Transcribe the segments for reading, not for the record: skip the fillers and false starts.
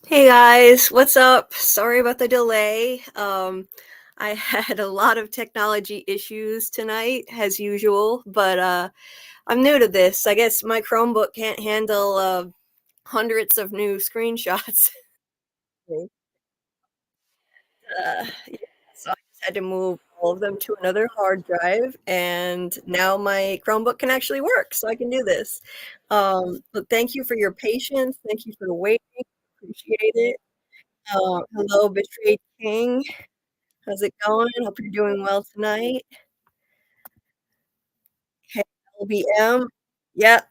Hey guys, what's up? Sorry about the delay. I had a lot of technology issues tonight, as usual, but I'm new to this. I guess my Chromebook can't handle hundreds of new screenshots. Yeah, so I just had to move all of them to another hard drive, and now my Chromebook can actually work, so I can do this. But thank you for your patience. Thank you for the waiting. Appreciate it. Hello, Betrayed King. How's it going? Hope you're doing well tonight. Hey, LBM. Yeah,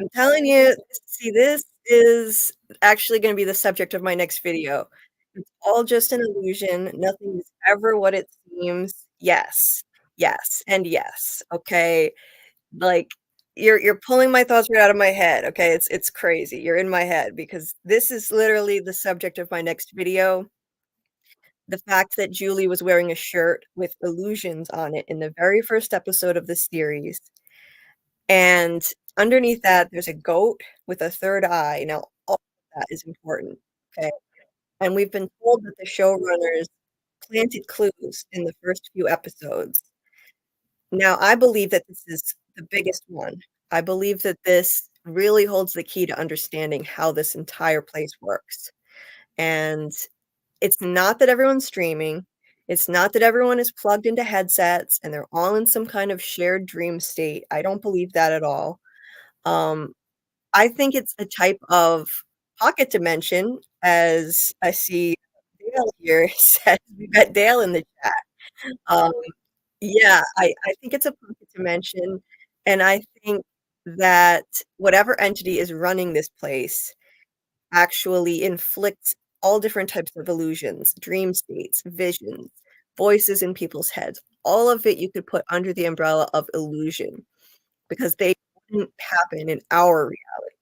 I'm telling you, see, this is actually going to be the subject of my next video. It's all just an illusion. Nothing is ever what it seems. Yes, yes, and yes. Okay, like you're pulling my thoughts right out of my head. Okay, it's crazy. You're in my head because this is literally the subject of my next video. The fact that Julie was wearing a shirt with illusions on it in the very first episode of the series, and underneath that, there's a goat with a third eye. Now, all of that is important, okay? And we've been told that the showrunners planted clues in the first few episodes. Now, I believe that this is the biggest one. I believe that this really holds the key to understanding how this entire place works. And it's not that everyone's streaming. It's not that everyone is plugged into headsets and they're all in some kind of shared dream state. I don't believe that at all. Um, I think it's a type of pocket dimension, as I see Dale here says. We've got Dale in the chat. Um, yeah, I think it's a pocket dimension, and I think that whatever entity is running this place actually inflicts all different types of illusions, dream states, visions, voices in people's heads. All of it you could put under the umbrella of illusion because they wouldn't happen in our reality.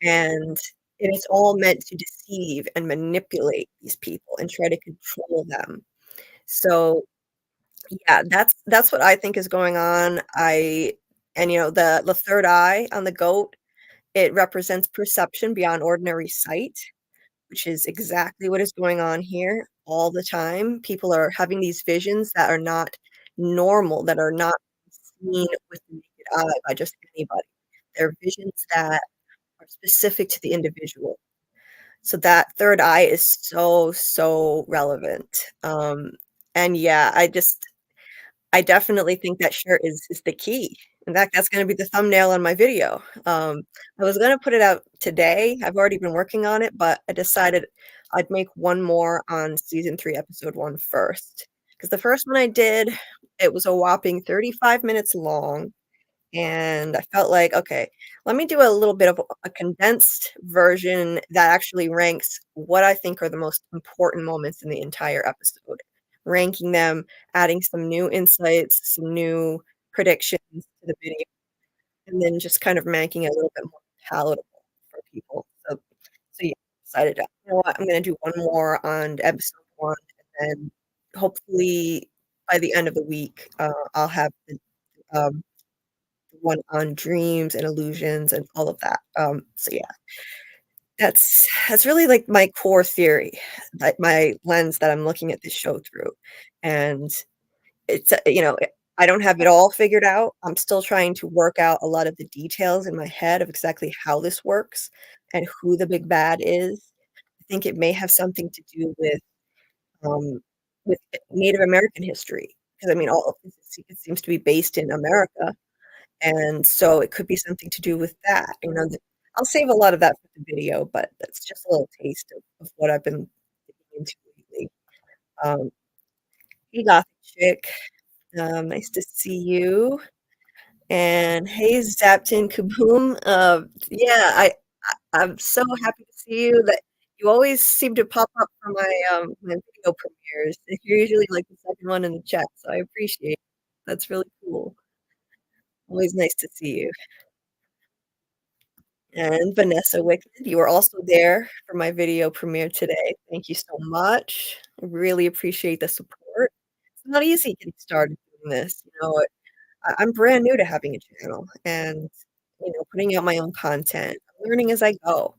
And it is all meant to deceive and manipulate these people and try to control them. So yeah, that's what I think is going on. The third eye on the goat, it represents perception beyond ordinary sight, which is exactly what is going on here all the time. People are having these visions that are not normal, that are not seen with the naked eye by just anybody. They're visions that are specific to the individual. So that third eye is so, so relevant. And yeah, I definitely think that shirt is the key. In fact, that's gonna be the thumbnail on my video. I was gonna put it out today. I've already been working on it, but I decided I'd make one more on season 3, episode 1 first. Because the first one I did, it was a whopping 35 minutes long, and I felt like, "Okay, let me do a little bit of a condensed version that actually ranks what I think are the most important moments in the entire episode." Ranking them, adding some new insights, some new predictions to the video, and then just kind of making it a little bit more palatable for people. So yeah, decided, you know what, I'm gonna do one more on episode 1, and then hopefully by the end of the week, I'll have um, the one on dreams and illusions and all of that. So yeah, that's really, like, my core theory, like, my lens that I'm looking at this show through, and I don't have it all figured out. I'm still trying to work out a lot of the details in my head of exactly how this works and who the big bad is. I think it may have something to do um, with Native American history, because I mean, all of this it seems to be based in America, and so it could be something to do with that. I'll save a lot of that for the video, but that's just a little taste of what I've been digging into lately. Um, hey, Gothic chick, nice to see you. And hey, Zapton Kaboom. Yeah, I'm so happy to see you. That you always seem to pop up for my video premieres. You're usually like the second one in the chat, so I appreciate it. That's really cool. Always nice to see you. And Vanessa Wicked, you were also there for my video premiere today. Thank you so much. I really appreciate the support. It's not easy getting started doing this. I'm brand new to having a channel and putting out my own content. I'm learning as I go.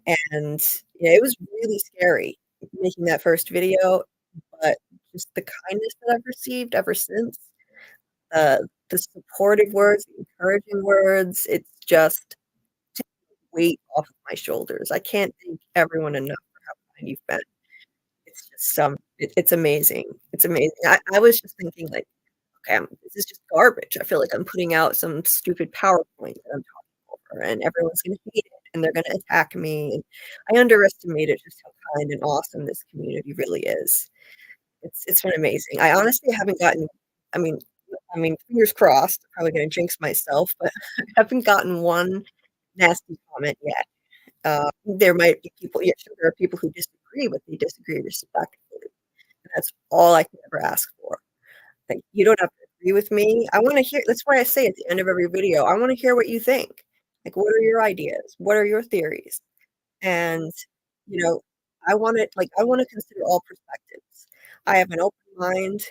And, yeah, it was really scary making that first video, but just the kindness that I've received ever since, the supportive words, the encouraging words, it's just taken weight off of my shoulders. I can't thank everyone enough for how kind you've been. It's just, it's amazing. It's amazing. I was just thinking, like, "Okay, this is just garbage." I feel like I'm putting out some stupid PowerPoint that I'm talking over, and everyone's gonna hate it, and they're gonna attack me, and I underestimated just how kind and awesome this community really is. It's been amazing. I honestly haven't gotten I mean fingers crossed, I'm probably gonna jinx myself, but I haven't gotten one nasty comment yet. There might be people yeah, sure, there are people who disagree, but they disagree respectfully, and that's all I can ever ask for. Like, you don't have to agree with me. I wanna hear that's why I say at the end of every video, I wanna hear what you think. Like, what are your ideas? What are your theories? And, you know, I wanna consider all perspectives. I have an open mind.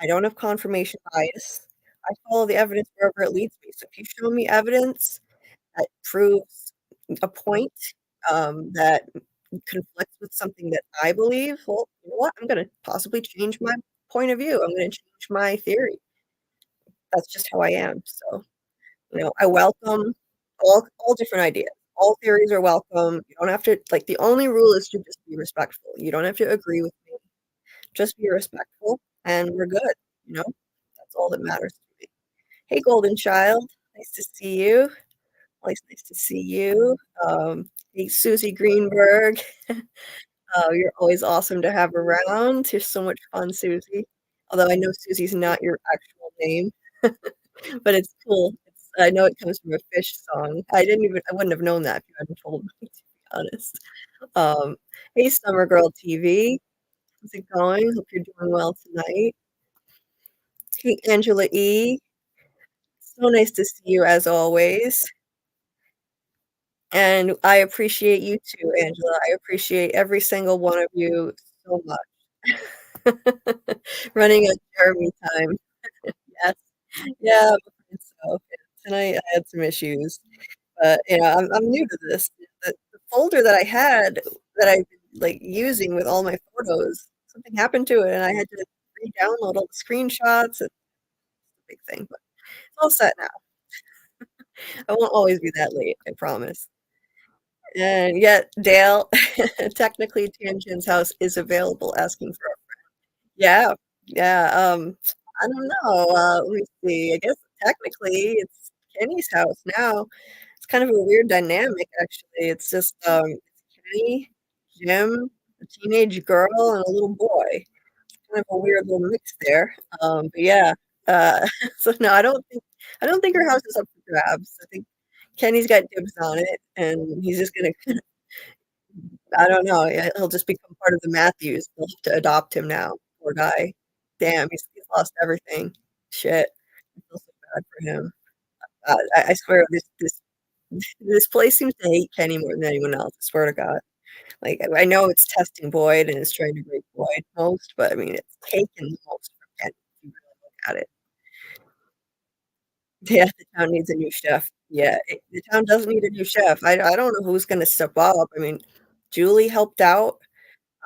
I don't have confirmation bias. I follow the evidence wherever it leads me. So if you show me evidence that proves a point, that conflicts with something that I believe, well, you know what? I'm gonna possibly change my point of view. I'm gonna change my theory. That's just how I am. So, I welcome all different ideas. All theories are welcome. You don't have to like, the only rule is to just be respectful. You don't have to agree with me. Just be respectful, and we're good, you know? That's all that matters to me. Hey, golden child. Nice to see you. Always nice to see you. Hey, Susie Greenberg. Oh, you're always awesome to have around. You're so much fun, Susie. Although I know Susie's not your actual name, but it's cool. I know it comes from a Fish song. I wouldn't have known that if you hadn't told me, to be honest. Um, hey, Summer Girl TV. How's it going? Hope you're doing well tonight. Hey, Angela E. So nice to see you as always. And I appreciate you too, Angela. I appreciate every single one of you so much. Running on Jeremy time. Yes. Yeah, I'm afraid so. Tonight I had some issues, but, I'm new to this. The folder that I had that I've been, like, using with all my photos, something happened to it, and I had to re-download all the screenshots. It's a big thing, but it's all set now. I won't always be that late, I promise. And yet, Dale, technically Tangen's house is available asking for yeah, yeah, I don't know, let me see, I guess technically it's Kenny's house now. It's kind of a weird dynamic, actually. It's just, it's Kenny, Jim, a teenage girl, and a little boy. Kind of a weird little mix there, but yeah, so no, I don't think her house is up for grabs. I think Kenny's got dibs on it, and he's just gonna I don't know, yeah, he'll just become part of the Matthews. They'll have to adopt him now, poor guy. Damn, he's lost everything. Shit, I feel so bad for him. I swear this place seems to hate Kenny more than anyone else, I swear to God. Like, I know it's testing Boyd and it's trying to break Boyd most, but I mean, it's taken the most from Kenny if you really look at it. Yeah, the town needs a new chef. Yeah, the town does need a new chef. I don't know who's gonna step up. I mean, Julie helped out.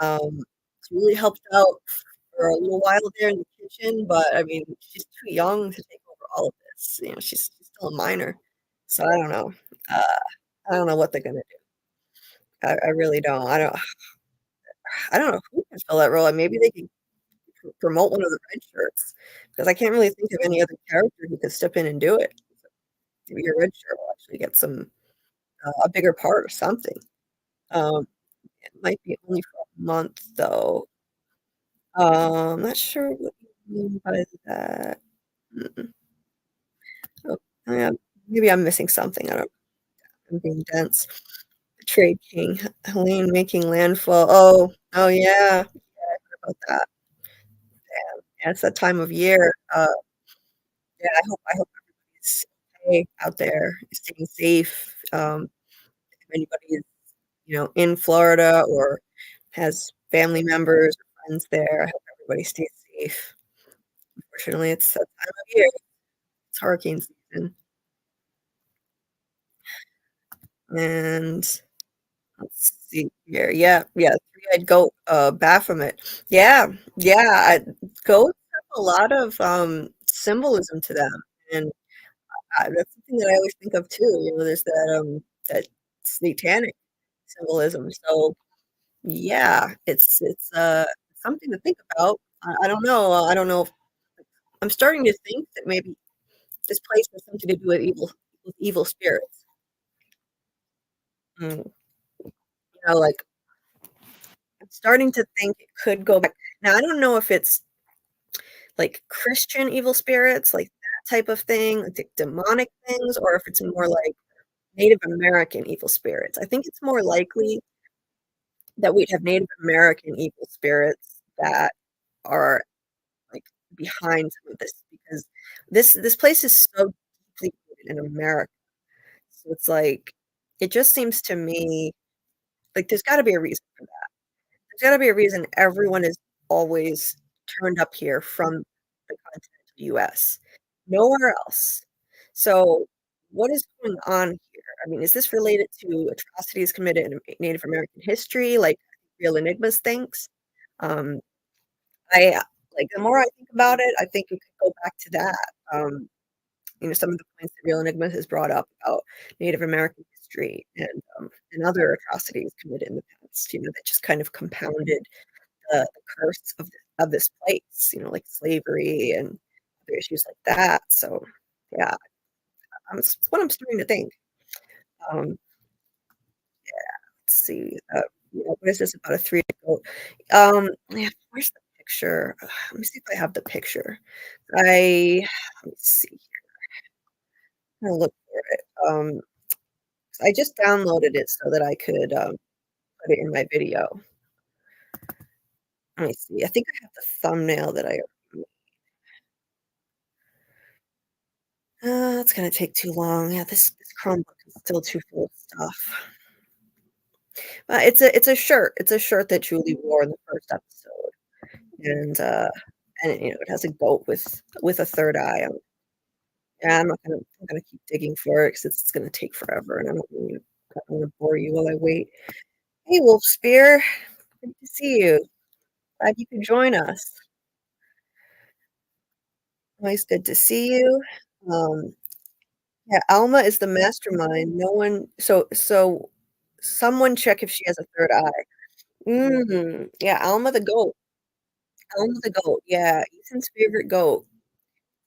Um, Julie helped out for a little while there in the kitchen, but I mean, she's too young to take over all of this. She's still a minor. So Uh, I don't know what they're gonna do. I really don't. I don't know who can fill that role, and maybe they can promote one of the red shirts because I can't really think of any other character who could step in and do it. Maybe your red shirt will actually get a bigger part or something. Um, it might be only for a month though. I'm not sure what you mean by that. Mm-mm. Oh, yeah, maybe I'm missing something. I don't I'm being dense. Trade King, Helene making landfall. Oh yeah. Yeah, I heard about that. Yeah, it's that time of year. Yeah, I hope everybody's okay out there, staying safe. If anybody is, in Florida or has family members or friends there, I hope everybody stays safe. Unfortunately, it's that time of year. It's hurricane season, and Let's see here. Yeah, yeah, three-eyed goat, Baphomet. Yeah, yeah, goats have a lot of, symbolism to them, and that's something that I always think of too, there's that satanic symbolism, so, yeah, it's something to think about. I don't know, I don't know if I'm starting to think that maybe this place has something to do with evil spirits. Mm, like, I'm starting to think it could go back now, I don't know if it's, like, Christian evil spirits, like that type of thing, like, demonic things, or if it's more like Native American evil spirits. I think it's more likely that we'd have Native American evil spirits that are, like, behind some of this because this place is so deeply rooted in America. So it's like it just seems to me like there's gotta be a reason for that. There's gotta be a reason everyone is always turned up here from the continental US. Nowhere else. So, what is going on here? I mean, is this related to atrocities committed in Native American history, like Real Enigmas thinks? Um, I like, the more I think about it, I think it could go back to that. Some of the points that Real Enigma has brought up about Native American history and other atrocities committed in the past, that just kind of compounded the curse of this place, like slavery and other issues like that. So, yeah, it's what I'm starting to think. Um, let's see. What is this about a three goat? Yeah, where's the picture? Let me see if I have the picture. Let me see. I'm gonna look for it. I just downloaded it so that I could put it in my video. Let me see. I think I have the thumbnail that I. It's gonna take too long. Yeah, this Chromebook is still too full of stuff. It's a shirt. It's a shirt that Julie wore in the first episode, and it has a goat with a third eye. Yeah, I'm gonna keep digging for it because it's gonna take forever, and I don't wanna bore you while I wait. Hey, Wolf Spear, good to see you. Glad you could join us. Always good to see you. Um, yeah, Alma is the mastermind. No one so someone check if she has a third eye. Yeah, Alma the goat. Alma the goat, yeah, Ethan's favorite goat.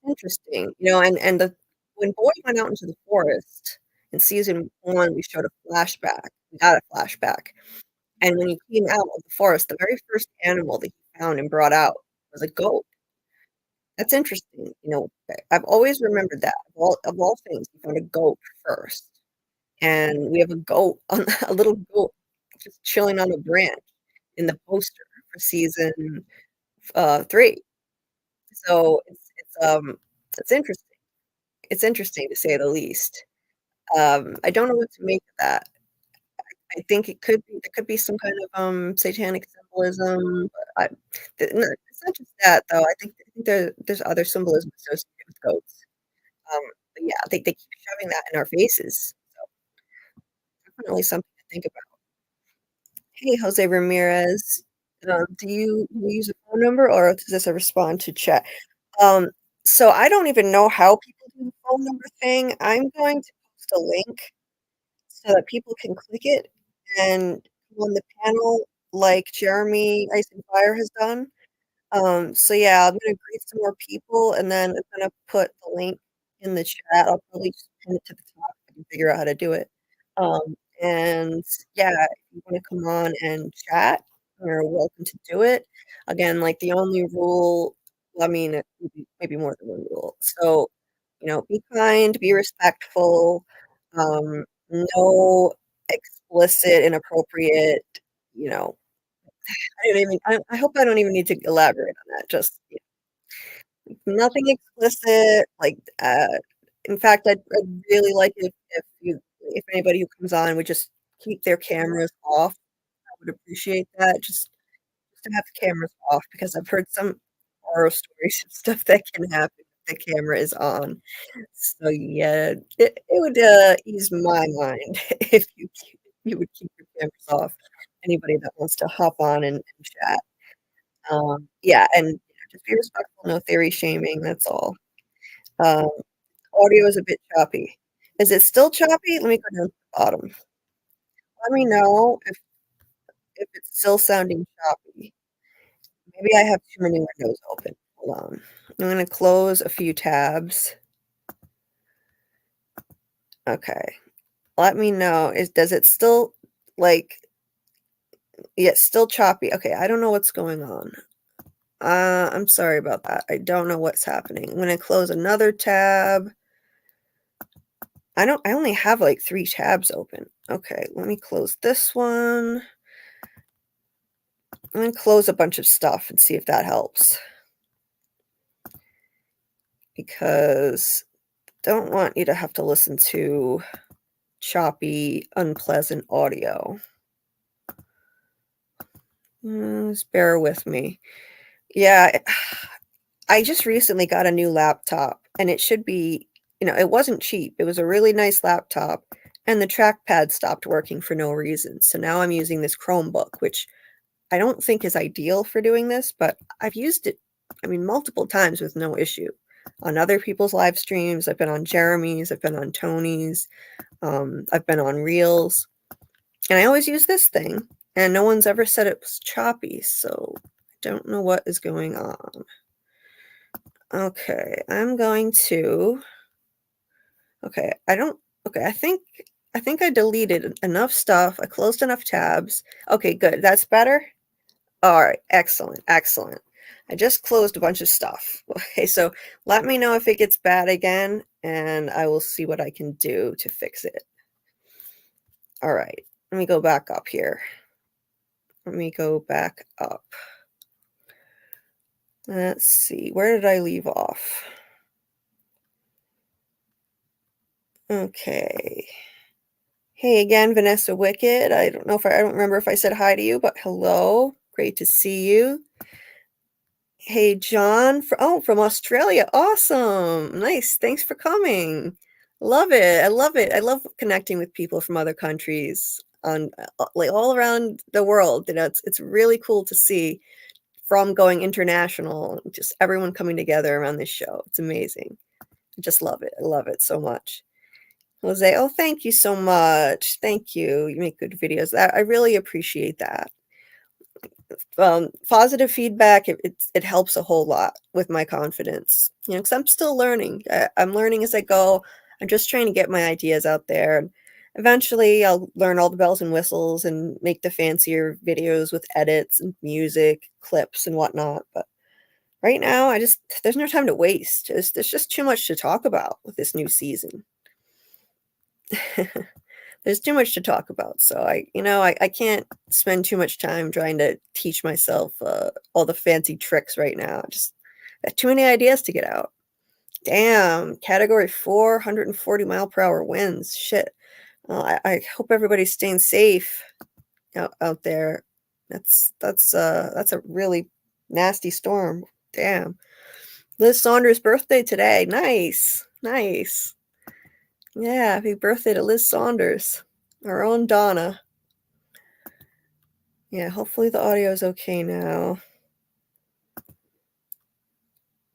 Interesting, and the when Boyd went out into the forest in season 1, we showed a flashback. We got a flashback, and when he came out of the forest, the very first animal that he found and brought out was a goat. That's interesting, I've always remembered that. Of all things, he found a goat first, and we have a goat on a little goat just chilling on a branch in the poster for season, 3. So it's interesting. It's interesting to say the least. I don't know what to make of that. I think there could be some kind of, satanic symbolism, but no, it's not just that though. I think there's other symbolism associated with goats. Um, but yeah, they keep shoving that in our faces. So definitely something to think about. Hey, Jose Ramirez, do you use a phone number or is this a respond to chat? Um, so I don't even know how people do the phone number thing. I'm going to post a link so that people can click it and come on the panel like Jeremy Ice and Fire has done. So yeah, I'm gonna greet some more people and then I'm gonna put the link in the chat. I'll probably just pin it to the top if I can figure out how to do it. And yeah, if you want to come on and chat, you're welcome to do it. Again, like the only rule, well, I mean, it would be maybe more than one rule. So, be kind, be respectful, no explicit, inappropriate, you know, I hope I don't even need to elaborate on that. Just nothing explicit. Like, in fact, I'd really like it if anybody who comes on would just keep their cameras off. I would appreciate that. Just to have the cameras off because I've heard some horror stories of stuff that can happen if the camera is on. So yeah, it would ease my mind if you would keep your cameras off anybody that wants to hop on and chat. Yeah, and, just be respectful, no theory shaming, that's all. Um, audio is a bit choppy. Is it still choppy? Let me go down to the bottom. Let me know if it's still sounding choppy. Maybe I have too many windows open. Hold on. I'm gonna close a few tabs. Okay. Let me know. Does it still, like yeah, still choppy. Okay, I don't know what's going on. I'm sorry about that. I don't know what's happening. I'm gonna close another tab. I only have, like, 3 tabs open. Okay, let me close this one. I'm gonna close a bunch of stuff and see if that helps. Because don't want you to have to listen to choppy, unpleasant audio. Just bear with me. Yeah, I just recently got a new laptop, and it should be it wasn't cheap. It was a really nice laptop, and the trackpad stopped working for no reason. So now I'm using this Chromebook, which I don't think is ideal for doing this, but I've used it, I mean, multiple times with no issue. On other people's live streams, I've been on Jeremy's, I've been on Tony's, I've been on Reels, and I always use this thing, and no one's ever said it was choppy, so I don't know what is going on. Okay, I'm going to okay, I think I deleted enough stuff, I closed enough tabs. Okay, good, that's better? Alright, excellent, excellent. I just closed a bunch of stuff. Okay, so let me know if it gets bad again, and I will see what I can do to fix it. Alright, let me go back up here. Let me go back up. Let's see, where did I leave off? Okay. Hey again, Vanessa Wicked. I don't remember if I said hi to you, but hello. Great to see you. Hey, John, from Australia. Awesome. Nice. Thanks for coming. Love it. I love it. I love connecting with people from other countries on like all around the world. It's really cool to see from going international, just everyone coming together around this show. It's amazing. I just love it. I love it so much. Jose, oh, thank you so much. Thank you. You make good videos. I really appreciate that. Positive feedback, it helps a whole lot with my confidence, because I'm still learning. I'm learning as I go. I'm just trying to get my ideas out there. And eventually, I'll learn all the bells and whistles and make the fancier videos with edits and music, clips, and whatnot. But right now, there's no time to waste. There's just too much to talk about with this new season. There's too much to talk about, so I can't spend too much time trying to teach myself all the fancy tricks right now. Just got too many ideas to get out. Damn, category 4, 140-mile-per-hour winds. Shit. Well, I hope everybody's staying safe out there. That's a really nasty storm. Damn. Liz Saunders' birthday today. Nice. Nice. Yeah, happy birthday to Liz Saunders, our own Donna. Yeah, hopefully the audio is okay now.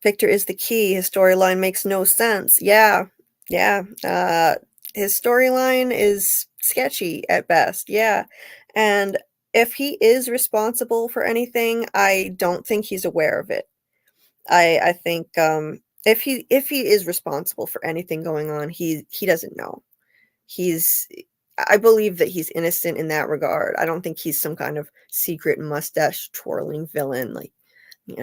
Victor is the key. His storyline makes no sense. Yeah, yeah. His storyline is sketchy at best. Yeah, and if he is responsible for anything, I don't think he's aware of it. I think if he is responsible for anything going on, he doesn't know. I believe that he's innocent in that regard. I don't think he's some kind of secret mustache twirling villain. Like,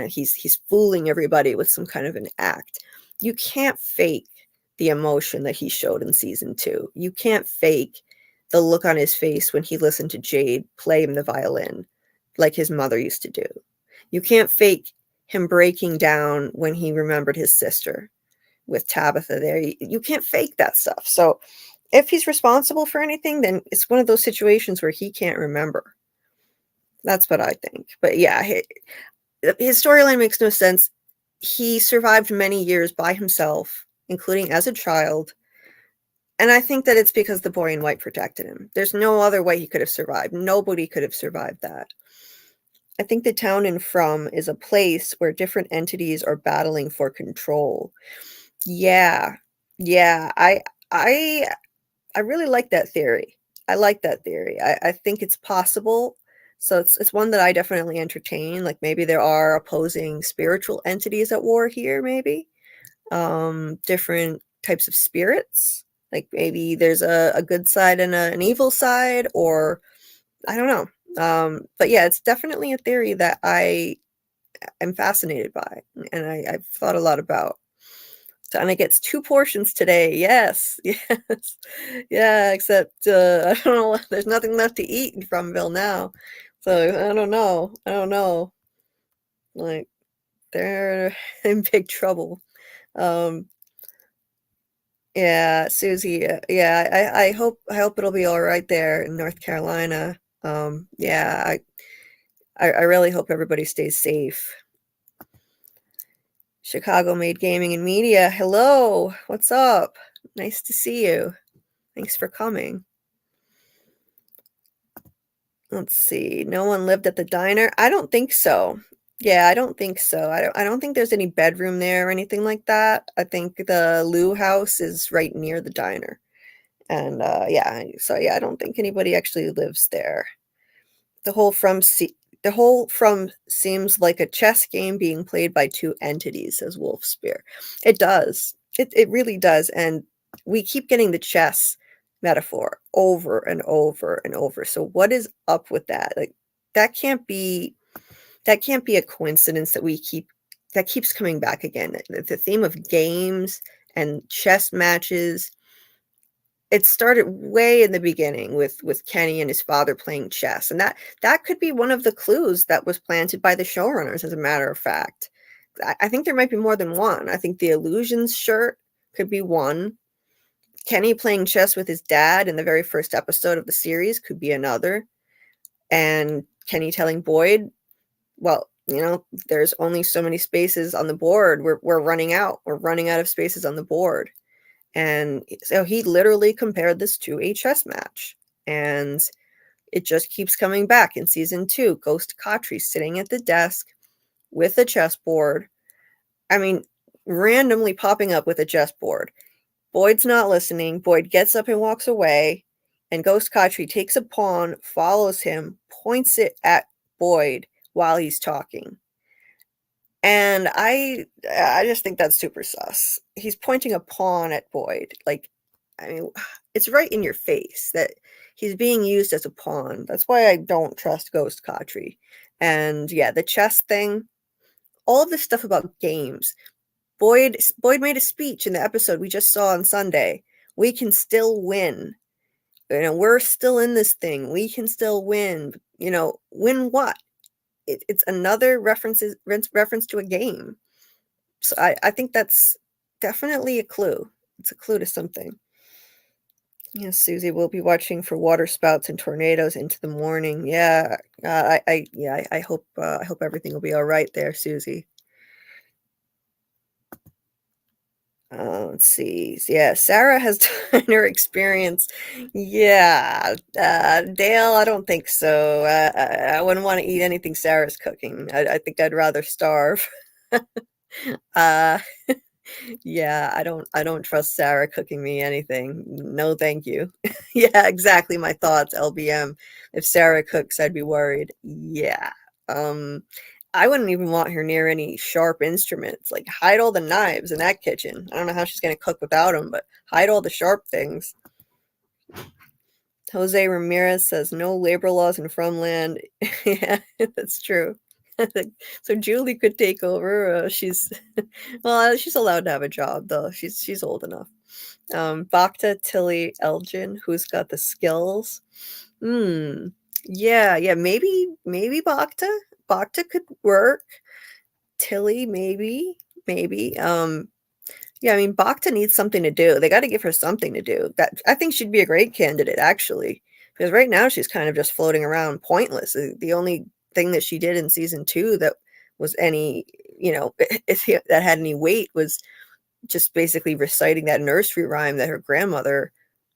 he's fooling everybody with some kind of an act. You can't fake the emotion that he showed in season 2. You can't fake the look on his face when he listened to Jade play him the violin like his mother used to do. You can't fake him breaking down when he remembered his sister with Tabitha there. You can't fake that stuff. So if he's responsible for anything, then it's one of those situations where he can't remember. That's what I think. But yeah, his storyline makes no sense. He survived many years by himself, including as a child, And I think that it's because the boy in white protected him. There's no other way he could have survived. Nobody could have survived that. I think the town in From is a place where different entities are battling for control. Yeah. Yeah. I I really like that theory. I like that theory. I think it's possible. So it's one that I definitely entertain. Like maybe there are opposing spiritual entities at war here, maybe. Different types of spirits. Like maybe there's a good side and an evil side, or I don't know. But yeah, it's definitely a theory that I am fascinated by and I've thought a lot about. So, and it gets 2 portions today. Yes, yes. Yeah, except, I don't know, there's nothing left to eat in Fromville now. So, I don't know. I don't know. Like, they're in big trouble. Um, yeah, Susie, yeah, I hope it'll be alright there in North Carolina. Yeah, I really hope everybody stays safe. Chicago Made Gaming and Media, hello, what's up? Nice to see you. Thanks for coming. Let's see. No one lived at the diner? I don't think so. Yeah, I don't think so. I don't think there's any bedroom there or anything like that. I think the Lou house is right near the diner. And yeah, so yeah, I don't think anybody actually lives there. The whole the whole From seems like a chess game being played by 2 entities, says Wolf Spear. It does. It really does. And we keep getting the chess metaphor over and over and over. So what is up with that? Like that can't be a coincidence that that keeps coming back again. The theme of games and chess matches, it started way in the beginning with Kenny and his father playing chess, and that could be one of the clues that was planted by the showrunners, as a matter of fact. I think there might be more than one. I think the Illusions shirt could be one. Kenny playing chess with his dad in the very first episode of the series could be another. And Kenny telling Boyd, well, there's only so many spaces on the board. We're running out. We're running out of spaces on the board. And so he literally compared this to a chess match. And it just keeps coming back in season 2. Ghost Khatri sitting at the desk with a chessboard. I mean, randomly popping up with a chessboard. Boyd's not listening. Boyd gets up and walks away. And Ghost Khatri takes a pawn, follows him, points it at Boyd while he's talking. And I just think that's super sus. He's pointing a pawn at Boyd. Like, I mean, it's right in your face that he's being used as a pawn. That's why I don't trust Ghost Khatri. And yeah, the chess thing, all of this stuff about games. Boyd made a speech in the episode we just saw on Sunday. We can still win. We're still in this thing. We can still win. Win what? It's another reference to a game. So I think that's definitely a clue. It's a clue to something. Yes, Susie will be watching for water spouts and tornadoes into the morning. Yeah, I hope everything will be all right there, Susie. Let's see. Yeah, Sarah has diner experience. Yeah, Dale, I don't think so. I wouldn't want to eat anything Sarah's cooking. I think I'd rather starve. uh, yeah, I don't trust Sarah cooking me anything. No, thank you. Yeah, exactly my thoughts, LBM. If Sarah cooks, I'd be worried. Yeah. Um, I wouldn't even want her near any sharp instruments. Like, hide all the knives in that kitchen. I don't know how she's going to cook without them, but hide all the sharp things. Jose Ramirez says no labor laws in Fromland. Yeah, that's true. So Julie could take over. She's well, she's allowed to have a job though. She's old enough. Baka Tilly Elgin, who's got the skills. Yeah, maybe Baka could work. Tilly, maybe. Yeah, I mean, Baka needs something to do. They got to give her something to do. That I think she'd be a great candidate, actually, because right now she's kind of just floating around, pointless. The only thing that she did in season 2 that was any, that had any weight was just basically reciting that nursery rhyme that her grandmother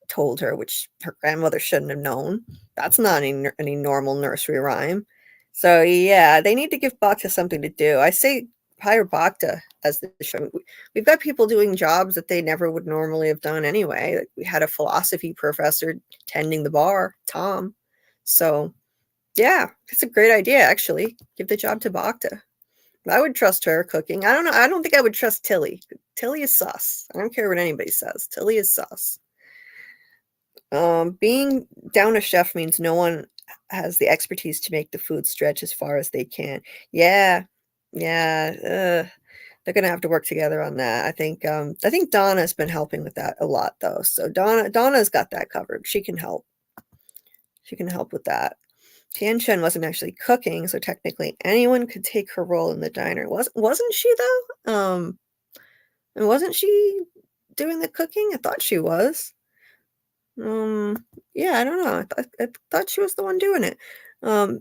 told her, which her grandmother shouldn't have known. That's not any normal nursery rhyme. So yeah, they need to give Baka something to do. I say hire Baka as the show. We've got people doing jobs that they never would normally have done anyway. Like we had a philosophy professor tending the bar, Tom. So yeah, it's a great idea actually. Give the job to Baka. I would trust her cooking. I don't know. I don't think I would trust Tilly. Tilly is sus. I don't care what anybody says. Tilly is sus. Being down a chef means no one has the expertise to make the food stretch as far as they can. Yeah, yeah. They're gonna have to work together on that. I think Donna's been helping with that a lot though. So Donna's got that covered. She can help. She can help with that. Tianchen wasn't actually cooking, so technically anyone could take her role in the diner. Wasn't she though? And wasn't she doing the cooking? I thought she was. Yeah, I don't know. I thought she was the one doing it.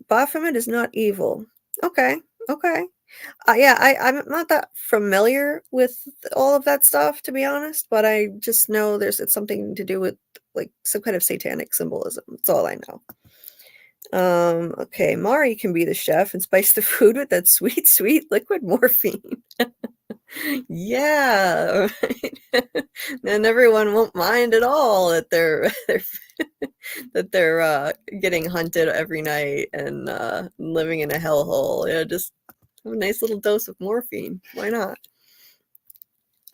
Baphomet is not evil. Okay, okay. Yeah, I'm not that familiar with all of that stuff, to be honest, but I just know it's something to do with like some kind of satanic symbolism. That's all I know. Okay, Mari can be the chef and spice the food with that sweet, sweet liquid morphine. Yeah, right. Then everyone won't mind at all that they're getting hunted every night and living in a hellhole. Yeah, just a nice little dose of morphine. Why not?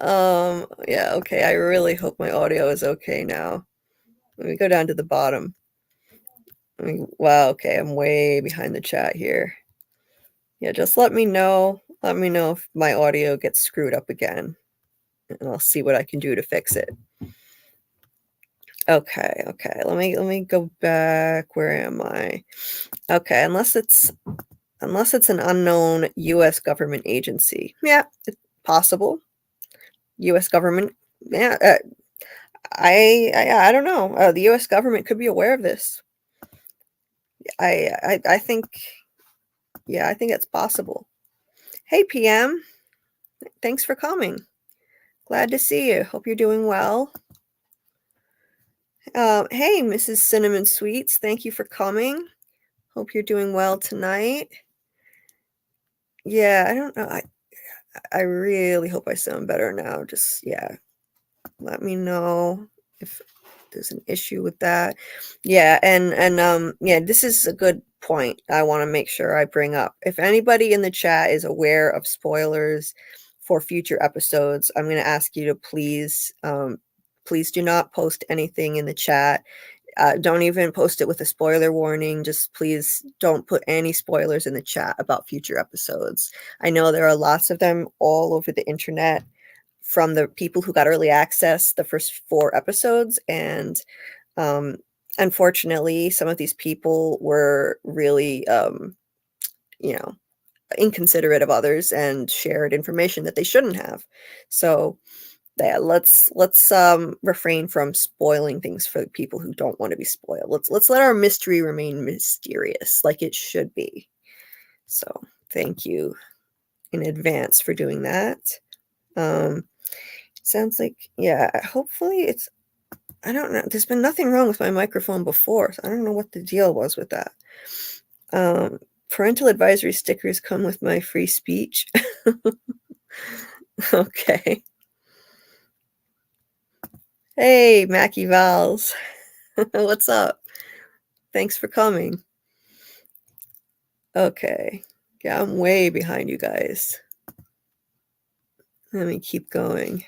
Yeah, okay. I really hope my audio is okay now. Let me go down to the bottom. Wow, okay, I'm way behind the chat here. Yeah, just let me know. Let me know if my audio gets screwed up again, and I'll see what I can do to fix it. Okay, okay. Let me go back. Where am I? Okay, unless it's an unknown U.S. government agency. Yeah, it's possible. U.S. government. Yeah, I don't know. The U.S. government could be aware of this. I think. Yeah, I think it's possible. Hey, PM. Thanks for coming. Glad to see you. Hope you're doing well. Hey, Mrs. Cinnamon Sweets. Thank you for coming. Hope you're doing well tonight. Yeah, I don't know. I really hope I sound better now. Just yeah, let me know if there's an issue with that. Yeah, and yeah, this is a good point I want to make sure I bring up. If anybody in the chat is aware of spoilers for future episodes, I'm going to ask you to please do not post anything in the chat. Don't even post it with a spoiler warning. Just please don't put any spoilers in the chat about future episodes. I know there are lots of them all over the internet from the people who got early access the first 4 episodes, and unfortunately some of these people were really you know, inconsiderate of others and shared information that they shouldn't have. So yeah, let's refrain from spoiling things for people who don't want to be spoiled. Let's let our mystery remain mysterious like it should be. So thank you in advance for doing that. Sounds like, yeah, hopefully it's, I don't know. There's been nothing wrong with my microphone before, so I don't know what the deal was with that. Parental advisory stickers come with my free speech. Okay. Hey, Mackie Vals. What's up? Thanks for coming. Okay. Yeah, I'm way behind you guys. Let me keep going.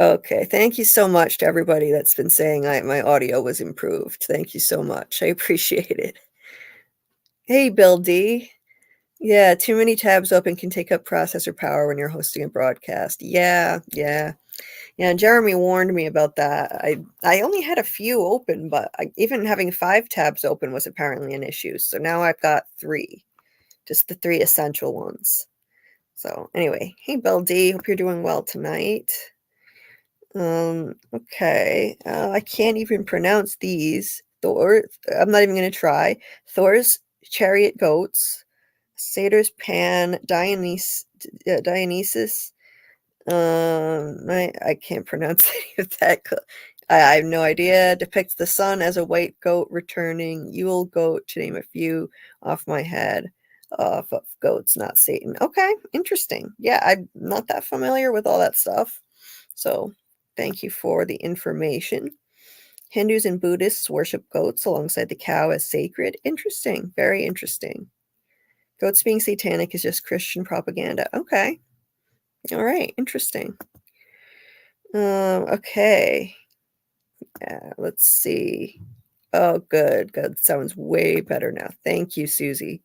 Okay, thank you so much to everybody that's been saying my audio was improved. Thank you so much. I appreciate it. Hey, Bill D. Yeah, too many tabs open can take up processor power when you're hosting a broadcast. Yeah. Jeremy warned me about that. I only had a few open, but even having 5 tabs open was apparently an issue. So now I've got 3, just the 3 essential ones. So anyway, hey, Bill D. Hope you're doing well tonight. Okay. I can't even pronounce these. Thor. I'm not even going to try. Thor's chariot goats. Satyr's pan. Dionysus. I can't pronounce any of that. I have no idea. Depicts the sun as a white goat returning, Yule goat, to name a few off my head. Of goats, not Satan. Okay, interesting. Yeah, I'm not that familiar with all that stuff. So thank you for the information. Hindus and Buddhists worship goats alongside the cow as sacred. Interesting. Very interesting. Goats being satanic is just Christian propaganda. Okay. All right. Interesting. Okay. Let's see. Oh, good, good. Sounds way better now. Thank you, Susie.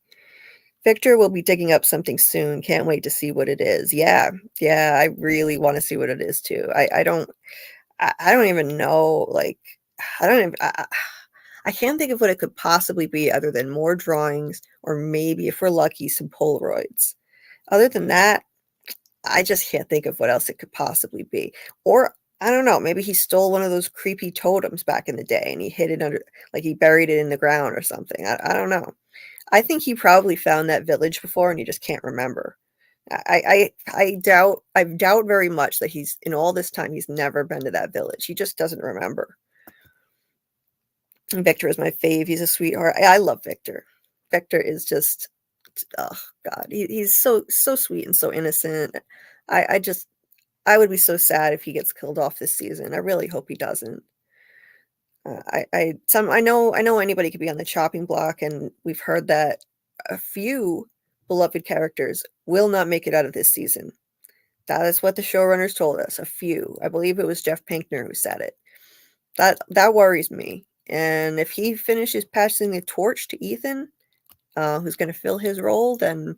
Victor will be digging up something soon. Can't wait to see what it is. Yeah, yeah, I really want to see what it is too. I don't even know. Like, I don't even. I can't think of what it could possibly be other than more drawings or maybe, if we're lucky, some Polaroids. Other than that, I just can't think of what else it could possibly be. Or I don't know, maybe he stole one of those creepy totems back in the day and he hid it under, like he buried it in the ground or something. I don't know. I think he probably found that village before and he just can't remember. I doubt very much that he's in all this time he's never been to that village. He just doesn't remember. And Victor is my fave. He's a sweetheart. I love Victor. Victor is just, oh God, he's so sweet and so innocent. I just I would be so sad if he gets killed off this season. I really hope he doesn't. I know anybody could be on the chopping block, and we've heard that a few beloved characters will not make it out of this season. That is what the showrunners told us. A few. I believe it was Jeff Pinkner who said it. That worries me. And if he finishes passing the torch to Ethan, who's going to fill his role, then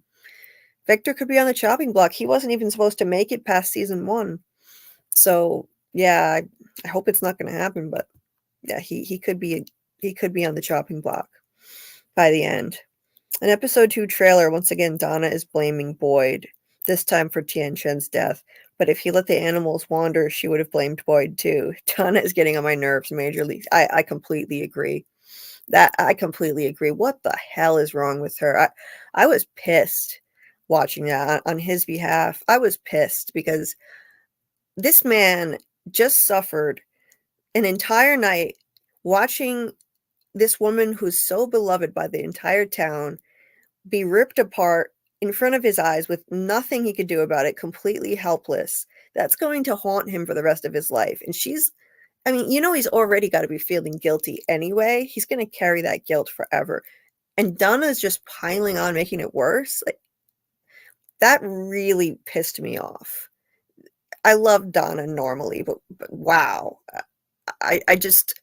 Victor could be on the chopping block. He wasn't even supposed to make it past season 1. So, yeah, I hope it's not going to happen, but yeah, he could be on the chopping block by the end. An episode 2 trailer, once again, Donna is blaming Boyd, this time for Tian Shen's death. But if he let the animals wander, she would have blamed Boyd too. Donna is getting on my nerves majorly. I completely agree. I completely agree. What the hell is wrong with her? I was pissed watching that on his behalf. I was pissed because this man just suffered an entire night watching this woman who's so beloved by the entire town be ripped apart in front of his eyes with nothing he could do about it, completely helpless. That's going to haunt him for the rest of his life. And I mean, he's already got to be feeling guilty anyway. He's going to carry that guilt forever. And Donna's just piling on, making it worse. Like, that really pissed me off. I love Donna normally, but wow. I just,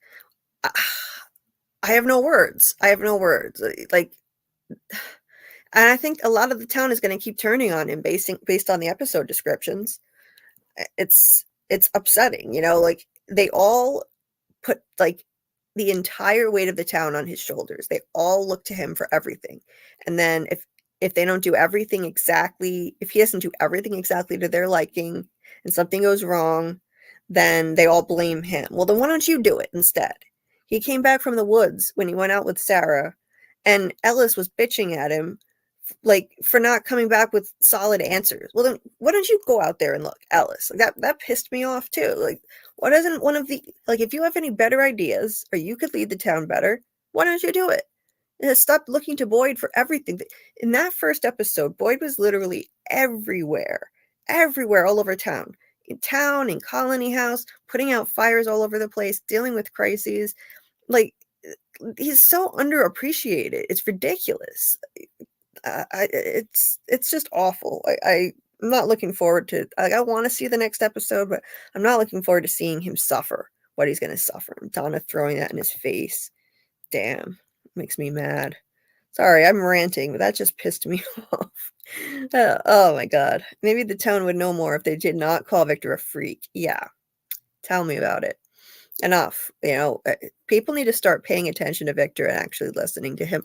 I have no words. I have no words. Like, and I think a lot of the town is going to keep turning on him based on the episode descriptions. It's upsetting, like they all put like the entire weight of the town on his shoulders. They all look to him for everything. And then if they don't do everything exactly, if he doesn't do everything exactly to their liking and something goes wrong, then they all blame him. Well, then why don't you do it instead? He came back from the woods when he went out with Sarah, and Ellis was bitching at him like for not coming back with solid answers. Well, then why don't you go out there and look, Alice? Like that pissed me off too. Like, why doesn't one of the, like, if you have any better ideas or you could lead the town better, why don't you do it? And stop looking to Boyd for everything. In that first episode, Boyd was literally everywhere, all over town, in Colony House, putting out fires all over the place, dealing with crises. Like, he's so underappreciated. It's ridiculous. It's just awful. I'm not looking forward to, like, I want to see the next episode, but I'm not looking forward to seeing him suffer what he's going to suffer. Donna throwing that in his face. Damn, makes me mad. Sorry, I'm ranting, but that just pissed me off. Oh my God. Maybe the town would know more if they did not call Victor a freak. Yeah, tell me about it. Enough. People need to start paying attention to Victor and actually listening to him.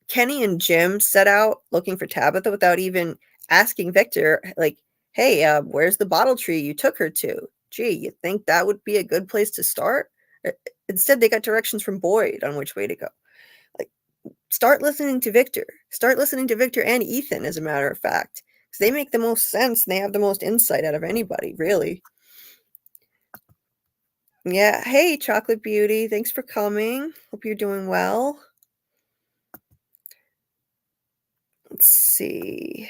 Kenny and Jim set out looking for Tabitha without even asking Victor, like, hey, where's the bottle tree you took her to? Gee, you think that would be a good place to start? Instead, they got directions from Boyd on which way to go. Like, start listening to Victor. Start listening to Victor and Ethan, as a matter of fact. 'Cause they make the most sense, and they have the most insight out of anybody, really. Yeah. Hey, Chocolate Beauty, thanks for coming. Hope you're doing well. Let's see.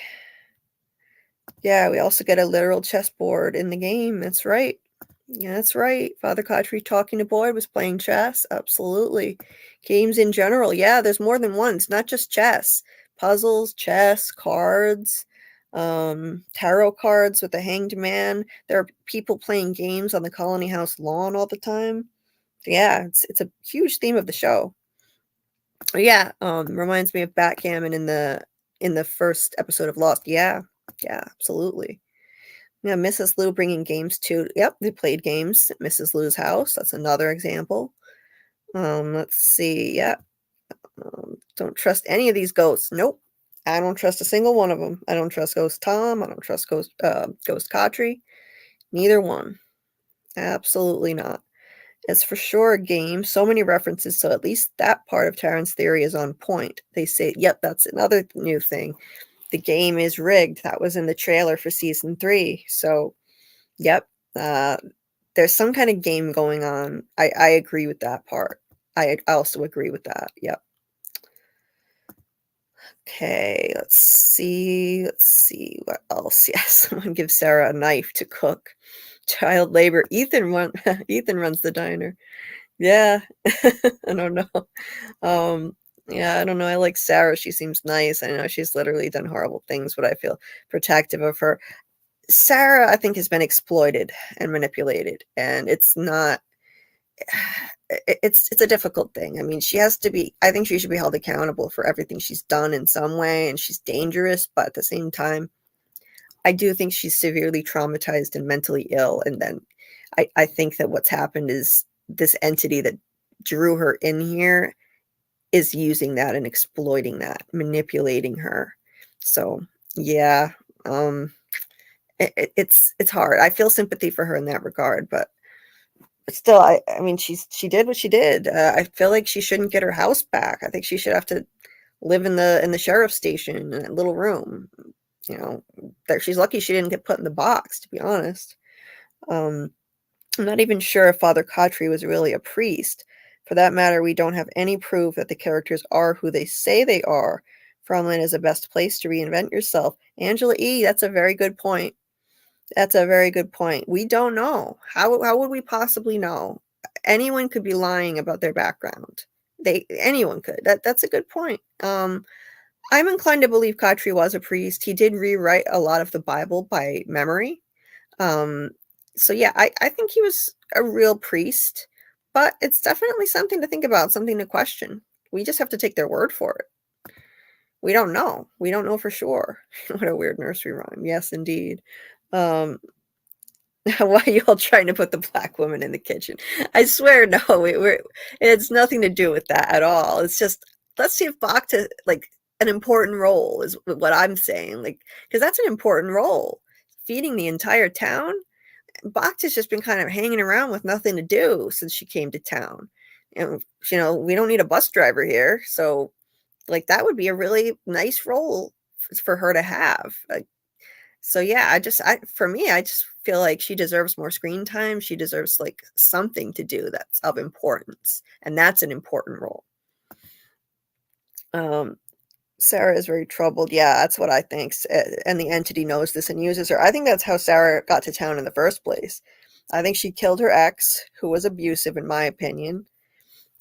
Yeah, we also get a literal chessboard in the game, that's right. Yeah, that's right. Father Khatri talking to Boyd was playing chess, absolutely. Games in general, yeah, there's more than one, it's not just chess. Puzzles, chess, cards, tarot cards with the Hanged Man. There are people playing games on the Colony House lawn all the time. Yeah, it's a huge theme of the show. Yeah, reminds me of backgammon in the first episode of Lost. Yeah, yeah, absolutely. Yeah, Mrs. Lu bringing games to yep, they played games at Mrs. Lu's house. That's another example. Let's see. Yeah, don't trust any of these ghosts. Nope, I don't trust a single one of them. I don't trust Ghost Tom. I don't trust Ghost Khatri. Neither one. Absolutely not. It's for sure a game, so many references, so at least that part of Taryn's theory is on point. They say, yep, that's another new thing. The game is rigged. That was in the trailer for season 3. So, yep, there's some kind of game going on. I agree with that part. I also agree with that. Yep. Okay, let's see. Let's see what else. Yes, someone give Sarah a knife to cook. Child labor. Ethan runs the diner. Yeah. I don't know. Um, yeah, I don't know. I like Sarah. She seems nice. I know she's literally done horrible things, but I feel protective of her. Sarah, I think, has been exploited and manipulated, and it's not it's a difficult thing. I mean, she has to be I think she should be held accountable for everything she's done in some way, and she's dangerous, but at the same time, I do think she's severely traumatized and mentally ill, and then I think that what's happened is this entity that drew her in here is using that and exploiting that, manipulating her. So, yeah, um, it's hard. I feel sympathy for her in that regard, but still, I mean, she did what she did. I feel like she shouldn't get her house back. I think she should have to live in the sheriff's station in that little room. You know, that she's lucky she didn't get put in the box, to be honest. Um, I'm not even sure if Father Khatri was really a priest. For that matter, we don't have any proof that the characters are who they say they are. Fromline is the best place to reinvent yourself. Angela E., that's a very good point. That's a very good point. We don't know. How would we possibly know? Anyone could be lying about their background. Anyone could. That's a good point. I'm inclined to believe Khatri was a priest. He did rewrite a lot of the Bible by memory. Um, so yeah, I think he was a real priest, but it's definitely something to think about, something to question. We just have to take their word for it. We don't know. We don't know for sure. What a weird nursery rhyme. Yes, indeed. Um, why are you all trying to put the black woman in the kitchen? I swear, no, it's nothing to do with that at all. It's just, let's see if Baka, like, an important role is what I'm saying. Like, because that's an important role. Feeding the entire town. Bakta's just been kind of hanging around with nothing to do since she came to town. And, we don't need a bus driver here. So, like, that would be a really nice role for her to have. So yeah, for me, I just feel like she deserves more screen time. She deserves like something to do that's of importance, and that's an important role. Um, Sarah is very troubled. Yeah, that's what I think. And the entity knows this and uses her. I think that's how Sarah got to town in the first place. I think she killed her ex, who was abusive, in my opinion.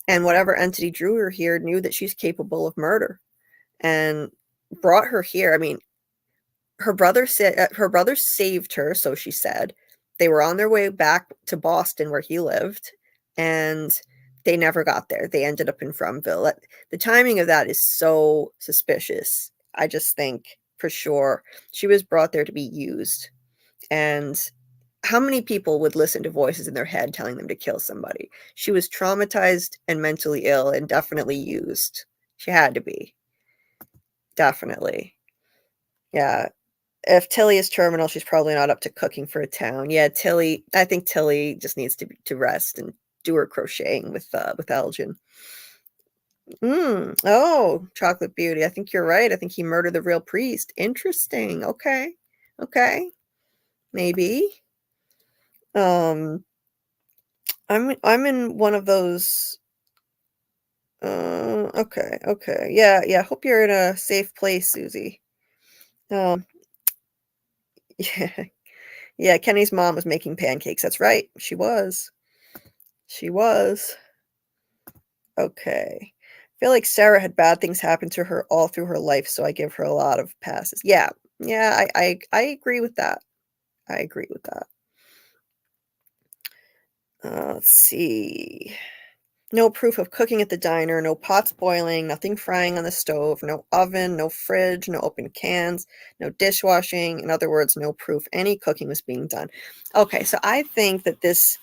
And whatever entity drew her here knew that she's capable of murder and brought her here. I mean, her brother saved her, so she said. They were on their way back to Boston where he lived, and they never got there. They ended up in Fromville. The timing of that is so suspicious. I just think for sure she was brought there to be used. And how many people would listen to voices in their head telling them to kill somebody? She was traumatized and mentally ill and definitely used. She had to be. Definitely. Yeah. If Tilly is terminal, she's probably not up to cooking for a town. Yeah, I think Tilly just needs to rest and do her crocheting with Elgin. Oh, Chocolate Beauty. I think you're right. I think he murdered the real priest. Interesting. Okay. Okay. Maybe. Um, I'm in one of those okay, okay. Yeah, yeah. Hope you're in a safe place, Susie. Yeah. Yeah, Kenny's mom was making pancakes. That's right. She was. She was. Okay. I feel like Sarah had bad things happen to her all through her life, so I give her a lot of passes. Yeah. Yeah, I agree with that. I agree with that. Let's see. No proof of cooking at the diner, no pots boiling, nothing frying on the stove, no oven, no fridge, no open cans, no dishwashing. In other words, no proof any cooking was being done. Okay, so I think that this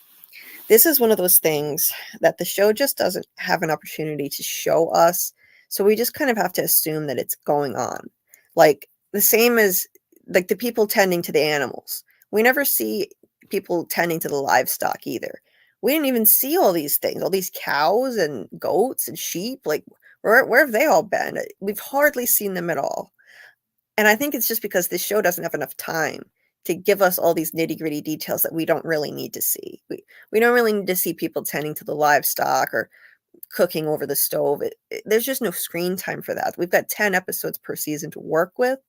is one of those things that the show just doesn't have an opportunity to show us. So we just kind of have to assume that it's going on. Like the same as like the people tending to the animals. We never see people tending to the livestock either. We didn't even see all these things, all these cows and goats and sheep. Like where have they all been? We've hardly seen them at all. And I think it's just because this show doesn't have enough time to give us all these nitty-gritty details that we don't really need to see. We don't really need to see people tending to the livestock or cooking over the stove. There's just no screen time for that. We've got 10 episodes per season to work with.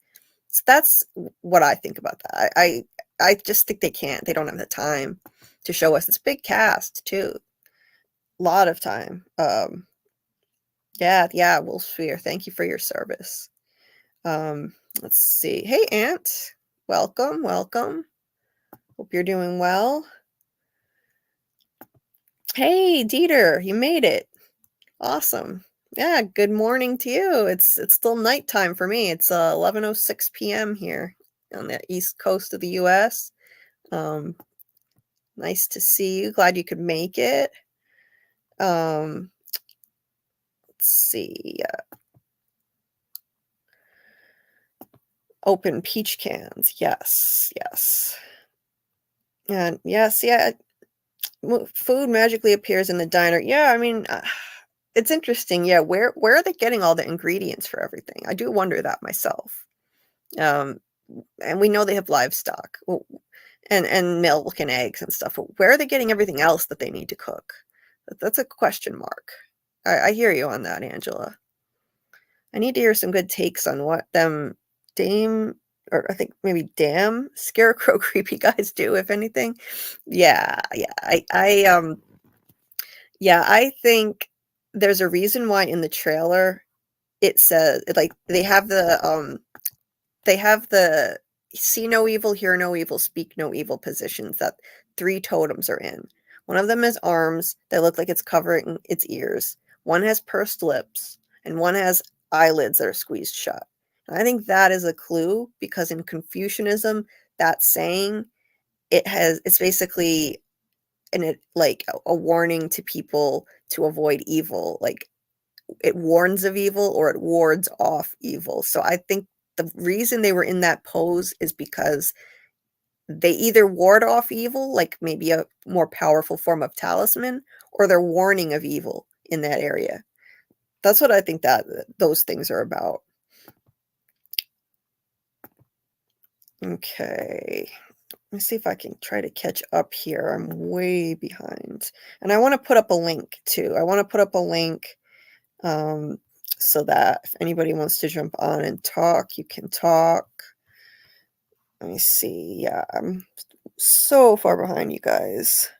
So that's what I think about that. I just think they can't. They don't have the time to show us. It's a big cast too. A lot of time. Yeah, yeah, Wolfsphere, thank you for your service. Um, let's see. Hey, Aunt. Welcome, welcome. Hope you're doing well. Hey, Dieter, you made it. Awesome. Yeah, good morning to you. It's still nighttime for me. It's 11:06 p.m. here on the east coast of the US. Um, nice to see you. Glad you could make it. Um, let's see. Open peach cans. Yes, yes. And yes, yeah, food magically appears in the diner. Yeah, I mean, it's interesting. Yeah, where are they getting all the ingredients for everything? I do wonder that myself. Um, and we know they have livestock and milk and eggs and stuff. But where are they getting everything else that they need to cook? That's a question mark. I hear you on that, Angela. I need to hear some good takes on what them dame or I think maybe damn scarecrow creepy guys do, if anything. Yeah, yeah. Yeah, I think there's a reason why in the trailer it says like they have the see no evil, hear no evil, speak no evil positions that 3 totems are in. One of them has arms that look like it's covering its ears. One has pursed lips, and one has eyelids that are squeezed shut. And I think that is a clue because in Confucianism, that saying it's basically like a warning to people to avoid evil. Like it warns of evil or it wards off evil. So I think the reason they were in that pose is because they either ward off evil, like maybe a more powerful form of talisman, or they're warning of evil in that area. That's what I think that those things are about. Okay. Let me see if I can try to catch up here. I'm way behind. And I want to put up a link too. I want to put up a link um, so that if anybody wants to jump on and talk, you can talk. Let me see. Yeah, I'm so far behind you guys.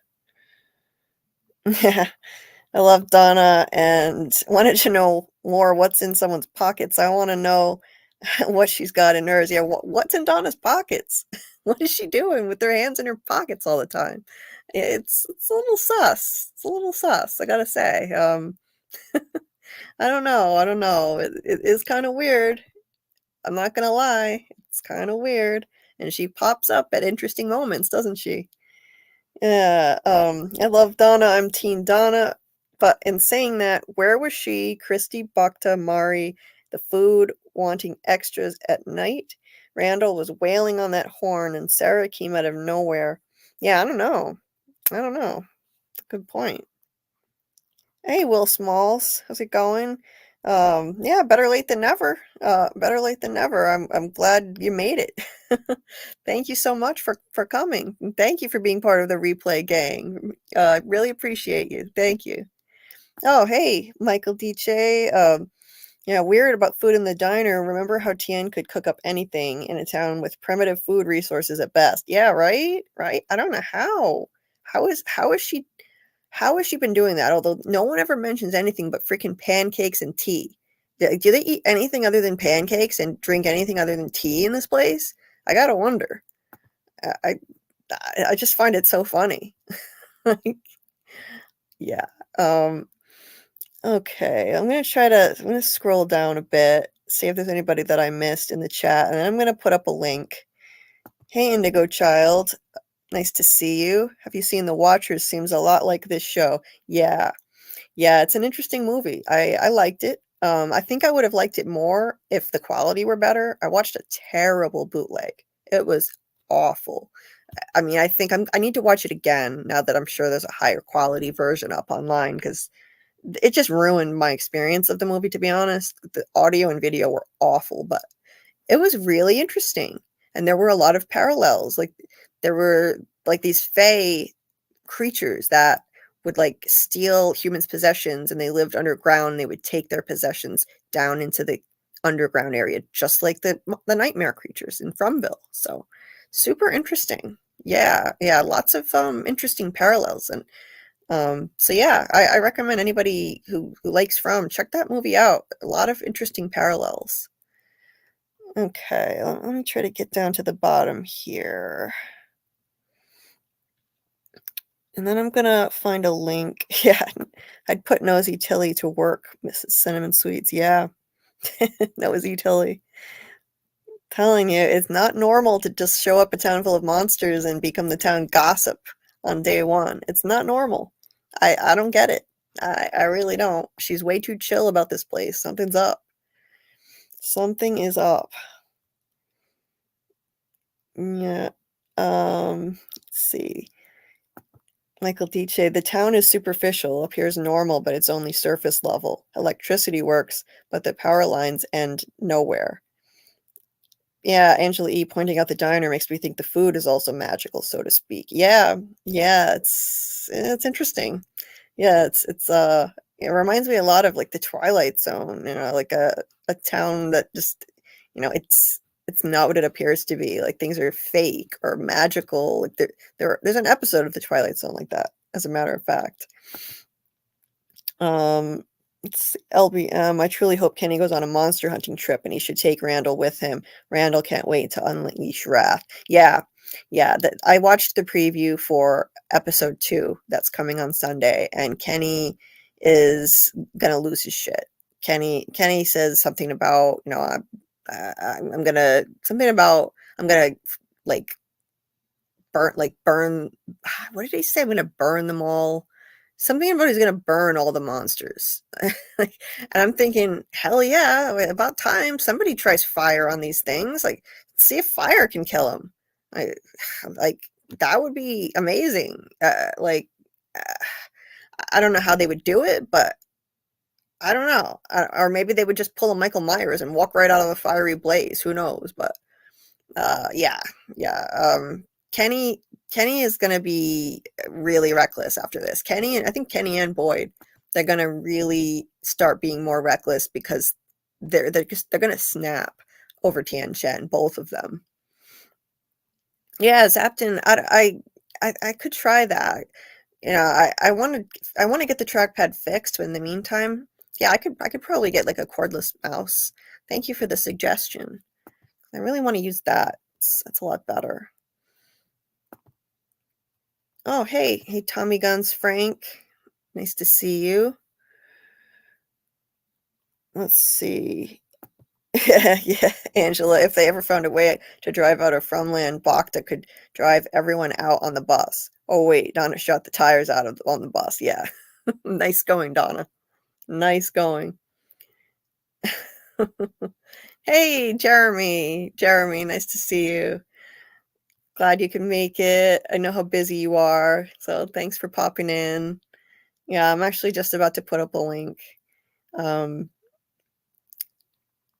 Yeah, I love Donna and wanted to know more what's in someone's pockets. I want to know what she's got in hers. Yeah, what's in Donna's pockets? What is she doing with her hands in her pockets all the time? It's a little sus. It's a little sus, I gotta say. I don't know. I don't know. It is kind of weird. I'm not gonna lie. It's kind of weird. And she pops up at interesting moments, doesn't she? Yeah, I love Donna. I'm Teen Donna. But in saying that, where was she, Christy, Baka, Mari, the food, wanting extras at night? Randall was wailing on that horn, and Sarah came out of nowhere. Yeah, I don't know. I don't know. Good point. Hey, Will Smalls, how's it going? Yeah, better late than never. Better late than never. I'm glad you made it. Thank you so much for coming. And thank you for being part of the replay gang. Really appreciate you. Thank you. Oh, hey, Michael DJ. Yeah, weird about food in the diner. Remember how Tien could cook up anything in a town with primitive food resources at best? Yeah, right? Right? I don't know how. How has she been doing that? Although no one ever mentions anything but freaking pancakes and tea. Do they eat anything other than pancakes and drink anything other than tea in this place? I gotta wonder. I I just find it so funny. Like, yeah. Um, okay. I'm gonna scroll down a bit, see if there's anybody that I missed in the chat, and then I'm gonna put up a link. Hey, Indigo Child. Nice to see you. Have you seen The Watchers? Seems a lot like this show. Yeah. Yeah, it's an interesting movie. I liked it. I think I would have liked it more if the quality were better. I watched a terrible bootleg. It was awful. I mean, I need to watch it again now that I'm sure there's a higher quality version up online because it just ruined my experience of the movie, to be honest. The audio and video were awful, but it was really interesting. And there were a lot of parallels. Like there were like these fae creatures that would like steal humans' possessions and they lived underground. They would take their possessions down into the underground area, just like the nightmare creatures in Fromville. So super interesting. Yeah, yeah, lots of interesting parallels. And so yeah, I recommend anybody who likes From, check that movie out. A lot of interesting parallels. Okay, let me try to get down to the bottom here. And then I'm gonna find a link. Yeah, I'd put Nosy Tilly to work, Mrs. Cinnamon Sweets. Yeah, Nosy Tilly. Telling you, it's not normal to just show up a town full of monsters and become the town gossip on day one. It's not normal. I don't get it. I really don't. She's way too chill about this place. Something's up. Something is up. Yeah. Let's see. Michael Dice, the town is superficial, appears normal, but it's only surface level. Electricity works, but the power lines end nowhere. Yeah, Angela E. pointing out the diner makes me think the food is also magical, so to speak. Yeah, yeah, it's interesting. Yeah, it reminds me a lot of like the Twilight Zone, like a town that just, it's not what it appears to be. Like things are fake or magical. Like there's an episode of the Twilight Zone like that, as a matter of fact. Um, it's LBM. I truly hope Kenny goes on a monster hunting trip and he should take Randall with him. Randall can't wait to unleash wrath. Yeah. Yeah, I watched the preview for episode 2 that's coming on Sunday, and Kenny is gonna lose his shit. Kenny says something about, I'm gonna something about I'm gonna like burn what did he say? I'm gonna burn them all. Something about he's gonna burn all the monsters. Like, and I'm thinking, hell yeah, about time somebody tries fire on these things. Like, see if fire can kill them. I, like that would be amazing. Uh, I don't know how they would do it, but I don't know. Or maybe they would just pull a Michael Myers and walk right out of a fiery blaze. Who knows? But yeah, yeah. Kenny Kenny is gonna be really reckless after this. I think Kenny and Boyd, they're gonna really start being more reckless because they're gonna snap over Tian Shen, both of them. Yeah, Zapton, I could try that. I want to get the trackpad fixed, but in the meantime, yeah, I could probably get like a cordless mouse. Thank you for the suggestion. I really want to use that. That's a lot better. Oh, hey, Tommy Guns Frank. Nice to see you. Let's see. Yeah, Angela, if they ever found a way to drive out of Fromland, Baka could drive everyone out on the bus. Oh, wait, Donna shot the tires out of on the bus. Yeah. Nice going, Donna. Nice going. Hey, Jeremy. Jeremy, nice to see you. Glad you can make it. I know how busy you are, so thanks for popping in. Yeah, I'm actually just about to put up a link. Um,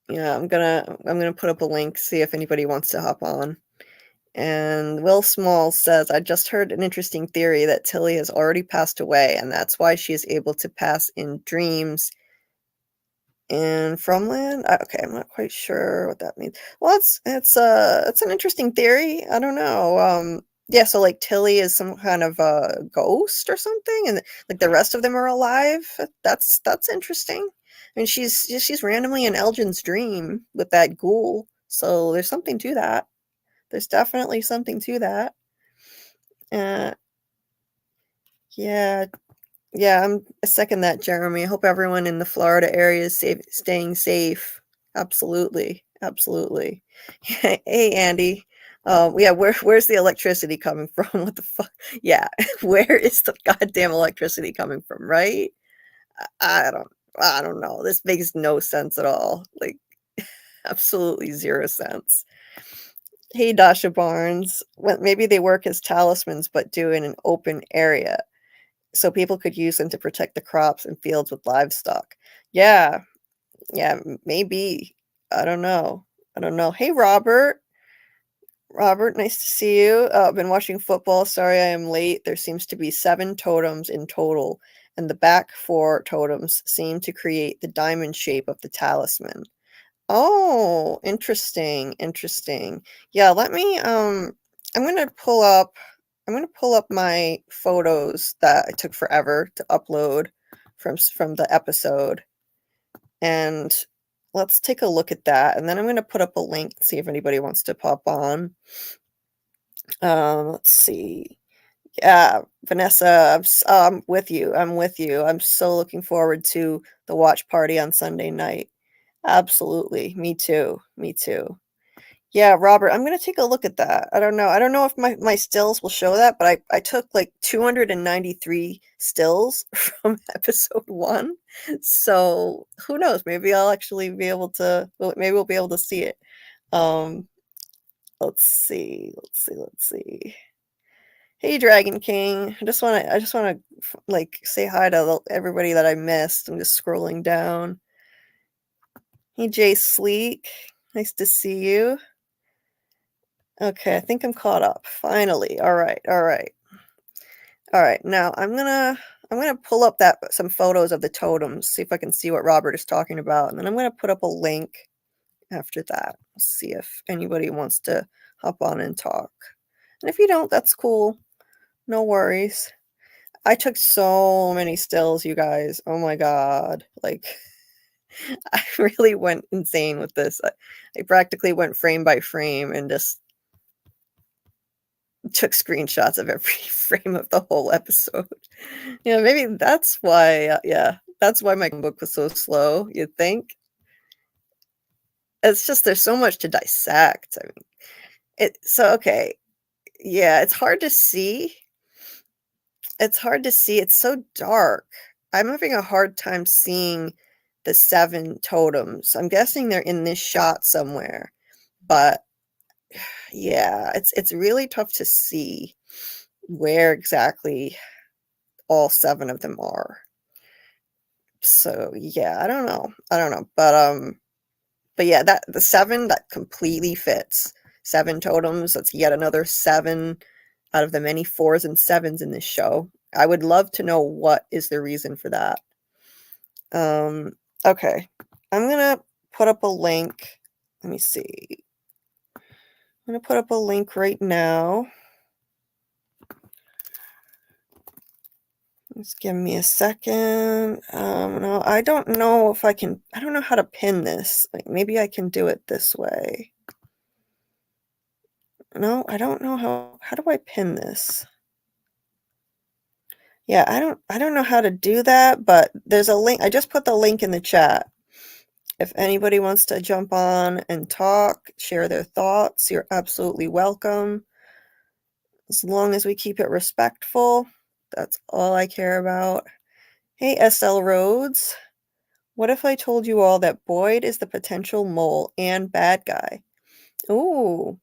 yeah, I'm gonna put up a link, see if anybody wants to hop on. And Will Small says, I just heard an interesting theory that Tilly has already passed away, and that's why she is able to pass in dreams in Fromland? Okay, I'm not quite sure what that means. Well, it's an interesting theory. I don't know. Yeah, so like Tilly is some kind of a ghost or something, and like the rest of them are alive. That's interesting. I mean, she's randomly in Elgin's dream with that ghoul, so there's something to that. There's definitely something to that. Uh, yeah, yeah, I'm I second that, Jeremy. I hope everyone in the Florida area is staying safe. Absolutely, absolutely. Hey, Andy. Yeah, where's the electricity coming from? What the fuck? Yeah, where is the goddamn electricity coming from? Right? I don't, I don't know. This makes no sense at all. Like, absolutely zero sense. Hey, Dasha Barnes. Well, maybe they work as talismans, but do in an open area so people could use them to protect the crops and fields with livestock. Yeah, yeah, maybe. I don't know. I don't know. Hey, Robert. Robert, nice to see you. I've been watching football. Sorry I am late. There seems to be 7 totems in total, and the back 4 totems seem to create the diamond shape of the talisman. Oh, interesting, interesting. Yeah, let me I'm gonna pull up my photos that I took forever to upload from the episode, and let's take a look at that, and then I'm gonna put up a link, see if anybody wants to pop on. Let's see. Yeah, Vanessa, I'm with you. I'm with you. I'm so looking forward to the watch party on Sunday night. Absolutely. Me too. Me too. Yeah, Robert, I'm gonna take a look at that. I don't know. I don't know if my stills will show that, but I took like 293 stills from episode 1. So who knows? Maybe I'll actually be able to, well, maybe we'll be able to see it. Um, let's see, let's see, let's see. Hey, Dragon King. I just wanna like say hi to everybody that I missed. I'm just scrolling down. Hey, Jay Sleek. Nice to see you. Okay, I think I'm caught up. Finally. All right. All right. All right. Now I'm gonna pull up that some photos of the totems, see if I can see what Robert is talking about, and then I'm gonna put up a link after that. See if anybody wants to hop on and talk. And if you don't, that's cool. No worries. I took so many stills, you guys. Oh my god. Like I really went insane with this. I practically went frame by frame and just took screenshots of every frame of the whole episode. Yeah, maybe that's why, yeah, that's why my book was so slow, you'd think. It's just there's so much to dissect. I mean, okay. Yeah, it's hard to see. It's hard to see. It's so dark. I'm having a hard time seeing the 7 totems. I'm guessing they're in this shot somewhere. But yeah, it's really tough to see where exactly all 7 of them are. So yeah, I don't know. I don't know. But yeah, that the 7 that completely fits. 7 totems, that's yet another 7 out of the many 4s and 7s in this show. I would love to know what is the reason for that. Okay. I'm gonna put up a link. Let me see. I'm gonna put up a link right now. Just give me a second. No, I don't know if I can, I don't know how to pin this. Like maybe I can do it this way. No, I don't know how do I pin this? Yeah, I don't know how to do that, but there's a link. I just put the link in the chat. If anybody wants to jump on and talk, share their thoughts, you're absolutely welcome. As long as we keep it respectful, that's all I care about. Hey, SL Rhodes. What if I told you all that Boyd is the potential mole and bad guy? Ooh,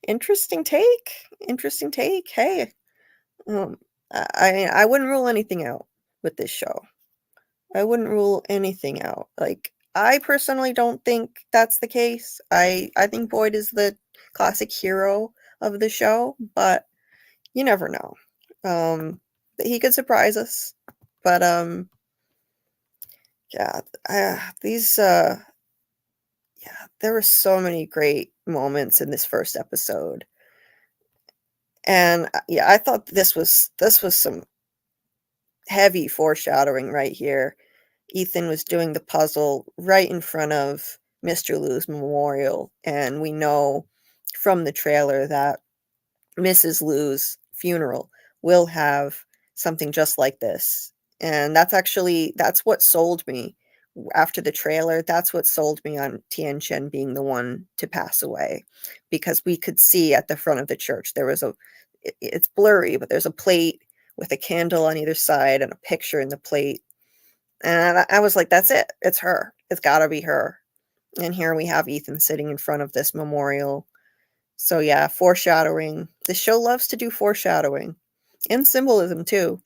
interesting take. Interesting take. Hey, I wouldn't rule anything out. with this show. I wouldn't rule anything out. Like, I personally don't think that's the case. I think Boyd is the classic hero of the show, but you never know. He could surprise us. But yeah, these yeah, there were so many great moments in this first episode. And yeah, I thought this was some heavy foreshadowing right here. Ethan was doing the puzzle right in front of Mr. Liu's memorial, and we know from the trailer that Mrs. Liu's funeral will have something just like this. And that's what sold me after the trailer. That's what sold me on Tian Chen being the one to pass away, because we could see at the front of the church there was it's blurry, but there's a plate with a candle on either side and a picture in the plate. And I was like, that's it. It's her. It's got to be her. And here we have Ethan sitting in front of this memorial. So yeah, foreshadowing. The show loves to do foreshadowing and symbolism too.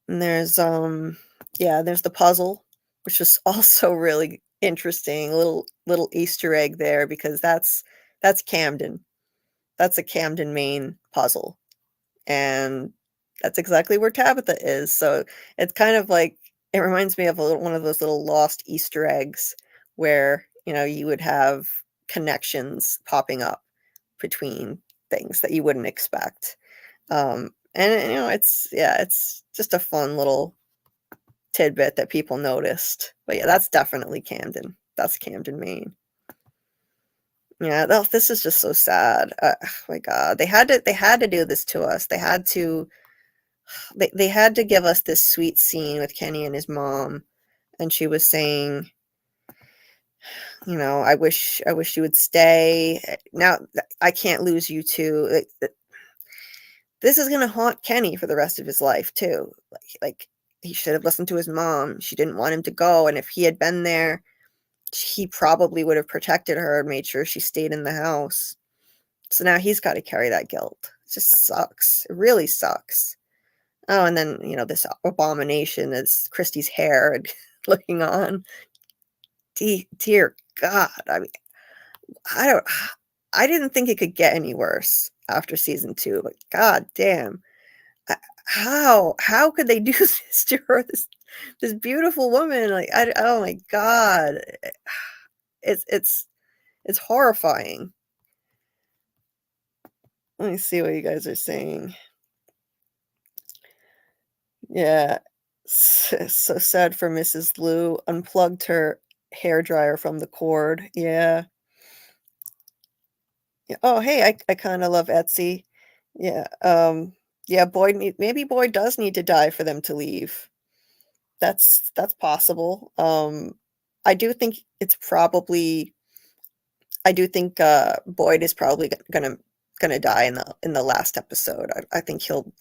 And there's there's the puzzle, which is also really interesting. Little Easter egg there, because that's Camden. That's a Camden, Maine puzzle. And that's exactly where Tabitha is. So it's kind of like, it reminds me of one of those little lost Easter eggs where, you would have connections popping up between things that you wouldn't expect. And it's just a fun little tidbit that people noticed. But yeah, that's definitely Camden. That's Camden, Maine. Yeah, this is just so sad. Oh my God, they had to do this to us. They had to give us this sweet scene with Kenny and his mom, and she was saying, I wish you would stay. Now I can't lose you too. This is gonna haunt Kenny for the rest of his life too. Like he should have listened to his mom. She didn't want him to go, and if he had been there, he probably would have protected her and made sure she stayed in the house. So now he's got to carry that guilt. It just sucks. It really sucks. Oh, and then, this abomination is Christy's hair and looking on. Dear God. I mean, I didn't think it could get any worse after season 2, but god damn. How could they do this to her? This beautiful woman. Like, oh my God. It's horrifying. Let me see what you guys are saying. Yeah. So sad for Mrs. Liu. Unplugged her hairdryer from the cord. Yeah. Yeah. Oh, hey, I kind of love Etsy. Yeah. Yeah, maybe Boyd does need to die for them to leave. That's possible. I do think Boyd is probably gonna die in the last episode. I think he'll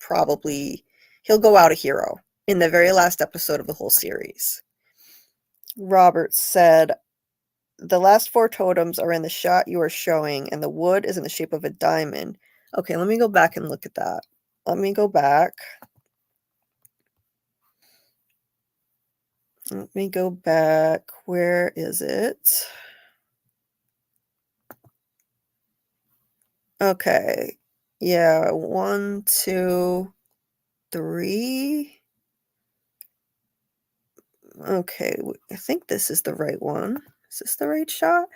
go out a hero in the very last episode of the whole series. Robert said, the last 4 totems are in the shot you are showing, and the wood is in the shape of a diamond. Okay, let me go back and look at that. Let me go back. Let me go back. Where is it? Okay. Yeah, 1, 2, 3. Okay, I think this is the right one. Is this the right shot?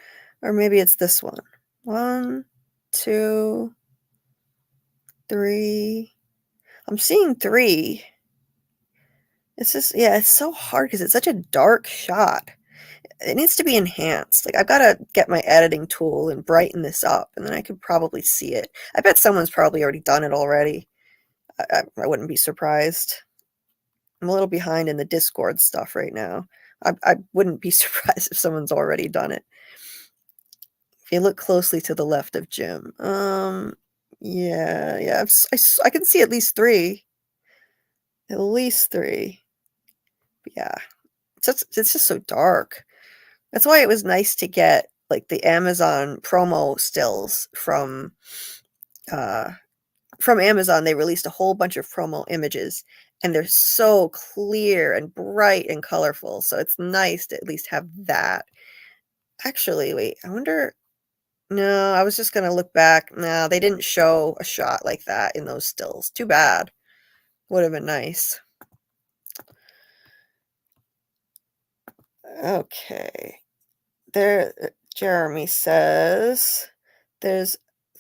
Or maybe it's this one. 1, 2, 3. I'm seeing 3. It's just, yeah, it's so hard because it's such a dark shot. It needs to be enhanced. Like, I've got to get my editing tool and brighten this up, and then I could probably see it. I bet someone's probably already done it already. I wouldn't be surprised. I'm a little behind in the Discord stuff right now. I wouldn't be surprised if someone's already done it. If you look closely to the left of Jim. Yeah. I can see at least 3. At least 3. But yeah. It's just so dark. That's why it was nice to get, like, the Amazon promo stills from Amazon. They released a whole bunch of promo images, and they're so clear and bright and colorful, so it's nice to at least have that. Actually, wait, I wonder no, I was just gonna look back. No, they didn't show a shot like that in those stills. Too bad. Would've been nice. Okay. There, Jeremy says, "There's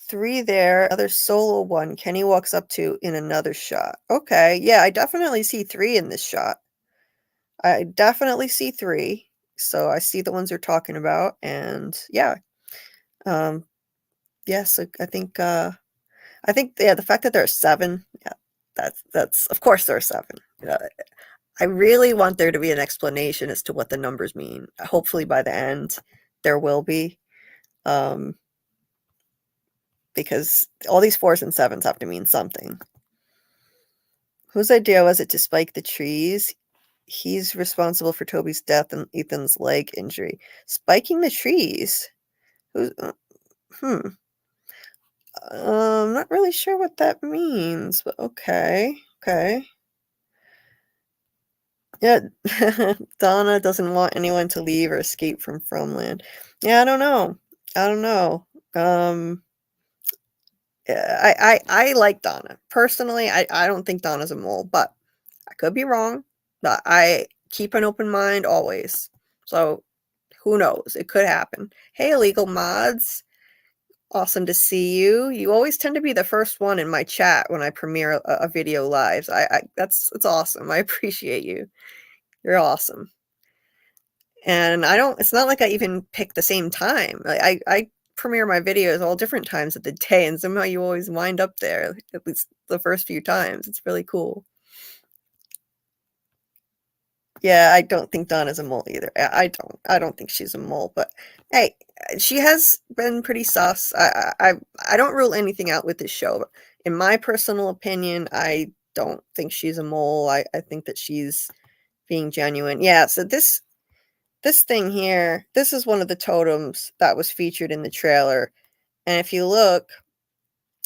3 there, another solo one Kenny walks up to in another shot." Okay, yeah, I definitely see 3 in this shot. I definitely see 3. So I see the ones you're talking about, and yeah. Um, yes, I think, yeah, the fact that there are 7, yeah, that's of course there are 7. I really want there to be an explanation as to what the numbers mean. Hopefully by the end there will be, um, because all these 4s and 7s have to mean something. Whose idea was it to spike the trees? He's responsible for Toby's death and Ethan's leg injury. Spiking the trees? Who's, hmm. Not really sure what that means, but okay. Okay. Yeah, Donna doesn't want anyone to leave or escape from Fromland. Yeah, I don't know. I don't know. Um, yeah, I like Donna. Personally, I don't think Donna's a mole, but I could be wrong. But I keep an open mind always. So who knows? It could happen. Hey, illegal mods. Awesome to see you. You always tend to be the first one in my chat when I premiere a video live. That's awesome. I appreciate you. You're awesome. And I don't it's not like I even pick the same time. I premiere my videos all different times of the day, and somehow you always wind up there, at least the first few times. It's really cool. Yeah, I don't think Donna's a mole either. I don't think she's a mole, but hey, she has been pretty sus. I don't rule anything out with this show. In my personal opinion, I don't think she's a mole. I think that she's being genuine. Yeah, so this thing here, this is one of the totems that was featured in the trailer. And if you look,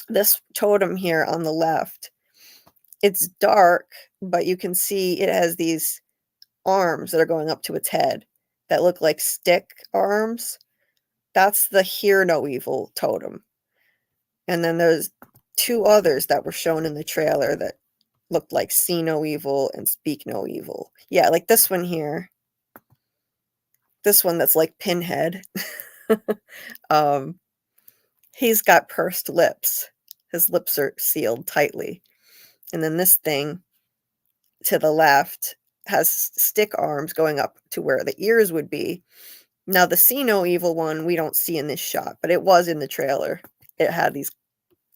this totem here on the left, it's dark, but you can see it has these arms that are going up to its head that look like stick arms. That's the Hear No Evil totem. And then there's 2 others that were shown in the trailer that looked like See No Evil and Speak No Evil. Yeah, like this one here. This one that's like Pinhead. um, He's got pursed lips. His lips are sealed tightly. And then this thing to the left has stick arms going up to where the ears would be. Now, the See No Evil one we don't see in this shot, but it was in the trailer. It had these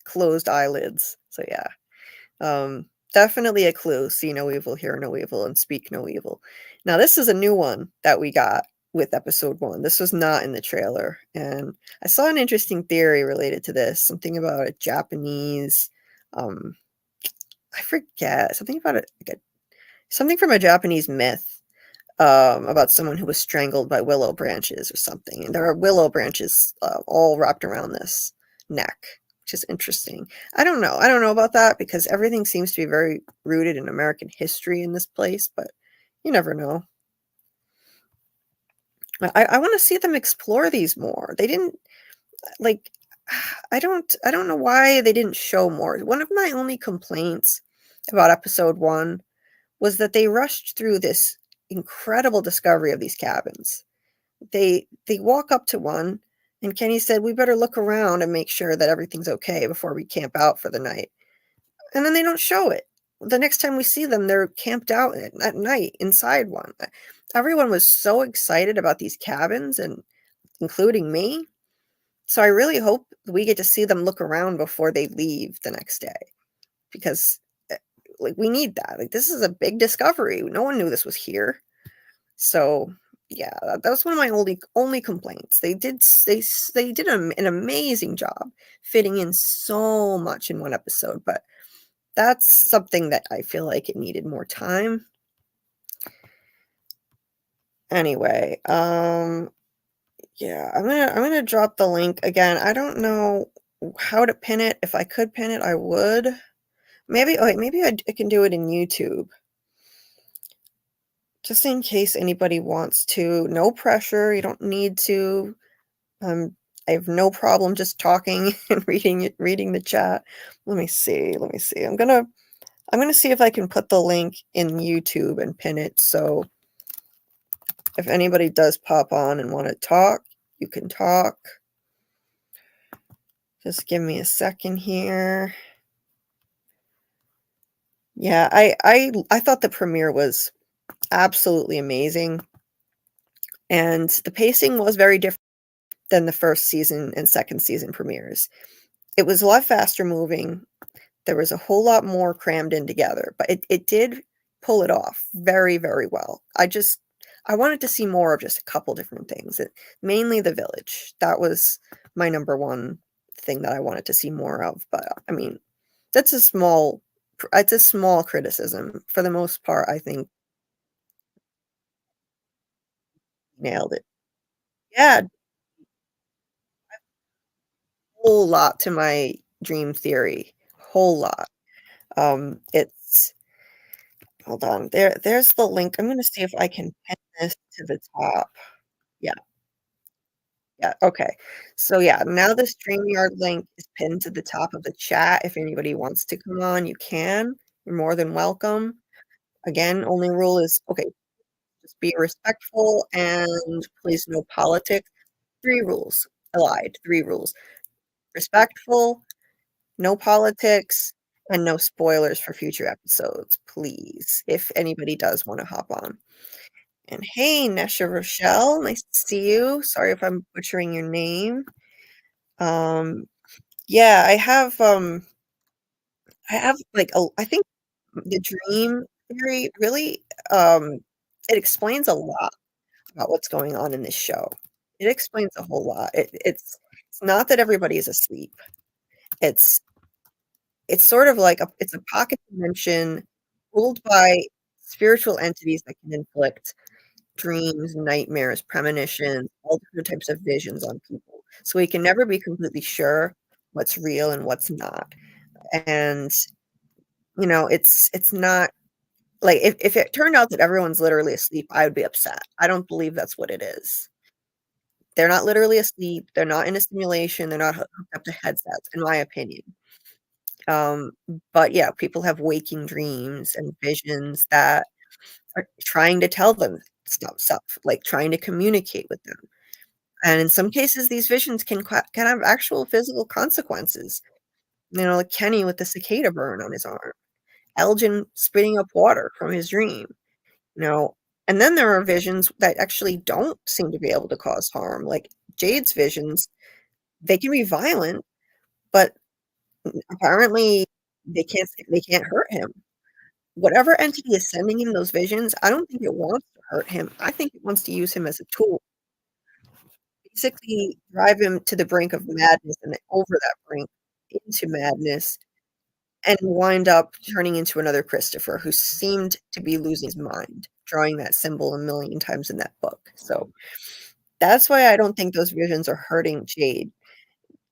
closed eyelids. So yeah. Definitely a clue. See no evil, hear no evil, and speak no evil. Now, this is a new one that we got with episode 1. This was not in the trailer. And I saw an interesting theory related to this. Something about a Japanese, I forget, something about it, like something from a Japanese myth, about someone who was strangled by willow branches or something. And there are willow branches all wrapped around this neck, which is interesting. I don't know. I don't know about that because everything seems to be very rooted in American history in this place, but you never know. I want to see them explore these more. They didn't like I don't know why they didn't show more. One of my only complaints about episode 1 was that they rushed through this incredible discovery of these cabins. They walk up to one, and Kenny said, "We better look around and make sure that everything's okay before we camp out for the night." And then they don't show it. The next time we see them, they're camped out at night inside one. Everyone was so excited about these cabins, and including me. So I really hope we get to see them look around before they leave the next day because like we need that. Like this is a big discovery. No one knew this was here. So yeah, that was one of my only complaints. They did an amazing job fitting in so much in one episode, but that's something that I feel like it needed more time. Anyway, yeah, I'm gonna drop the link again. I don't know how to pin it. If I could pin it, I would, Maybe, oh, wait, maybe I can do it in YouTube, just in case anybody wants to. No pressure, you don't need to. Um, I have no problem just talking and reading the chat. Let me see. I'm gonna see if I can put the link in YouTube and pin it, so if anybody does pop on and wanna talk, you can talk. Just give me a second here. Yeah, I thought the premiere was absolutely amazing, and the pacing was very different than the 1st season and 2nd season premieres. It was a lot faster moving, there was a whole lot more crammed in together, but it did pull it off very, very well. I wanted to see more of just a couple different things, mainly the village. That was my number 1 thing that I wanted to see more of, but, I mean, that's a small it's a small criticism. For the most part, I think nailed it. Yeah, whole lot to my dream theory, whole lot. It's hold on, there's the link. I'm gonna see if I can pin this to the top. Yeah, yeah, okay. So, yeah, now the StreamYard link is pinned to the top of the chat. If anybody wants to come on, you can. You're more than welcome. Again, only rule is, okay, just be respectful and please no politics. 3 rules. I lied, 3 rules. Respectful, no politics, and no spoilers for future episodes, please, if anybody does wanna hop on. And hey, Nesha Rochelle, nice to see you. Sorry if I'm butchering your name. Um, yeah, I have, like, a I think the dream theory really, um, it explains a lot about what's going on in this show. It explains a whole lot. It's not that everybody is asleep. It's it's sort of like it's a pocket dimension ruled by spiritual entities that can inflict dreams, nightmares, premonitions, all different types of visions on people. So we can never be completely sure what's real and what's not. And, it's not like if it turned out that everyone's literally asleep, I would be upset. I don't believe that's what it is. They're not literally asleep. They're not in a simulation. They're not hooked up to headsets, in my opinion. Um, but yeah, people have waking dreams and visions that are trying to tell them stuff, like trying to communicate with them. And in some cases, these visions can have actual physical consequences. Like Kenny with the cicada burn on his arm, Elgin spitting up water from his dream, you know. And then there are visions that actually don't seem to be able to cause harm, like Jade's visions. They can be violent, but apparently they can't hurt him. Whatever entity is sending him those visions, I don't think it wants to hurt him. I think it wants to use him as a tool, basically drive him to the brink of madness and then over that brink into madness and wind up turning into another Christopher who seemed to be losing his mind, drawing that symbol a million times in that book. So that's why I don't think those visions are hurting Jade.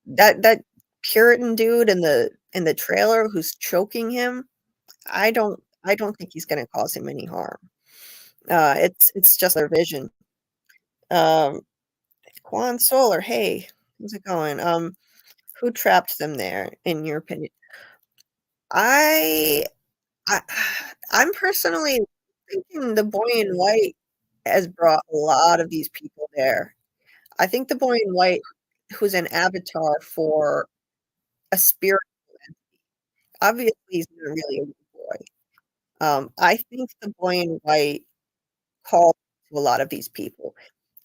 That Puritan dude in the trailer who's choking him, I don't think he's gonna cause him any harm. It's just their vision. Um, Quan Solar, hey, how's it going? Who trapped them there, in your opinion? I I I'm personally thinking the boy in white has brought a lot of these people there. I think the boy in white who's an avatar for a spirit, obviously he's not really a little boy. I think the boy in white called to a lot of these people.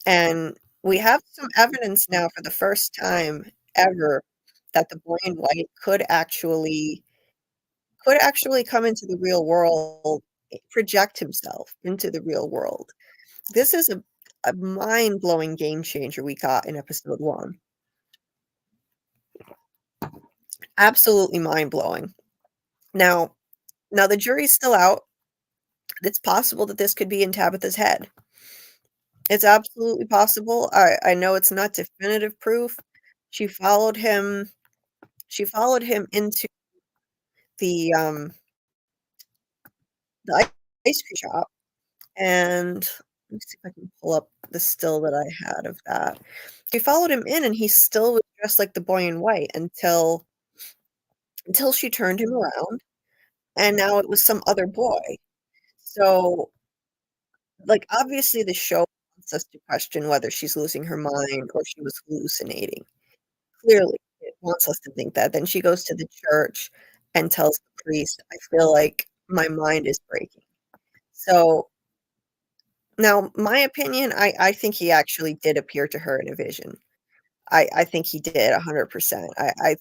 And we have some evidence now for the first time ever that the boy in white could actually come into the real world, project himself into the real world. This is a mind-blowing game changer we got in episode 1. Absolutely mind-blowing. Now now the jury's still out. It's possible that this could be in Tabitha's head. It's absolutely possible. I know it's not definitive proof. She followed him into the the ice cream shop, and let me see if I can pull up the still that I had of that. She followed him in, and he still was dressed like the boy in white until she turned him around, and now it was some other boy. So, like, obviously, the show wants us to question whether she's losing her mind or she was hallucinating. Clearly, it wants us to think that. Then she goes to the church and tells the priest, "I feel like my mind is breaking." So, now my opinion, I think he actually did appear to her in a vision. I think he did 100%. I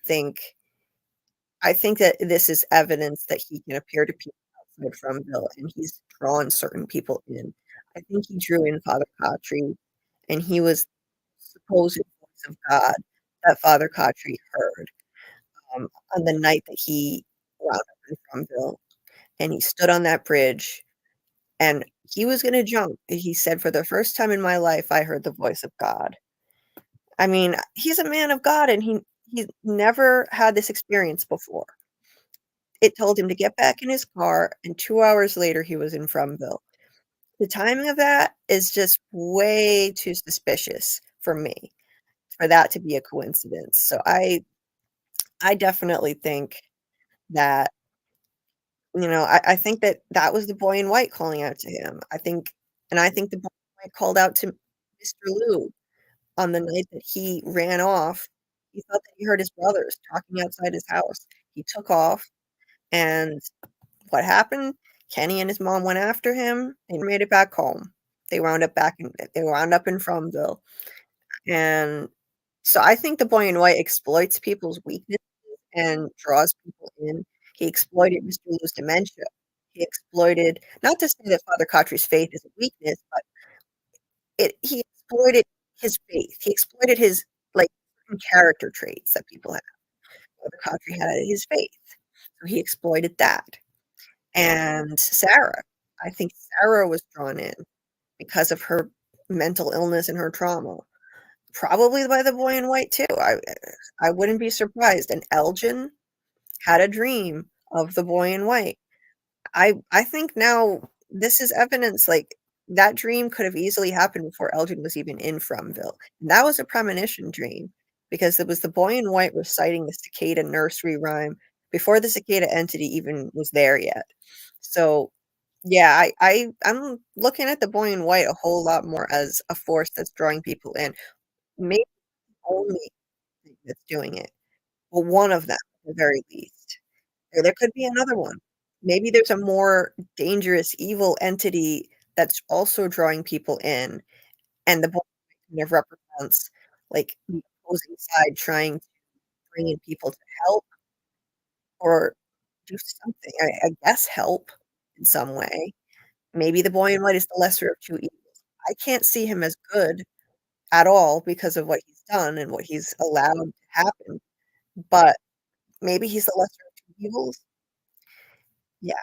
think that this is evidence that he can appear to people outside Fromville, and he's drawn certain people in. I think he drew in Father Khatri, and he was supposed voice of God that Father Khatri heard, on the night that he wound up in Fromville, and he stood on that bridge, and he was gonna jump. He said, "For the first time in my life, I heard the voice of God." I mean, he's a man of God, and he's never had this experience before. It told him to get back in his car, and 2 hours later, he was in Fromville. The timing of that is just way too suspicious for me, for that to be a coincidence. So I definitely think that, I think that that was the boy in white calling out to him. I think the boy in white called out to Mr. Lou on the night that he ran off. He thought that he heard his brothers talking outside his house. He took off, and what happened? Kenny and his mom went after him. They never made it back home. They wound up in Fromville, and so I think the boy in white exploits people's weaknesses and draws people in. He exploited Mr. Lou's dementia. He exploited, not to say that Father Khatri's faith is a weakness, but he exploited his faith. He exploited his, like, certain character traits that people have. Father Khatri had his faith, so he exploited that. And Sarah, I think Sarah was drawn in because of her mental illness and her trauma. Probably by the boy in white too. I wouldn't be surprised. And Elgin had a dream of the boy in white. I think now this is evidence, like, that dream could have easily happened before Elgin was even in Fromville. And that was a premonition dream because it was the boy in white reciting the cicada nursery rhyme before the cicada entity even was there yet. So yeah, I'm looking at the boy in white a whole lot more as a force that's drawing people in. Maybe the only thing that's doing it, but one of them at the very least. Or there could be another one. Maybe there's a more dangerous evil entity that's also drawing people in, and the boy kind of represents, like, the opposing side trying to bring in people to help or do something, I guess help in some way. Maybe the boy in white is the lesser of two evils. I can't see him as good at all because of what he's done and what he's allowed to happen, but maybe he's the lesser of two evils? Yeah.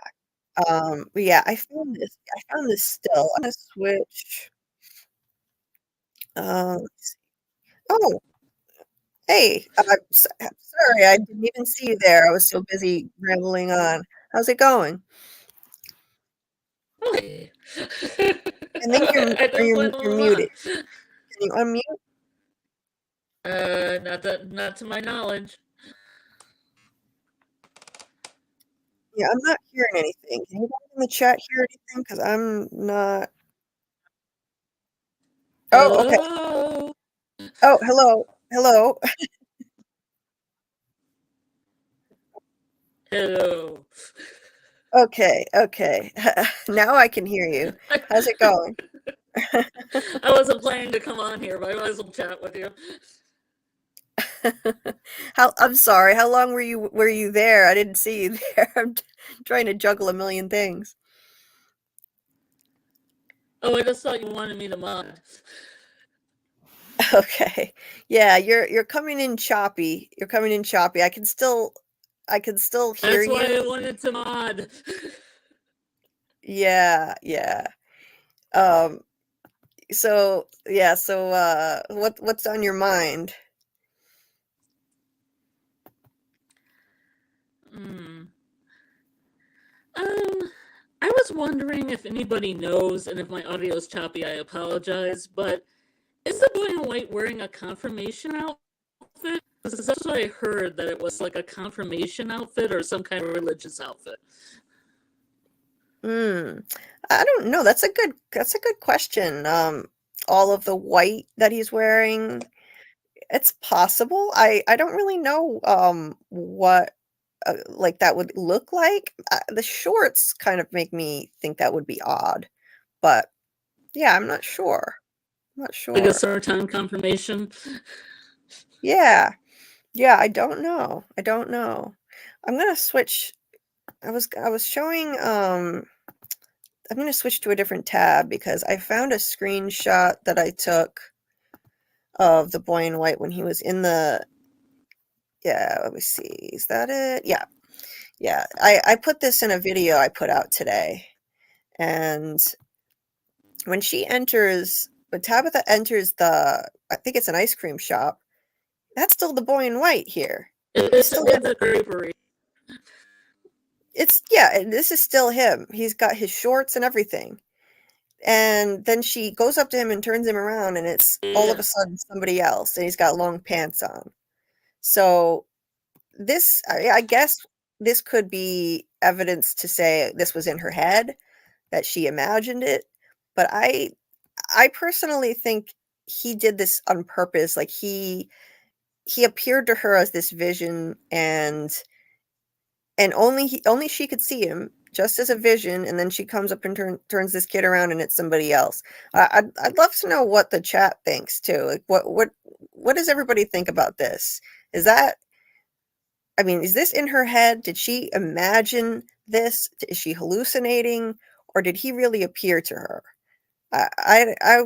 But yeah, I found this still. I'm gonna switch. Let's see. Oh, hey, sorry, I didn't even see you there. I was so busy rambling on. How's it going? Really? I think you're I or just went you're on. muted. Can you unmute? Not to my knowledge. Yeah, I'm not hearing anything. Can you guys in the chat hear anything? Because I'm not. Oh, okay. Hello. Oh, hello. Hello. Hello. Okay, okay. Now I can hear you. How's it going? I wasn't planning to come on here, but I might as well chat with you. I'm sorry. How long were you there? I didn't see you there. Trying to juggle a million things. Oh, I just thought you wanted me to mod. Okay. Yeah, you're coming in choppy. You're coming in choppy. I can still hear That's why you. I wanted to mod. Yeah, yeah. Um so yeah, so what's on your mind? Hmm. I was wondering if anybody knows, and if my audio is choppy, I apologize, but is the boy in white wearing a confirmation outfit? Because that's what I heard, that it was like a confirmation outfit or some kind of religious outfit. Hmm. I don't know. That's a good question. All of the white that he's wearing, it's possible. I don't really know what like that would look like. The shorts kind of make me think that would be odd, but yeah, I'm not sure. I'm not Like a sure. certain confirmation. Yeah. Yeah, I don't know. I don't know. I'm gonna switch. I was showing I'm gonna switch to a different tab because I found a screenshot that I took of the boy in white when he was in the yeah, let me see. Is that it? Yeah. Yeah. I put this in a video I put out today. And when Tabitha enters I think it's an ice cream shop, that's still the boy in white here. He's It's, still it's a drapery. this is still him. He's got his shorts and everything. And then she goes up to him and turns him around, and it's all of Yeah. a sudden somebody else, and he's got long pants on. So I guess this could be evidence to say this was in her head, that she imagined it. But I personally think he did this on purpose. Like he appeared to her as this vision, and only she could see him just as a vision, and then she comes up and turns this kid around, and it's somebody else. I'd love to know what the chat thinks too. Like what does everybody think about this? Is that I mean, is this in her head? Did she imagine this? Is she hallucinating, or did he really appear to her? I I I,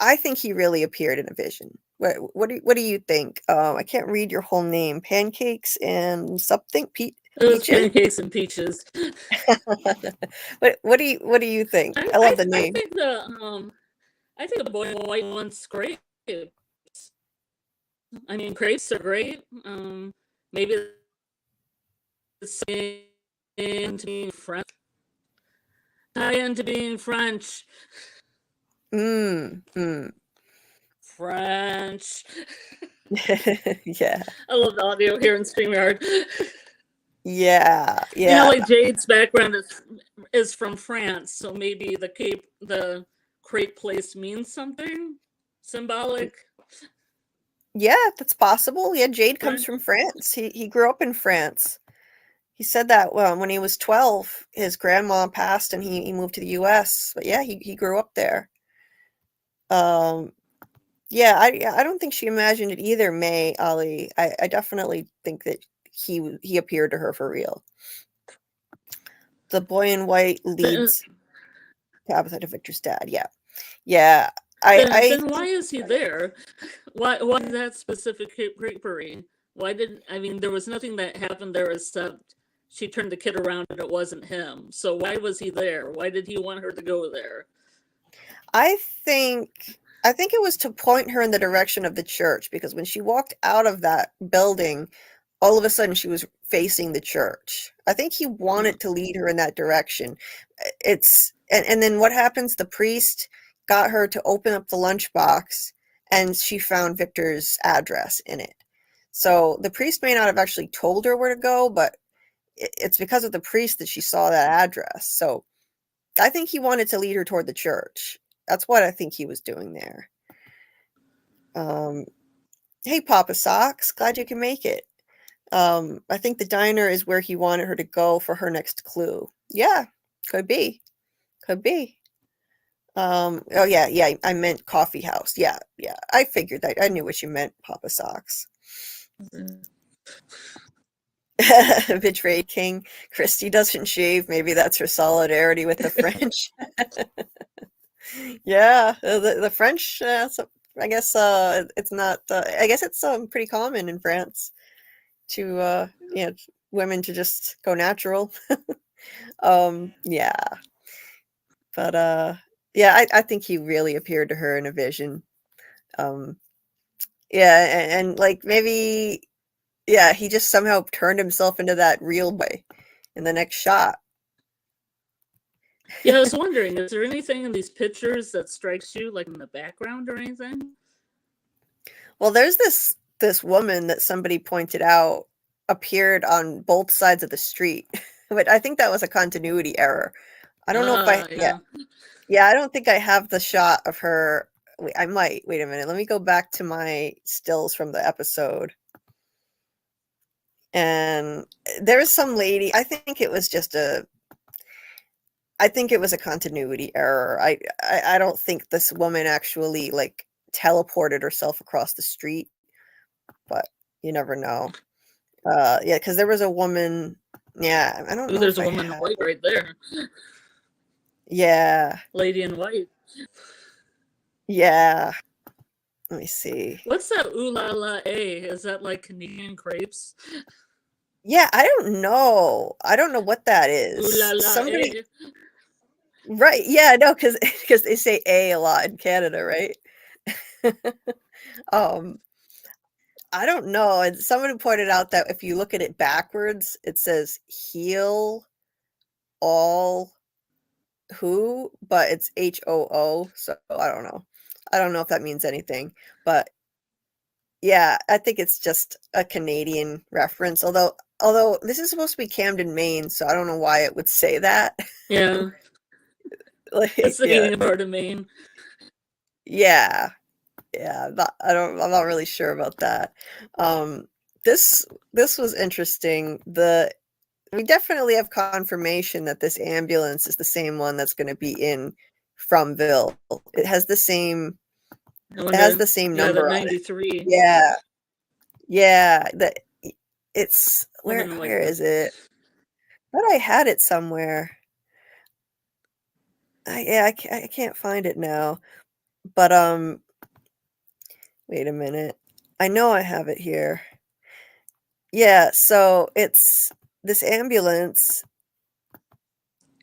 I think he really appeared in a vision. What do you think? I can't read your whole name. Pancakes and something It was peaches. pancakes and peaches. What do you think? I love the I name. think I think the boy in white wants grapes. I mean, grapes are great. Maybe it's into being French. Tie into being French. Mm. French. Yeah. I love the audio here in StreamYard. Yeah. You know, Yeah. like Jade's background is from France, so maybe the crepe place means something symbolic. Yeah, that's possible. Yeah, Jade comes French. from France. He grew up in France. He said that when he was 12, his grandma passed and he moved to the US. But yeah, he grew up there. Um, yeah, I don't think she imagined it either, May Ali. I definitely think that he appeared to her for real. The boy in white Then, leads Tabitha to Victor's dad. Yeah. Yeah. I then why think is he there? Why that specific creepery? Why did I mean there was nothing that happened there except she turned the kid around and it wasn't him. So why was he there? Why did he want her to go there? I think I think it was to point her in the direction of the church, because when she walked out of that building, all of a sudden she was facing the church. I think he Hmm. wanted to lead her in that direction. It's and then what happens? The priest got her to open up the lunchbox, and she found Victor's address in it. So the priest may not have actually told her where to go, but it's because of the priest that she saw that address. So I think he wanted to lead her toward the church. That's what I think he was doing there. Um, hey, Papa Socks, glad you can make it. I think the diner is where he wanted her to go for her next clue. Yeah, could be. Could be. Oh yeah, yeah, I meant coffee house. Yeah, yeah. I figured that. I knew what you meant, Papa Socks. Betrayed King. Christy doesn't shave. Maybe that's her solidarity with the French. Yeah, the French. I guess it's not. I guess it's pretty common in France to women to just go natural. Yeah, but yeah, I think he really appeared to her in a vision. Um, yeah, and like maybe yeah, he just somehow turned himself into that real boy in the next shot. Yeah, I was wondering, is there anything in these pictures that strikes you, like in the background or anything? Well, there's this woman that somebody pointed out appeared on both sides of the street, but I think that was a continuity error. I don't know if I yeah. Yeah. Yeah, I don't think I have the shot of her. Wait, I might. Wait a minute. Let me go back to my stills from the episode. And there's some lady, I think it was a continuity error. I don't think this woman actually like teleported herself across the street, but you never know. Yeah, because there was a woman. Yeah, I don't Ooh, know if there's a I woman in have white it. right there. Yeah, Lady in white. yeah. Let me see. What's that ooh la la a? Is that like Canadian crepes? Yeah, I don't know. I don't know what that Ooh la is. la a. Somebody, right? Yeah, no, because they say a lot in Canada, right? um, I don't know. And someone pointed out that if you look at it backwards, it says heal all who, but it's HOO. So I don't know. I don't know if that means anything, but yeah, I think it's just a Canadian reference. Although this is supposed to be Camden, Maine, so I don't know why it would say that. Yeah. It's Like, the yeah, eating part of Maine. yeah, yeah. I'm not really sure about that. Um, this was interesting. We definitely have confirmation that this ambulance is the same one that's going to be in Fromville. It has the same. I It has wonder. the same Yeah, the number on it. 93 Yeah, yeah. It's woman in white. where is it? But I had it somewhere. I can't find it now. But wait a minute. I know I have it here. Yeah, so it's this ambulance.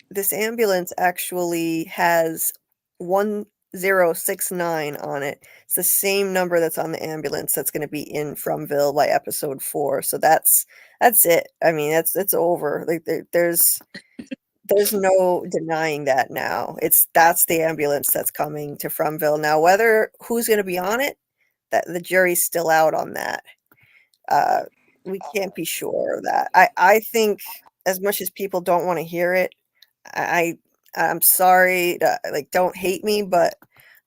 This ambulance actually has 1069 on it. It's the same number that's on the ambulance that's going to be in Fromville by episode 4. So that's it. I mean, it's over. Like there's no denying that now. That's the ambulance that's coming to Fromville. Now, whether who's going to be on it, that the jury's still out on that. Uh, we can't be sure of that. I think as much as people don't want to hear it, I I'm sorry, like don't hate me, but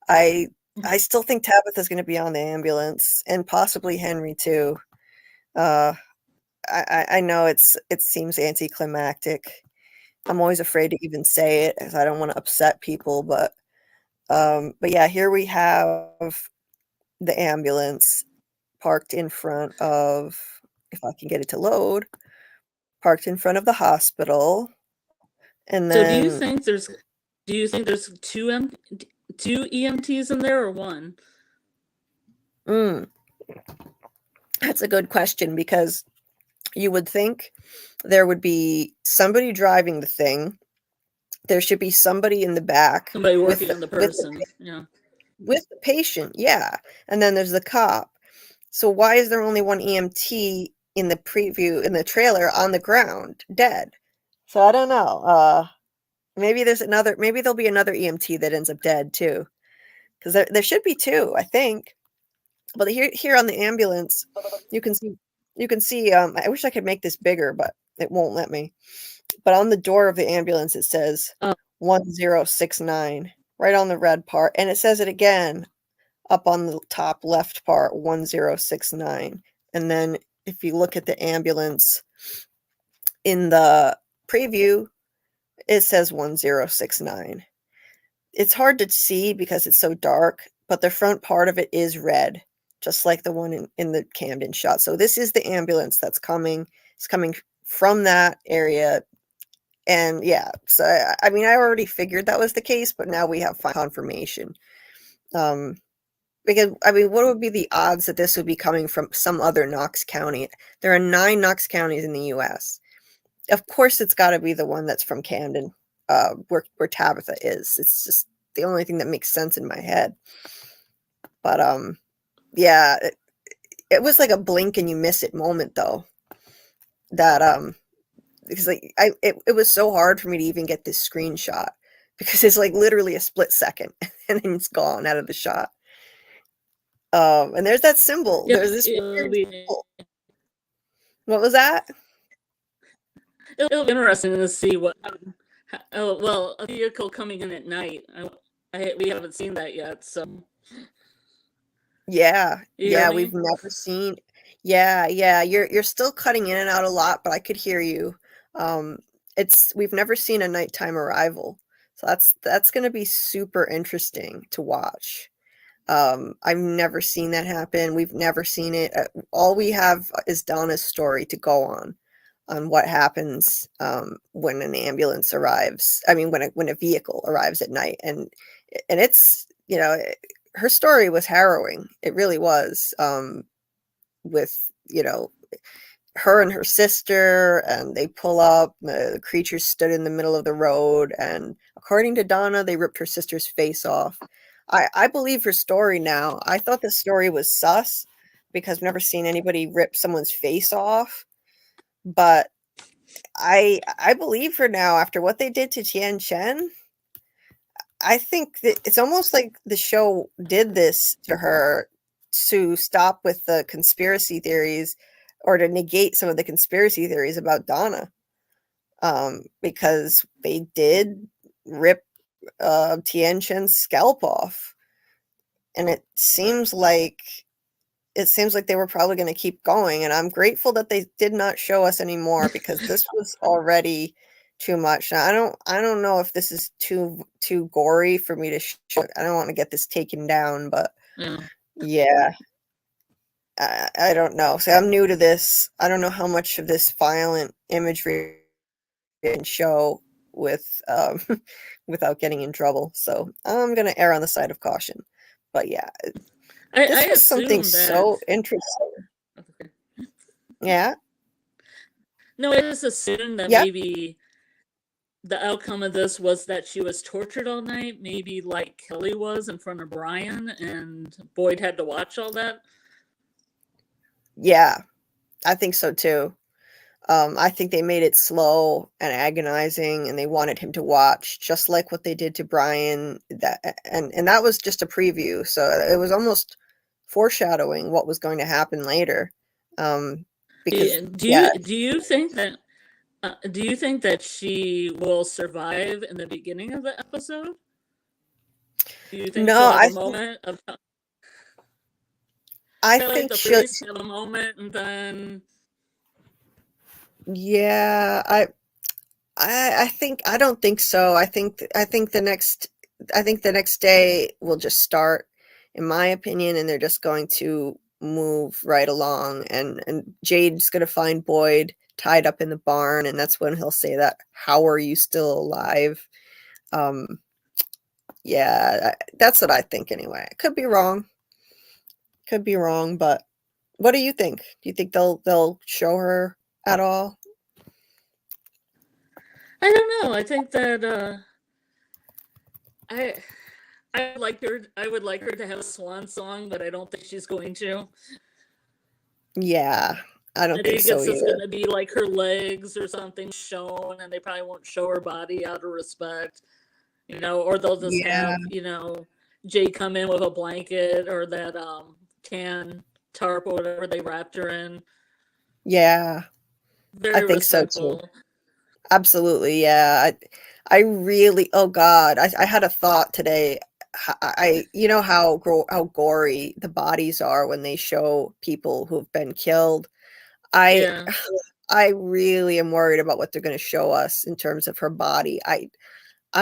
I I still think Tabitha's going to be on the ambulance and possibly Henry too. Uh, I know it seems anticlimactic. I'm always afraid to even say it because I don't want to upset people, but yeah, here we have the ambulance parked in front of, if I can get it to load, parked in front of the hospital, and So then do you think there's two EMTs in there or one? mm, that's a good question because you would think there would be somebody driving the thing. There should be somebody in the back Somebody with working the on the with the person. Yeah. with the patient, yeah, and then there's the cop. So why is there only one EMT in the preview in the trailer on the ground, dead? So I don't know. Maybe there'll be another EMT that ends up dead too, because there should be two, I think. But here on the ambulance, you can see I wish I could make this bigger, but it won't let me. But on the door of the ambulance, it says Oh, 1069 right on the red part, and it says it again up on the top left part, 1069. And then if you look at the ambulance in the preview, it says 1069. It's hard to see because it's so dark, but the front part of it is red, just like the one in the Camden shot. So this is the ambulance that's coming. It's coming from that area. And yeah, so I mean, I already figured that was the case, but now we have confirmation. Because I mean, what would be the odds that this would be coming from some other Knox County? There are 9 Knox counties in the US. Of course, it's got to be the one that's from Camden, where Tabitha is. It's just the only thing that makes sense in my head. But yeah, it was like a blink and you miss it moment though. That because like it was so hard for me to even get this screenshot because it's like literally a split second and then it's gone out of the shot. And there's that symbol. Yeah, There's this weird symbol. What was that? it'll be interesting to see what. Oh well, a vehicle coming in at night. We haven't seen that yet. So Yeah, you hear yeah, me? we've never seen. Yeah, yeah, you're still cutting in and out a lot, but I could hear you. Um, it's we've never seen a nighttime arrival, so that's going to be super interesting to watch. I've never seen that happen. We've never seen it. All we have is Donna's story to go on what happens when an ambulance arrives. I mean, when a vehicle arrives at night, and it's her story was harrowing. It really was. With her and her sister, and they pull up. The creature stood in the middle of the road, and according to Donna, they ripped her sister's face off. I believe her story now. I thought the story was sus because I've never seen anybody rip someone's face off, but I believe her now after what they did to Tian Chen. I think that it's almost like the show did this to her to stop with the conspiracy theories or to negate some of the conspiracy theories about Donna. Because they did rip Tien Chen's scalp off. And it seems like they were probably going to keep going, and I'm grateful that they did not show us anymore because this was already too much. Now, I don't know if this is too gory for me to show. I don't want to get this taken down, but Yeah. yeah, I don't know. So I'm new to this. I don't know how much of this violent imagery can show with without getting in trouble. So I'm gonna err on the side of caution. But yeah, I this was something assume that. so interesting. Okay. Yeah. No, I just assumed that Yep. maybe the outcome of this was that she was tortured all night, maybe like Kelly was in front of Brian, and Boyd had to watch all that. Yeah, I think so too. I think they made it slow and agonizing, and they wanted him to watch, just like what they did to Brian. And that was just a preview, so it was almost foreshadowing what was going to happen later. Because Do yeah, you think that do you think that she will survive in the beginning of the episode? Do you think no, she'll have a moment of kind I of like think the she'll. priest have a moment and then Yeah, I don't think so. I think the next day will just start, in my opinion, and they're just going to move right along, and Jade's gonna find Boyd tied up in the barn, and that's when he'll say that, "How are you still alive?" Um, yeah, that's what I think anyway. I could be wrong. Could be wrong, but what do you think? Do you think they'll show her at all? I don't know. I think that I I would like her to have a swan song, but I don't think she's going to. Yeah, I I don't think think so it's just either. gonna be like her legs or something shown, and they probably won't show her body out of respect, or they'll just Yeah, have, Jay come in with a blanket or that tan tarp or whatever they wrapped her in. yeah, I Very think so too. respectful. Absolutely, yeah. I really, oh God, I had a thought today. You know how gory the bodies are when they show people who've been killed. I, Yeah. I really am worried about what they're going to show us in terms of her body. I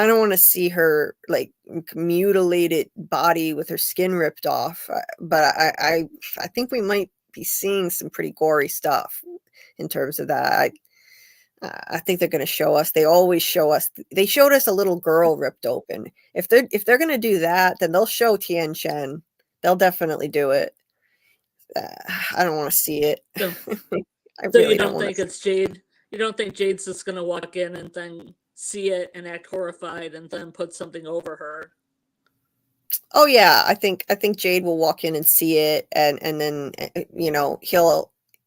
don't want to see her like mutilated body with her skin ripped off. But I think we might be seeing some pretty gory stuff in terms of that. I think they're going to show us. They always show us. They showed us a little girl ripped open. If they're going to do that, then they'll show Tian Shen. They'll definitely do it. Uh, I don't want to see it. So, I so you really don't don't want think to. it's Jade? You don't think Jade's just gonna walk in and then see it and act horrified and then put something over her? Oh yeah, I think Jade will walk in and see it, and then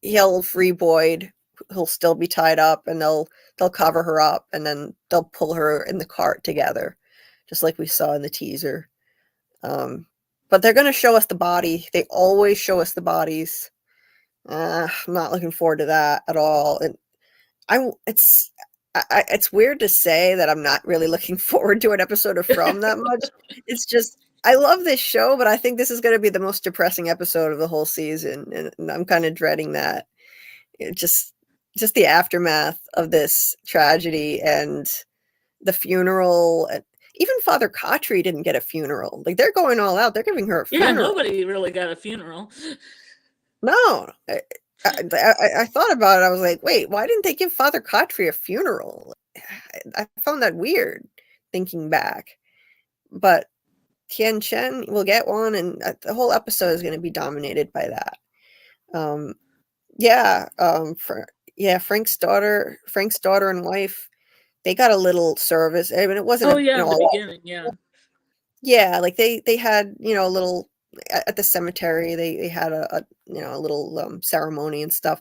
he'll free Boyd. He'll still be tied up, and they'll cover her up, and then they'll pull her in the cart together. just like we saw in the teaser. But they're going to show us the body. They always show us the bodies. I'm not looking forward to that at all. And it's weird to say that I'm not really looking forward to an episode of From that much. It's just I love this show, but I think this is going to be the most depressing episode of the whole season, and I'm kind of dreading that. It just the aftermath of this tragedy and the funeral. And even Father Khatri didn't get a funeral. Like, they're going all out. They're giving her a Yeah, funeral. nobody really got a funeral. No. I thought about it. I was like, wait, why didn't they give Father Khatri a funeral? I found that weird, thinking back. But Tien Chen will get one, and the whole episode is going to be dominated by that. Frank's daughter and wife, they got a little service. I mean, it wasn't in the beginning, yeah, like they had, a little at the cemetery. They had a little ceremony and stuff,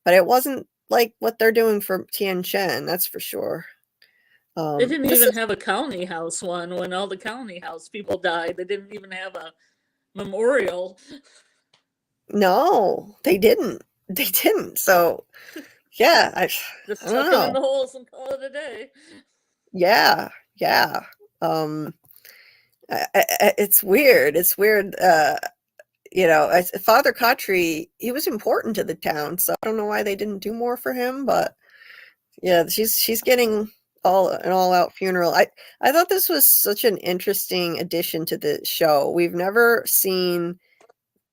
but it wasn't like what they're doing for Tien Chen. That's for sure. They didn't even have a county house one when all the county house people died. They didn't even have a memorial. No, they didn't. They didn't. So, yeah, Just I chuck don't them in know. the holes and call it a day. Yeah, yeah. It's weird. It's weird. Father Khatri, he was important to the town, so I don't know why they didn't do more for him. But yeah, she's getting an all out funeral. I thought this was such an interesting addition to the show. We've never seen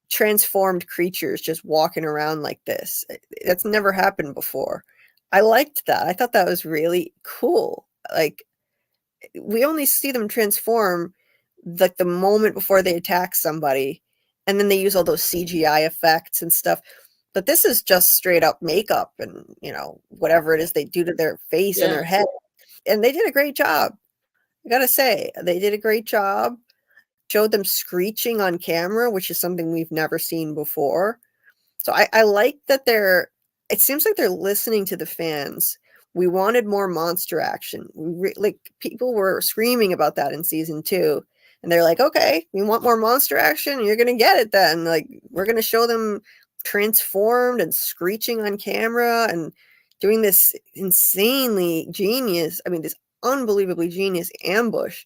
transformed creatures just walking around like this. That's never happened before. I liked that. I thought that was really cool. Like, we only see them transform like the moment before they attack somebody, and then they use all those CGI effects and stuff. But this is just straight up makeup and, whatever it is they do to their face and their head. And they did a great job. I gotta say, they did a great job. Showed them screeching on camera, which is something we've never seen before. So I like that it seems like they're listening to the fans. We wanted more monster action. Like, people were screaming about that in season 2. And they're like, okay, we want more monster action. You're going to get it then. Like, we're going to show them transformed and screeching on camera and doing this insanely genius, this unbelievably genius ambush.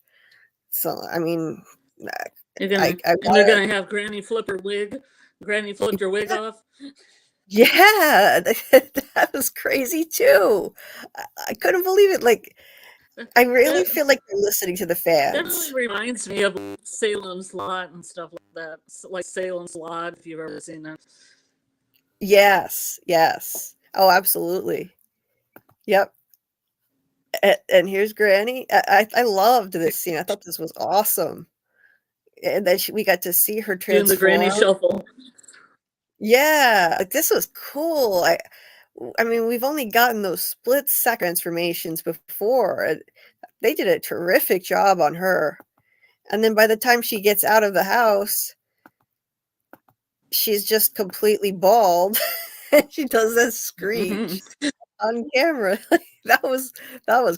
So, They're gonna have Granny flip her wig. Granny flipped her wig off. Yeah, that was crazy too. I couldn't believe it. Like, I really feel like they're listening to the fans. That really reminds me of Salem's Lot and stuff like that. Like Salem's Lot, if you've ever seen that. Yes. Oh, absolutely. Yep. And here's Granny. I loved this scene. I thought this was awesome. And then we got to see her transform. Doing the Granny shuffle. Yeah, like, this was cool. We've only gotten those split-second transformations before. They did a terrific job on her. And then by the time she gets out of the house, she's just completely bald. And she does this screech on camera. That was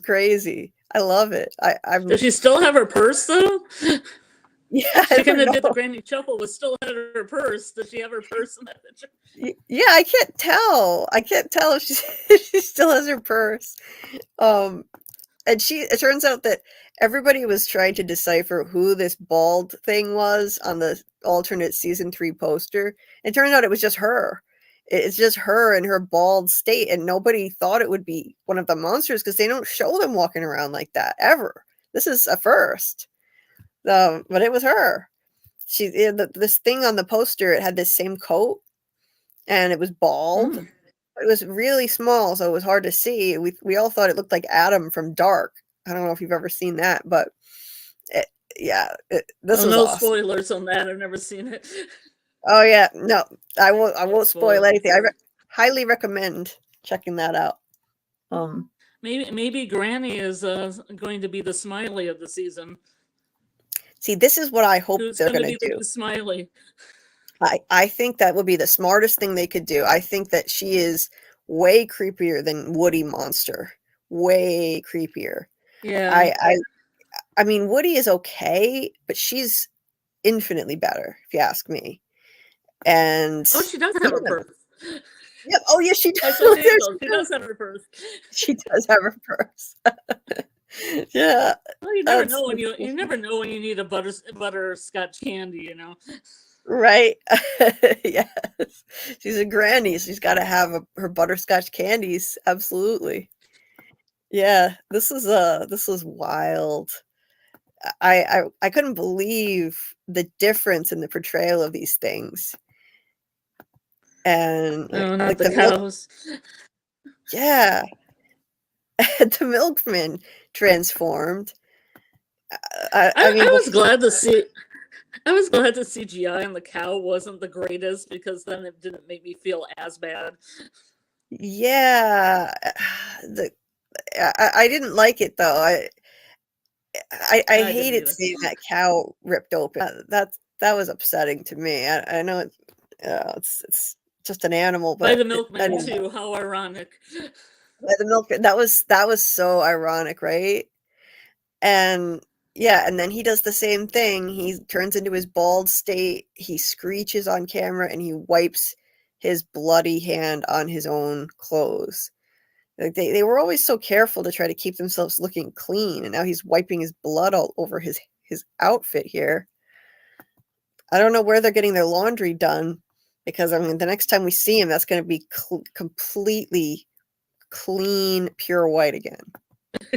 crazy. I love it. Does she still have her purse though? Yeah, she kind of did the Granny shuffle, but still had her purse. Does she have her purse in that picture? Yeah, I can't tell. If she still has her purse. And it turns out that everybody was trying to decipher who this bald thing was on the alternate season 3 poster. It turned out it was just her. It's just her in her bald state, and nobody thought it would be one of the monsters because they don't show them walking around like that ever. This is a first. But it was her. This thing on the poster, it had this same coat, and it was bald. It was really small, so it was hard to see. We all thought it looked like Adam from Dark. I don't know if you've ever seen that, but this was no awesome. Spoilers on that. I've never seen it. Oh yeah, no, I won't spoil anything. I highly recommend checking that out. Maybe Granny is going to be the Smiley of the season. See, this is what I hope they're going to do. The Smiley. I think that would be the smartest thing they could do. I think that she is way creepier than Woody Monster. Way creepier. Yeah. I mean, Woody is okay, but she's infinitely better, if you ask me. And Oh, she does have even a purse. yeah, oh yeah, she I saw does. Daniel. She does have her purse. She does have her purse. Yeah, Well, you never that's know when you never know when you need a butterscotch candy. You know. right. Yes, she's a granny. She's got to have her butterscotch candies. Absolutely. Yeah, this was wild. I couldn't believe the difference in the portrayal of these things. And No, not like the the milk, cows. yeah, the milkman transformed. I I mean, was before, glad to see. I was glad the CGI on the cow wasn't the greatest because then it didn't make me feel as bad. yeah, the I didn't like it though. I I didn't hated either. seeing that cow ripped open. That was upsetting to me. I know it's just an animal, By but the I milkman didn't. too. How ironic. The milk that was so ironic, right? And yeah, and then he does the same thing. He turns into his bald state. He screeches on camera and he wipes his bloody hand on his own clothes. Like they were always so careful to try to keep themselves looking clean, and now he's wiping his blood all over his outfit here. I don't know where they're getting their laundry done because I mean the next time we see him, that's going to be completely clean, pure white again.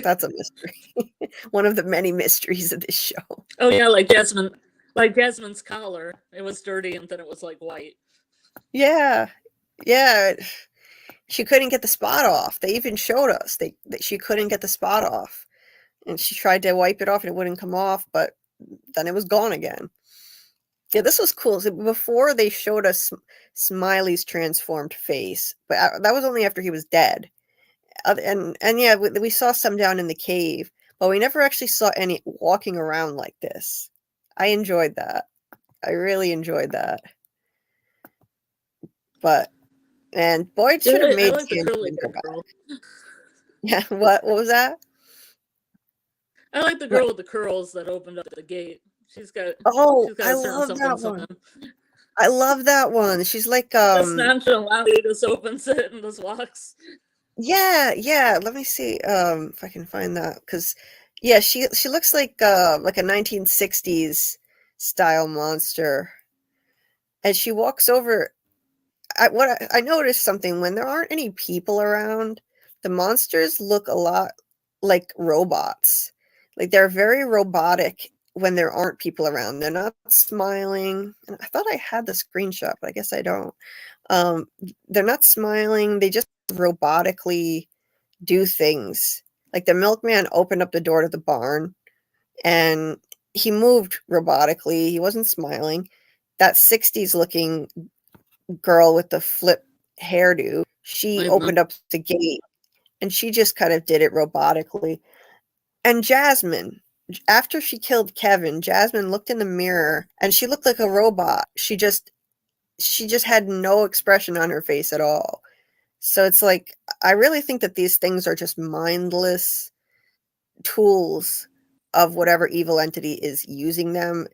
That's a mystery. One of the many mysteries of this show. Oh yeah, like Jasmine's collar. It was dirty and then it was like white. Yeah, yeah. She couldn't get the spot off. They even showed us that she couldn't get the spot off, and she tried to wipe it off and it wouldn't come off, but then it was gone again. Yeah, this was cool. So before they showed us Smiley's transformed face, but that was only after he was dead. And yeah, we saw some down in the cave, but we never actually saw any walking around like this. I enjoyed that. I really enjoyed that. But and Boyd Yeah, should have I made like the Sandy curly go haired back. girl. Yeah, what was that? I like the What? girl with the curls that opened up the gate. She's got Oh, she's got I a certain love something that one. something. I love that one. She's like Just nonchalantly just opens it and just walks. yeah, yeah. Let me see if I can find that because yeah, she looks like a 1960s style monster. And she walks over. I noticed something when there aren't any people around, the monsters look a lot like robots. Like they're very robotic when there aren't people around. They're not smiling. And I thought I had the screenshot, but I guess I don't. Um, they're not smiling. They just robotically do things. Like the milkman opened up the door to the barn and he moved robotically. He wasn't smiling. That 60s looking girl with the flip hairdo, she Like, opened up the gate and she just kind of did it robotically. And Jasmine, after she killed Kevin, Jasmine looked in the mirror and she looked like a robot. She just had no expression on her face at all. So it's like I really think that these things are just mindless tools of whatever evil entity is using them.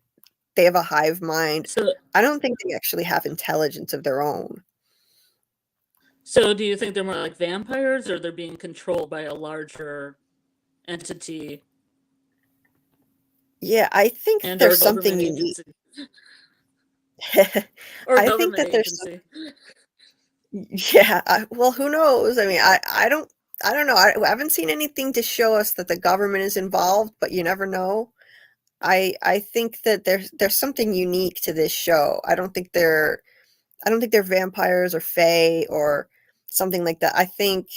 They have a hive mind. so I don't think they actually have intelligence of their own. so do you think they're more like vampires or they're being controlled by a larger entity Yeah, I think and or there's government something unique. agency? Or I think government that there's agency. yeah, well, who knows? I mean, I don't know. I haven't seen anything to show us that the government is involved, but you never know. I think that there's something unique to this show. I don't think they're vampires or fae or something like that. I think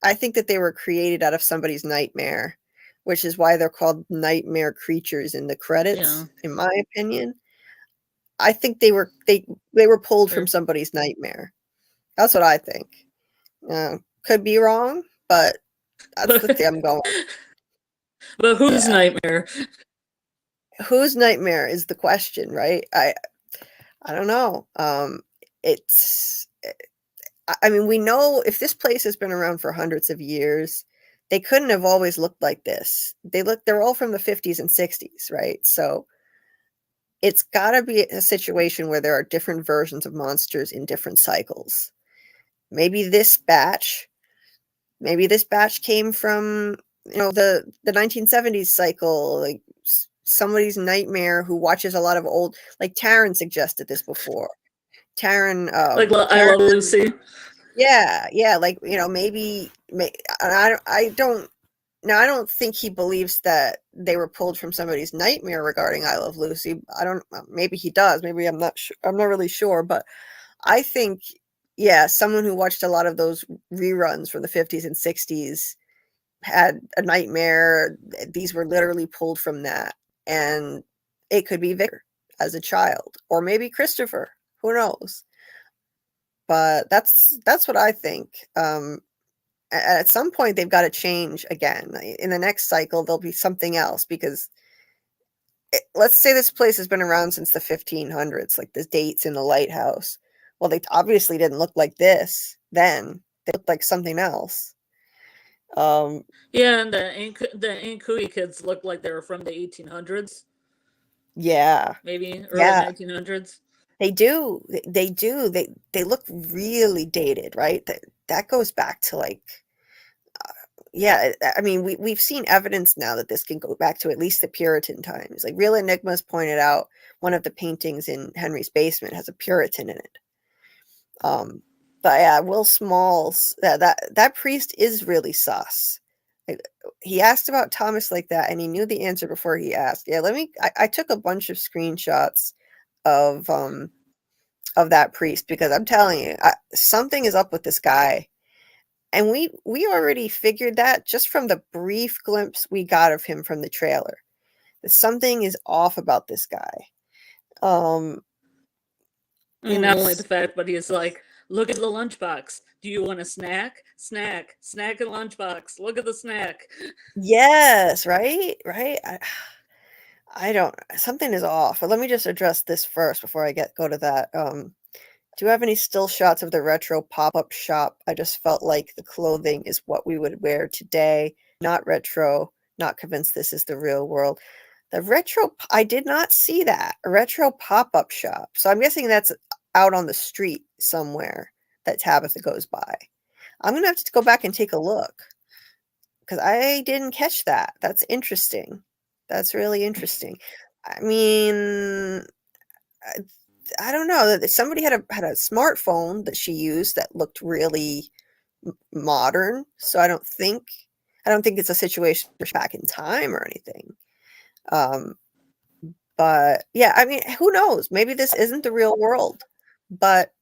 that they were created out of somebody's nightmare, which is why they're called nightmare creatures in the Yeah. credits, in my opinion. I think they were pulled from Sure. somebody's nightmare. That's what I think. Could be wrong, but that's the But thing I'm going. but whose Yeah, nightmare? whose nightmare is the question, right? I don't know. It's I mean, we know if this place has been around for hundreds of years, they couldn't have always looked like this. They're all from the 50s and 60s, right? So it's gotta be a situation where there are different versions of monsters in different cycles. Maybe this batch came from, the 1970s cycle, like somebody's nightmare who watches a lot of old, like Taryn suggested this before. Taryn, Like I Taryn, Love Lucy. yeah, like, I don't. Now, I don't think he believes that they were pulled from somebody's nightmare regarding I Love Lucy. I don't. Maybe he does. Maybe I'm not. I'm not really sure. But I think, yeah, someone who watched a lot of those reruns from the 50s and 60s had a nightmare. These were literally pulled from that, and it could be Victor as a child, or maybe Christopher. Who knows? But that's what I think. At some point they've got to change again. In the next cycle there'll be something else, because let's say this place has been around since the 1500s, like the dates in the lighthouse. Well, they obviously didn't look like this then. They looked like something else. um Yeah, and the Inkui kids look like they were from the 1800s, yeah, maybe early yeah, 1900s. they do, they do, they look really dated, right? That goes back to, like, yeah, I mean, we've seen evidence now that this can go back to at least the Puritan times. Like, Real Enigmas pointed out one of the paintings in Henry's basement has a Puritan in it. But yeah, Will Smalls, that priest is really sus. Like, he asked about Thomas like that, and he knew the answer before he asked. Yeah, I took a bunch of screenshots of that priest, because I'm telling you, something is up with this guy. And we already figured that just from the brief glimpse we got of him from the trailer. That something is off about this guy. Um, I mean, and not only the fact, but he's like, look at the lunchbox. Do you want a snack? Snack. Snack and lunchbox. Look at the snack. yes, right, right. I don't. Something is off. But let me just address this first before I go to that. Do you have any still shots of the retro pop-up shop? I just felt like the clothing is what we would wear today, not retro. Not convinced this is the real world. The retro, I did not see that. A retro pop-up shop. So I'm guessing that's out on the street somewhere that Tabitha goes by. I'm gonna have to go back and take a look, because I didn't catch that. That's interesting. That's really interesting. I mean, I, I don't know. Somebody had a smartphone that she used that looked really modern. So I don't think it's a situation back in time or anything. Um, But yeah, I mean, who knows? Maybe this isn't the real world, but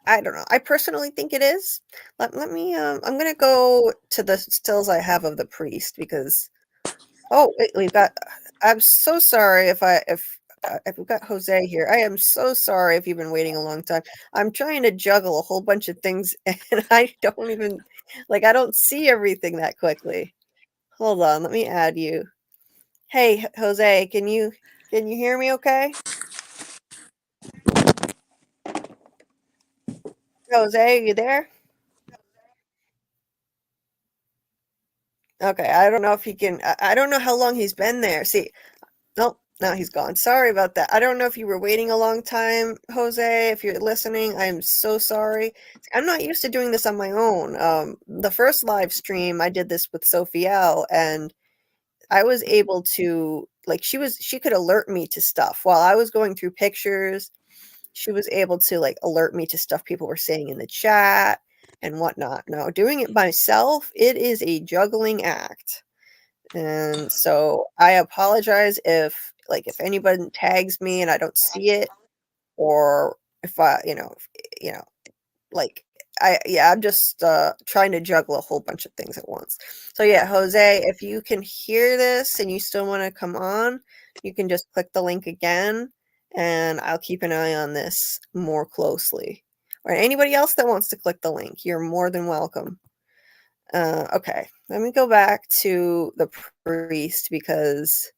I don't know. I personally think it is. Let me. I'm gonna go to the stills I have of the priest, because oh wait, we've got. I'm so sorry if we've got Jose here. I am so sorry if you've been waiting a long time. I'm trying to juggle a whole bunch of things, and I don't even, like, I don't see everything that quickly. Hold on, let me add you. Hey, Jose, can you hear me okay? Jose, are you there? Okay, I don't know if he can. I don't know how long he's been there. See, nope, now he's gone. Sorry about that. I don't know if you were waiting a long time, Jose. If you're listening, I am so sorry. I'm not used to doing this on my own. The first live stream, I did this with Sophielle, and I was able to, like, she could alert me to stuff while I was going through pictures. She was able to, like, alert me to stuff people were saying in the chat and whatnot. Now, doing it myself, it is a juggling act. And so I apologize if anybody tags me and I don't see it, or if you know, like, I'm just trying to juggle a whole bunch of things at once. So yeah, Jose, if you can hear this and you still want to come on, you can just click the link again, and I'll keep an eye on this more closely. Or anybody else that wants to click the link, you're more than welcome. Okay, let me go back to the priest, because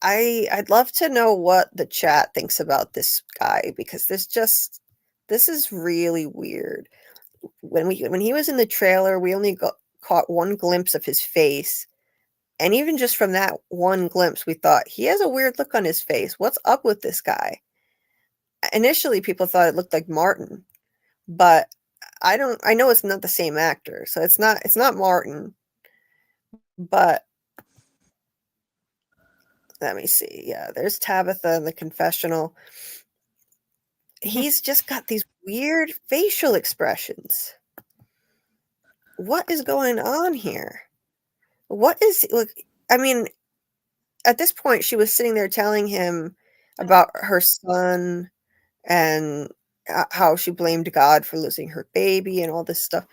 I'd love to know what the chat thinks about this guy, because this is really weird. when he was in the trailer, we only caught one glimpse of his face. And even just from that one glimpse, we thought, he has a weird look on his face. What's up with this guy? Initially, people thought it looked like Martin, but I know it's not the same actor, so it's not Martin. But let me see. Yeah, there's Tabitha in the confessional. He's just got these weird facial expressions. What is going on here? What is, like, I mean, at this point, she was sitting there telling him about her son and how she blamed God for losing her baby and all this stuff.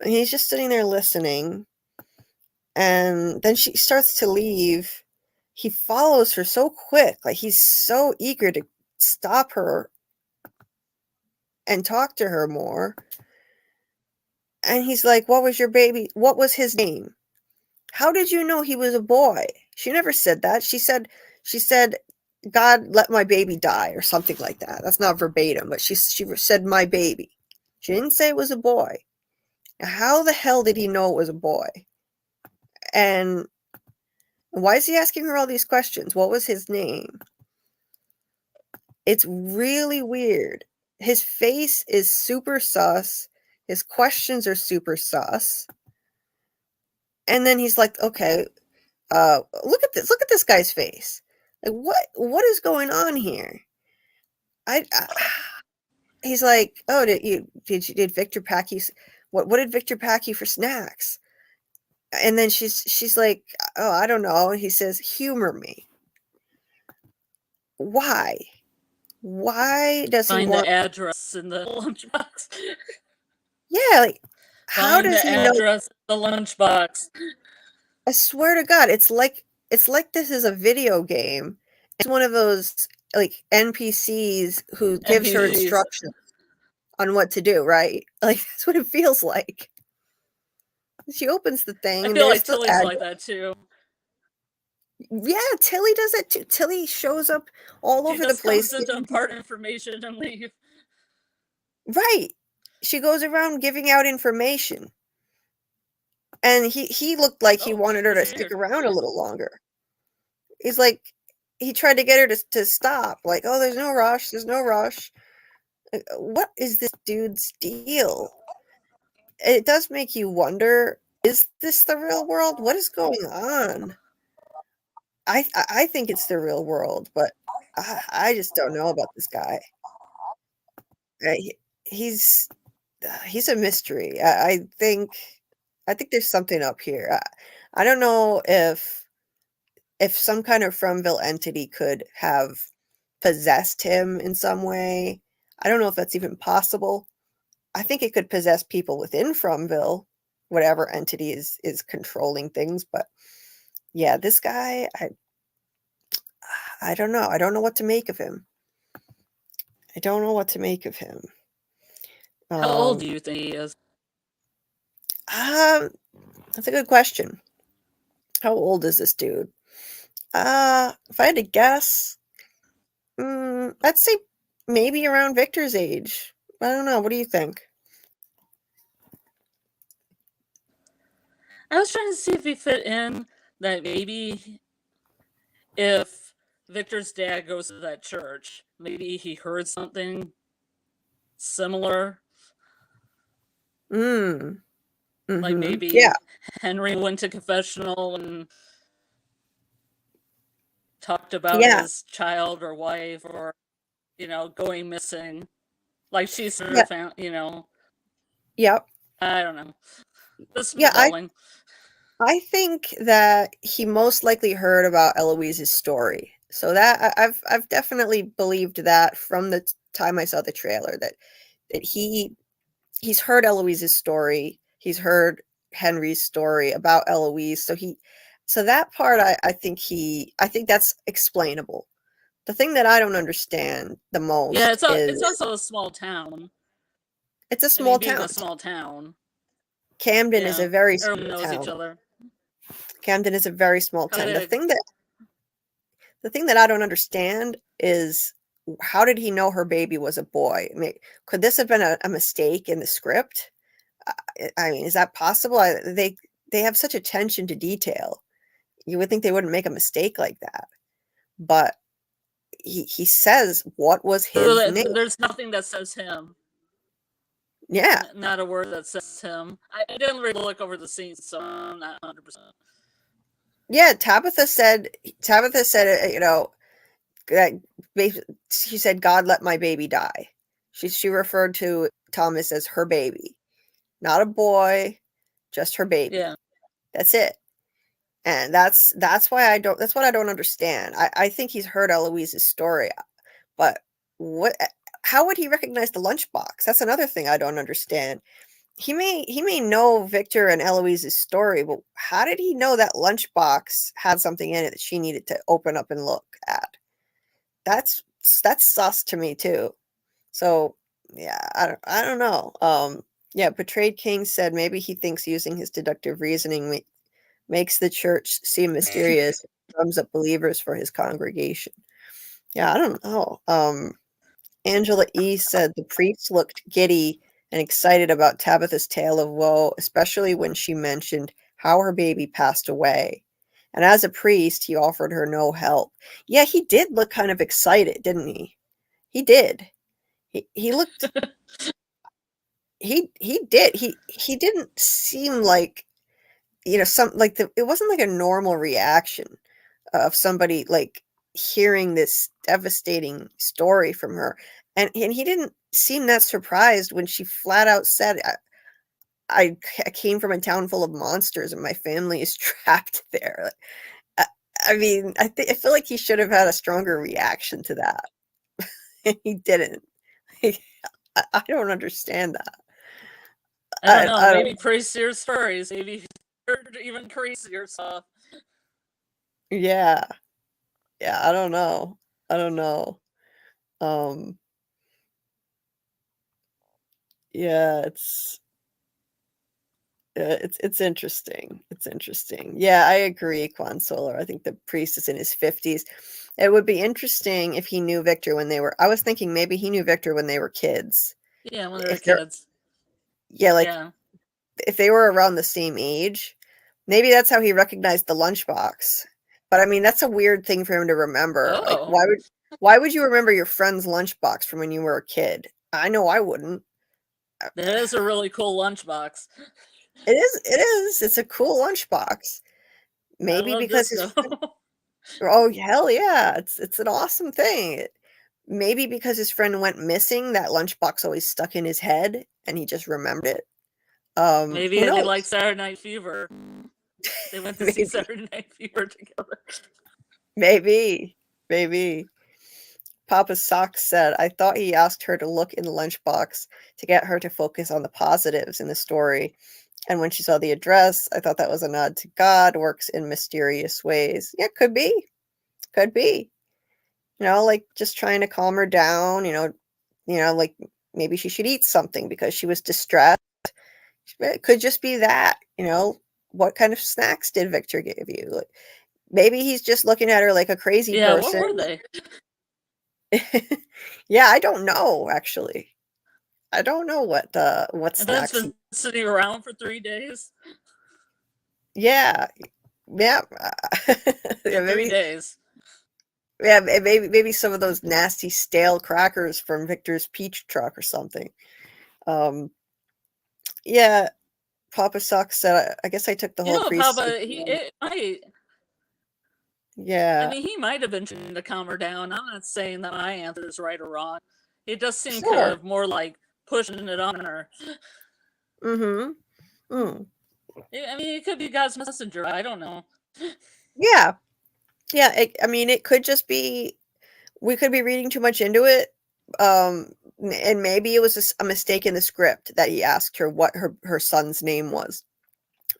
And he's just sitting there listening. And then she starts to leave. He follows her so quick. Like, he's so eager to stop her and talk to her more. And he's like, what was your baby? What was his name? How did you know he was a boy? She never said that. She said, God let my baby die or something like that. That's not verbatim, but she said my baby. She didn't say it was a boy. How the hell did he know it was a boy? And why is he asking her all these questions? What was his name? It's really weird. His face is super sus. His questions are super sus. And then he's like, okay, look at this. Look at this guy's face. Like, what is going on here? I he's like, oh, did Victor pack you? What did Victor pack you for snacks? And then she's like, oh, I don't know. And he says, humor me. Why? Why does he Find want? the address in the lunchbox. Yeah, like, how Find does the he know? address in the lunchbox. I swear to God, it's like this is a video game. It's one of those, like, NPCs who gives her NPCs. instructions on what to do, right? Like, that's what it feels like. She opens the thing I and feel there's like the Tilly's ad. like that too. Yeah, Tilly does it too. Tilly shows up all She over the just place comes in to giving impart information and leave. right. She goes around giving out information. And he looked like he Oh, wanted her to she's stick here. around a little longer. He's like, he tried to get her to stop. Like, oh, there's no rush. There's no rush. What is this dude's deal? It does make you wonder, is this the real world? What is going on? I think it's the real world, but I just don't know about this guy. Uh, he- He's he's a mystery. I think there's something up here. I don't know if some kind of Fromville entity could have possessed him in some way. I don't know if that's even possible. I think it could possess people within Fromville, whatever entity is controlling things. But yeah, this guy, I don't know. I don't know what to make of him. I don't know what to make of him. How old Um, do you think he is? um, that's a good question. How old is this dude? If I had to guess, I'd say maybe around Victor's age. I don't know. What do you think? I was trying to see if he fit in that maybe if Victor's dad goes to that church, maybe he heard something similar. Mm. Like Yeah. maybe Henry went to confessional and talked about Yeah. his child or wife or, going missing. Like she's sort Yeah. of found, Yep. I don't know. This Yeah. spitballing. I think that he most likely heard about Eloise's story. So that I've definitely believed that from the time I saw the trailer that he's heard Eloise's story. He's heard Henry's story about Eloise. So that part I think that's explainable. The thing that I don't understand the Yeah, most it's is also a small town. it's a I small mean, being a town. small town, Camden is a very everyone small knows each town. other. Camden is a very small How town. did The thing that I don't understand is how did he know her baby was a boy? I mean, could this have been a mistake in the script? I mean, is that possible? They have such attention to detail. You would think they wouldn't make a mistake like that. But he says what was his name. There's nothing that says him. Yeah. Not a word that says him. I didn't really look over the scenes, so I'm not 100%. Yeah, Tabitha said, you know, that she said, God let my baby die. She referred to Thomas as her baby. Not a boy, just her baby. Yeah. That's it. And that's what I don't understand. I think he's heard Eloise's story, but what how would he recognize the lunchbox? That's another thing I don't understand. He may know Victor and Eloise's story, but how did he know that lunchbox had something in it that she needed to open up and look at? That's sus to me too. So yeah, I don't know. Yeah, Betrayed King said maybe he thinks using his deductive reasoning makes the church seem mysterious, drums up believers for his congregation. Yeah, I don't know. Angela E said the priest looked giddy and excited about Tabitha's tale of woe, especially when she mentioned how her baby passed away. And as a priest, he offered her no help. Yeah, he did look kind of excited, didn't he? He did. He looked he did. He didn't seem like, you know, it wasn't like a normal reaction of somebody like hearing this devastating story from her. And he didn't seem that surprised when she flat out said, I came from a town full of monsters and my family is trapped there. I, I mean, I feel like he should have had a stronger reaction to that. And he didn't. I don't understand that. I don't know. I Maybe don't, crazier stories. Maybe even crazier stuff. yeah. Yeah, I don't know. I don't know. Um, yeah, it's interesting. It's interesting. Yeah, I agree, Quan Solar. I think the priest is in his 50s. It would be interesting if he knew Victor when they were I was thinking maybe he knew Victor when they were kids. Yeah, when they were If they're kids. Yeah, like Yeah. if they were around the same age, maybe that's how he recognized the lunchbox. But I mean, that's a weird thing for him to remember. Like Oh. why would you remember your friend's lunchbox from when you were a kid? I know I wouldn't. That is a really cool lunchbox. It is. It's a cool lunchbox. I Maybe love because this his though. friend Oh, hell yeah. It's an awesome thing. Maybe because his friend went missing, that lunchbox always stuck in his head and he just remembered it. Who Maybe they like knows? Saturday Night Fever. They went to see Maybe. Saturday Night Fever together. Maybe. Maybe. Papa Socks said, I thought he asked her to look in the lunchbox to get her to focus on the positives in the story. And when she saw the address, I thought that was a nod to God, works in mysterious ways. Yeah, could be. Could be. You know, like just trying to calm her down, like maybe she should eat something because she was distressed. It could just be that, what kind of snacks did Victor give you? Like, maybe he's just looking at her like a crazy Yeah, what person. were they? Yeah, I don't know actually. I don't know what And then it's snacks been sitting around for 3 days. Yeah. Yeah. Yeah, Yeah, 3 days. maybe some of those nasty stale crackers from Victor's peach truck or something. Um yeah, Papa Sock said, I guess I took the You whole know, priest. Papa, it might. I Yeah, mean, he might have been trying to calm her down. I'm not saying that my answer is right or wrong. It does seem kind sure. of more like pushing it on her. Mhm. Mm. I mean, it could be God's messenger. I don't know. Yeah. Yeah, I mean, it could just be we could be reading too much into it. And maybe it was a mistake in the script that he asked her what her son's name was.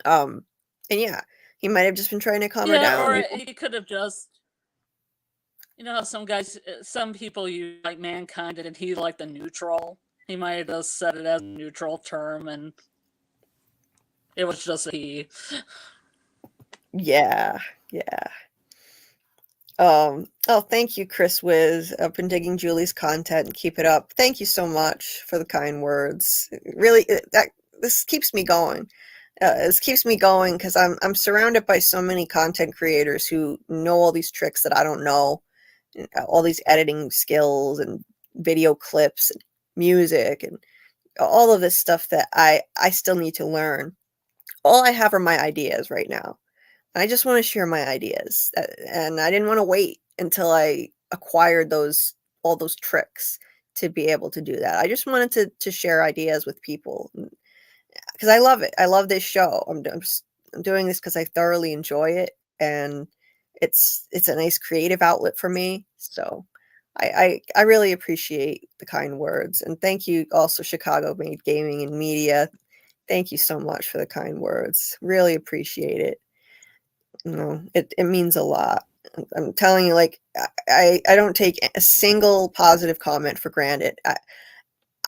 Um, and yeah, he might have just been trying to calm her Yeah, down. or he could have just, how some guys, some people use like mankind, and he like the neutral. He might have just said it as a neutral term, and it was just a he. Yeah, yeah. Oh, thank you, Chris Wiz. I've been digging Julie's content and keep it up. Thank you so much for the kind words. Really, this keeps me going. This keeps me going because I'm surrounded by so many content creators who know all these tricks that I don't know, all these editing skills and video clips and music and all of this stuff that I still need to learn. All I have are my ideas right now. I just want to share my ideas, and I didn't want to wait until I acquired those all those tricks to be able to do that. I just wanted to share ideas with people because I love it. I love this show. I'm doing this because I thoroughly enjoy it, and it's a nice creative outlet for me. So I really appreciate the kind words, and thank you also Chicago Made Gaming and Media. Thank you so much for the kind words. Really appreciate it. It means a lot. I'm telling you, like I don't take a single positive comment for granted.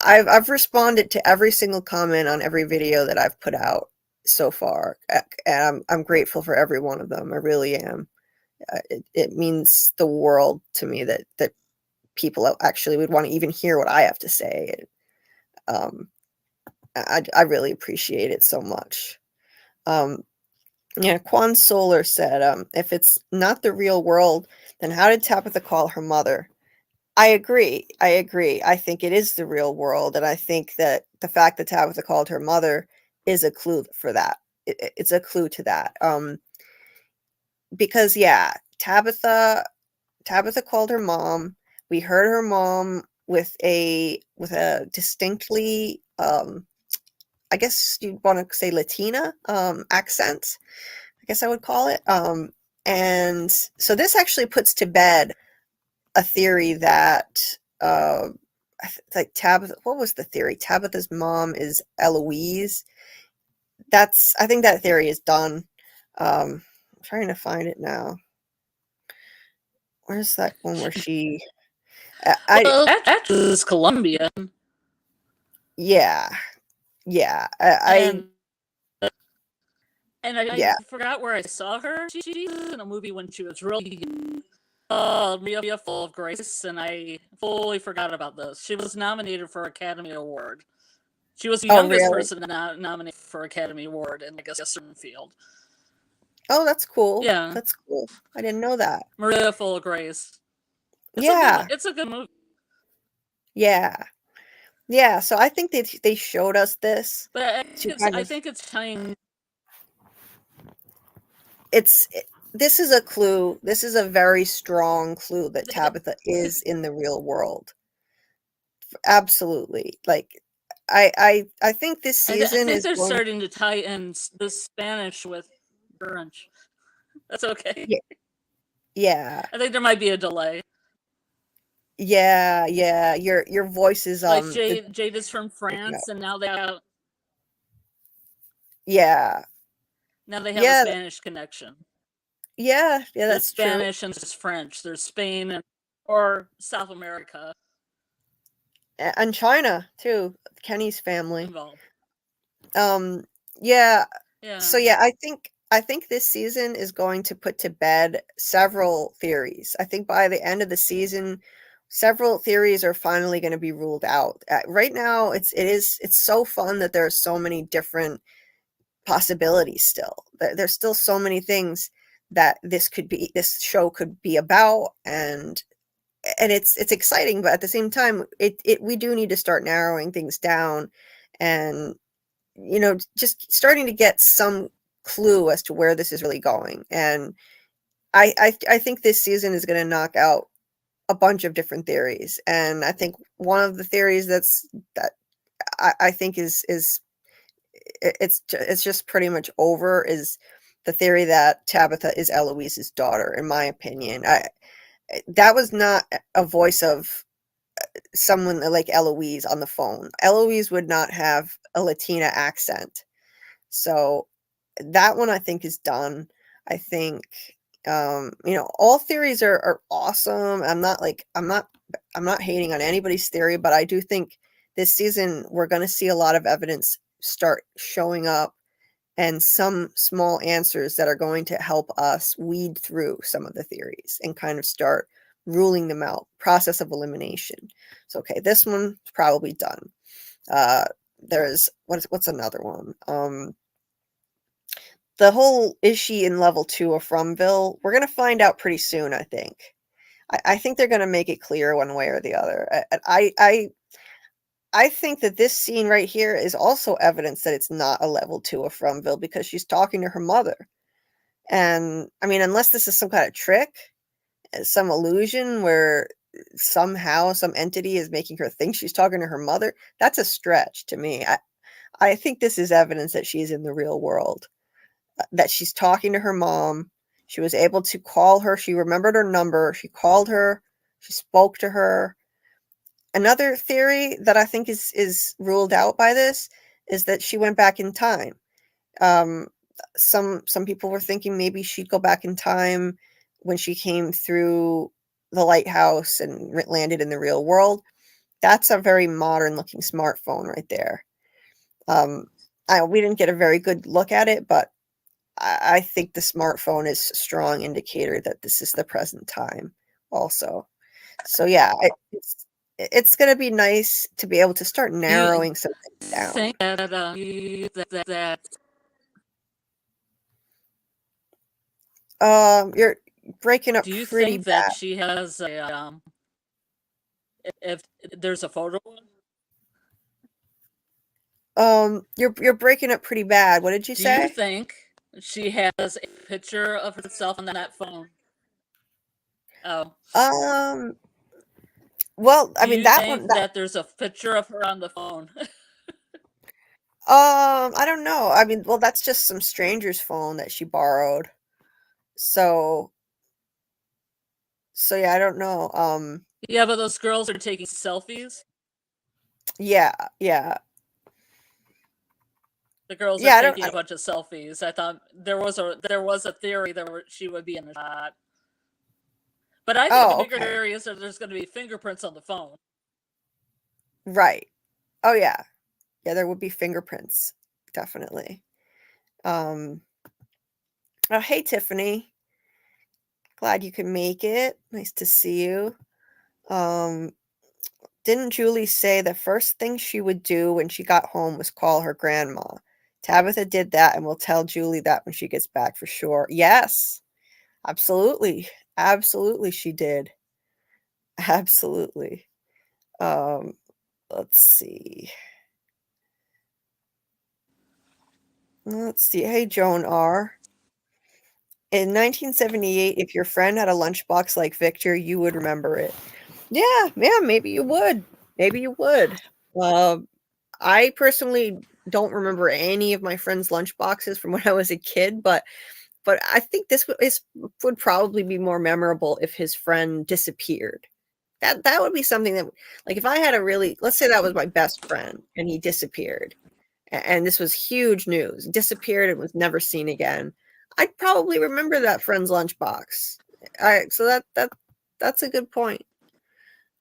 I've responded to every single comment on every video that I've put out so far, and I'm grateful for every one of them. I really am. It means the world to me that people actually would want to even hear what I have to say. Um, I really appreciate it so much. Yeah, Quan Solar said, if it's not the real world, then how did Tabitha call her mother? I agree. I agree. I think it is the real world. And I think that the fact that Tabitha called her mother is a clue for that. It's a clue to that. Because yeah, Tabitha called her mom. We heard her mom with a distinctly I guess you want to say Latina accent. I guess I would call it. And so this actually puts to bed a theory that like Tabitha, what was the theory? Tabitha's mom is Eloise. I think that theory is done. I'm trying to find it now. Where's that one where she Well, actually, it's Colombian. Yeah. Yeah. And I yeah. forgot where I saw her. She's in a movie when she was really Maria Full of Grace, and I fully forgot about this. She was nominated for Academy Award. She was the Oh, youngest really? person nominated for Academy Award in like a certain field. Oh, that's cool. Yeah, That's cool. I didn't know that. Maria Full of Grace. Yeah. It's a good movie. Yeah. Yeah. So I think they showed us this But to kind I of think it's tying. this is a clue. This is a very strong clue that Tabitha is in the real world. Absolutely. Like I think this I season think is they're going. starting to tie in the Spanish with French. That's okay. Yeah. Yeah. I think there might be a delay. Yeah, yeah. Your voice is Like Jade is from breaking up. France, and now Yeah. they have a Yeah. Spanish connection. Yeah, yeah, There's that's true. Spanish and there's French. There's Spain or South America And China too. Kenny's family. involved. Um yeah, so Yeah. yeah, I think this season is going to put to bed several theories. I think by the end of the season, several theories are finally going to be ruled out. Right now, it's so fun that there are so many different possibilities still. There's still so many things that this show could be about, and it's exciting, but at the same time, we do need to start narrowing things down, and just starting to get some clue as to where this is really going. And I think this season is going to knock out a bunch of different theories, and I think one of the theories that I think is it's just pretty much over is the theory that Tabitha is Eloise's daughter. In my opinion, that was not a voice of someone like Eloise on the phone. Eloise would not have a Latina accent. So that one I think is done. I think all theories are awesome. I'm not hating on anybody's theory, but I do think this season we're going to see a lot of evidence start showing up and some small answers that are going to help us weed through some of the theories and kind of start ruling them out. Process of elimination. So okay, this one's probably done. there's what's another one? The whole is she in level 2 of Fromville? We're gonna find out pretty soon, I think. I think they're gonna make it clear one way or the other. I think that this scene right here is also evidence that it's not a level 2 of Fromville because she's talking to her mother. And I mean, unless this is some kind of trick, some illusion where somehow some entity is making her think she's talking to her mother, that's a stretch to me. I think this is evidence that she's in the real world, that she's talking to her mom. She was able to call her. She remembered her number. She called her. She spoke to her. Another theory that I think is ruled out by this is that she went back in time. Um, some people were thinking maybe she'd go back in time when she came through the lighthouse and landed in the real world. That's a very modern looking smartphone right there. We didn't get a very good look at it, but I think the smartphone is a strong indicator that this is the present time also. So yeah, it's going to be nice to be able to start Do you narrowing some things down. think that You're breaking up do you pretty think that bad. she has a if there's a photo? You're breaking up pretty bad. What did you Do you say? think she has a picture of herself on that phone? Oh. Um, well, I Do mean you that one think that that there's a picture of her on the phone? I don't know. I mean, well, that's just some stranger's phone that she borrowed. So so yeah, I don't know. Yeah, but those girls are taking selfies. Yeah, yeah. The girls are Yeah, I don't taking a bunch of selfies. I thought there was a theory that she would be in the shot. But I think the Oh, bigger okay. theory is that there's going to be fingerprints on the phone. Right. Oh, yeah. Yeah, there would be fingerprints, definitely. Um, oh, hey, Tiffany. Glad you could make it. Nice to see you. Um, didn't Julie say the first thing she would do when she got home was call her grandma? Tabitha did that, and we'll tell Julie that when she gets back for sure. Yes, absolutely. Absolutely, she did. Absolutely. Um, let's see. Let's see. Hey, Joan R. In 1978, if your friend had a lunchbox like Victor, you would remember it. Yeah, yeah, maybe you would. Maybe you would. I personally don't remember any of my friends' lunchboxes from when I was a kid, but I think would probably be more memorable if his friend disappeared. That would be something that, like, if I had a really, let's say that was my best friend and he disappeared, and this was huge news, disappeared and was never seen again. I'd probably remember that friend's lunchbox. So that's a good point.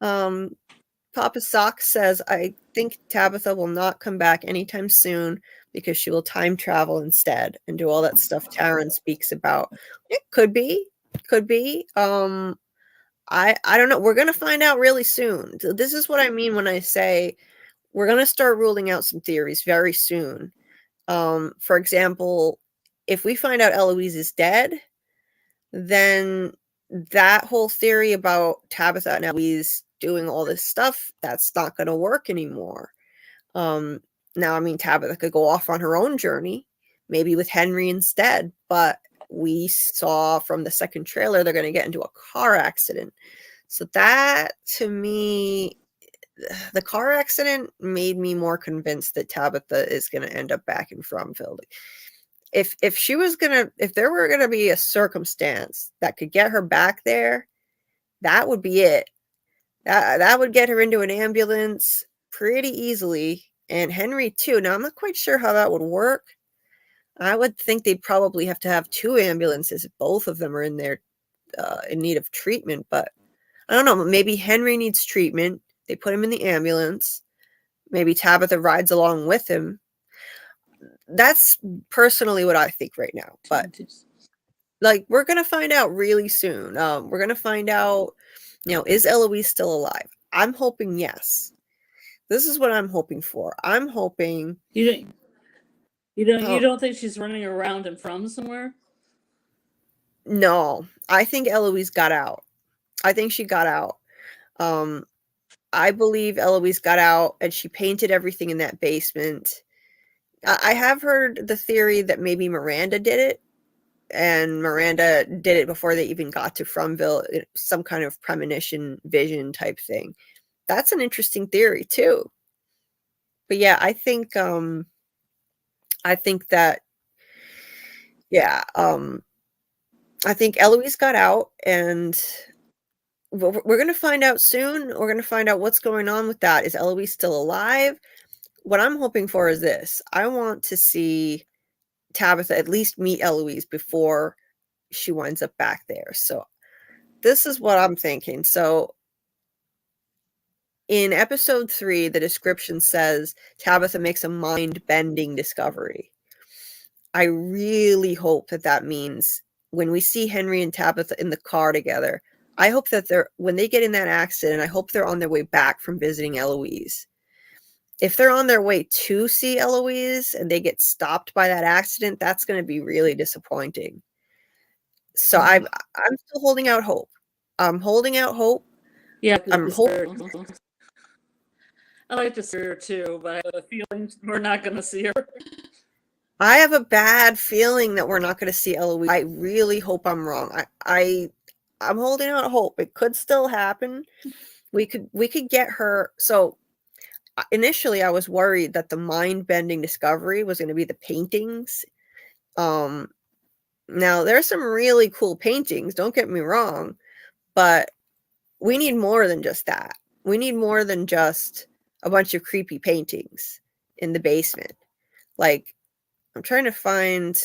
Um, Papa Sock says, I think Tabitha will not come back anytime soon because she will time travel instead and do all that stuff Taryn speaks about. It could be, could be. I don't know. We're gonna find out really soon. This is what I mean when I say we're gonna start ruling out some theories very soon. For example, if we find out Eloise is dead, then that whole theory about Tabitha and Eloise doing all this stuff, that's not going to work anymore. Um, Now, I mean, Tabitha could go off on her own journey, maybe with Henry instead, but we saw from the second trailer they're going to get into a car accident. So that, to me, the car accident made me more convinced that Tabitha is going to end up back in Fromville. If she was gonna, if there were gonna be a circumstance that could get her back there, that would be it. That would get her into an ambulance pretty easily, and Henry too. Now I'm not quite sure how that would work. I would think they'd probably have to have two ambulances if both of them are in there in need of treatment. But I don't know. Maybe Henry needs treatment. They put him in the ambulance. Maybe Tabitha rides along with him. That's personally what I think right now. But like, we're gonna find out really soon. We're gonna find out, is Eloise still alive? I'm hoping yes. This is what I'm hoping for. I'm hoping you don't think she's running around and from somewhere? no, I think Eloise got out. I think she got out. Um, I believe Eloise got out and she painted everything in that basement. I have heard the theory that maybe Miranda did it, and Miranda did it before they even got to Fromville, some kind of premonition vision type thing. That's an interesting theory too. But yeah, I think that yeah, I think Eloise got out, and we're gonna find out soon. We're gonna find out what's going on with that. Is Eloise still alive? What I'm hoping for is this. I want to see Tabitha at least meet Eloise before she winds up back there. So this is what I'm thinking. So in episode 3, the description says Tabitha makes a mind-bending discovery. I really hope that that means when we see Henry and Tabitha in the car together, I hope that when they get in that accident, I hope they're on their way back from visiting Eloise. If they're on their way to see Eloise and they get stopped by that accident, that's going to be really disappointing. So I'm still holding out hope. I'm holding out hope. Yeah, I'm hoping. I like to see her too, but I have a feeling we're not going to see her. I have a bad feeling that we're not going to see Eloise. I really hope I'm wrong. I'm holding out hope. It could still happen. We could get her. So initially, I was worried that the mind-bending discovery was going to be the paintings. Now there's some really cool paintings. Don't get me wrong, but we need more than just that. We need more than just a bunch of creepy paintings in the basement. Like, I'm trying to find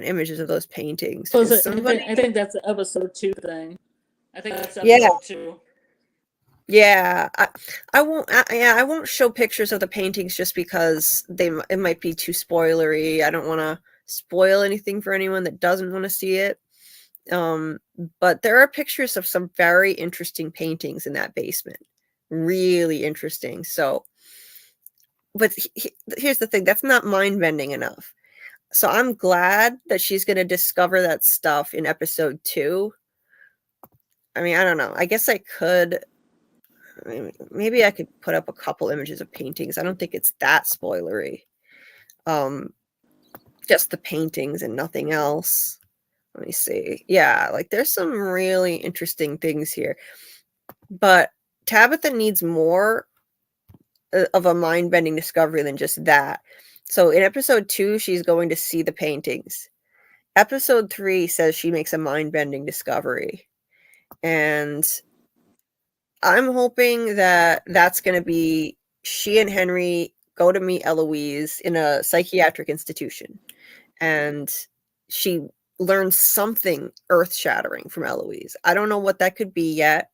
images of those paintings So because somebody I think that's the episode 2 thing. I think that's yeah episode 2. yeah I won't show pictures of the paintings just because it might be too spoilery. I don't want to spoil anything for anyone that doesn't want to see it. But there are pictures of some very interesting paintings in that basement. Really interesting. So, but here's the thing, that's not mind-bending enough. So I'm glad that she's going to discover that stuff in episode 2. I mean, I don't know. I guess maybe I could put up a couple images of paintings. I don't think it's that spoilery. Just the paintings and nothing else. Let me see. Yeah, like there's some really interesting things here. But Tabitha needs more of a mind-bending discovery than just that. So in episode 2, she's going to see the paintings. Episode 3 says she makes a mind-bending discovery. And I'm hoping that that's going to be she and Henry go to meet Eloise in a psychiatric institution. And she learns something earth-shattering from Eloise. I don't know what that could be yet.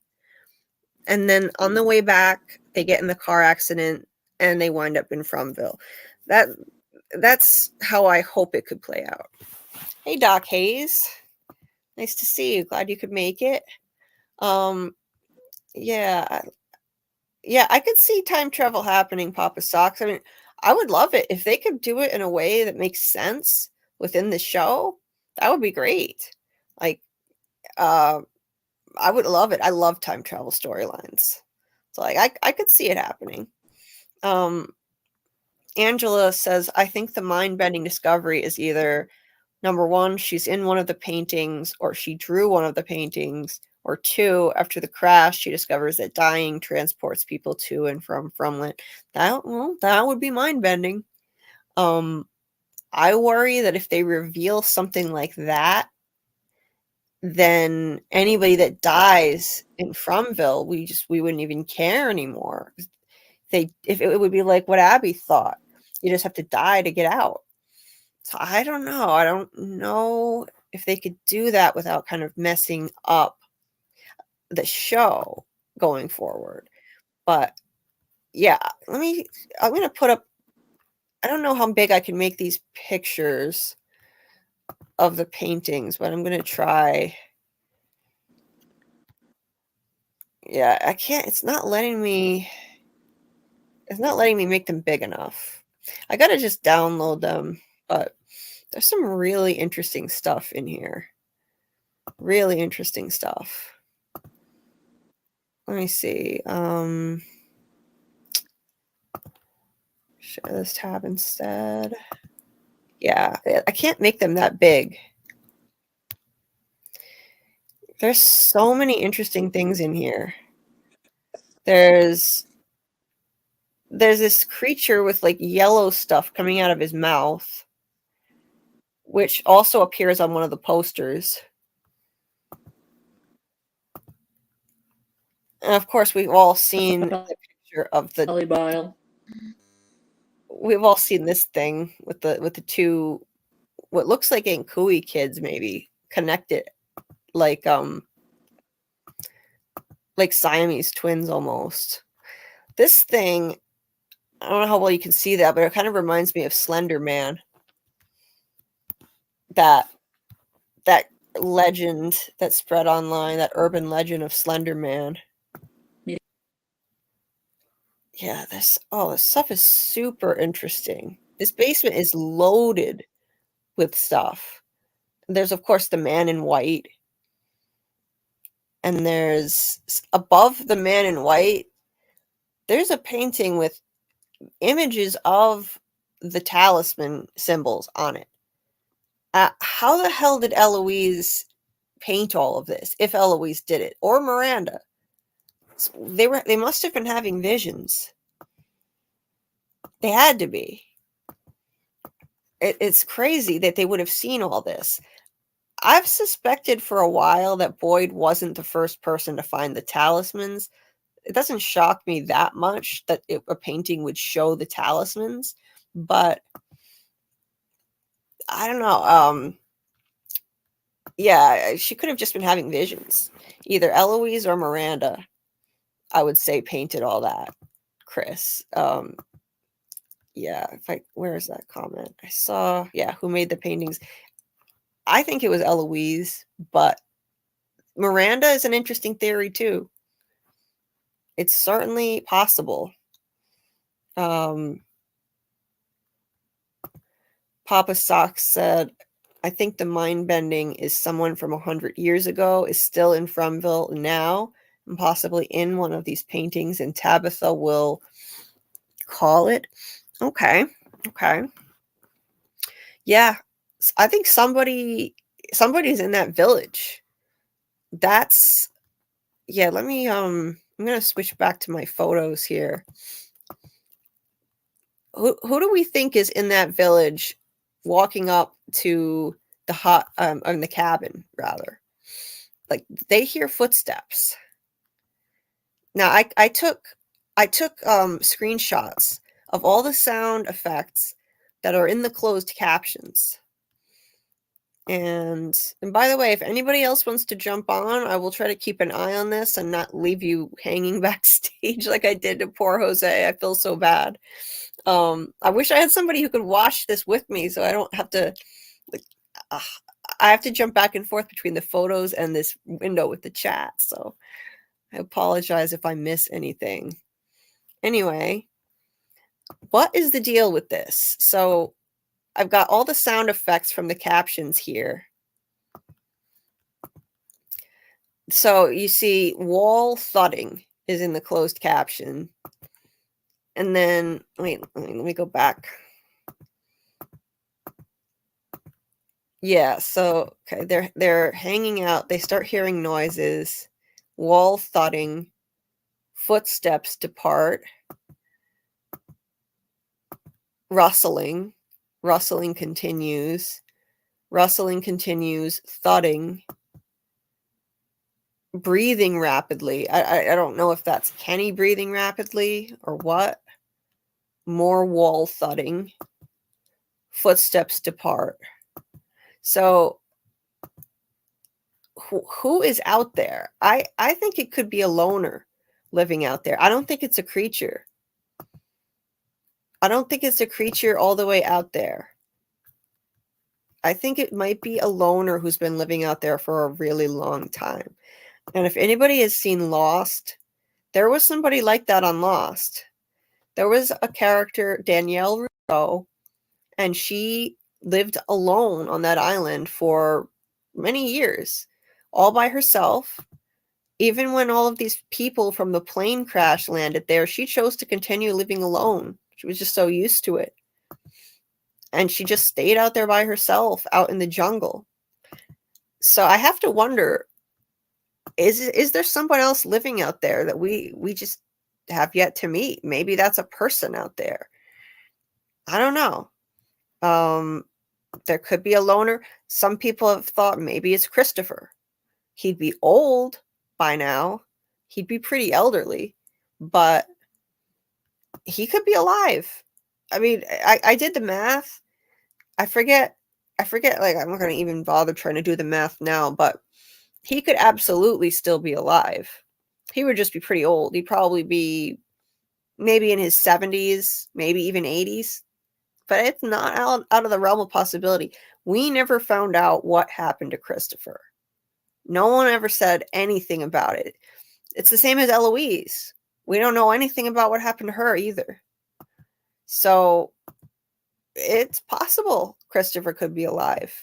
And then on the way back, they get in the car accident and they wind up in Fromville. That's how I hope it could play out. Hey, Doc Hayes. Nice to see you. Glad you could make it. Yeah. Yeah, I could see time travel happening, Papa Socks. I mean, I would love it if they could do it in a way that makes sense within the show. That would be great. Like, I would love it. I love time travel storylines. So like I could see it happening. Angela says, I think the mind-bending discovery is either number 1, she's in one of the paintings, or she drew one of the paintings, or 2, after the crash, she discovers that dying transports people to and from Fromland. That would be mind-bending. I worry that if they reveal something like that, then anybody that dies in Fromville, we wouldn't even care anymore. If it would be like what Abby thought, you just have to die to get out. So I don't know. I don't know if they could do that without kind of messing up the show going forward. But yeah, I'm going to put up, I don't know how big I can make these pictures of the paintings, but I'm going to try. Yeah, I can't. It's not letting me make them big enough. I gotta just download them, but there's some really interesting stuff in here. Really interesting stuff. Let me see. Share this tab instead. Yeah, I can't make them that big. There's so many interesting things in here. There's this creature with like yellow stuff coming out of his mouth, which also appears on one of the posters. And of course, we've all seen the picture of the Belly bile. We've all seen this thing with the two what looks like Ankui kids maybe connected like Siamese twins almost. This thing, I don't know how well you can see that, but it kind of reminds me of Slender Man. That legend that spread online, that urban legend of Slender Man. Yeah, this stuff is super interesting. This basement is loaded with stuff. There's of course the man in white. And there's above the man in white, there's a painting with images of the talisman symbols on it. How the hell did Eloise paint all of this? If Eloise did it, or Miranda, they must have been having visions. They had to be. It's crazy that they would have seen all this. I've suspected for a while that Boyd wasn't the first person to find the talismans. It doesn't shock me that much that a painting would show the talismans, but I don't know. Yeah, she could have just been having visions. Either Eloise or Miranda, I would say, painted all that. Chris. Yeah, where is that comment? I saw, yeah, who made the paintings? I think it was Eloise, but Miranda is an interesting theory too. It's certainly possible. Papa Socks said, I think the mind bending is someone from 100 years ago is still in Fromville now and possibly in one of these paintings, and Tabitha will call it. Okay. Yeah. I think somebody's in that village. That's yeah, let me I'm going to switch back to my photos here. Who do we think is in that village walking up to the the cabin rather? Like they hear footsteps. Now I took screenshots of all the sound effects that are in the closed captions. And by the way, if anybody else wants to jump on, I will try to keep an eye on this and not leave you hanging backstage like I did to poor Jose. I feel so bad. I wish I had somebody who could watch this with me so I don't have to like I have to jump back and forth between the photos and this window with the chat. So I apologize if I miss anything. Anyway, what is the deal with this? So I've got all the sound effects from the captions here. So you see wall thudding is in the closed caption. And then, wait, let me go back. Yeah, so, okay, they're hanging out. They start hearing noises, wall thudding, footsteps depart, rustling continues, thudding, breathing rapidly. I don't know if that's Kenny breathing rapidly or what. More wall thudding, footsteps depart. So who is out there? I think it could be a loner living out there. I don't think it's a creature. I don't think it's a creature all the way out there. I think it might be a loner who's been living out there for a really long time. And if anybody has seen Lost, there was somebody like that on Lost. There was a character, Danielle Rousseau, and she lived alone on that island for many years, all by herself. Even when all of these people from the plane crash landed there, she chose to continue living alone. She was just so used to it. And she just stayed out there by herself, out in the jungle. So I have to wonder, is there someone else living out there that we just have yet to meet? Maybe that's a person out there. I don't know. There could be a loner. Some people have thought maybe it's Christopher. He'd be old by now. He'd be pretty elderly, but he could be alive. I mean, I did the math. I forget, like, I'm not going to even bother trying to do the math now, but he could absolutely still be alive. He would just be pretty old. He'd probably be maybe in his 70s, maybe even 80s. But it's not out of the realm of possibility. We never found out what happened to Christopher. No one ever said anything about it. It's the same as Eloise. We don't know anything about what happened to her either. So it's possible Christopher could be alive.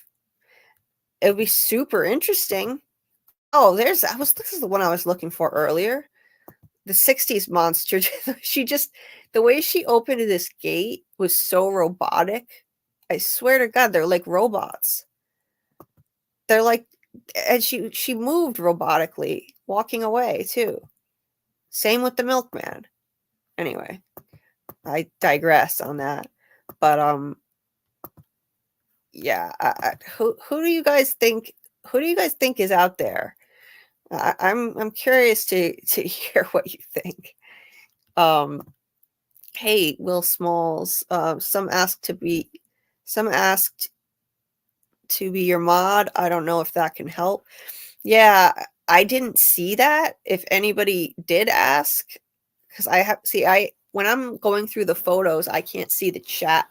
It would be super interesting. Oh, this is the one I was looking for earlier. The 60s monster. The way she opened this gate was so robotic. I swear to God, they're like robots. They're like, and she moved robotically, walking away too. Same with the milkman. Anyway, I digress on that. But yeah. Who do you guys think? Who do you guys think is out there? I'm curious to hear what you think. Hey, Will Smalls. Some asked to be your mod. I don't know if that can help. Yeah, I didn't see that. If anybody did ask, because when I'm going through the photos, I can't see the chat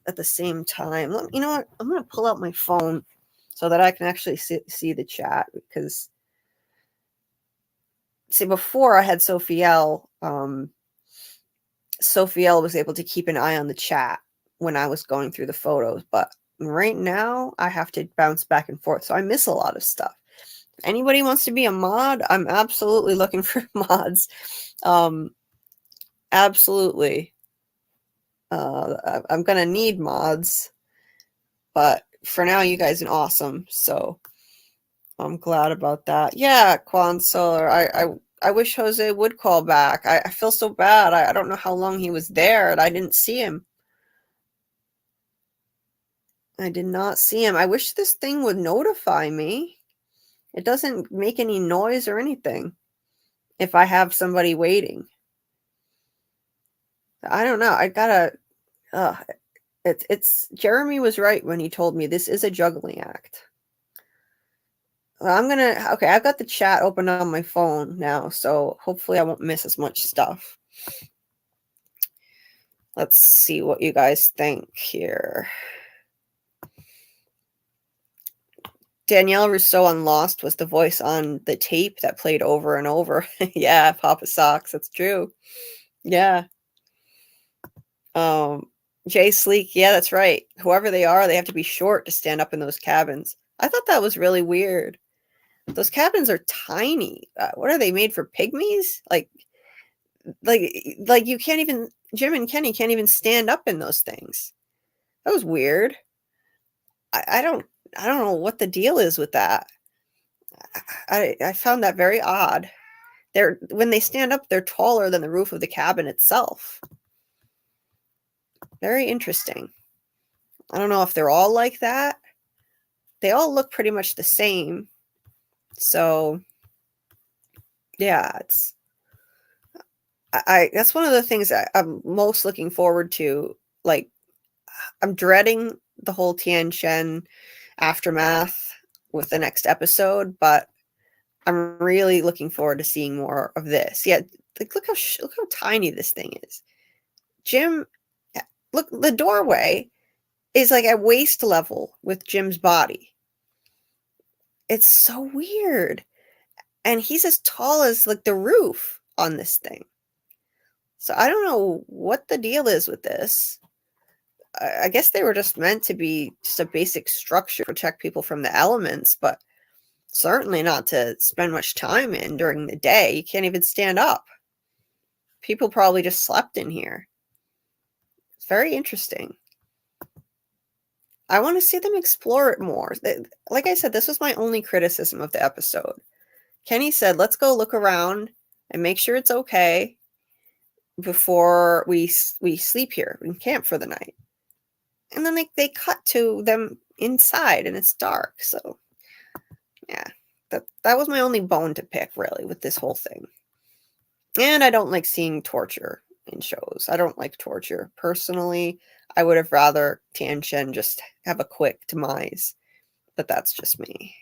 at the same time. You know what? I'm gonna pull out my phone so that I can actually see the chat, because before I had Sophielle, Sophielle was able to keep an eye on the chat when I was going through the photos, but right now I have to bounce back and forth, so I miss a lot of stuff. If anybody wants to be a mod, I'm absolutely looking for mods. Absolutely. I'm gonna need mods, but for now you guys are awesome, so I'm glad about that. Yeah, Quan Solar. I wish Jose would call back. I feel so bad. I don't know how long he was there, and I didn't see him. I did not see him. I wish this thing would notify me. It doesn't make any noise or anything if I have somebody waiting. I don't know. I gotta. It's Jeremy was right when he told me this is a juggling act. Okay, I've got the chat open on my phone now, so hopefully I won't miss as much stuff. Let's see what you guys think here. Danielle Rousseau on Lost was the voice on the tape that played over and over. Yeah, Papa Socks, that's true. Yeah. Jay Sleek, yeah, that's right. Whoever they are, they have to be short to stand up in those cabins. I thought that was really weird. Those cabins are tiny. What are they made for, pygmies? Like you can't even, Jim and Kenny can't even stand up in those things. That was weird. I don't know what the deal is with that. I found that very odd. When they stand up, they're taller than the roof of the cabin itself. Very interesting. I don't know if they're all like that. They all look pretty much the same. So yeah, that's one of the things I'm most looking forward to. Like, I'm dreading the whole Tian Shen aftermath with the next episode, but I'm really looking forward to seeing more of this. Yeah, like look how tiny this thing is. Jim, look, the doorway is like at waist level with Jim's body. It's so weird. and he's as tall as like the roof on this thing. So I don't know what the deal is with this. I guess they were just meant to be just a basic structure to protect people from the elements, but certainly not to spend much time in during the day. You can't even stand up. People probably just slept in here. It's very interesting. I want to see them explore it more. Like I said, this was my only criticism of the episode. Kenny said, let's go look around and make sure it's okay before we sleep here and camp for the night. And then they cut to them inside and it's dark. So yeah, that was my only bone to pick really with this whole thing. And I don't like seeing torture in shows. I don't like torture. Personally, I would have rather Tian Shen just have a quick demise. But that's just me.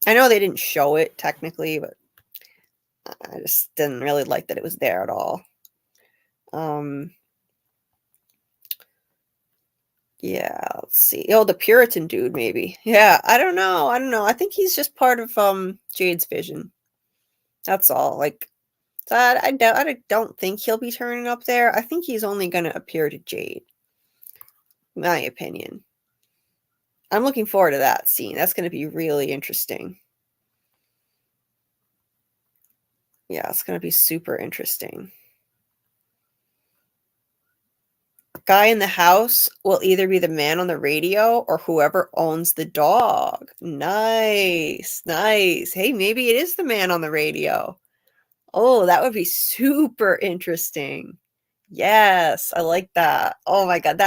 I know they didn't show it technically, but I just didn't really like that it was there at all. Yeah, let's see. Oh, the Puritan dude, maybe. Yeah, I don't know. I think he's just part of Jade's vision. That's all. Like, so I don't think he'll be turning up there. I think he's only going to appear to Jade. My opinion. I'm looking forward to that scene. That's going to be really interesting. Yeah, it's going to be super interesting. Guy in the house will either be the man on the radio or whoever owns the dog. Nice. Hey, maybe it is the man on the radio. Oh, that would be super interesting. Yes, I like that. Oh my God,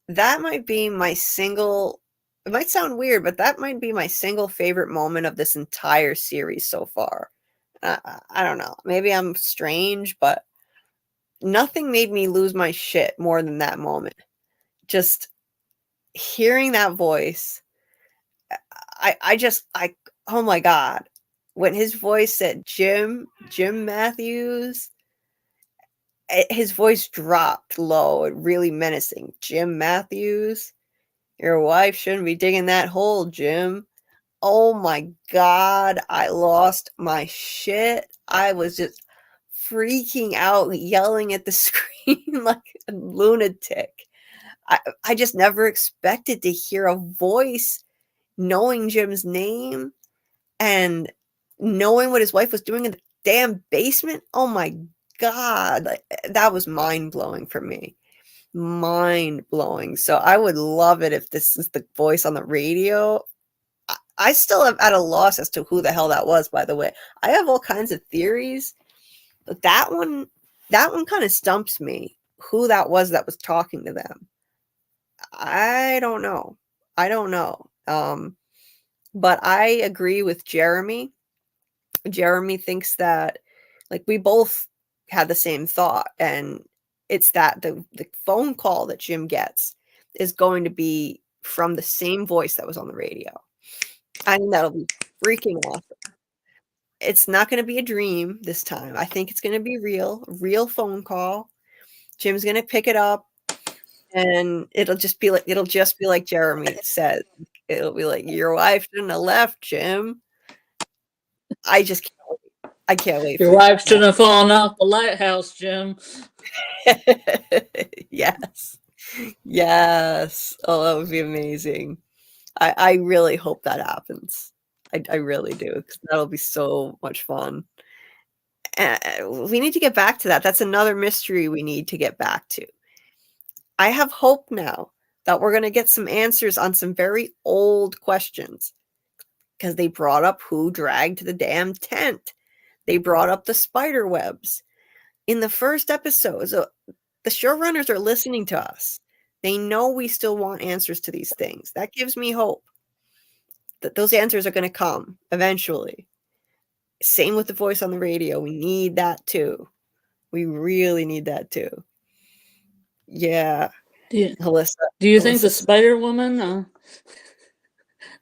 that might be my single, it might sound weird, but that might be my single favorite moment of this entire series so far. I don't know. Maybe I'm strange, but nothing made me lose my shit more than that moment. Just hearing that voice. Oh my God. When his voice said Jim Matthews, his voice dropped low and really menacing. Jim Matthews, your wife shouldn't be digging that hole, Jim. Oh my God. I lost my shit. I was just freaking out, yelling at the screen like a lunatic. I just never expected to hear a voice knowing Jim's name and knowing what his wife was doing in the damn basement. Oh my God. That was mind-blowing for me. Mind-blowing. So I would love it if this is the voice on the radio. I still am at a loss as to who the hell that was, by the way. I have all kinds of theories, but that one kind of stumps me. Who that was talking to them. I don't know. But I agree with Jeremy. Jeremy thinks that, like, we both had the same thought, and it's that the phone call that Jim gets is going to be from the same voice that was on the radio. I think that'll be freaking awesome. It's not going to be a dream this time. I think it's going to be real phone call. Jim's going to pick it up, and it'll just be like Jeremy said. It'll be like, your wife shouldn't have left, Jim. I just can't wait. I can't wait. Your wife shouldn't have fallen off the lighthouse, Jim. Yes. Oh, that would be amazing. I really hope that happens. I really do, because that'll be so much fun. We need to get back to that. That's another mystery we need to get back to. I have hope now that we're going to get some answers on some very old questions, because they brought up who dragged the damn tent. They brought up the spider webs in the first episode. So the showrunners are listening to us. They know we still want answers to these things. That gives me hope that those answers are going to come eventually. Same with the voice on the radio. We need that too. We really need that too. Yeah. Alyssa. Do you think the Spider Woman?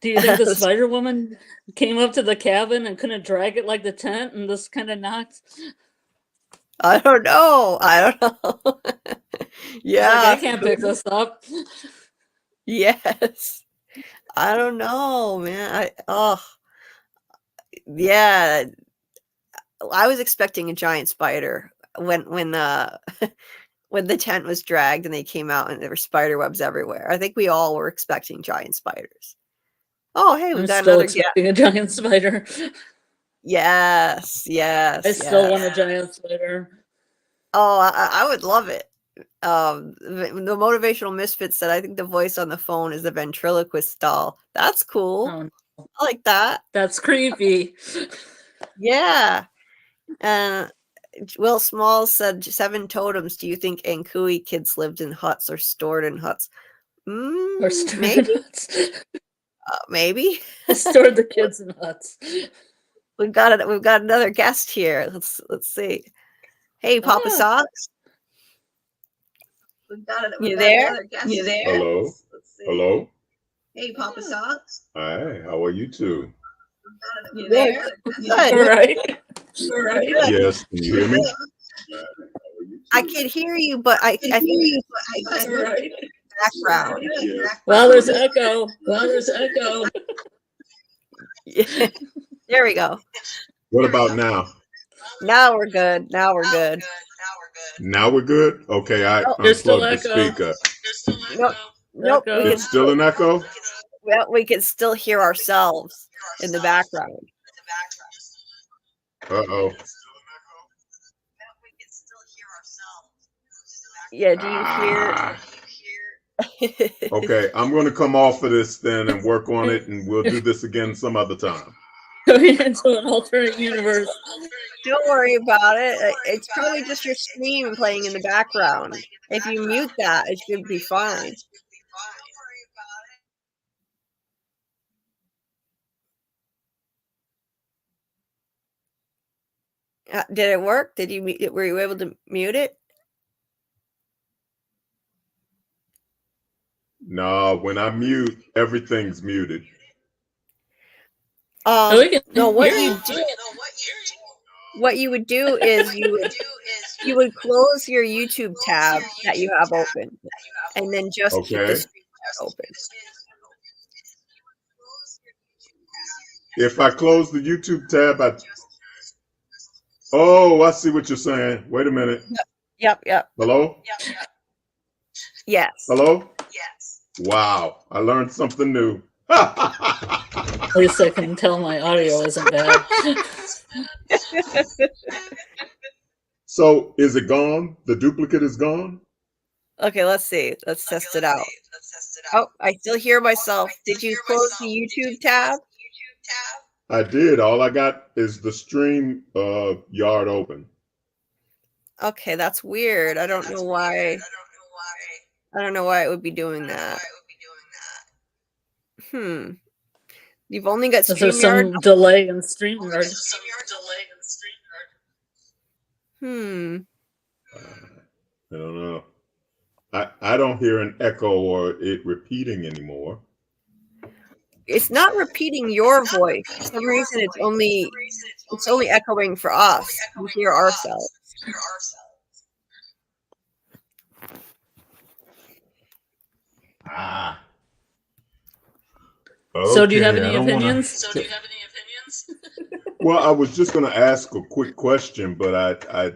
Do you think the Spider Woman came up to the cabin and couldn't drag it like the tent and just kind of knocked? I don't know. Yeah. Like, I can't pick this up. Yes. I don't know, man. Yeah, I was expecting a giant spider when when the tent was dragged and they came out and there were spider webs everywhere. I think we all were expecting giant spiders. Oh, hey, we I'm got still another guest. expecting a giant spider. Yes, I yes, still want a yes. giant spider. Oh, I would love it. The motivational misfit said, I think the voice on the phone is the ventriloquist doll. That's cool. Oh, no. I like that. That's creepy. Yeah. Will Smalls said 7 totems. Do you think Ankui kids lived in huts or stored in huts? Or stored Maybe. in huts. Maybe. Stored the kids in huts. We've got another guest here. Let's see. Hey, Papa Socks. We've got You there? another guest. You there? Hello. Let's see. Hello. Hey, Papa Socks. Hi. How are you two? You Yeah, there? good. Right? Right. Good. Yes. Can you hear me? I can hear you, but I think you Right. background. Yes. Well, there's echo. Well, there's echo. Yeah. There we go. What about now? Now we're good. Now we're good. Now we're good? Okay, I Nope. There's still unplugged the echo. speaker. Nope. Echo. It's still an echo? We can still hear ourselves in the background. Uh-oh. Yeah, do you hear? Okay, I'm going to come off of this then and work on it, and we'll do this again some other time. Going into an alternate universe. Don't worry about it. It's probably just your stream playing in the background. If you mute that, it should be fine. Did it work? Were you able to mute it? No, when I mute, everything's muted. No, what you would do is you would close your YouTube tab that you have open, and then just keep the stream open. If I close the YouTube tab, oh, I see what you're saying. Wait a minute. Yep. Hello? Yes. Hello? Yes. Wow, I learned something new. At least I can tell my audio isn't bad. So, is it gone? The duplicate is gone? Okay, let's see. Let's test it out. Oh, I still hear myself. Did you close the YouTube tab? I did. All I got is the stream yard open. Okay, that's weird. I don't know why. I don't know why it would be doing that. You've only got StreamYard. There's some delay in StreamYard. I don't know. I don't hear an echo or it repeating anymore. It's not repeating your voice. For some reason, it's only echoing for us. We hear ourselves. Okay, So do you have any opinions? Well, I was just going to ask a quick question, but I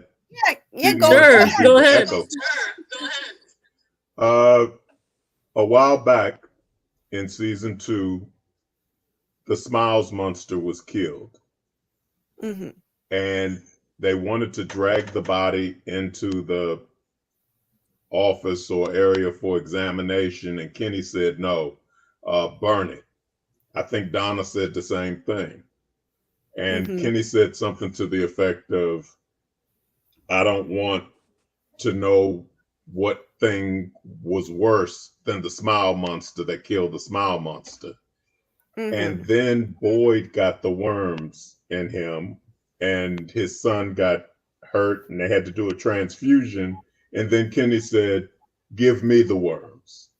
Go ahead. A while back in season 2, the Smiles monster was killed. Mm-hmm. And they wanted to drag the body into the office or area for examination, and Kenny said, no, burn it. I think Donna said the same thing. And Kenny said something to the effect of, I don't want to know what thing was worse than the Smile monster that killed the Smile monster. And then Boyd got the worms in him, and his son got hurt, and they had to do a transfusion. And then Kenny said, give me the worms.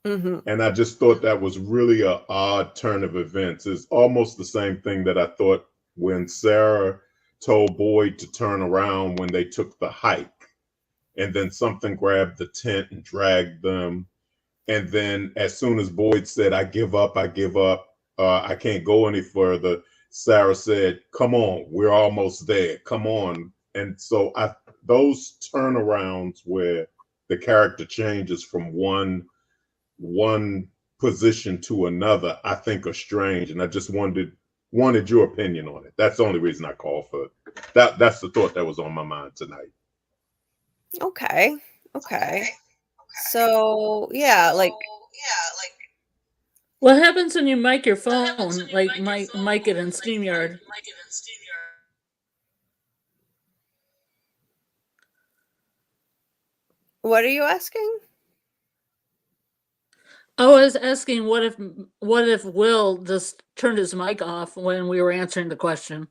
And I just thought that was really an odd turn of events. It's almost the same thing that I thought when Sarah told Boyd to turn around when they took the hike. And then something grabbed the tent and dragged them. And then as soon as Boyd said, I give up, I can't go any further, Sarah said, "Come on, we're almost there. Come on." And so those turnarounds where the character changes from one position to another, I think are strange, and I just wanted your opinion on it. That's the only reason I called for it. That's the thought that was on my mind tonight. Okay. So yeah, like What happens when you mic your phone, like mic it in StreamYard? what are you asking? I was asking what if Will just turned his mic off when we were answering the question?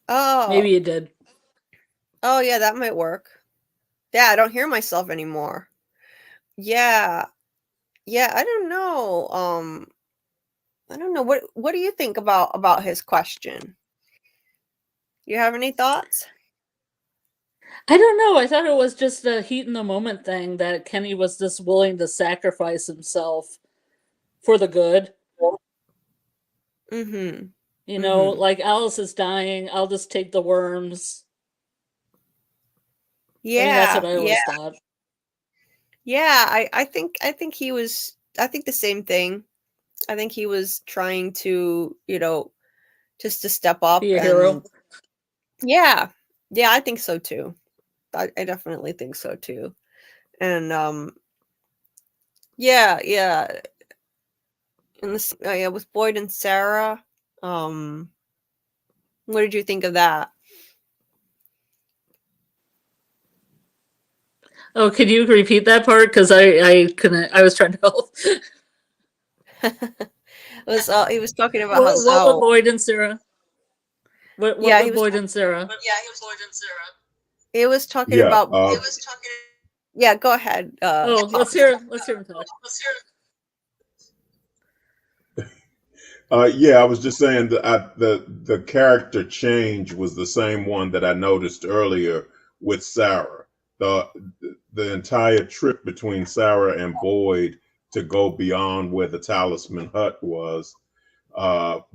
Oh. Maybe it did. Oh yeah, that might work. Yeah, I don't hear myself anymore. Yeah. Yeah, I don't know. I don't know. What do you think about his question? You have any thoughts? I don't know. I thought it was just a heat in the moment thing that Kenny was just willing to sacrifice himself for the good. Mm-hmm. You know, like Alice is dying, I'll just take the worms. I mean, that's Yeah, what I always thought. yeah. I think he was. I think the same thing. I think he was trying to, just to step up Be a and hero. yeah, I think so too. I definitely think so too. And yeah. And this, yeah, with Boyd and Sarah, what did you think of that? Oh, could you repeat that part? Because I couldn't. I was trying to help. He was talking about What with Boyd and Sarah? What yeah, with Boyd and Sarah? he was talking Yeah, about yeah, go ahead. Oh, let's hear him talk. Yeah, I was just saying that the character change was the same one that I noticed earlier with Sarah. The the entire trip between Sarah and Boyd to go beyond where the talisman hut was.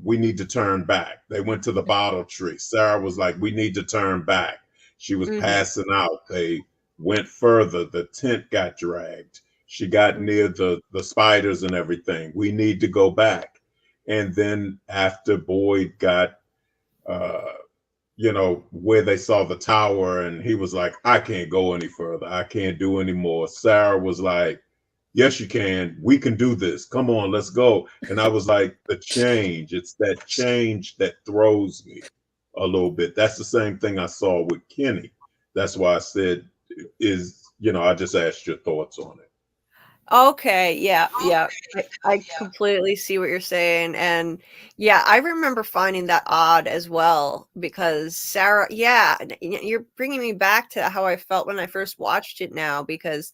We need to turn back. They went to the bottle tree. Sarah was like, "We need to turn back." She was passing out. They went further. The tent got dragged. She got near the spiders and everything. We need to go back. And then after Boyd got, where they saw the tower, and he was like, "I can't go any further. I can't do any more." Sarah was like, "Yes, you can. We can do this. Come on, let's go." And I was like, the change, it's that change that throws me a little bit. That's the same thing I saw with Kenny. That's why I said, I just asked your thoughts on it. Okay, yeah. I completely see what you're saying. And yeah, I remember finding that odd as well because Sarah, yeah, you're bringing me back to how I felt when I first watched it now because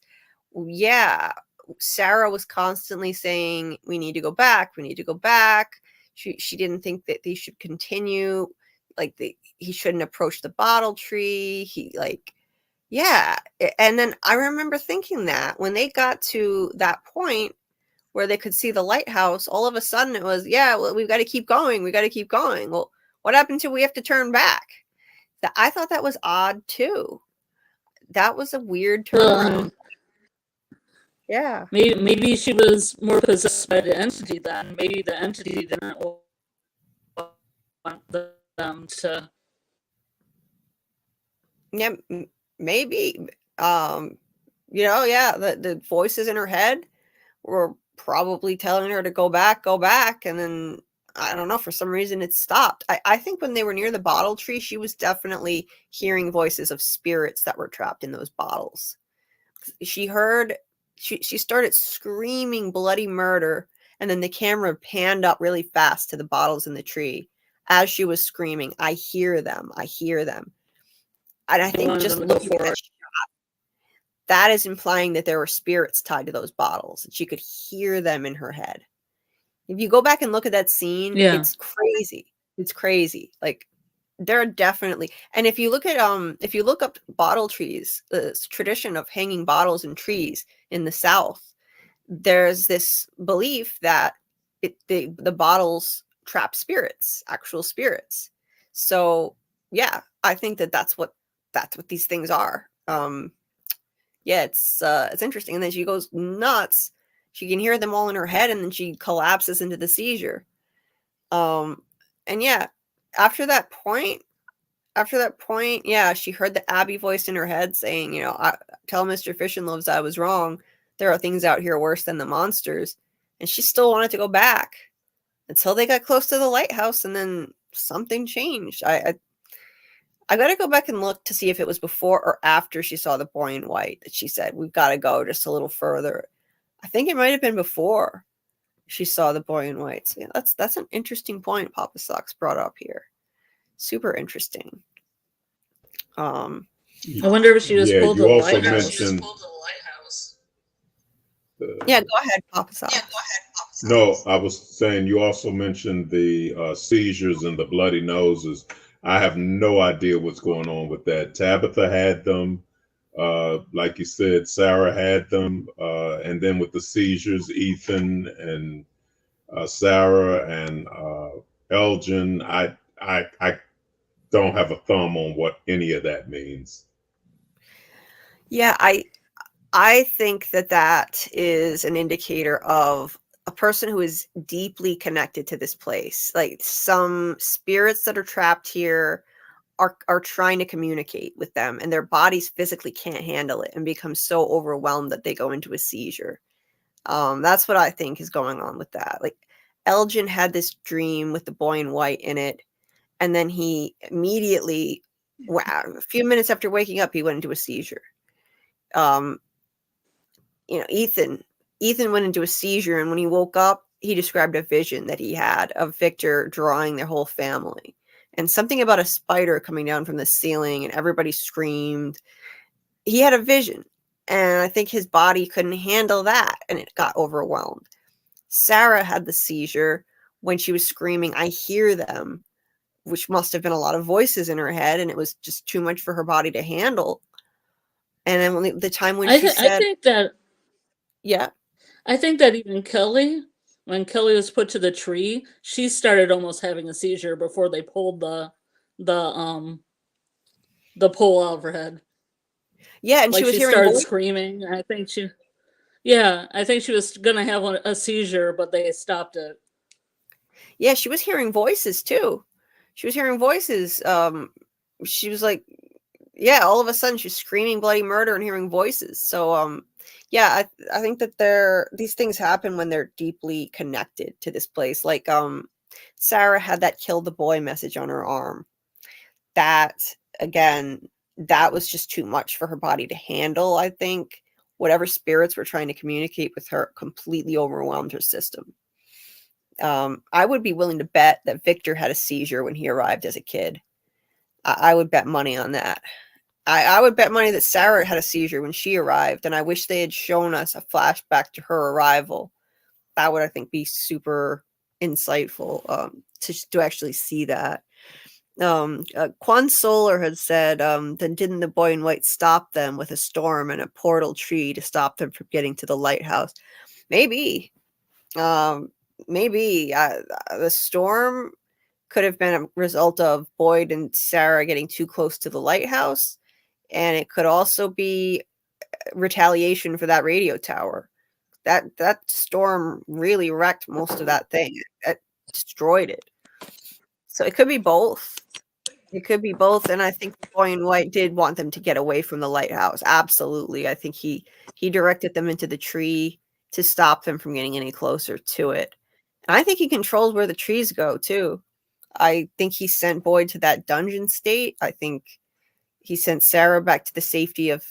yeah, Sarah was constantly saying we need to go back, we need to go back. She didn't think that they should continue, like he shouldn't approach the bottle tree. Yeah, and then I remember thinking that when they got to that point where they could see the lighthouse, all of a sudden it was, yeah, well, we've got to keep going. We got to keep going. Well, what happened till we have to turn back? I thought that was odd too. That was a weird turnaround. Yeah. Maybe she was more possessed by the entity then. Maybe the entity didn't want them to. Yeah, maybe. Yeah, the voices in her head were probably telling her to go back, and then I don't know, for some reason it stopped. I think when they were near the bottle tree, she was definitely hearing voices of spirits that were trapped in those bottles. She started screaming bloody murder, and then the camera panned up really fast to the bottles in the tree. As she was screaming, I hear them. And I think just looking at that shot, that is implying that there were spirits tied to those bottles, and she could hear them in her head. If you go back and look at that scene, it's crazy. It's crazy. Like, there are definitely, and if you look up bottle trees, the tradition of hanging bottles in trees in the South, there's this belief that the bottles trap spirits, actual spirits. So yeah, I think that that's what these things are. Yeah, it's interesting. And then she goes nuts. She can hear them all in her head, and then she collapses into the seizure. And yeah, after that point, yeah, she heard the Abby voice in her head saying, tell Mr. Fish and Loaves I was wrong. There are things out here worse than the monsters. And she still wanted to go back until they got close to the lighthouse, and then something changed. I got to go back and look to see if it was before or after she saw the boy in white that she said, we've got to go just a little further. I think it might have been before she saw the boy in white. So yeah, that's an interesting point Papa Socks brought up here. Super interesting. I wonder if she was pulled to the also lighthouse. mentioned. Yeah, go ahead, Papa Socks. No, I was saying you also mentioned the seizures and the bloody noses. I have no idea what's going on with that. Tabitha had them. Like you said, Sarah had them. And then with the seizures, Ethan and Sarah and Elgin, I don't have a thumb on what any of that means. Yeah, I think that is an indicator of a person who is deeply connected to this place. Like some spirits that are trapped here are trying to communicate with them, and their bodies physically can't handle it and become so overwhelmed that they go into a seizure. That's what I think is going on with that. Like Elgin had this dream with the boy in white in it, and then he immediately, a few minutes after waking up, he went into a seizure. Ethan went into a seizure, and when he woke up, he described a vision that he had of Victor drawing their whole family, and something about a spider coming down from the ceiling, and everybody screamed. He had a vision, and I think his body couldn't handle that, and it got overwhelmed. Sarah had the seizure when she was screaming, "I hear them," which must have been a lot of voices in her head, and it was just too much for her body to handle. And then when the time when she said, I think that yeah, I think that even Kelly, when Kelly was put to the tree, she started almost having a seizure before they pulled the pole out of her head. yeah, and Like she was she hearing started voices. screaming. I think she was gonna have a seizure, but they stopped it. Yeah, she was hearing voices too. She was hearing voices. She was like, yeah, all of a sudden she's screaming bloody murder and hearing voices. So, yeah, I think that these things happen when they're deeply connected to this place. Like, Sarah had that kill the boy message on her arm. That, again, that was just too much for her body to handle. I think whatever spirits were trying to communicate with her completely overwhelmed her system. I would be willing to bet that Victor had a seizure when he arrived as a kid. I would bet money on that. I would bet money that Sarah had a seizure when she arrived, and I wish they had shown us a flashback to her arrival. That would, I think, be super insightful to actually see that. Quan Solar had said, then didn't the boy in white stop them with a storm and a portal tree to stop them from getting to the lighthouse? Maybe. Maybe the storm could have been a result of Boyd and Sarah getting too close to the lighthouse, and it could also be retaliation for that radio tower. That storm really wrecked most of that thing. It destroyed it. So it could be both. It could be both, and I think the boy in white did want them to get away from the lighthouse. Absolutely. I think he directed them into the tree to stop them from getting any closer to it. And I think he controls where the trees go too. I think he sent Boyd to that dungeon state. I think he sent Sarah back to the safety of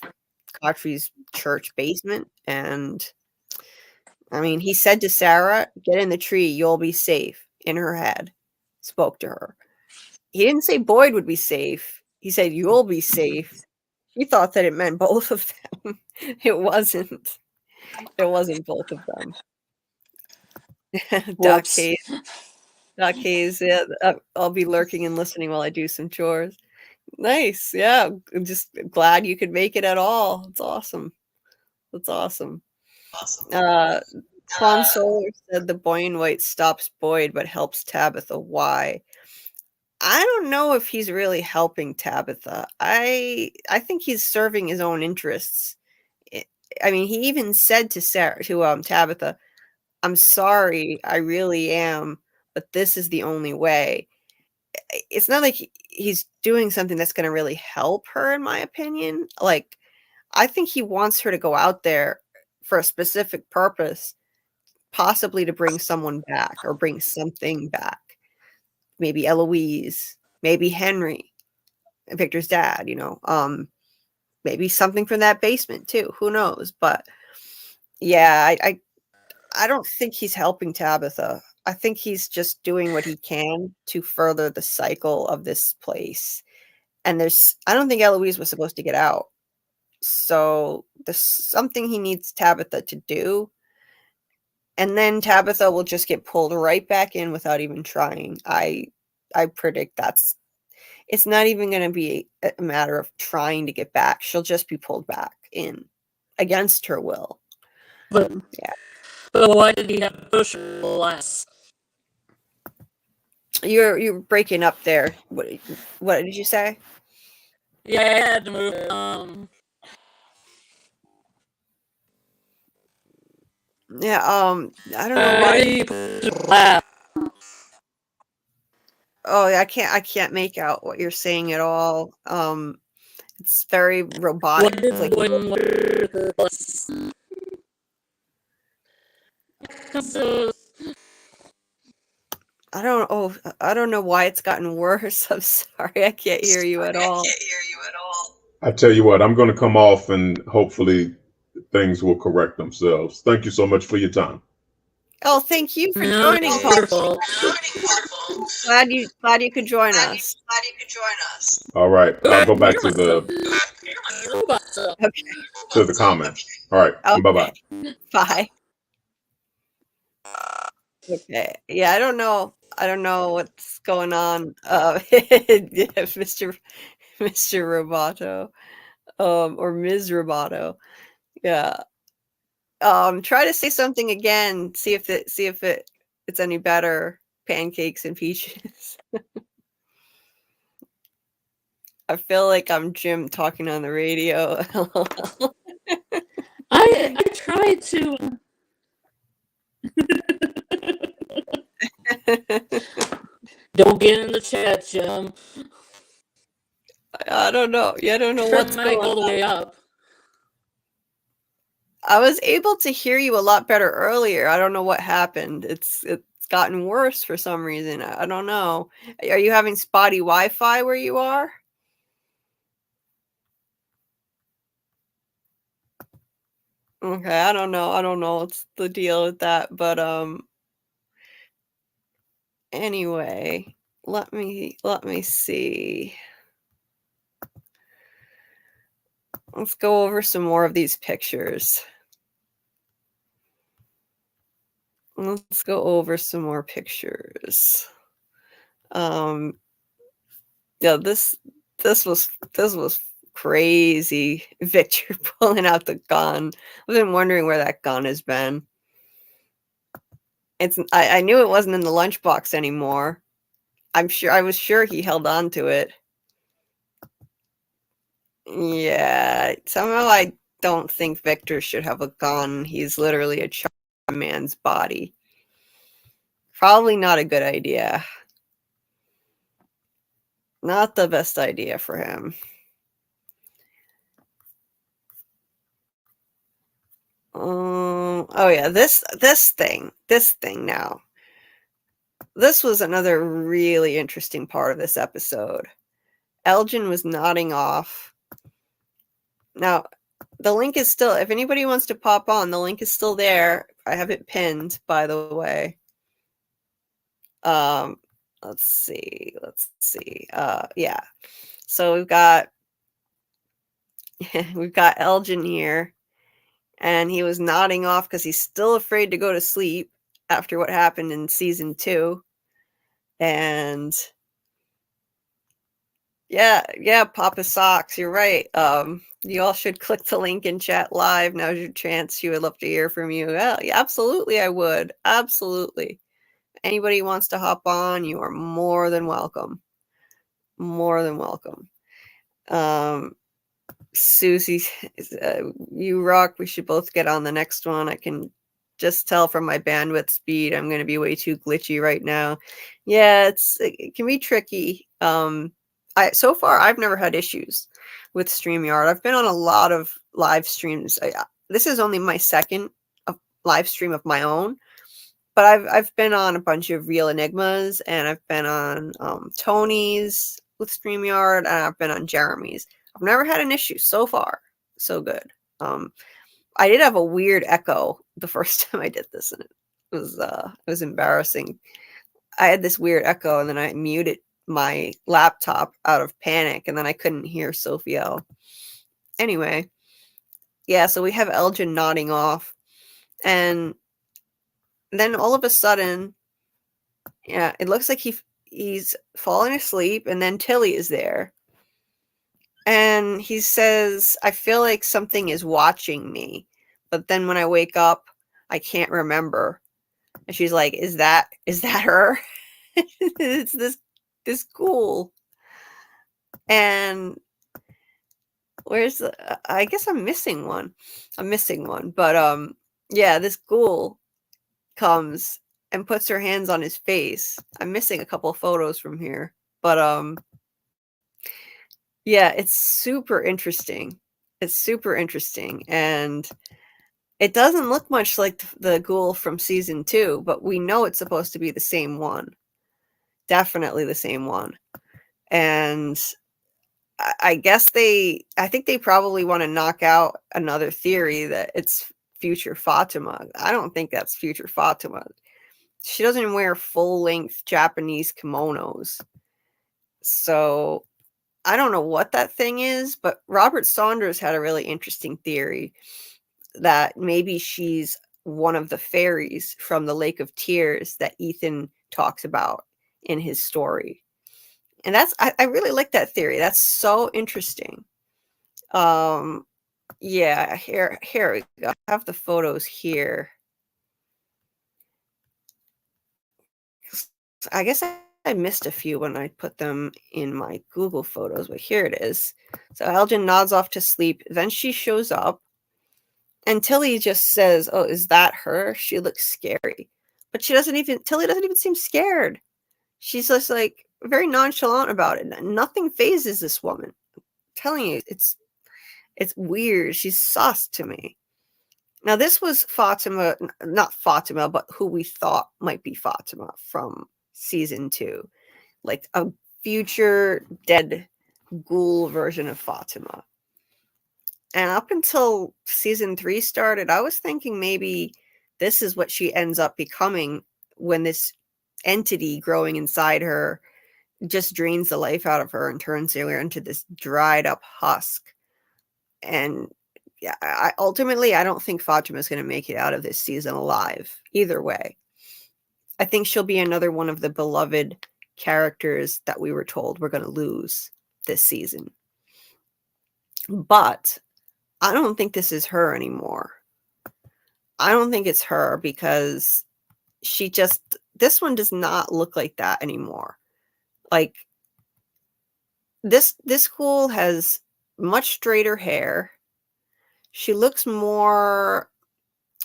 Khatri's church basement. And I mean, he said to Sarah, "Get in the tree, you'll be safe," in her head. Spoke to her. He didn't say Boyd would be safe. He said, "You'll be safe." He thought that it meant both of them. It wasn't. It wasn't both of them. Doc Hayes. Doc Hayes, yeah, I'll be lurking and listening while I do some chores. Nice. Yeah. I'm just glad you could make it at all. It's awesome. That's awesome. Quan Solar said the Boyne White stops Boyd but helps Tabitha. Why? I don't know if he's really helping Tabitha. I think he's serving his own interests. I mean, he even said to Tabitha, "I'm sorry, I really am, but this is the only way." It's not like he's doing something that's going to really help her, in my opinion. Like, I think he wants her to go out there for a specific purpose, possibly to bring someone back or bring something back. Maybe Eloise, maybe Henry, Victor's dad, maybe something from that basement too. Who knows? But yeah, I don't think he's helping Tabitha. I think he's just doing what he can to further the cycle of this place. And I don't think Eloise was supposed to get out. So there's something he needs Tabitha to do. And then Tabitha will just get pulled right back in without even trying. I predict it's not even going to be a matter of trying to get back. She'll just be pulled back in against her will. But, yeah. But why did he have to push her less? You're breaking up there. What did you say? Yeah, I had to move. Yeah, I don't know why. Oh, I can't make out what you're saying at all. It's very robotic. It's like I don't know why it's gotten worse. I'm sorry, I can't hear you at all. I tell you what, I'm going to come off and hopefully things will correct themselves. Thank you so much for your time. Oh, thank you for joining, Paul. Glad you could join us. All right, I'll go back to the comments. All right, okay. Bye-bye. Bye. Okay. Yeah, I don't know what's going on. Mr. Roboto, or Ms. Roboto. Yeah. Try to say something again. See if it's any better. Pancakes and peaches. I feel like I'm Jim talking on the radio. I tried to. Don't get in the chat, Jim. I don't know. Yeah, I don't know what's going on. All the way up. I was able to hear you a lot better earlier. I don't know what happened. It's gotten worse for some reason. I don't know. Are you having spotty Wi-Fi where you are? Okay, I don't know what's the deal with that, but anyway, let me see. Let's go over some more of these pictures. Let's go over some more pictures. Yeah, this was crazy. Victor pulling out the gun. I've been wondering where that gun has been. I knew it wasn't in the lunchbox anymore. I was sure he held on to it. Yeah, somehow I don't think Victor should have a gun. He's literally a man's body. Probably not a good idea. Not the best idea for him. Oh yeah, this thing now. This was another really interesting part of this episode. Elgin was nodding off. Now, the link is still, if anybody wants to pop on, the link is still there. I have it pinned, by the way. Let's see. Yeah. So we've got Elgin here, and he was nodding off because he's still afraid to go to sleep after what happened in season 2. And Yeah, Papa Socks, you're right. You all should click the link in chat live. Now's your chance. She would love to hear from you. Yeah, absolutely, I would. Absolutely. Anybody who wants to hop on, you are more than welcome. More than welcome. Susie, you rock. We should both get on the next one. I can just tell from my bandwidth speed, I'm going to be way too glitchy right now. Yeah, it can be tricky. So far I've never had issues with StreamYard. I've been on a lot of live streams. This is only my second live stream of my own, but I've been on a bunch of Real Enigmas, and I've been on Tony's with StreamYard, and I've been on Jeremy's. I've never had an issue so far. So good. I did have a weird echo the first time I did this, and it was embarrassing. I had this weird echo, and then I muted my laptop out of panic, and then I couldn't hear Sophiel. Anyway, yeah, so we have Elgin nodding off, and then all of a sudden, yeah, it looks like he's falling asleep, and then Tilly is there. And he says, I feel like something is watching me. But then when I wake up, I can't remember. And she's like, is that her? It's this ghoul. And where's I guess I'm missing one. But yeah, this ghoul comes and puts her hands on his face. I'm missing a couple of photos from here. But yeah, it's super interesting. And it doesn't look much like the ghoul from season 2, but we know it's supposed to be the same one. Definitely the same one. And I think they probably want to knock out another theory that it's future Fatima. I don't think that's future Fatima. She doesn't wear full-length Japanese kimonos. So I don't know what that thing is, but Robert Saunders had a really interesting theory that maybe she's one of the fairies from the Lake of Tears that Ethan talks about in his story. And I really like that theory. That's so interesting. Yeah, here we go. I have the photos here. I guess I missed a few when I put them in my Google Photos, but here it is. So Elgin nods off to sleep. Then she shows up, and Tilly just says, "Oh, is that her? She looks scary." But Tilly doesn't even seem scared. She's just like very nonchalant about it. Nothing phases this woman. I'm telling you, it's weird. She's sus to me. Now, this was Fatima, not Fatima, but who we thought might be Fatima from season 2. Like a future dead ghoul version of Fatima. And up until season 3 started, I was thinking maybe this is what she ends up becoming when this entity growing inside her just drains the life out of her and turns her into this dried up husk. And yeah, I don't think Fatima is going to make it out of this season alive. Either way, I think she'll be another one of the beloved characters that we were told we're going to lose this season. But I don't think this is her anymore. I don't think it's her because this one does not look like that anymore. Like this ghoul has much straighter hair. She looks more,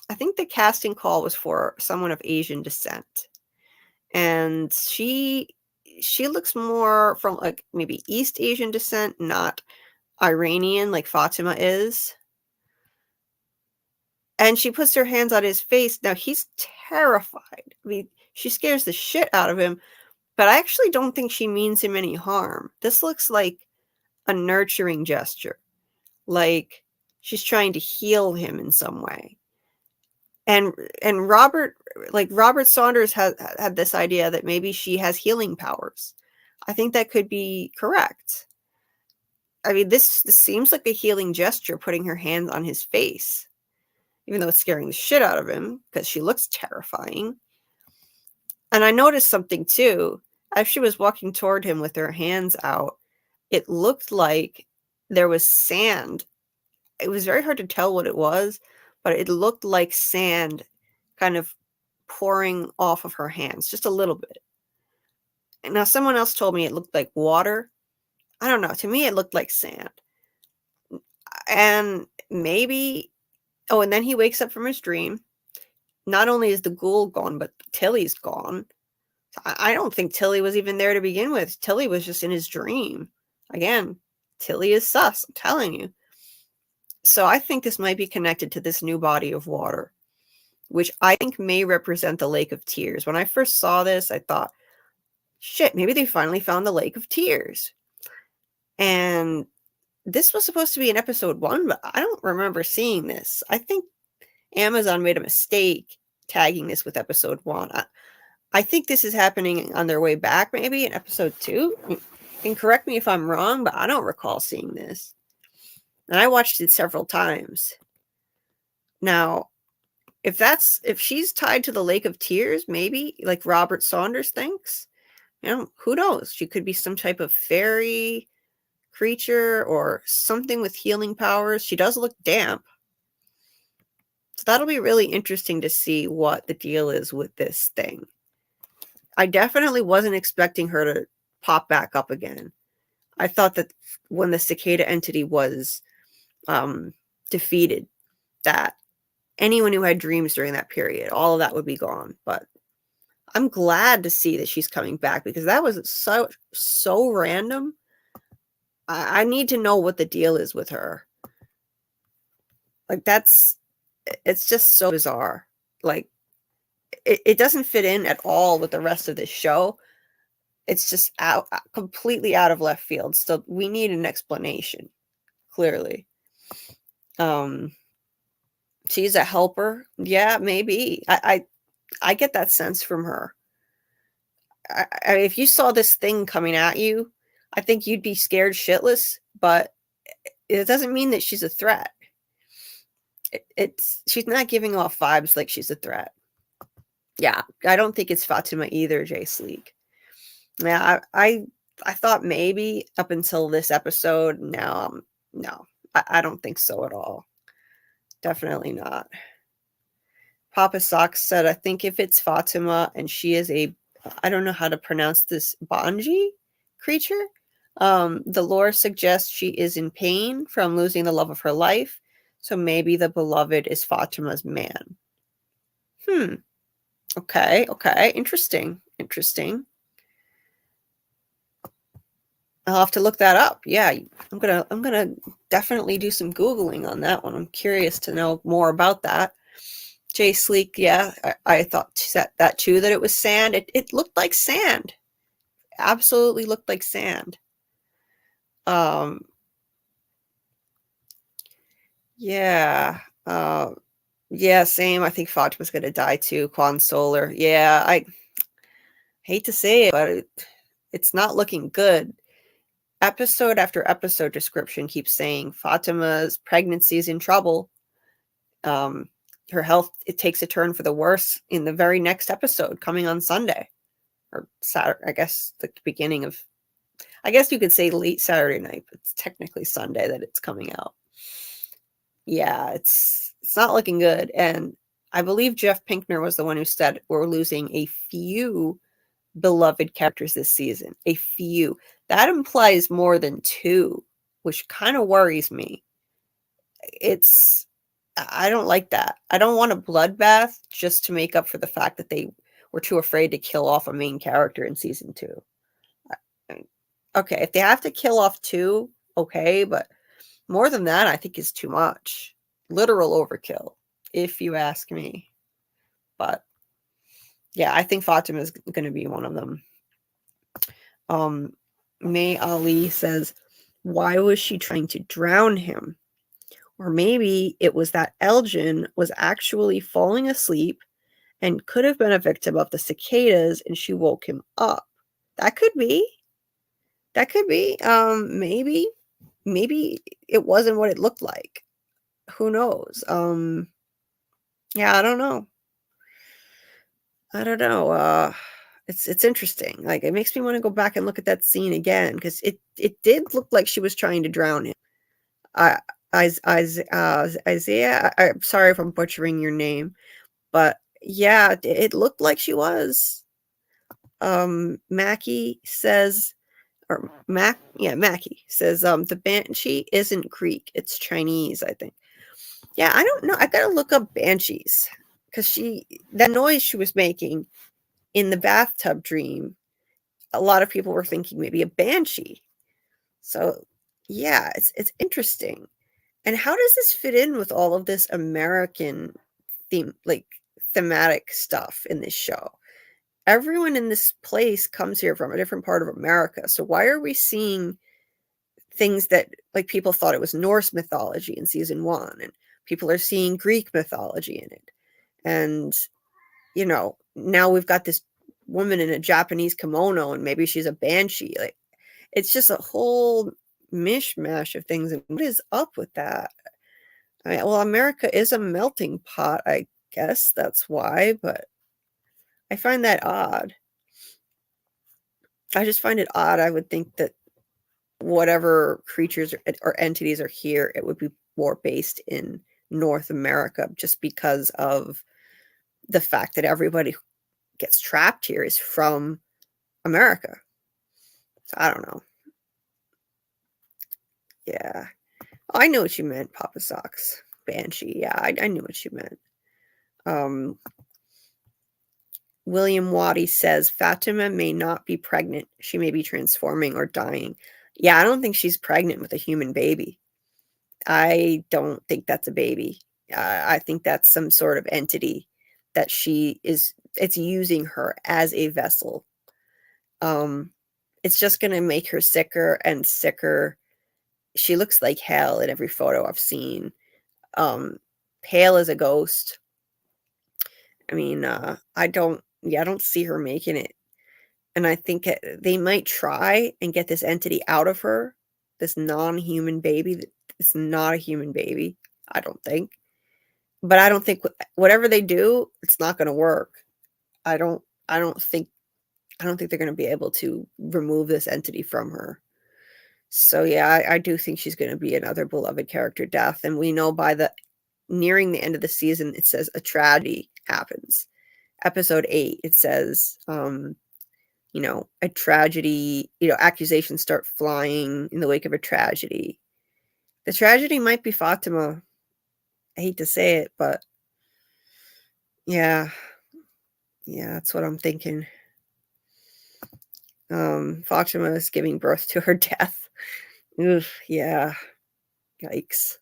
I think the casting call was for someone of Asian descent. And she looks more from like maybe East Asian descent, not Iranian like Fatima is. And she puts her hands on his face. Now he's terrified. I mean, she scares the shit out of him, but I actually don't think she means him any harm. This looks like a nurturing gesture. Like she's trying to heal him in some way. And Robert Saunders had this idea that maybe she has healing powers. I think that could be correct. I mean, this seems like a healing gesture, putting her hands on his face, even though it's scaring the shit out of him because she looks terrifying. And I noticed something too. As she was walking toward him with her hands out, it looked like there was sand. It was very hard to tell what it was, but it looked like sand kind of pouring off of her hands, just a little bit. And now someone else told me it looked like water. I don't know. To me, it looked like sand. And maybe, oh, and then he wakes up from his dream. Not only is the ghoul gone, but Tilly's gone. I don't think Tilly was even there to begin with. Tilly was just in his dream. Again, Tilly is sus, I'm telling you. So I think this might be connected to this new body of water, which I think may represent the Lake of Tears. When I first saw this, I thought, shit, maybe they finally found the Lake of Tears. And this was supposed to be in episode 1, but I don't remember seeing this. I think Amazon made a mistake tagging this with episode 1. I think this is happening on their way back, maybe in episode 2. And correct me if I'm wrong, but I don't recall seeing this. And I watched it several times. Now, if she's tied to the Lake of Tears, maybe, like Robert Saunders thinks, who knows? She could be some type of fairy creature or something with healing powers. She does look damp. So that'll be really interesting to see what the deal is with this thing. I definitely wasn't expecting her to pop back up again. I thought that when the cicada entity was defeated, that anyone who had dreams during that period, all of that would be gone. But I'm glad to see that she's coming back, because that was so random. I need to know what the deal is with her. Like, it's just so bizarre. Like, it doesn't fit in at all with the rest of this show. It's just completely out of left field. So we need an explanation, clearly. She's a helper. Yeah, maybe. I get that sense from her. If you saw this thing coming at you, I think you'd be scared shitless, but it doesn't mean that she's a threat. She's not giving off vibes like she's a threat. Yeah, I don't think it's Fatima either, Jay Sleek. Yeah, I thought maybe up until this episode. No, I don't think so at all. Definitely not. Papa Socks said, I think if it's Fatima and she is I don't know how to pronounce this, Banji creature. The lore suggests she is in pain from losing the love of her life. So maybe the beloved is Fatima's man. Okay. Interesting. I'll have to look that up. Yeah, I'm gonna definitely do some Googling on that one. I'm curious to know more about that. Jay Sleek, yeah, I thought that too, that it was sand. It looked like sand. Absolutely looked like sand. Yeah. Yeah, same. I think Fatima's gonna die too. Quan Solar. Yeah, I hate to say it, but it's not looking good. Episode after episode description keeps saying Fatima's pregnancy is in trouble. Her health, it takes a turn for the worse in the very next episode coming on Sunday or Saturday. I guess the beginning of, I guess you could say late Saturday night, but it's technically Sunday that it's coming out. Yeah, it's not looking good. And I believe Jeff Pinkner was the one who said we're losing a few beloved characters this season. A few. That implies more than 2, which kind of worries me. I don't like that. I don't want a bloodbath just to make up for the fact that they were too afraid to kill off a main character in season 2. Okay, if they have to kill off 2, okay, but more than that, I think is too much. Literal overkill, if you ask me. But yeah, I think Fatima is going to be one of them. May Ali says, why was she trying to drown him? Or maybe it was that Elgin was actually falling asleep and could have been a victim of the cicadas and she woke him up. That could be. Maybe it wasn't what it looked like. Who knows? Yeah, I don't know. It's interesting. Like, it makes me want to go back and look at that scene again, because it did look like she was trying to drown him. Isaiah, I'm sorry if I'm butchering your name, but yeah, it looked like she was. Mackie says, or Mackie says, the banshee isn't Greek, it's Chinese, I think. Yeah, I don't know. I gotta look up banshees, because that noise she was making in the bathtub dream, a lot of people were thinking maybe a banshee. So yeah, it's interesting. And how does this fit in with all of this American thematic stuff in this show? Everyone in this place comes here from a different part of America. So why are we seeing things that, like, people thought it was Norse mythology in season 1, and people are seeing Greek mythology in it? And, now we've got this woman in a Japanese kimono, and maybe she's a banshee. Like, it's just a whole mishmash of things. And what is up with that? Well, America is a melting pot, I guess that's why, but I find that odd. I just find it odd. I would think that whatever creatures or entities are here, it would be more based in North America, just because of the fact that everybody who gets trapped here is from America. So I don't know. Yeah. Oh, I know what you meant, Papa Socks. Banshee. Yeah, I knew what you meant. William Waddy says Fatima may not be pregnant. She may be transforming or dying. Yeah, I don't think she's pregnant with a human baby. I don't think that's a baby. I think that's some sort of entity that it's using her as a vessel. It's just going to make her sicker and sicker. She looks like hell in every photo I've seen. Pale as a ghost. I mean, I don't see her making it. And I think they might try and get this entity out of her, this non-human baby. It's not a human baby, I don't think. But I don't think whatever they do, it's not going to work. I don't think they're going to be able to remove this entity from her. So yeah, I do think she's going to be another beloved character death. And we know by nearing the end of the season, it says a tragedy happens. Episode 8, it says, a tragedy, accusations start flying in the wake of a tragedy. The tragedy might be Fatima. I hate to say it, but yeah, that's what I'm thinking. Fatima is giving birth to her death. Oof, yeah. Yikes.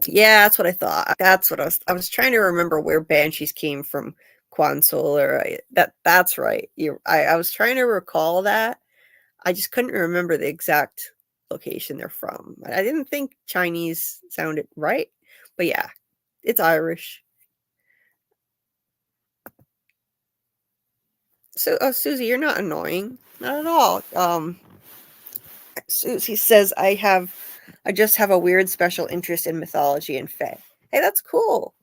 Yeah, that's what I thought. That's what I was trying to remember where banshees came from. Quansul, or that's right. I was trying to recall that. I just couldn't remember the exact location they're from. I didn't think Chinese sounded right, but yeah, it's Irish. So, Susie, you're not annoying, not at all. Susie says I just have a weird special interest in mythology and fae. Hey, that's cool.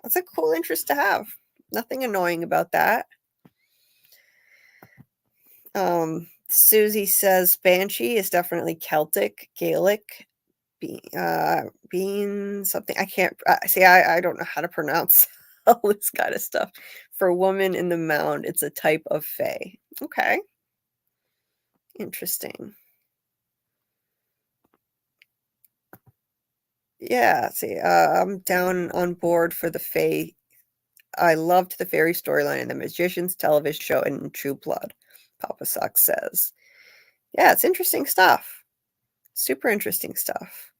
That's a cool interest to have. Nothing annoying about that. Susie says Banshee is definitely Celtic, Gaelic, being something. I can't see. I don't know how to pronounce all this kind of stuff. For woman in the mound, it's a type of fae. Okay, interesting. Yeah, see, I'm down on board for the fae. I loved the fairy storyline in the Magicians television show and True Blood, Papa Sock says. Yeah, it's interesting stuff. Super interesting stuff.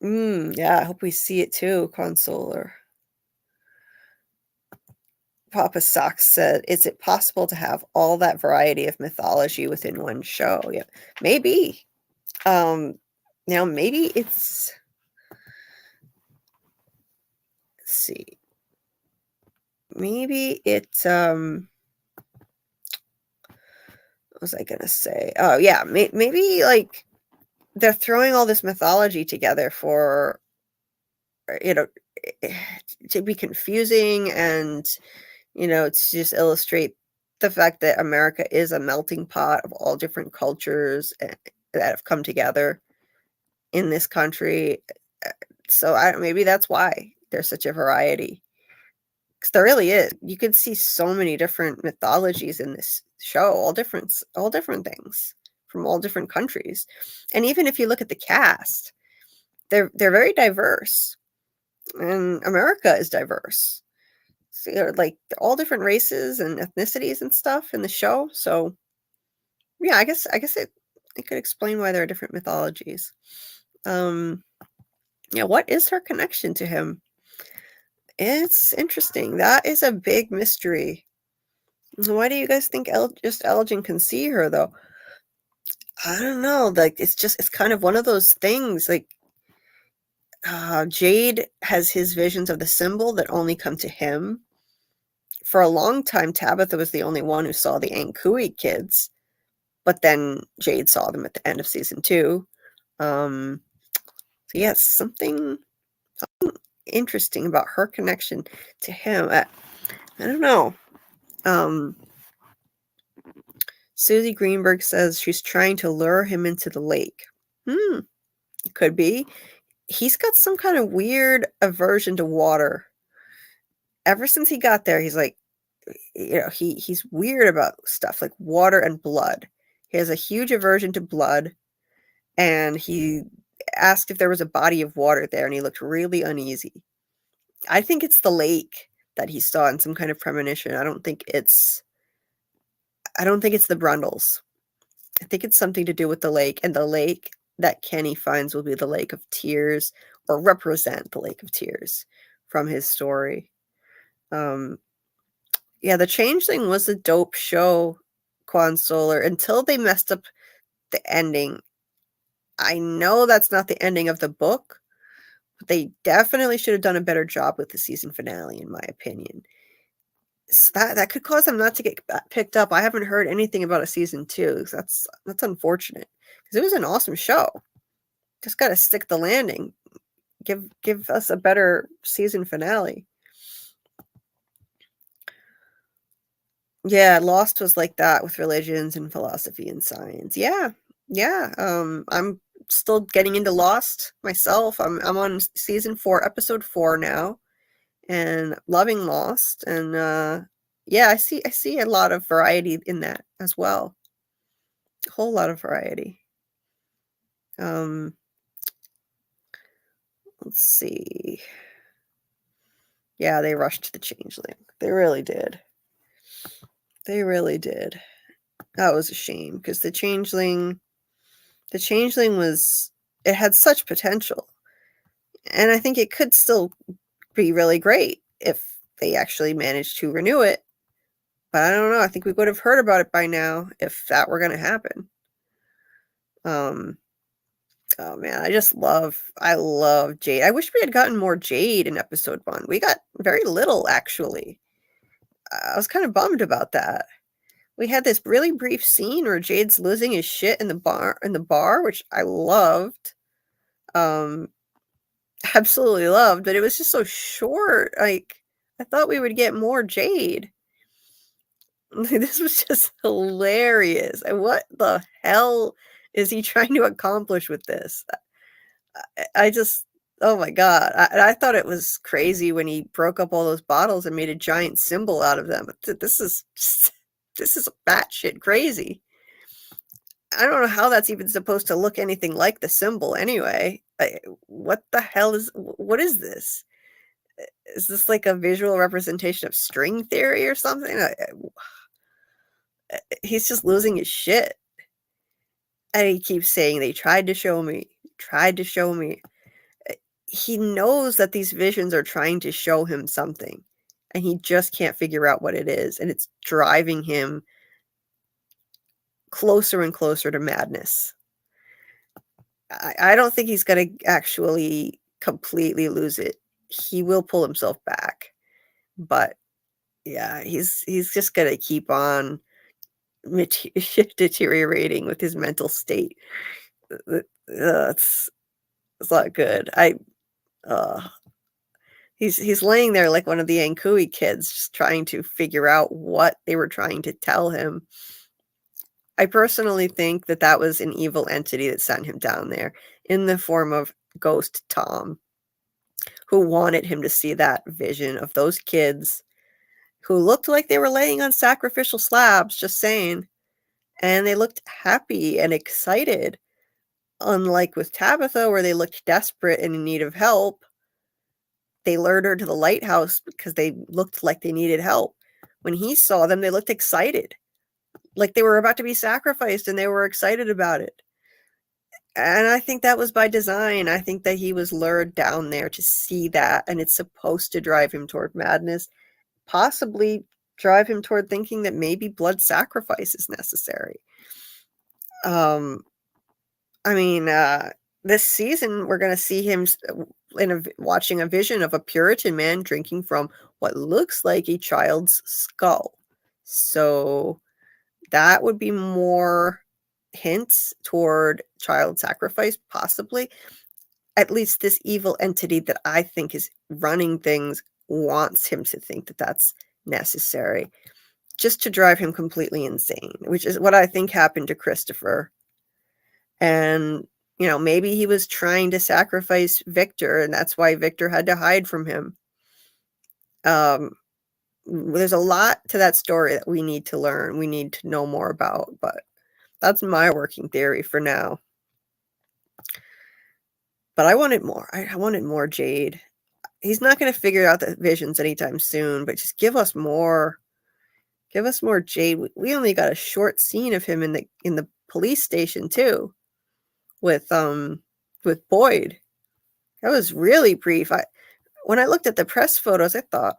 Yeah, I hope we see it too, Consoler. Papa Sox said, is it possible to have all that variety of mythology within one show? Yeah, maybe. Now maybe let's see. Maybe it's, what was I going to say? Oh yeah, maybe like they're throwing all this mythology together for, to be confusing and, to just illustrate the fact that America is a melting pot of all different cultures that have come together in this country. So maybe that's why there's such a variety. Because there really is. You could see so many different mythologies in this show, all different things from all different countries. And even if you look at the cast, they're very diverse. And America is diverse. So, like all different races and ethnicities and stuff in the show. So yeah, I guess it could explain why there are different mythologies. Yeah, what is her connection to him? It's interesting. That is a big mystery. Why do you guys think just Elgin can see her though? I don't know. Like it's kind of one of those things. Like Jade has his visions of the symbol that only come to him. For a long time, Tabitha was the only one who saw the Ankui kids, but then Jade saw them at the end of season 2. So yes, something interesting about her connection to him. I don't know. Susie Greenberg says she's trying to lure him into the lake. Could be. He's got some kind of weird aversion to water. Ever since he got there, he's like, he's weird about stuff like water and blood. He has a huge aversion to blood, and he asked if there was a body of water there, and he looked really uneasy. I think it's the lake that he saw in some kind of premonition. I don't think it's the Brundles. I think it's something to do with the lake, and the lake that Kenny finds will be the Lake of Tears, or represent the Lake of Tears from his story. Yeah, The Changeling was a dope show, Quan Solar, until they messed up the ending. I know that's not the ending of the book, but they definitely should have done a better job with the season finale, in my opinion. So that could cause them not to get picked up. I haven't heard anything about a season 2. So that's unfortunate, because it was an awesome show. Just got to stick the landing. Give us a better season finale. Yeah, Lost was like that with religions and philosophy and science. Yeah. I'm still getting into Lost myself. I'm on season 4, episode 4 now, and loving Lost. And yeah, I see a lot of variety in that as well. A whole lot of variety. Let's see. Yeah, they rushed the Changeling. They really did. That was a shame, because the Changeling it had such potential. And I think it could still be really great if they actually managed to renew it. But I don't know. I think we would have heard about it by now if that were going to happen. Oh man, I love Jade. I wish we had gotten more Jade in episode 1. We got very little, actually. I was kind of bummed about that. We had this really brief scene where Jade's losing his shit in the bar, which I loved. Absolutely loved, but it was just so short. Like, I thought we would get more Jade. This was just hilarious. And what the hell is he trying to accomplish with this? I just, oh my God. I thought it was crazy when he broke up all those bottles and made a giant symbol out of them. This is batshit crazy. I don't know how that's even supposed to look anything like the symbol anyway. What the hell what is this? Is this like a visual representation of string theory or something? He's just losing his shit. And he keeps saying, they tried to show me. He knows that these visions are trying to show him something, and he just can't figure out what it is. And it's driving him closer and closer to madness. I don't think he's going to actually completely lose it. He will pull himself back. But yeah, he's just going to keep on deteriorating with his mental state. It's not good. He's laying there like one of the Ankui kids, just trying to figure out what they were trying to tell him. I personally think that that was an evil entity that sent him down there in the form of Ghost Tom, who wanted him to see that vision of those kids who looked like they were laying on sacrificial slabs, just saying, and they looked happy and excited. Unlike with Tabitha, where they looked desperate and in need of help, they lured her to the lighthouse because they looked like they needed help. When he saw them, they looked excited, like they were about to be sacrificed, and they were excited about it. And I think that was by design. I think that he was lured down there to see that, and it's supposed to drive him toward madness, possibly drive him toward thinking that maybe blood sacrifice is necessary. I mean, this season, we're going to see him watching a vision of a Puritan man drinking from what looks like a child's skull. So that would be more hints toward child sacrifice, possibly. At least this evil entity that I think is running things wants him to think that that's necessary, just to drive him completely insane, which is what I think happened to Christopher. And, you know, maybe he was trying to sacrifice Victor, and that's why Victor had to hide from him. There's a lot to that story that we need to learn. We need to know more about, but that's my working theory for now. But I wanted more. I wanted more Jade. He's not going to figure out the visions anytime soon, but just give us more. Give us more Jade. We only got a short scene of him in the police station too, with Boyd. That was really brief. When I looked at the press photos, I thought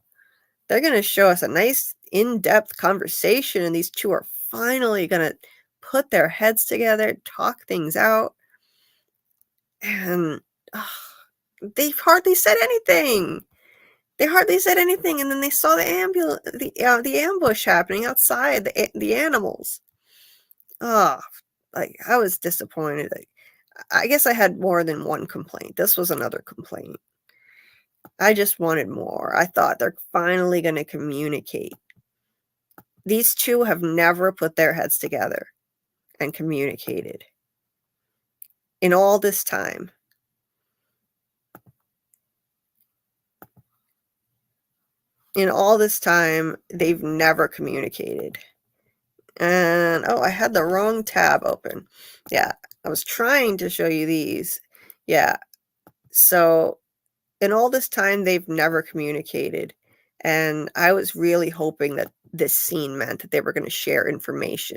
they're going to show us a nice in-depth conversation, and these two are finally going to put their heads together, talk things out, and they hardly said anything. And then they saw the ambush happening outside, the animals. Like, I was disappointed. I guess I had more than one complaint. This was another complaint. I just wanted more. I thought they're finally going to communicate. These two have never put their heads together and communicated in all this time. In all this time, they've never communicated. And, I had the wrong tab open. Yeah, I was trying to show you these. Yeah, so in all this time, they've never communicated. And I was really hoping that this scene meant that they were going to share information.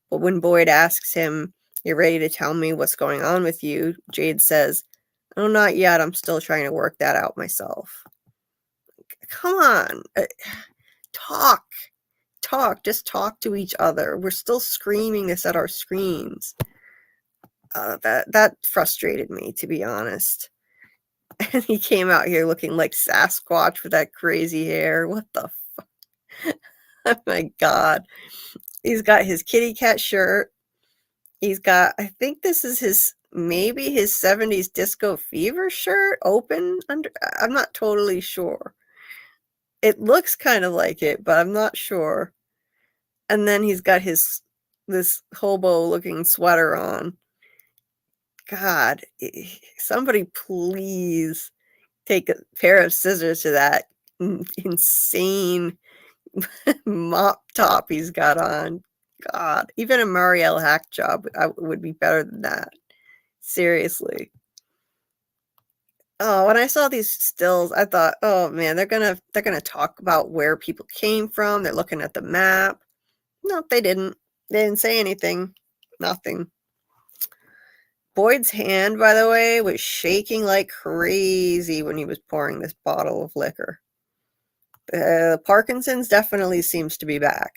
But when Boyd asks him, "You're ready to tell me what's going on with you?" Jade says, "Oh, not yet. I'm still trying to work that out myself." Come on. Talk. Just talk to each other. We're still screaming this at our screens. That frustrated me, to be honest. And he came out here looking like Sasquatch with that crazy hair. What the fuck? Oh my God. He's got his kitty cat shirt. He's got, I think this is maybe his 70s Disco Fever shirt open under. I'm not totally sure. It looks kind of like it, but I'm not sure. And then he's got this hobo looking sweater on. God, somebody please take a pair of scissors to that insane mop top he's got on. God, even a Marielle hack job would be better than that. Seriously. Oh, when I saw these stills, I thought, oh man, they're gonna talk about where people came from. They're looking at the map. No, they didn't. They didn't say anything. Nothing. Boyd's hand, by the way, was shaking like crazy when he was pouring this bottle of liquor. Parkinson's definitely seems to be back.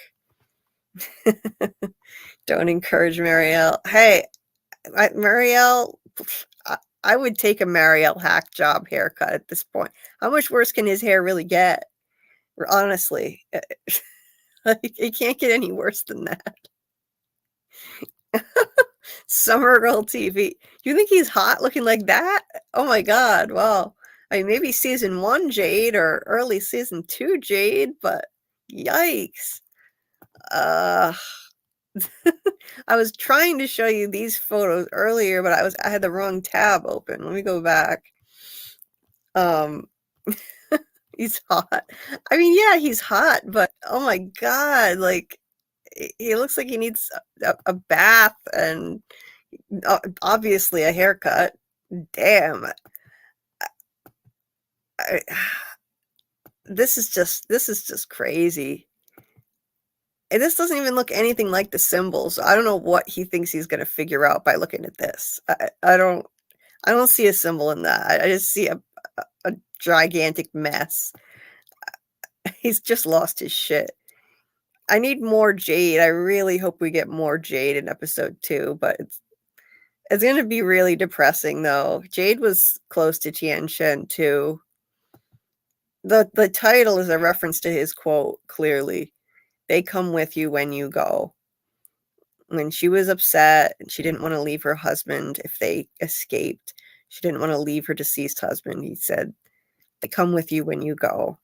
Don't encourage Marielle. Hey, Marielle, I would take a Marielle hack job haircut at this point. How much worse can his hair really get? Honestly, it can't get any worse than that. Summer Girl TV. You think he's hot looking like that? Oh my God. Wow. I mean, maybe season 1 Jade or early season 2 Jade, but yikes. I was trying to show you these photos earlier, but I had the wrong tab open. Let me go back. He's hot. I mean, yeah, he's hot, but oh my God, like he looks like he needs a bath and obviously a haircut. Damn. This is just crazy. And this doesn't even look anything like the symbols. I don't know what he thinks he's going to figure out by looking at this. I don't see a symbol in that. I just see a gigantic mess. He's just lost his shit. I need more Jade. I really hope we get more Jade in episode 2, but it's going to be really depressing though. Jade was close to Tian Shen too. The title is a reference to his quote, clearly. They come with you when you go. When she was upset and she didn't want to leave her husband if they escaped, she didn't want to leave her deceased husband, he said, they come with you when you go.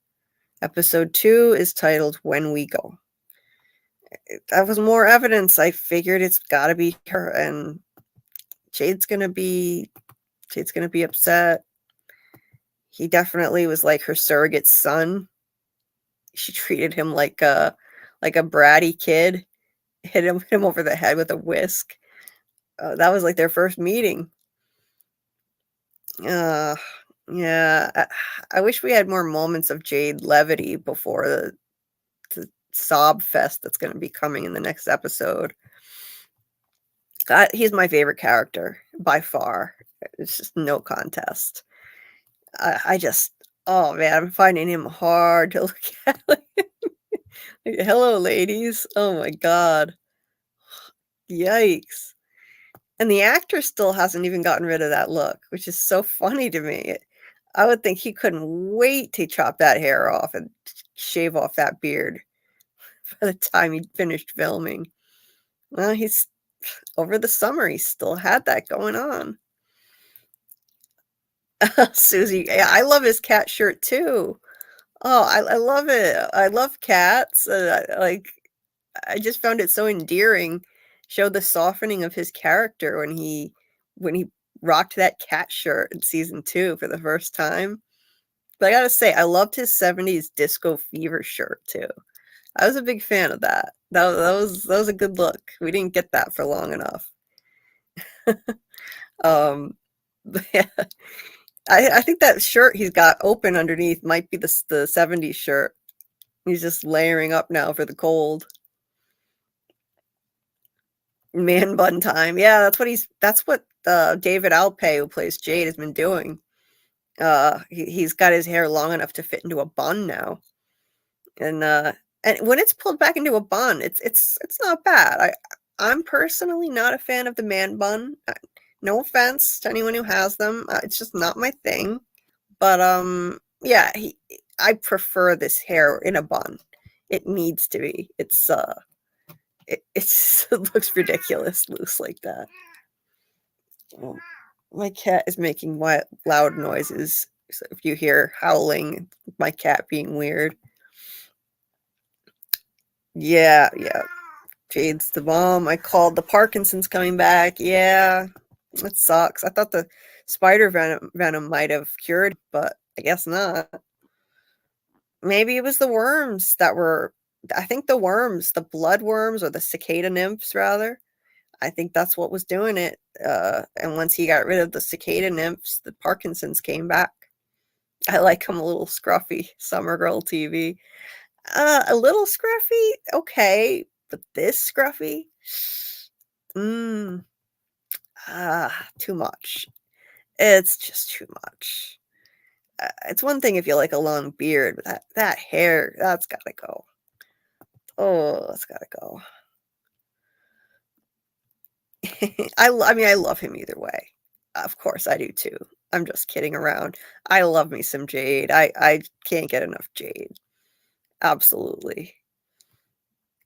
Episode 2 is titled When We Go. That was more evidence. I figured it's got to be her, and Jade's gonna be upset. He definitely was like her surrogate son. She treated him like a bratty kid. Hit him over the head with a whisk. That was like their first meeting. Yeah, I wish we had more moments of Jade levity before the sob fest that's going to be coming in the next episode. He's my favorite character by far. It's just no contest. I just, oh man, I'm finding him hard to look at. Hello, ladies. Oh my God. Yikes. And the actor still hasn't even gotten rid of that look, which is so funny to me. I would think he couldn't wait to chop that hair off and shave off that beard by the time he finished filming. Well, he's over the summer, he still had that going on. Susie, yeah, I love his cat shirt too. Oh, I love it. I love cats. I just found it so endearing. Showed the softening of his character when he rocked that cat shirt in season 2 for the first time. But I gotta say, I loved his 70s disco fever shirt too. I was a big fan of that. That was a good look. We didn't get that for long enough. But yeah, I think that shirt he's got open underneath might be the 70s shirt. He's just layering up now for the cold. Man bun time. Yeah, that's what David Alpay, who plays Jade, has been doing. He's got his hair long enough to fit into a bun now. And when it's pulled back into a bun, it's not bad. I'm personally not a fan of the man bun. No offense to anyone who has them. It's just not my thing. But yeah, I prefer this hair in a bun. It needs to be. It looks ridiculous loose like that. Oh, my cat is making loud noises. So if you hear howling, my cat being weird. Yeah. Jade's the bomb. I called the Parkinson's coming back. Yeah, that sucks. I thought the spider venom might have cured, but I guess not. Maybe it was the worms that were, I think the worms, the blood worms, or the cicada nymphs rather. I think that's what was doing it. And once he got rid of the cicada nymphs, the Parkinson's came back. I like him a little scruffy, Summer Girl TV. A little scruffy, okay, but this scruffy, too much. It's just too much. It's one thing if you like a long beard, but that hair, that's gotta go. Oh, that's gotta go. I mean, I love him either way. Of course, I do too. I'm just kidding around. I love me some Jade. I can't get enough Jade. Absolutely.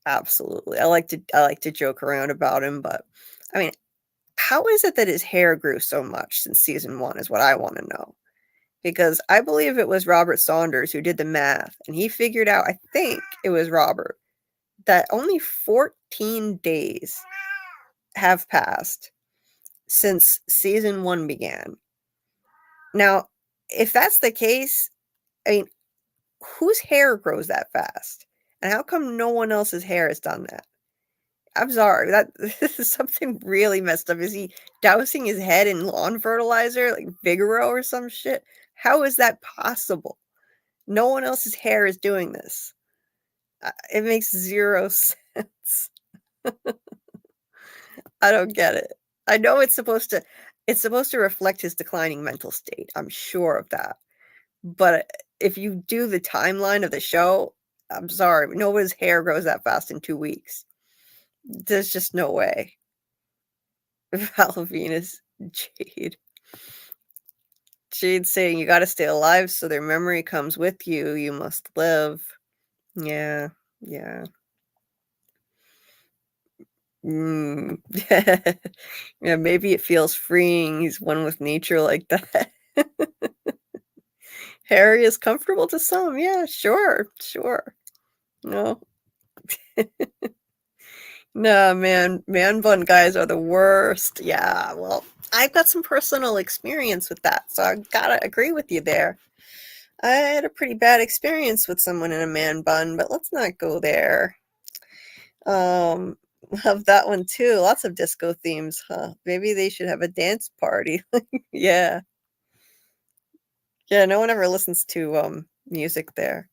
Absolutely. I like to joke around about him, but I mean, how is it that his hair grew so much since season 1 is what I want to know. because I believe it was Robert Saunders who did the math, and he figured out, I think it was Robert, that only 14 days have passed since season 1 began. Now, if that's the case, I mean, whose hair grows that fast? And how come no one else's hair has done that? I'm sorry, this is something really messed up. Is he dousing his head in lawn fertilizer, like Vigoro or some shit? How is that possible? No one else's hair is doing this. It makes zero sense. I don't get it. I know it's supposed to reflect his declining mental state. I'm sure of that. But if you do the timeline of the show, I'm sorry, nobody's hair grows that fast in 2 weeks. There's just no way. Val Venus, Jade. Jade's saying you gotta stay alive so their memory comes with you. You must live. Yeah, yeah. Yeah, maybe it feels freeing. He's one with nature like that. Harry is comfortable to some. Yeah, sure. No. No, man bun guys are the worst. Yeah, well, I've got some personal experience with that, so I gotta agree with you there. I had a pretty bad experience with someone in a man bun, but let's not go there. Love that one too. Lots of disco themes, huh? Maybe they should have a dance party. Yeah. Yeah, no one ever listens to music there.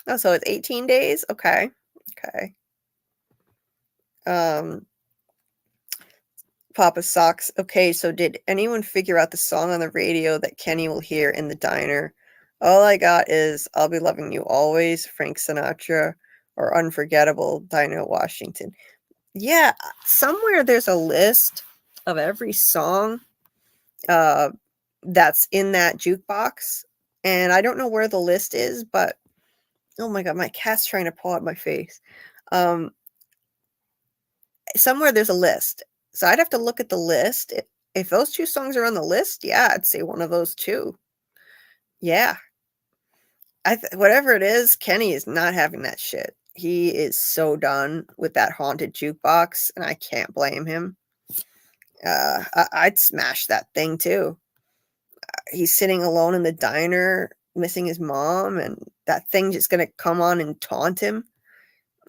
Oh, so it's 18 days? Okay. Um Papa Socks. Okay, so did anyone figure out the song on the radio that Kenny will hear in the diner? All I got is I'll Be Loving You Always, Frank Sinatra, or Unforgettable, Dinah Washington. Yeah, somewhere there's a list of every song that's in that jukebox. And I don't know where the list is, but oh my god, my cat's trying to paw at my face. Somewhere there's a list. So I'd have to look at the list. If those 2 songs are on the list, yeah, I'd say one of those 2. Yeah. Whatever it is, Kenny is not having that shit. He is so done with that haunted jukebox, and I can't blame him. I'd smash that thing too. He's sitting alone in the diner, missing his mom, and that thing just gonna come on and taunt him.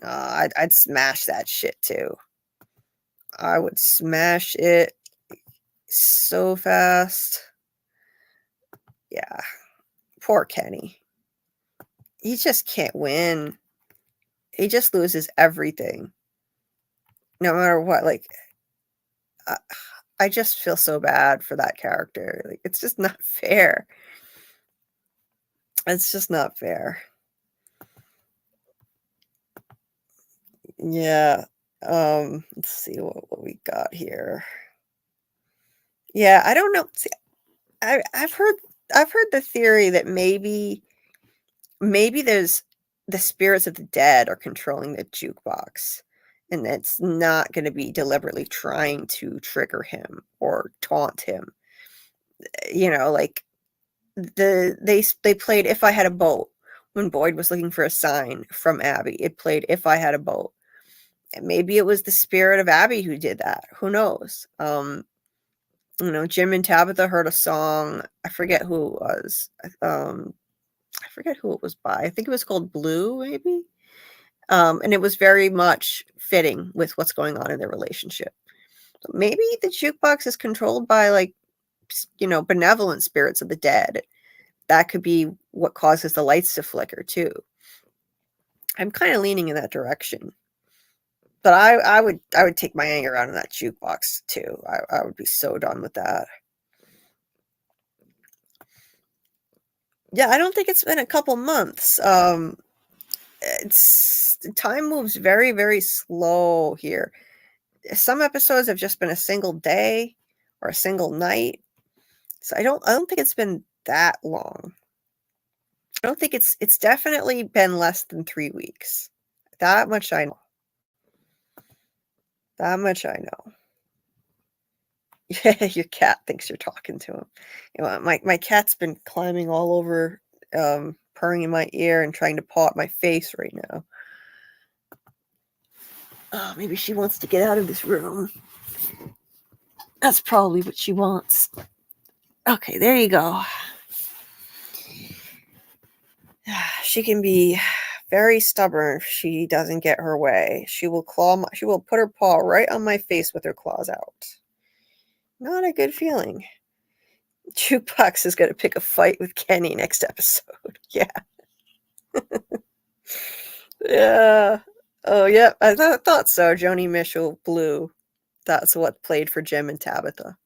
I'd smash that shit too. I would smash it so fast. Yeah. Poor Kenny. He just can't win. He just loses everything. No matter what. Like, I just feel so bad for that character. Like, it's just not fair. It's just not fair. Yeah. Let's see what we got here. Yeah, I don't know. See, I've heard the theory that maybe there's the spirits of the dead are controlling the jukebox, and it's not going to be deliberately trying to trigger him or taunt him. You know, like they played "If I Had a Boat" when Boyd was looking for a sign from Abby. It played "If I Had a Boat," and maybe it was the spirit of Abby who did that. Who knows? You know, Jim and Tabitha heard a song. I forget who it was. I forget who it was by. I think it was called Blue, maybe. And it was very much fitting with what's going on in their relationship. So maybe the jukebox is controlled by, like, you know, benevolent spirits of the dead. That could be what causes the lights to flicker too. I'm kind of leaning in that direction. But I would take my anger out of that jukebox too. I would be so done with that. Yeah, I don't think it's been a couple months. Time moves very, very slow here. Some episodes have just been a single day or a single night. So I don't think it's been that long. I don't think it's definitely been less than 3 weeks. That much I know. That much I know. Yeah, your cat thinks you're talking to him. You know, my cat's been climbing all over, purring in my ear and trying to paw at my face right now. Oh, maybe she wants to get out of this room. That's probably what she wants. Okay, there you go. She can be very stubborn if she doesn't get her way. She will put her paw right on my face with her claws out. Not a good feeling. Jukebox is going to pick a fight with Kenny next episode. Yeah. Yeah. Oh, yeah. I thought so. Joni Mitchell, Blue. That's what played for Jim and Tabitha.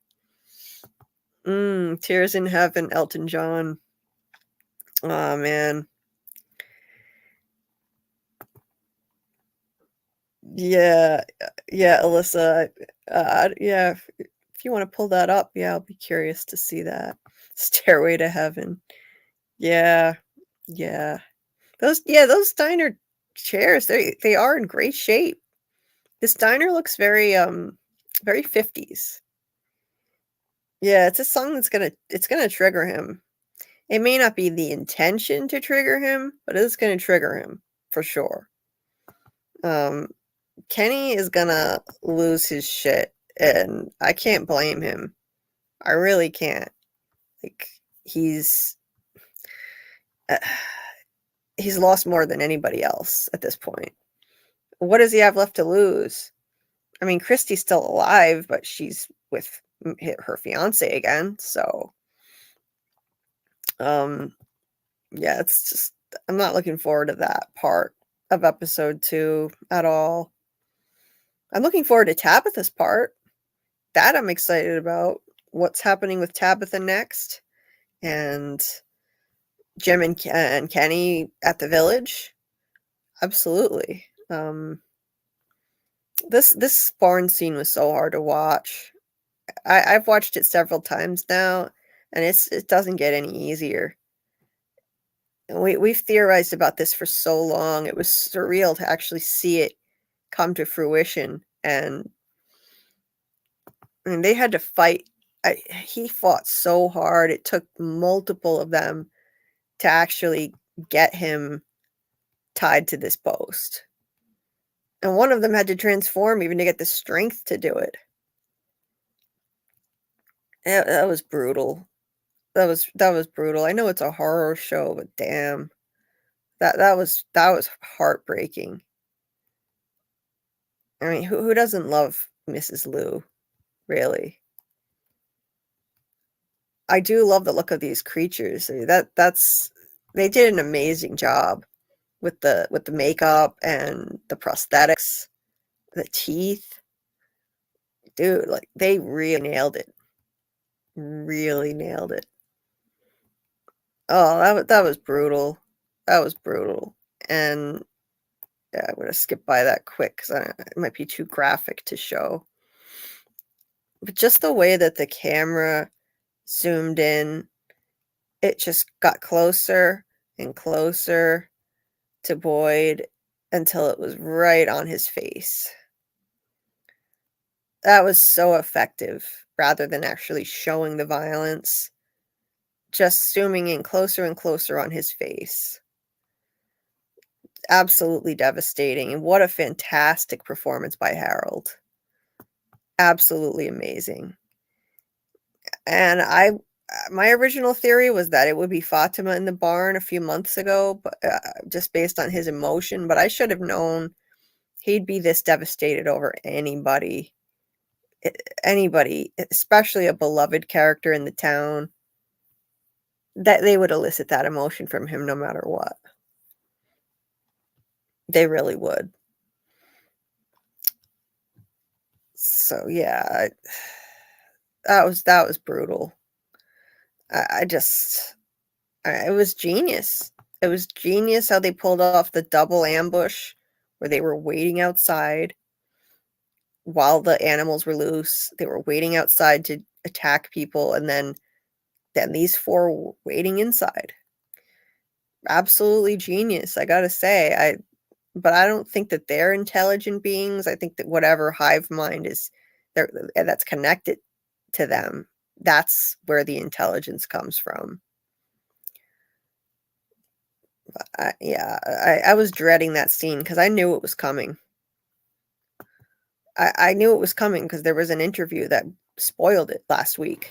Tears in Heaven, Elton John. Oh, man. Yeah. Yeah, Alyssa. Yeah. If you want to pull that up, yeah, I'll be curious to see that. Stairway to Heaven. Yeah. Yeah. Those diner chairs, they are in great shape. This diner looks very 50s. Yeah, it's a song it's gonna trigger him. It may not be the intention to trigger him, but it's gonna trigger him for sure. Kenny is gonna lose his shit, and I can't blame him. I really can't. Like he's lost more than anybody else at this point. What does he have left to lose? I mean, Christy's still alive, but she's with her fiance again. So, yeah, it's just I'm not looking forward to that part of episode 2 at all. I'm looking forward to Tabitha's part. That I'm excited about. What's happening with Tabitha next, and Jim and Kenny at the village. Absolutely. This barn scene was so hard to watch. I've watched it several times now, and it doesn't get any easier. We've theorized about this for so long. It was surreal to actually see it come to fruition, and they had to fight. He fought so hard. It took multiple of them to actually get him tied to this post. And one of them had to transform even to get the strength to do it. That was brutal. That was brutal. I know it's a horror show, but damn. That was heartbreaking. I mean, who doesn't love Mrs. Liu, really? I do love the look of these creatures. I mean, they did an amazing job with the makeup and the prosthetics, the teeth. Dude, like they really nailed it. Really nailed it. Oh, that was brutal. That was brutal. And yeah, I'm gonna skip by that quick because it might be too graphic to show. But just the way that the camera zoomed in, it just got closer and closer to Boyd until it was right on his face. That was so effective rather than actually showing the violence. Just zooming in closer and closer on his face. Absolutely devastating. And what a fantastic performance by Harold. Absolutely amazing. And my original theory was that it would be Fatima in the barn a few months ago, but just based on his emotion. But I should have known he'd be this devastated over anybody, especially a beloved character in the town, that they would elicit that emotion from him no matter what. They really would. So yeah, that was brutal. It was genius. It was genius how they pulled off the double ambush where they were waiting outside while the animals were loose. They were waiting outside to attack people, and then these 4 were waiting inside. Absolutely genius, I gotta say. But I don't think that they're intelligent beings. I think that whatever hive mind is there that's connected to them. That's where the intelligence comes from. I was dreading that scene because I knew it was coming. I knew it was coming because there was an interview that spoiled it last week.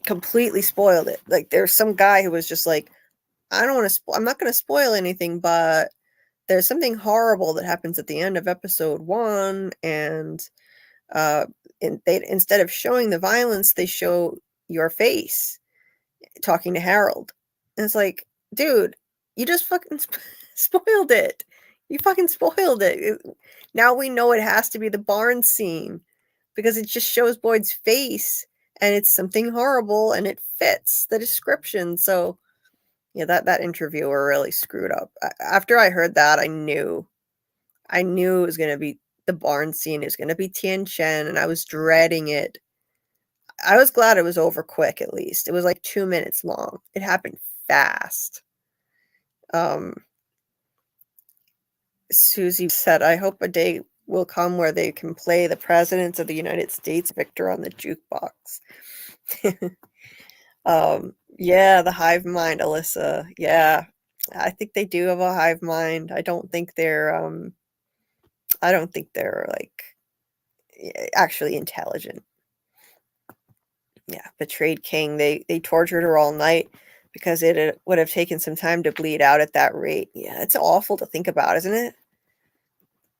Completely spoiled it. Like, there's some guy who was just like, I don't want to I'm not going to spoil anything, but there's something horrible that happens at the end of episode 1, and they, instead of showing the violence, they show your face talking to Harold. And it's like, dude, you just fucking spoiled it. You fucking spoiled it. Now we know it has to be the barn scene because it just shows Boyd's face and it's something horrible and it fits the description. So yeah, that interviewer really screwed up. After I heard that, I knew it was going to be the barn scene. It was going to be Tien Shen, and I was dreading it. I was glad it was over quick, at least. It was like 2 minutes long. It happened fast. Susie said, I hope a day will come where they can play the President of the United States Victor on the jukebox. Yeah, the hive mind, Alyssa. Yeah, I think they do have a hive mind. I don't think they're like actually intelligent. Yeah, betrayed king. They tortured her all night because it would have taken some time to bleed out at that rate. Yeah, it's awful to think about, isn't it?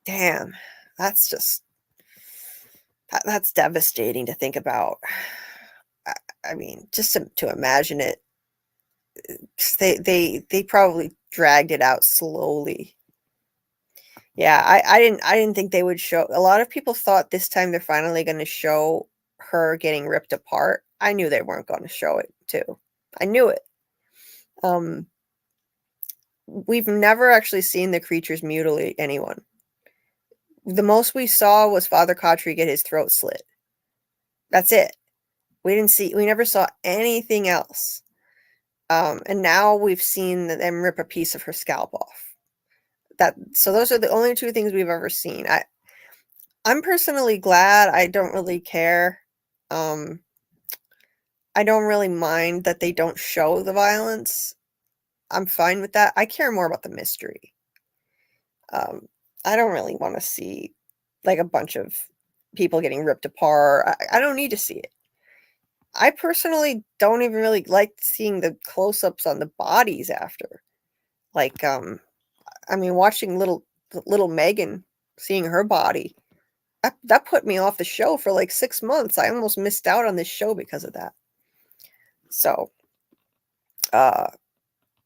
Damn, that's just that's devastating to think about. I mean, just to imagine it. They probably dragged it out slowly. Yeah, I didn't think they would show. A lot of people thought this time they're finally going to show her getting ripped apart. I knew they weren't going to show it too. I knew it. We've never actually seen the creatures mutilate anyone. The most we saw was Father Khatri get his throat slit. That's it. We never saw anything else. And now we've seen them rip a piece of her scalp off. So those are the only two things we've ever seen. I'm personally glad. I don't really care. I don't really mind that they don't show the violence. I'm fine with that. I care more about the mystery. I don't really want to see like a bunch of people getting ripped apart. I don't need to see it. I personally don't even really like seeing the close-ups on the bodies after. Like, I mean, watching little Megan, seeing her body, that put me off the show for like 6 months. I almost missed out on this show because of that. So,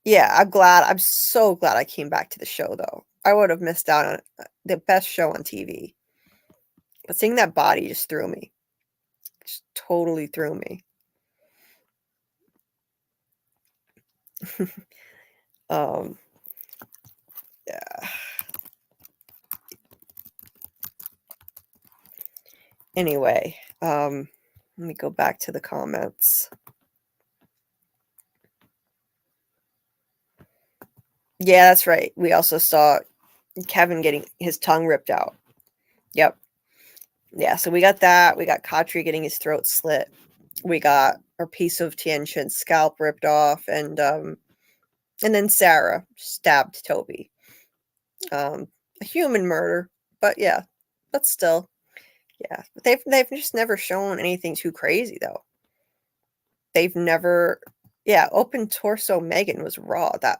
yeah, I'm so glad I came back to the show, though. I would have missed out on the best show on TV. But seeing that body just threw me. Just totally threw me. Yeah. Anyway, let me go back to the comments. Yeah, that's right. We also saw Kevin getting his tongue ripped out. Yep. Yeah, so we got that. We got Khatri getting his throat slit. We got a piece of Tien Shen's scalp ripped off, and then Sarah stabbed Toby. A human murder, but yeah, but still, yeah. They've just never shown anything too crazy though. They've never, yeah. Open torso Megan was raw. That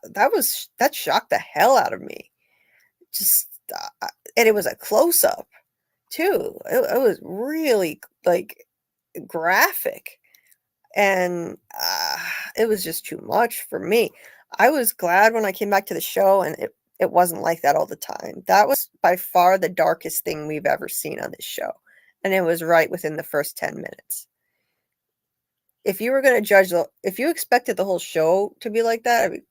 shocked the hell out of me. Just and it was a close up too. It was really like graphic, and it was just too much for me. I was glad when I came back to the show and it wasn't like that all the time. That was by far the darkest thing we've ever seen on this show, and it was right within the first 10 minutes. If you were going to judge if you expected the whole show to be like that, I mean,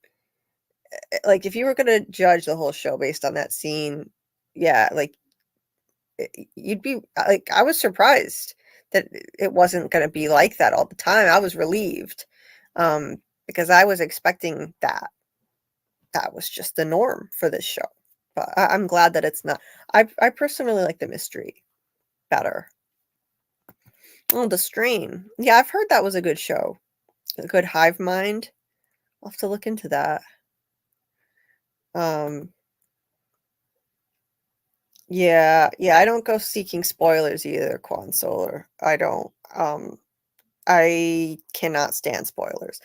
like if you were going to judge the whole show based on that scene, yeah, like you'd be like, I was surprised that it wasn't going to be like that all the time. I was relieved because I was expecting that. That was just the norm for this show. But I'm glad that it's not. I personally like the mystery better. Oh, The Strain. Yeah, I've heard that was a good show. A good hive mind. I'll have to look into that. Yeah, I don't go seeking spoilers either, Quan Solar. I don't. I cannot stand spoilers.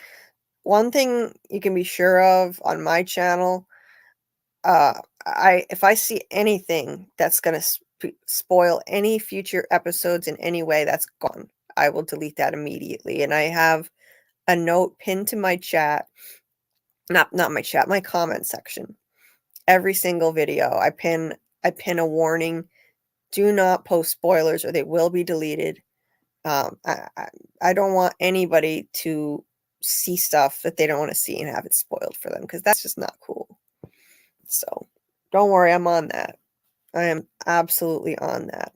One thing you can be sure of on my channel, if I see anything that's gonna spoil any future episodes in any way, that's gone. I will delete that immediately. And I have a note pinned to my chat, not my chat, my comment section. Every single video, I pin a warning. Do not post spoilers or they will be deleted. I don't want anybody to see stuff that they don't want to see and have it spoiled for them, because that's just not cool. So don't worry, I'm on that. I am absolutely on that.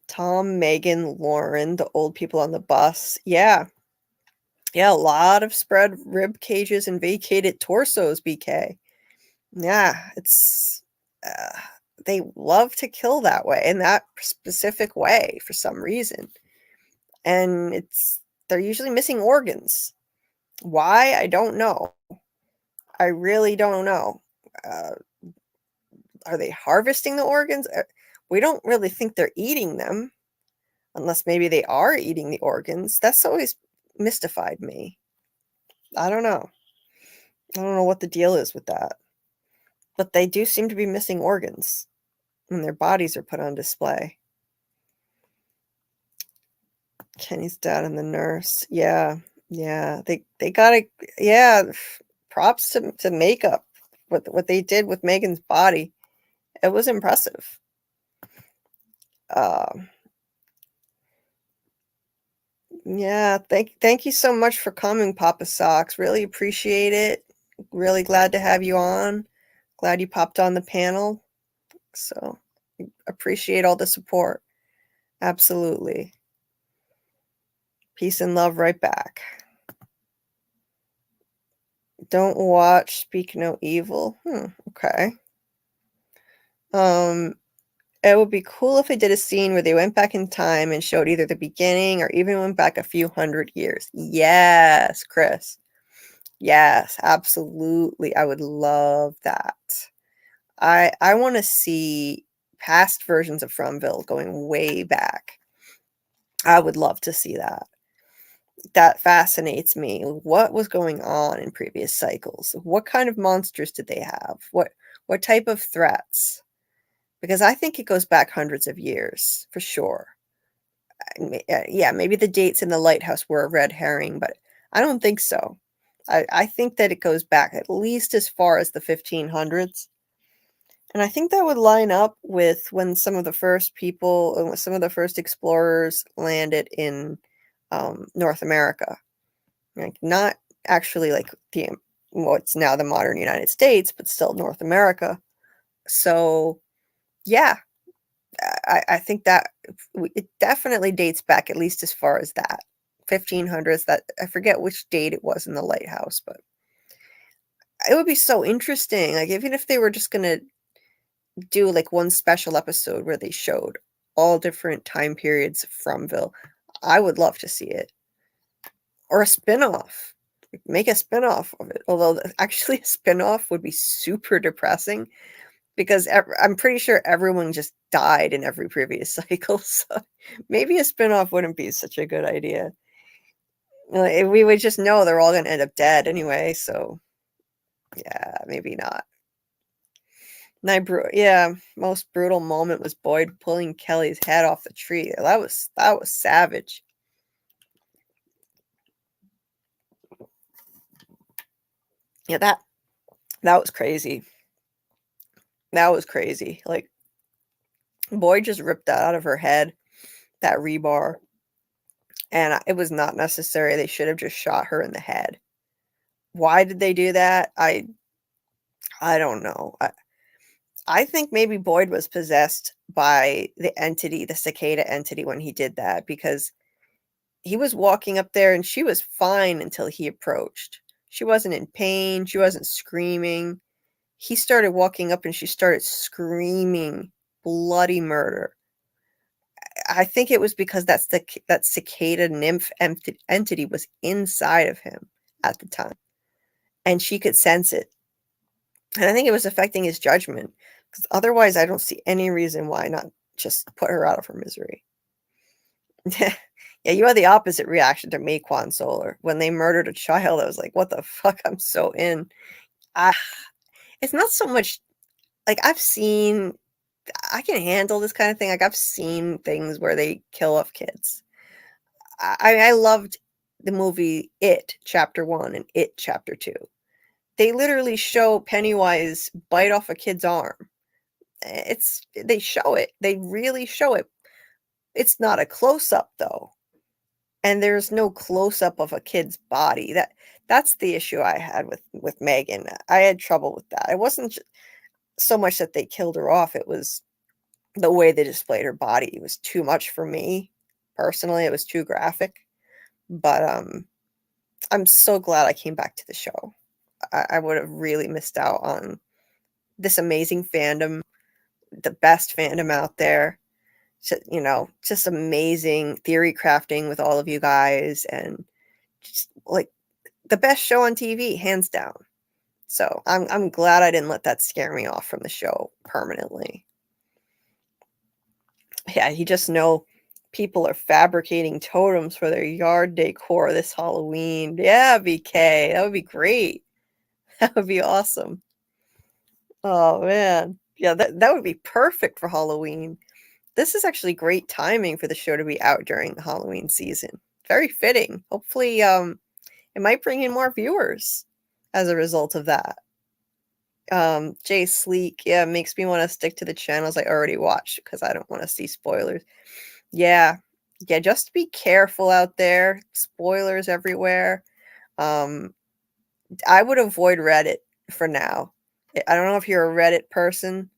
Tom, Megan, Lauren, the old people on the bus. Yeah. Yeah, a lot of spread rib cages and vacated torsos, BK. Yeah, it's they love to kill that way, in that specific way for some reason. And they're usually missing organs. Why? I don't know. I really don't know. Are they harvesting the organs? We don't really think they're eating them, unless maybe they are eating the organs. That's always mystified me. I don't know. I don't know what the deal is with that. But they do seem to be missing organs when their bodies are put on display. Kenny's dad and the nurse. Yeah. They gotta, yeah. Props to makeup. What they did with Megan's body. It was impressive. Yeah, thank you so much for coming, Papa Socks. Really appreciate it. Really glad to have you on. Glad you popped on the panel. So appreciate all the support. Absolutely. Peace and love right back. Don't watch Speak No Evil. Okay. It would be cool if they did a scene where they went back in time and showed either the beginning or even went back a few hundred years. Yes, Chris. Yes, absolutely. I would love that. I want to see past versions of Fromville going way back. I would love to see that. That fascinates me. What was going on in previous cycles? What kind of monsters did they have? What type of threats? Because I think it goes back hundreds of years for sure. Yeah, maybe the dates in the lighthouse were a red herring, but I don't think so. I think that it goes back at least as far as the 1500s. And I think that would line up with when some of the first people, some of the first explorers landed in North America. Like, not actually like what's now the modern United States, but still North America. So, yeah, I think that it definitely dates back at least as far as that 1500s. That I forget which date it was in the lighthouse, but it would be so interesting. Like, even if they were just gonna do like one special episode where they showed all different time periods of Fromville, I would love to see it. Or a spin-off. Make a spin-off of it. Although actually a spin-off would be super depressing, because I'm pretty sure everyone just died in every previous cycle. So maybe a spin-off wouldn't be such a good idea. We would just know they're all going to end up dead anyway. So yeah, maybe not. Yeah, most brutal moment was Boyd pulling Kelly's head off the tree. That was savage. Yeah, that was crazy. That was crazy. Like, Boyd just ripped that out of her head, that rebar. And it was not necessary. They should have just shot her in the head. Why did they do that? I don't know. I think maybe Boyd was possessed by the entity, the cicada entity, when he did that, because he was walking up there and she was fine until he approached. She wasn't in pain. She wasn't screaming. he started walking up and she started screaming bloody murder. I think it was because that cicada nymph entity was inside of him at the time, and she could sense it. And I think it was affecting his judgment, because otherwise I don't see any reason why not just put her out of her misery. Yeah, you had the opposite reaction to Mequan Solar. When they murdered a child, I was like, what the fuck? I'm so in. It's not so much like I can handle this kind of thing. Like I've seen things where they kill off kids. I loved the movie It Chapter 1 and It Chapter 2. They literally show Pennywise bite off a kid's arm. They show it. They really show it. It's not a close up though. And there's no close up of a kid's body. That's the issue I had with Megan. I had trouble with that. It wasn't so much that they killed her off. It was the way they displayed her body. It was too much for me personally. It was too graphic. But I'm so glad I came back to the show. I would have really missed out on this amazing fandom, the best fandom out there. Just amazing theory crafting with all of you guys, and just like the best show on TV, hands down. So I'm glad I didn't let that scare me off from the show permanently. Yeah, you just know people are fabricating totems for their yard decor this Halloween. Yeah, BK, that would be great. That would be awesome. Oh man. Yeah, that would be perfect for Halloween. This is actually great timing for the show to be out during the Halloween season. Very fitting. Hopefully, it might bring in more viewers as a result of that. Jay Sleek, yeah, makes me want to stick to the channels I already watched because I don't want to see spoilers. Yeah, just be careful out there. Spoilers everywhere. I would avoid Reddit for now. I don't know if you're a Reddit person,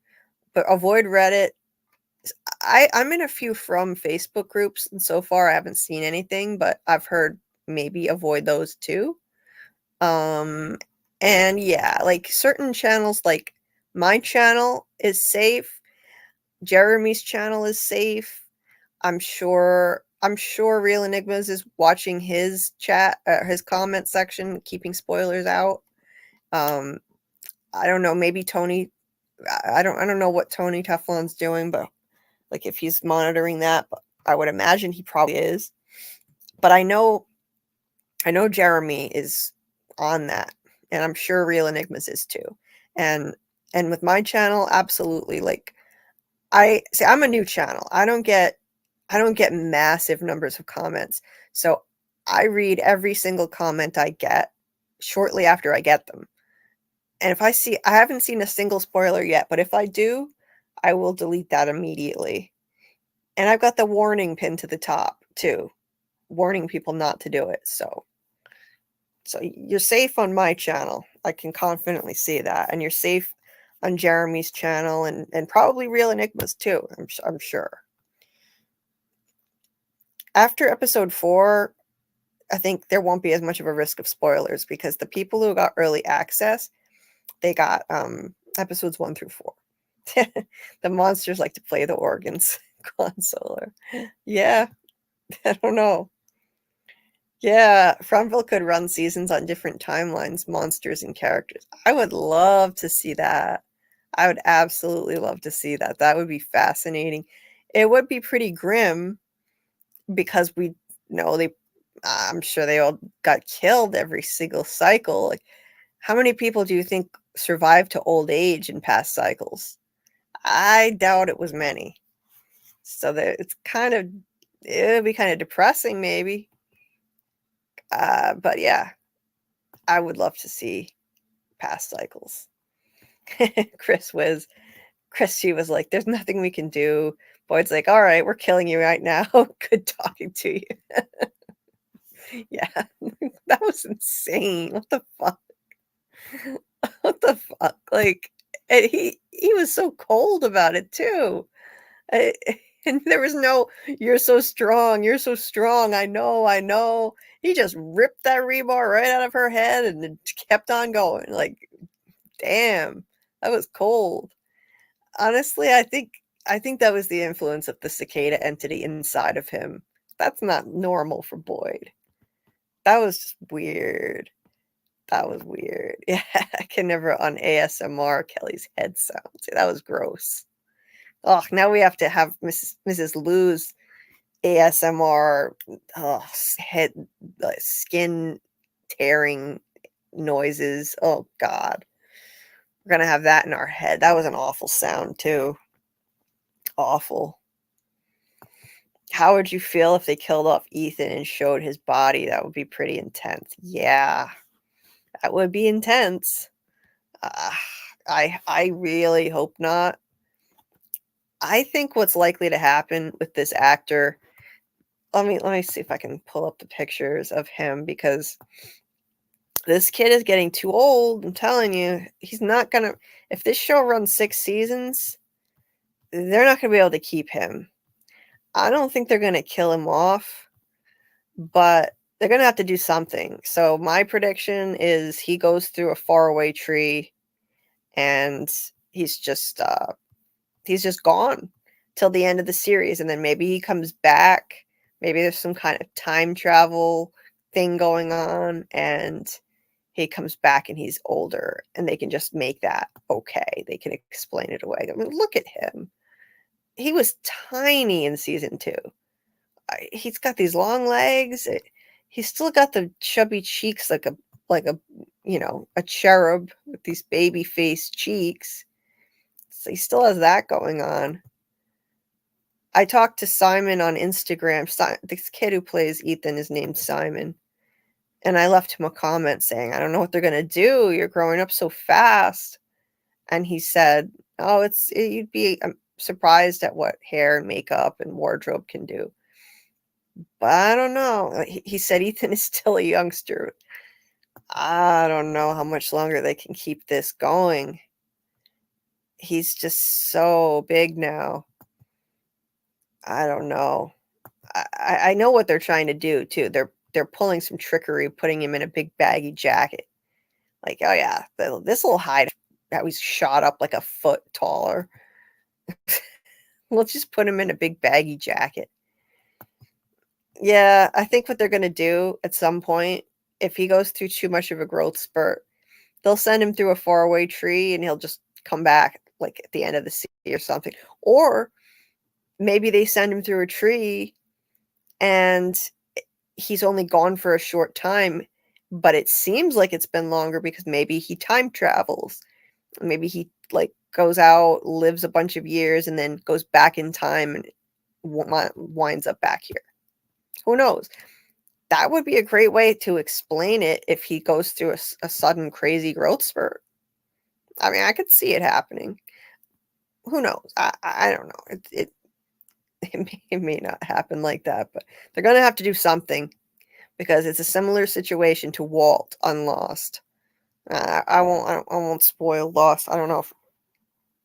but avoid Reddit. I'm in a few From Facebook groups, and so far I haven't seen anything, but I've heard maybe avoid those too. And yeah, like certain channels, like my channel is safe. Jeremy's channel is safe. I'm sure Real Enigmas is watching his chat, his comment section, keeping spoilers out. I don't know, maybe Tony. I don't know what Tony Teflon's doing, but like if he's monitoring that, but I would imagine he probably is. But I know Jeremy is on that, and I'm sure Real Enigmas is too. And with my channel, absolutely. Like I'm a new channel. I don't get massive numbers of comments. So I read every single comment I get shortly after I get them. And if I haven't seen a single spoiler yet, but if I do, I will delete that immediately. And I've got the warning pinned to the top too, warning people not to do it. So you're safe on my channel. I can confidently say that. And you're safe on Jeremy's channel and probably Real Enigmas too, I'm sure. After episode 4, I think there won't be as much of a risk of spoilers because the people who got early access, they got episodes 1 through 4. The monsters like to play the organs. Consoler. Yeah, I don't know. Yeah, Fromville could run seasons on different timelines, monsters and characters. I would love to see that. I would absolutely love to see that. That would be fascinating. It would be pretty grim because we know I'm sure they all got killed every single cycle. Like, how many people do you think survived to old age in past cycles? I doubt it was many. So that it would be kind of depressing maybe. But yeah, I would love to see past cycles. She was like, there's nothing we can do. Boyd's like, all right, we're killing you right now. Good talking to you. Yeah, that was insane. What the fuck? What the fuck? Like, and he was so cold about it too. And there was no, you're so strong, I know. He just ripped that rebar right out of her head and kept on going. Like, damn, That was cold. Honestly, I think that was the influence of the cicada entity inside of him. That's not normal for Boyd. That was just weird. That was weird. Yeah, I can never on ASMR Kelly's head sounds. That was gross. Oh, now we have to have Mrs. Lou's ASMR head skin tearing noises. Oh God. We're gonna have that in our head. That was an awful sound too. Awful. How would you feel if they killed off Ethan and showed his body? That would be pretty intense. Yeah, that would be intense. Uh, I really hope not. I think what's likely to happen with this actor. Let me see if I can pull up the pictures of him because this kid is getting too old. I'm telling you, he's not gonna. If this show runs 6 seasons, they're not gonna be able to keep him. I don't think they're gonna kill him off, but they're gonna have to do something. So my prediction is he goes through a faraway tree, and he's just gone till the end of the series, and then maybe he comes back. Maybe there's some kind of time travel thing going on, and he comes back and he's older, and they can just make that okay. They can explain it away. I mean, look at him. He was tiny in season 2. He's got these long legs. He's still got the chubby cheeks like a a cherub with these baby face cheeks. So he still has that going on. I talked to Simon on Instagram. This kid who plays Ethan is named Simon. And I left him a comment saying, I don't know what they're going to do. You're growing up so fast. And he said, oh, you'd be surprised at what hair and makeup and wardrobe can do. But I don't know. He said Ethan is still a youngster. I don't know how much longer they can keep this going. He's just so big now. I don't know. I know what they're trying to do too. They're pulling some trickery, putting him in a big baggy jacket. Like, oh yeah, this will hide how he's shot up like a foot taller. Let's just put him in a big baggy jacket. Yeah, I think what they're going to do at some point, if he goes through too much of a growth spurt, they'll send him through a faraway tree and he'll just come back like at the end of the season or something. Or maybe they send him through a tree and he's only gone for a short time, but it seems like it's been longer because maybe he time travels. Maybe he like goes out, lives a bunch of years, and then goes back in time and winds up back here. Who knows? That would be a great way to explain it if he goes through a sudden crazy growth spurt. I mean, I could see it happening. Who knows? I don't know. It may not happen like that, but they're going to have to do something because it's a similar situation to Walt on Lost. I won't spoil Lost. I don't know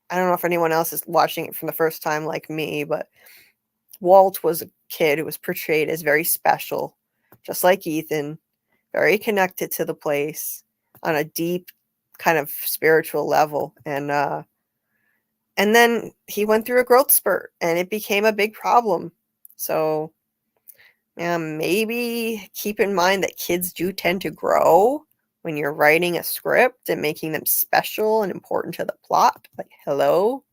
if anyone else is watching it from the first time like me, but Walt was a kid who was portrayed as very special, just like Ethan, very connected to the place on a deep kind of spiritual level. And then he went through a growth spurt and it became a big problem. So maybe keep in mind that kids do tend to grow when you're writing a script and making them special and important to the plot. Like, hello?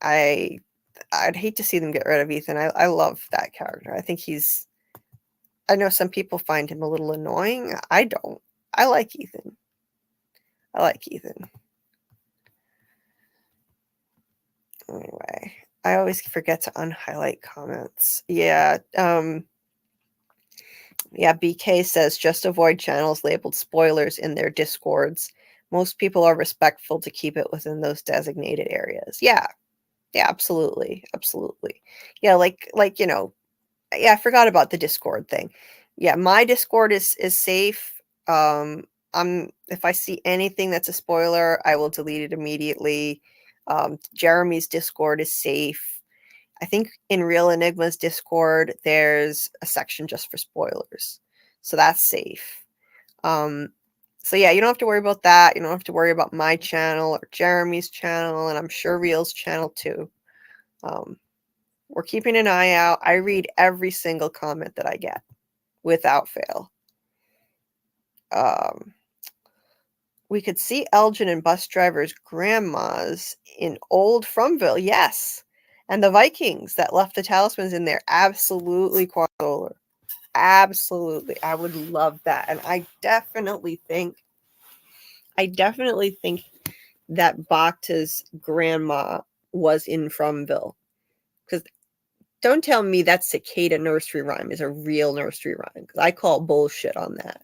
Yeah. I'd hate to see them get rid of Ethan. I love that character. I know some people find him a little annoying. I don't. I like Ethan. Anyway, I always forget to unhighlight comments. Yeah. BK says just avoid channels labeled spoilers in their discords. Most people are respectful to keep it within those designated areas. Yeah, absolutely. Yeah, I forgot about the Discord thing. Yeah, my Discord is safe. If I see anything that's a spoiler, I will delete it immediately. Jeremy's Discord is safe. I think in Real Enigma's Discord, there's a section just for spoilers. So that's safe. So yeah, you don't have to worry about that. You don't have to worry about my channel or Jeremy's channel, and I'm sure Real's channel too. We're keeping an eye out. I read every single comment that I get without fail. We could see Elgin and bus drivers' grandmas in old Fromville, yes. And the Vikings that left the talismans in there, absolutely quadrolar. Absolutely. I would love that. And I definitely think that Baka's grandma was in Fromville. Because don't tell me that cicada nursery rhyme is a real nursery rhyme. Because I call bullshit on that.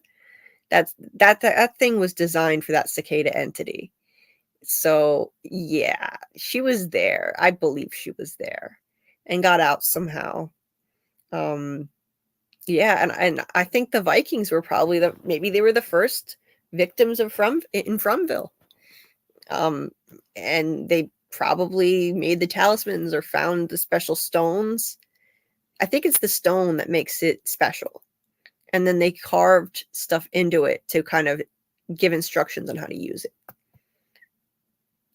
That thing was designed for that cicada entity. So yeah, she was there. I believe she was there and got out somehow. Yeah, and I think the Vikings were probably maybe they were the first victims of in Fromville. And they probably made the talismans or found the special stones. I think it's the stone that makes it special. And then they carved stuff into it to kind of give instructions on how to use it.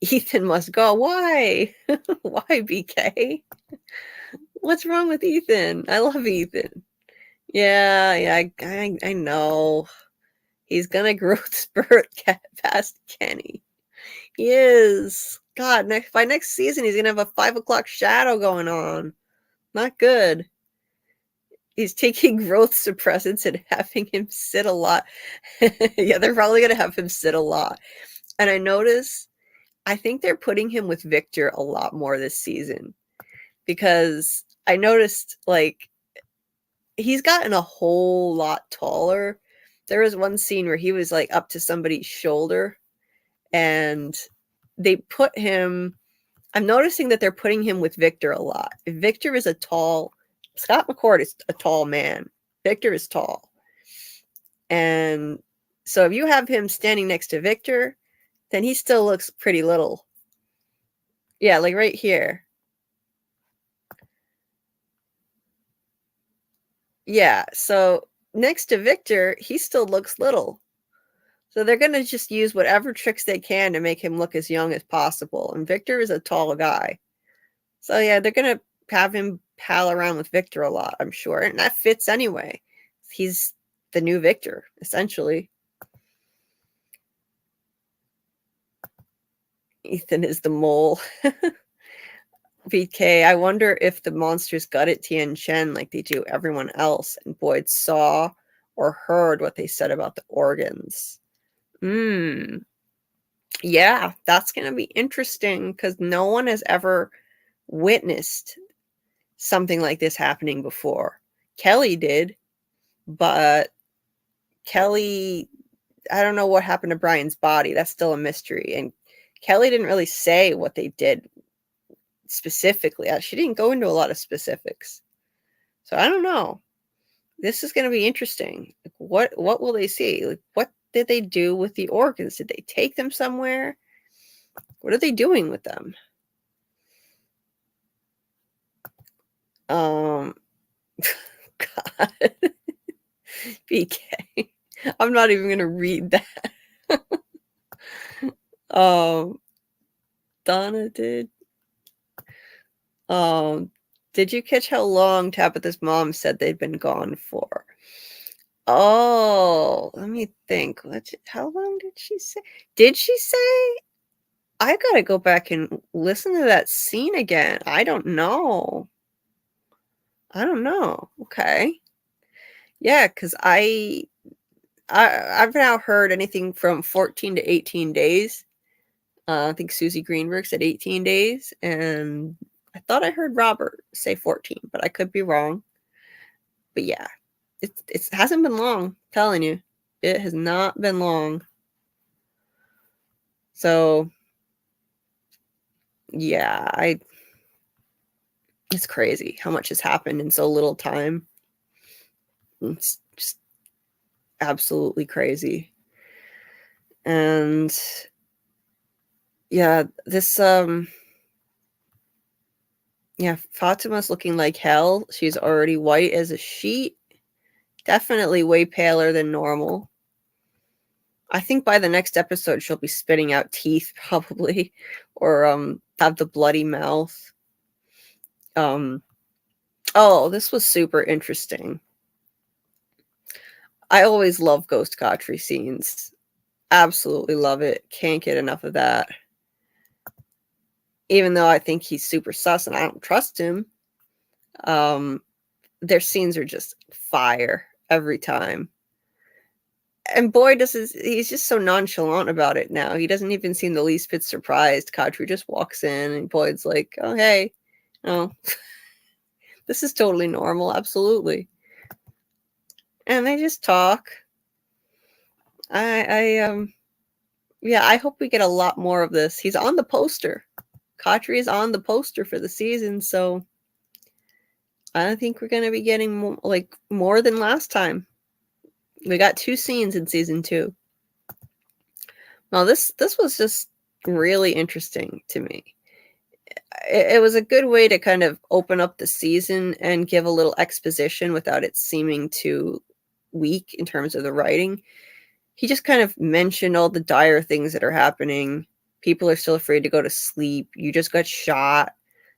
Ethan must go. Why? Why, BK? What's wrong with Ethan? I love Ethan. Yeah, I know. He's gonna growth spurt past Kenny. He is. God, by next season, he's gonna have a 5 o'clock shadow going on. Not good. He's taking growth suppressants and having him sit a lot. Yeah, they're probably gonna have him sit a lot. And I think they're putting him with Victor a lot more this season. Because I noticed, like, he's gotten a whole lot taller. There was one scene where he was, like, up to somebody's shoulder. And they put him... I'm noticing that they're putting him with Victor a lot. Victor is a tall... Scott McCord is a tall man. Victor is tall. And so if you have him standing next to Victor, then he still looks pretty little. Yeah, like right here. Yeah, so next to Victor, he still looks little. So they're going to just use whatever tricks they can to make him look as young as possible. And Victor is a tall guy. So yeah, they're going to have him pal around with Victor a lot, I'm sure. And that fits anyway. He's the new Victor, essentially. Ethan is the mole. BK, I wonder if the monsters gutted Tien Shen like they do everyone else, and Boyd saw or heard what they said about the organs. Yeah, that's going to be interesting because no one has ever witnessed something like this happening before. Kelly did, but Kelly, I don't know what happened to Brian's body. That's still a mystery. And Kelly didn't really say what they did specifically. She didn't go into a lot of specifics. So I don't know. This is going to be interesting. Like, what will they see? Like, what did they do with the organs? Did they take them somewhere? What are they doing with them? God. BK. I'm not even going to read that. Donna did. Did you catch how long Tabitha's mom said they'd been gone for? Oh, let me think. How long did she say? Did she say? I gotta go back and listen to that scene again. I don't know. Okay. Yeah, because I've now heard anything from 14 to 18 days. I think Susie Greenberg said 18 days, and I thought I heard Robert say 14, but I could be wrong. But yeah, it hasn't been long, I'm telling you. It has not been long. So yeah, it's crazy how much has happened in so little time. It's just absolutely crazy. And yeah, this yeah, Fatima's looking like hell. She's already white as a sheet. Definitely way paler than normal. I think by the next episode she'll be spitting out teeth probably, or have the bloody mouth. Oh, this was super interesting. I always love Ghost Khatri scenes. Absolutely love it. Can't get enough of that. Even though I think he's super sus and I don't trust him, their scenes are just fire every time. And Boyd he's just so nonchalant about it now. He doesn't even seem the least bit surprised. Khatri just walks in and Boyd's like, oh, hey, oh, this is totally normal. Absolutely. And they just talk. Yeah, I hope we get a lot more of this. He's on the poster. Khatri is on the poster for the season, so I think we're going to be getting more than last time. We got 2 scenes in season 2. Well, this was just really interesting to me. It was a good way to kind of open up the season and give a little exposition without it seeming too weak in terms of the writing. He just kind of mentioned all the dire things that are happening. People are still afraid to go to sleep. You just got shot.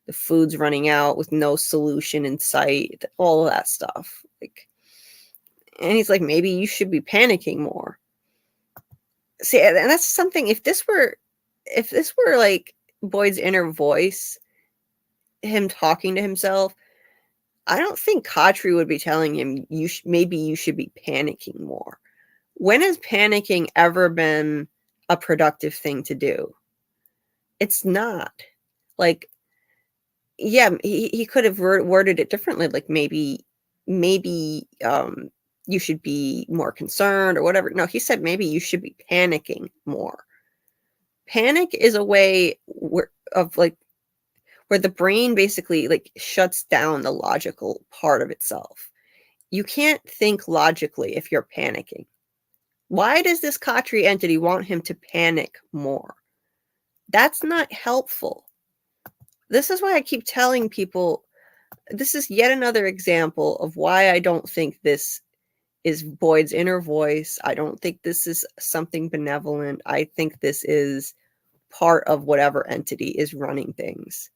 The food's running out with no solution in sight. All of that stuff. And he's like, maybe you should be panicking more. See, and that's something. If this were like Boyd's inner voice, him talking to himself, I don't think Khatri would be telling him maybe you should be panicking more. When has panicking ever been a productive thing to do? It's not. Like, yeah, he could have worded it differently. Like maybe you should be more concerned or whatever. No, he said maybe you should be panicking more. Panic is a way where the brain basically shuts down the logical part of itself. You can't think logically if you're panicking. Why does this Khatri entity want him to panic more? That's not helpful. This is why I keep telling people, this is yet another example of why I don't think this is Boyd's inner voice. I don't think this is something benevolent. I think this is part of whatever entity is running things.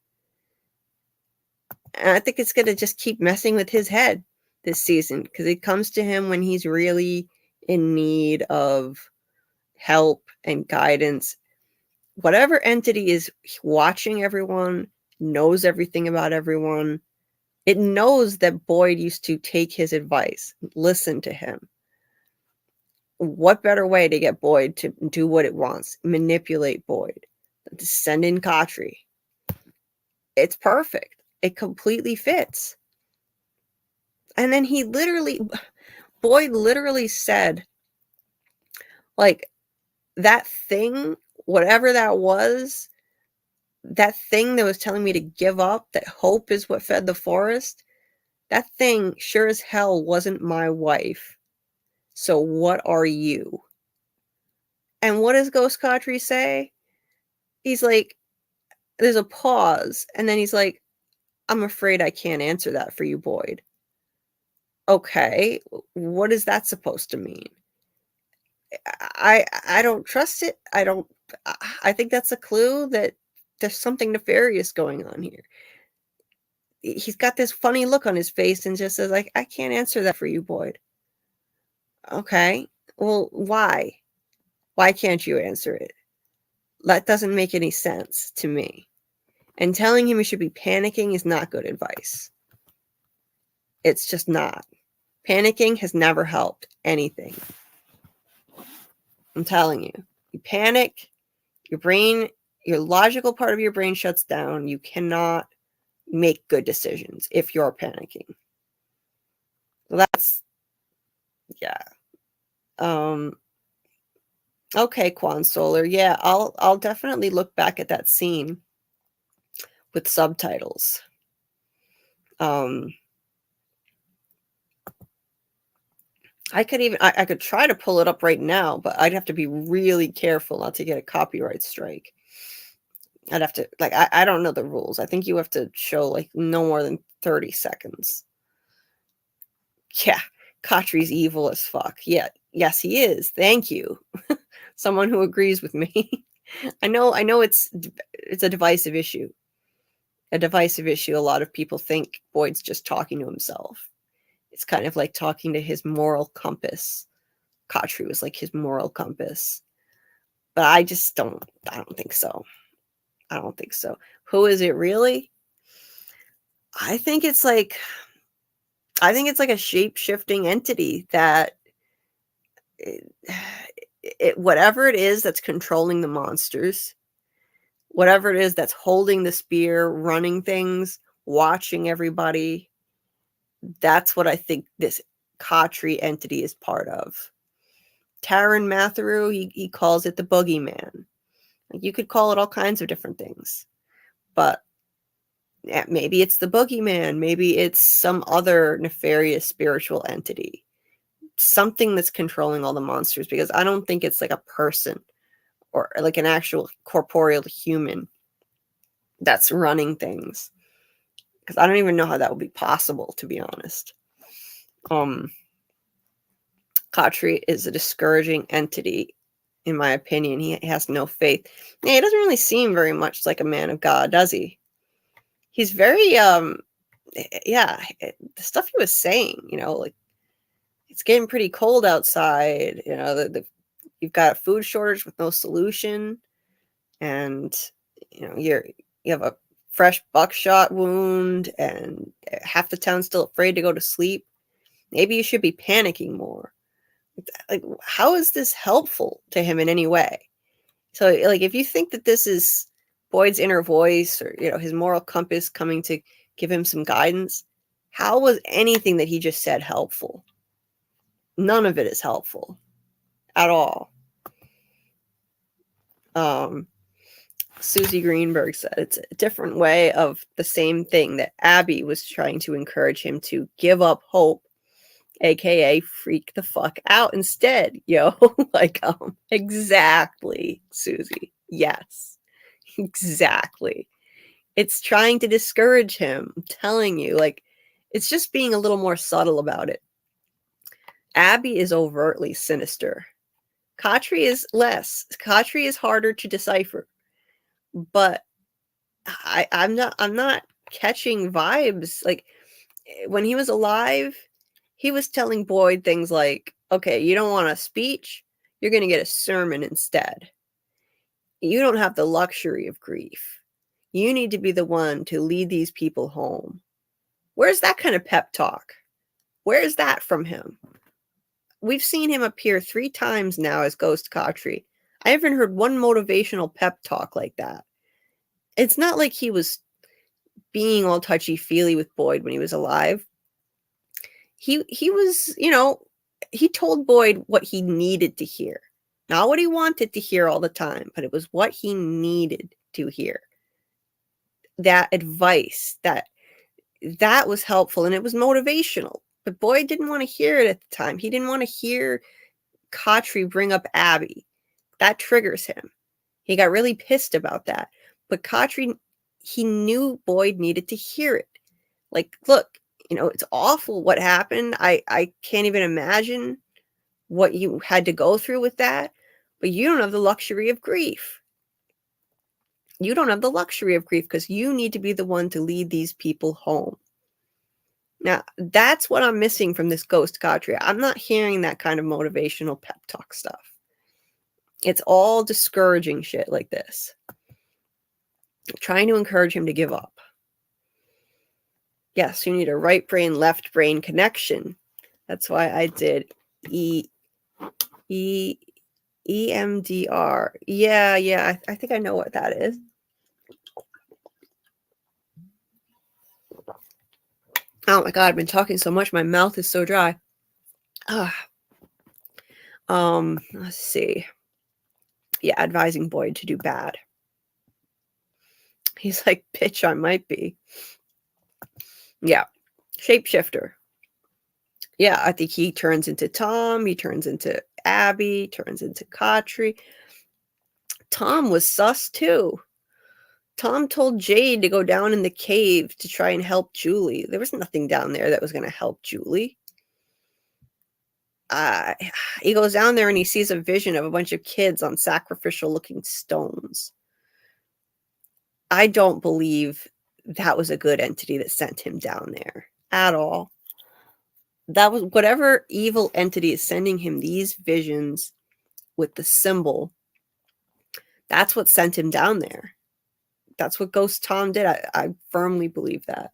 And I think it's going to just keep messing with his head this season because it comes to him when he's really in need of help and guidance. Whatever entity is watching everyone, knows everything about everyone, it knows that Boyd used to take his advice, listen to him. What better way to get Boyd to do what it wants, manipulate Boyd, than to send in Khatri? It's perfect. It completely fits. And then Boyd literally said, that thing, whatever that was, that thing that was telling me to give up, that hope is what fed the forest, that thing sure as hell wasn't my wife. So what are you? And what does Ghost Khatri say? He's like, there's a pause, and then he's like, I'm afraid I can't answer that for you, Boyd. Okay, what is that supposed to mean? I don't trust it. I think that's a clue that there's something nefarious going on here. He's got this funny look on his face and just says, I can't answer that for you, Boyd. Okay, well, why? Why can't you answer it? That doesn't make any sense to me. And telling him he should be panicking is not good advice. It's just not. Panicking has never helped anything. I'm telling you. You panic, your brain, your logical part of your brain shuts down. You cannot make good decisions if you're panicking. Well, that's, yeah. Okay, Quan Solar. Yeah, I'll definitely look back at that scene with subtitles. I could try to pull it up right now, but I'd have to be really careful not to get a copyright strike. I'd have to, I don't know the rules. I think you have to show no more than 30 seconds. Yeah, Khatri's evil as fuck. Yeah, Yes, he is. Thank you. Someone who agrees with me. I know it's a divisive issue. A divisive issue. A lot of people think Boyd's just talking to himself. It's kind of like talking to his moral compass. Khatri was like his moral compass. But I don't think so. I don't think so. Who is it really? I think it's like a shape-shifting entity that whatever it is that's controlling the monsters, whatever it is that's holding the spear, running things, watching everybody, that's what I think this Khatri entity is part of. Taran Matharu, he calls it the boogeyman. You could call it all kinds of different things, but yeah, maybe it's the boogeyman, maybe it's some other nefarious spiritual entity, something that's controlling all the monsters, because I don't think it's like a person or like an actual corporeal human that's running things, because I don't even know how that would be possible, to be honest. Khatri is a discouraging entity, in my opinion. He has no faith. Yeah, he doesn't really seem very much like a man of God, does he? He's very yeah, the stuff he was saying, like, it's getting pretty cold outside, you've got a food shortage with no solution, and you have a fresh buckshot wound, and half the town's still afraid to go to sleep. Maybe you should be panicking more. Like, how is this helpful to him in any way? So, like, if you think that this is Boyd's inner voice, or his moral compass coming to give him some guidance, how was anything that he just said helpful? None of it is helpful at all. Susie Greenberg said it's a different way of the same thing that Abby was trying to encourage him to give up hope, aka freak the fuck out instead, yo. Like, exactly, Susie. Yes, exactly. It's trying to discourage him. I'm telling you, like, it's just being a little more subtle about it. Abby is overtly sinister. Khatri is less. Khatri is harder to decipher. But I'm not catching vibes. Like, when he was alive, he was telling Boyd things like, okay, you don't want a speech, you're going to get a sermon instead. You don't have the luxury of grief. You need to be the one to lead these people home. Where's that kind of pep talk? Where is that from him? We've seen him appear 3 times now as Ghost Khatri. I haven't heard one motivational pep talk like that. It's not like he was being all touchy-feely with Boyd when he was alive. He was, he told Boyd what he needed to hear. Not what he wanted to hear all the time, but it was what he needed to hear. That advice, that was helpful, and it was motivational. But Boyd didn't want to hear it at the time. He didn't want to hear Khatri bring up Abby. That triggers him. He got really pissed about that. But Khatri, he knew Boyd needed to hear it. Like, look, it's awful what happened. I can't even imagine what you had to go through with that. But you don't have the luxury of grief. You don't have the luxury of grief because you need to be the one to lead these people home. Now, that's what I'm missing from this Ghost Khatri. I'm not hearing that kind of motivational pep talk stuff. It's all discouraging shit like this. Trying to encourage him to give up. Yes, you need a right brain, left brain connection. That's why I did EMDR. Yeah, I think I know what that is. Oh my god, I've been talking so much, my mouth is so dry. Let's see. Yeah, advising Boyd to do bad. He's like, bitch, I might be. Yeah. Shapeshifter. Yeah, I think he turns into Tom, he turns into Abby, turns into Khatri. Tom was sus too. Tom told Jade to go down in the cave to try and help Julie. There was nothing down there that was going to help Julie. he goes down there and he sees a vision of a bunch of kids on sacrificial looking stones. I don't believe that was a good entity that sent him down there at all. That was whatever evil entity is sending him these visions with the symbol. That's what sent him down there. That's what Ghost Tom did. I firmly believe that.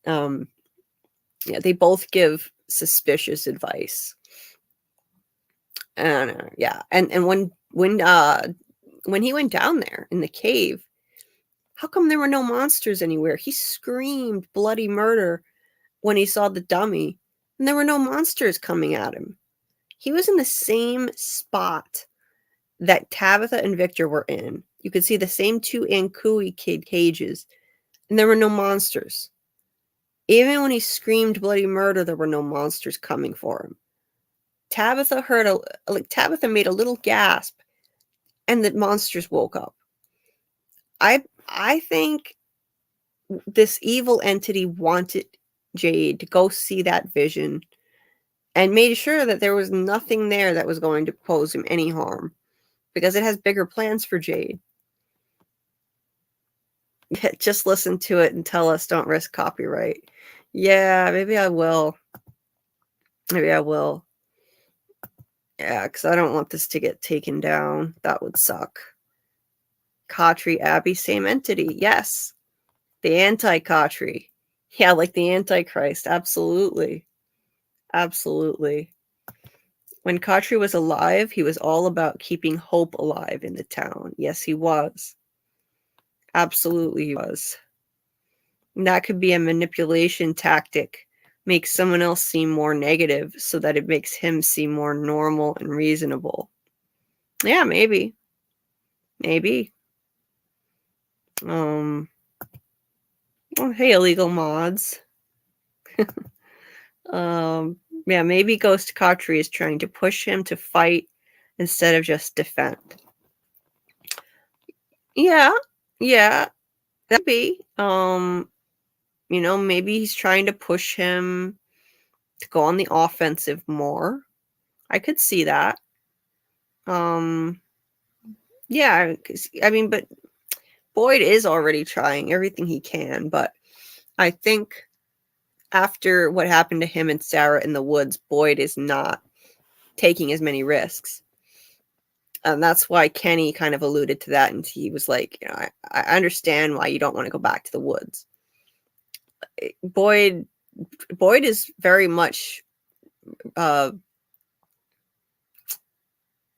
Yeah, they both give suspicious advice. And yeah, and when he went down there in the cave, how come there were no monsters anywhere? He screamed bloody murder when he saw the dummy, and there were no monsters coming at him. He was in the same spot that Tabitha and Victor were in. You could see the same two Ankui kid cages, and there were no monsters. Even when he screamed bloody murder, there were no monsters coming for him. Tabitha Tabitha made a little gasp, and the monsters woke up. I think this evil entity wanted Jade to go see that vision and made sure that there was nothing there that was going to pose him any harm, because it has bigger plans for Jade. Just listen to it and tell us don't risk copyright. Yeah, maybe I will. Maybe I will. Yeah, because I don't want this to get taken down. That would suck. Khatri, Abby, same entity. Yes. The anti-Khatri. Yeah, like the Antichrist. Absolutely. Absolutely. When Khatri was alive, he was all about keeping hope alive in the town. Yes, he was. Absolutely he was. And that could be a manipulation tactic. Make someone else seem more negative so that it makes him seem more normal and reasonable. Yeah, maybe. Maybe. Oh, hey, illegal mods. Yeah, maybe Ghost Khatri is trying to push him to fight instead of just defend. Yeah, that'd be. Maybe he's trying to push him to go on the offensive more. I could see that. Yeah, but Boyd is already trying everything he can, but I think after what happened to him and Sarah in the woods, Boyd is not taking as many risks. And that's why Kenny kind of alluded to that, and he was like, I understand why you don't want to go back to the woods. Boyd is very much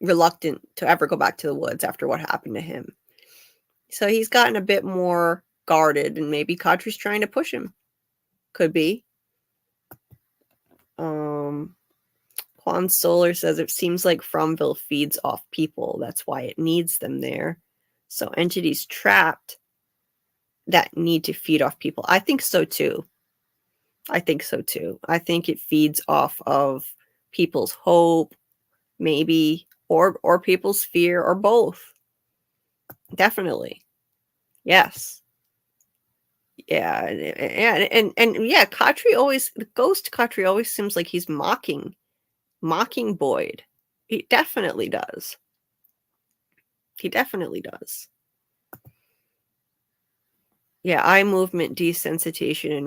reluctant to ever go back to the woods after what happened to him. So he's gotten a bit more guarded, and maybe Khatri's trying to push him. Could be. Juan Solar says it seems like Fromville feeds off people. That's why it needs them there. So entities trapped that need to feed off people. I think so too. I think it feeds off of people's hope, maybe, or people's fear, or both. Definitely. Yes. Yeah, and yeah, the ghost Khatri always seems like he's mocking Boyd. He definitely does. Yeah, eye movement desensitization and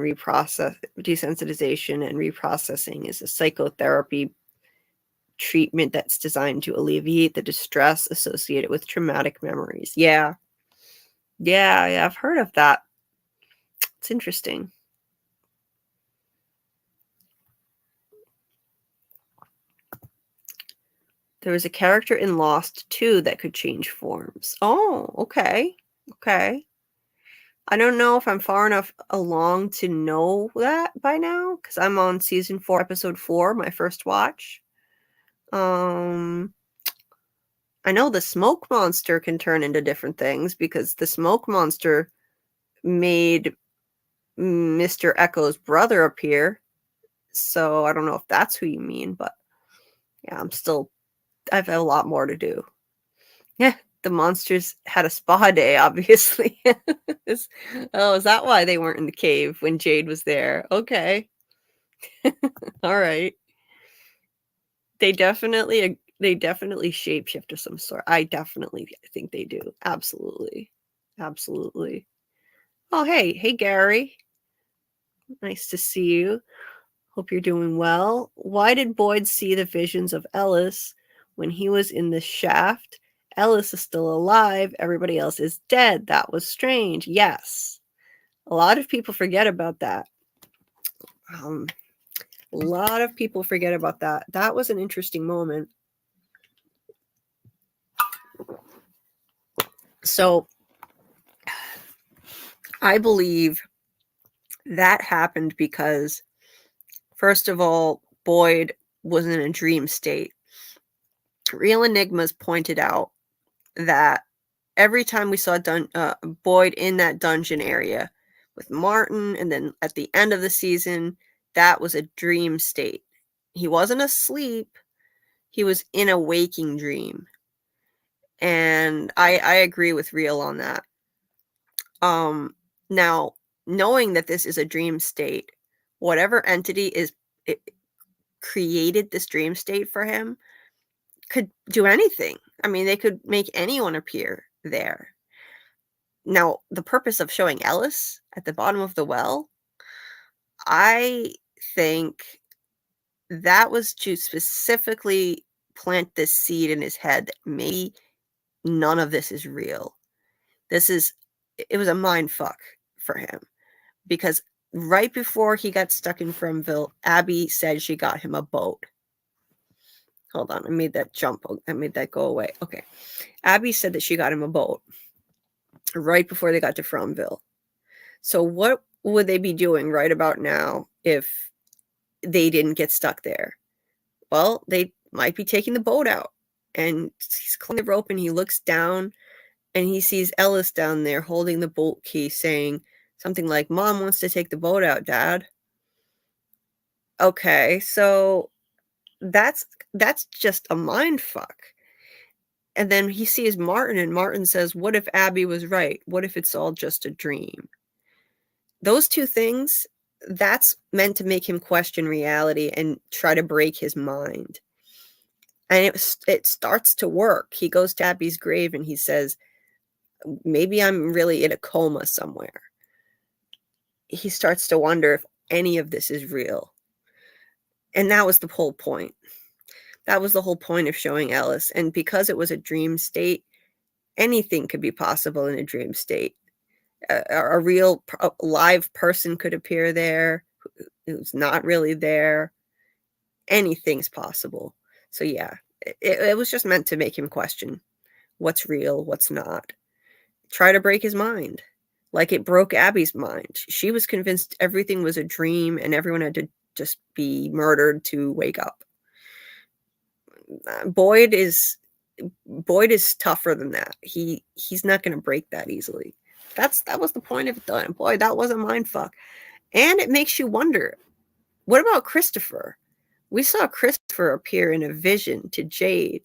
reprocessing is a psychotherapy treatment that's designed to alleviate the distress associated with traumatic memories. Yeah, I've heard of that. It's interesting. There was a character in Lost too that could change forms. Oh, okay. I don't know if I'm far enough along to know that by now, because I'm on season 4, episode 4, my first watch. I know the smoke monster can turn into different things, because the smoke monster made Mr. Echo's brother appear. So I don't know if that's who you mean, but yeah, I've a lot more to do. Yeah, the monsters had a spa day, obviously. Is that why they weren't in the cave when Jade was there? Okay. All right. They definitely shapeshift of some sort. I definitely think they do. Absolutely. Absolutely. Oh, hey, Gary. Nice to see you. Hope you're doing well. Why did Boyd see the visions of Ellis when he was in the shaft? Ellis is still alive. Everybody else is dead. That was strange. Yes. A lot of people forget about that. A lot of people forget about that. That was an interesting moment. So I believe that happened because, first of all, Boyd was in a dream state. Real Enigmas pointed out that every time we saw Boyd in that dungeon area with Martin, and then at the end of the season, that was a dream state. He wasn't asleep. He was in a waking dream. And I agree with Real on that. Now, knowing that this is a dream state, whatever entity created this dream state for him could do anything. I mean, they could make anyone appear there. Now, the purpose of showing Ellis at the bottom of the well, I think that was to specifically plant this seed in his head that maybe none of this is real. It was a mind fuck for him, because right before he got stuck in Fromville, Abby said she got him a boat. Hold on, I made that jump. I made that go away. Okay. Abby said that she got him a boat right before they got to Fromville. So what would they be doing right about now if they didn't get stuck there? Well, they might be taking the boat out. And he's climbing the rope and he looks down and he sees Ellis down there holding the boat key, saying something like, "Mom wants to take the boat out, Dad." Okay, so that's just a mind fuck. And then he sees Martin, and Martin says, "What if Abby was right? What if it's all just a dream?" Those two things, that's meant to make him question reality and try to break his mind. And it starts to work. He goes to Abby's grave and he says, "Maybe I'm really in a coma somewhere." He starts to wonder if any of this is real. And that was the whole point. That was the whole point of showing Ellis. And because it was a dream state, anything could be possible in a dream state. A real live person could appear there who's not really there. Anything's possible. So yeah, it was just meant to make him question what's real, what's not. Try to break his mind. Like it broke Abby's mind. She was convinced everything was a dream and everyone had to just be murdered to wake up. Boyd is tougher than that. He's not going to break that easily. That was the point of it. Boy, that was a mind fuck. And it makes you wonder, what about Christopher? We saw Christopher appear in a vision to Jade.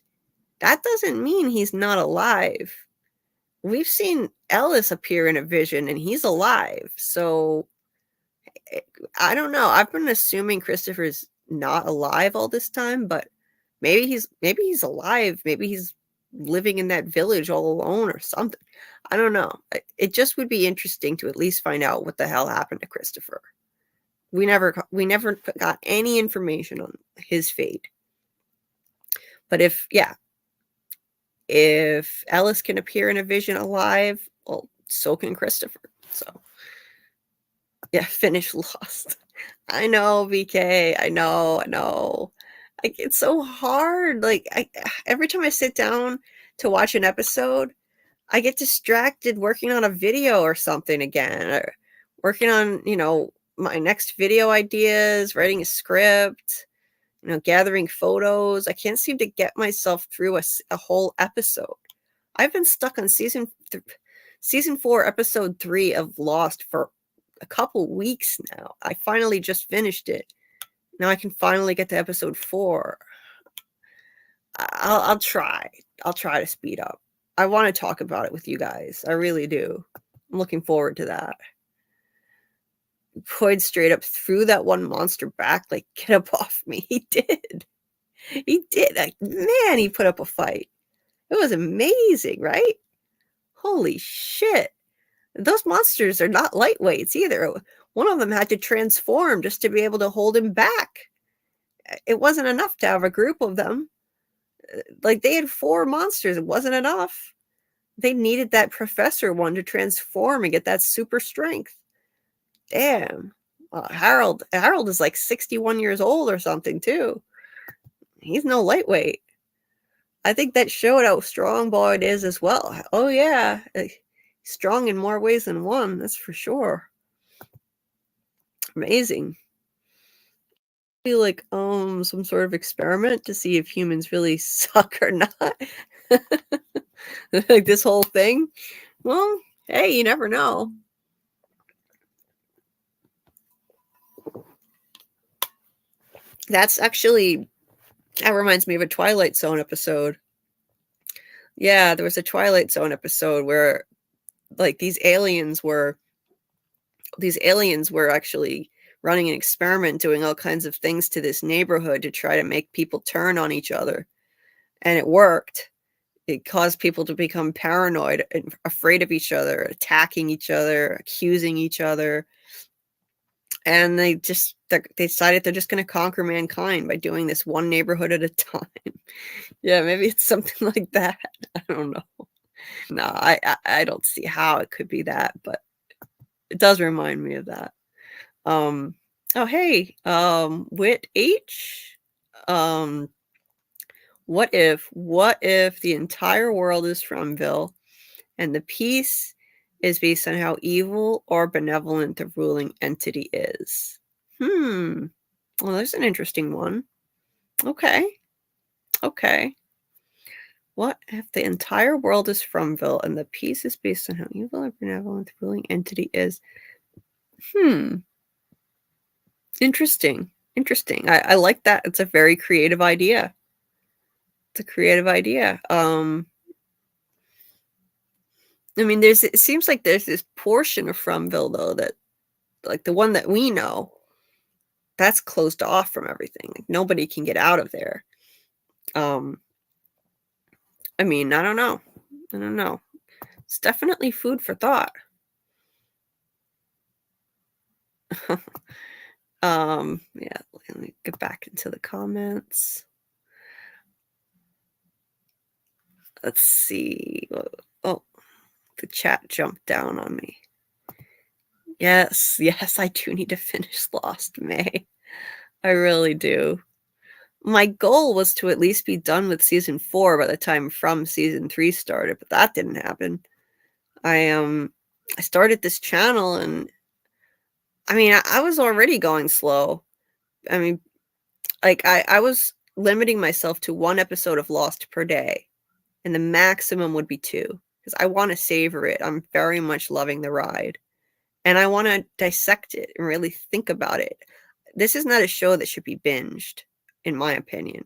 That doesn't mean he's not alive. We've seen Ellis appear in a vision and he's alive. So I don't know. I've been assuming Christopher's not alive all this time, but maybe he's alive. Maybe he's living in that village all alone or something. I don't know. It just would be interesting to at least find out what the hell happened to Christopher. We never got any information on his fate. But if Ellis can appear in a vision alive, well, so can Christopher. So yeah, finish Lost. I know, BK. I know. Like, it's so hard. Like, every time I sit down to watch an episode, I get distracted working on a video or something again, or working on, my next video ideas, writing a script, gathering photos. I can't seem to get myself through a whole episode. I've been stuck on season 4, episode 3 of Lost for a couple weeks now. I finally just finished it. Now I can finally get to episode 4. I'll try. I'll try to speed up. I want to talk about it with you guys. I really do. I'm looking forward to that. Boyd straight up threw that one monster back, like, "Get up off me." He did. He did. Like, man, he put up a fight. It was amazing, right? Holy shit. Those monsters are not lightweights either. One of them had to transform just to be able to hold him back. It wasn't enough to have a group of them. Like, they had 4 monsters. It wasn't enough. They needed that professor one to transform and get that super strength. Damn. Harold is like 61 years old or something too. He's no lightweight. I think that showed how strong Boyd is as well. Oh yeah, strong in more ways than one, that's for sure. Amazing. Feel like some sort of experiment to see if humans really suck or not. Like this whole thing. Well, hey, you never know. That's actually, that reminds me of a Twilight Zone episode. Yeah, there was a Twilight Zone episode where like these aliens were actually running an experiment, doing all kinds of things to this neighborhood to try to make people turn on each other. And it worked. It caused people to become paranoid and afraid of each other, attacking each other, accusing each other. And they decided they're just going to conquer mankind by doing this one neighborhood at a time. Yeah, maybe it's something like that. I don't know. No, I don't see how it could be that, but it does remind me of that. Oh hey, Wit H. What if the entire world is Fromville and the piece is based on how evil or benevolent the ruling entity is? Well, there's an interesting one. Okay. What if the entire world is Fromville and the piece is based on how evil or benevolent the ruling entity is? Interesting. I like that. It's a very creative idea. I mean, it seems like there's this portion of Fromville though that, like the one that we know, that's closed off from everything. Like nobody can get out of there. I mean, I don't know. It's definitely food for thought. Yeah, let me get back into the comments. Let's see. Oh, the chat jumped down on me. Yes, I do need to finish Lost, May. I really do. My goal was to at least be done with season 4 by the time From season 3 started, but that didn't happen. I started this channel and I mean, I was already going slow. I mean, like I was limiting myself to 1 episode of Lost per day, and the maximum would be 2 because I want to savor it. I'm very much loving the ride, and I want to dissect it and really think about it. This is not a show that should be binged, in my opinion.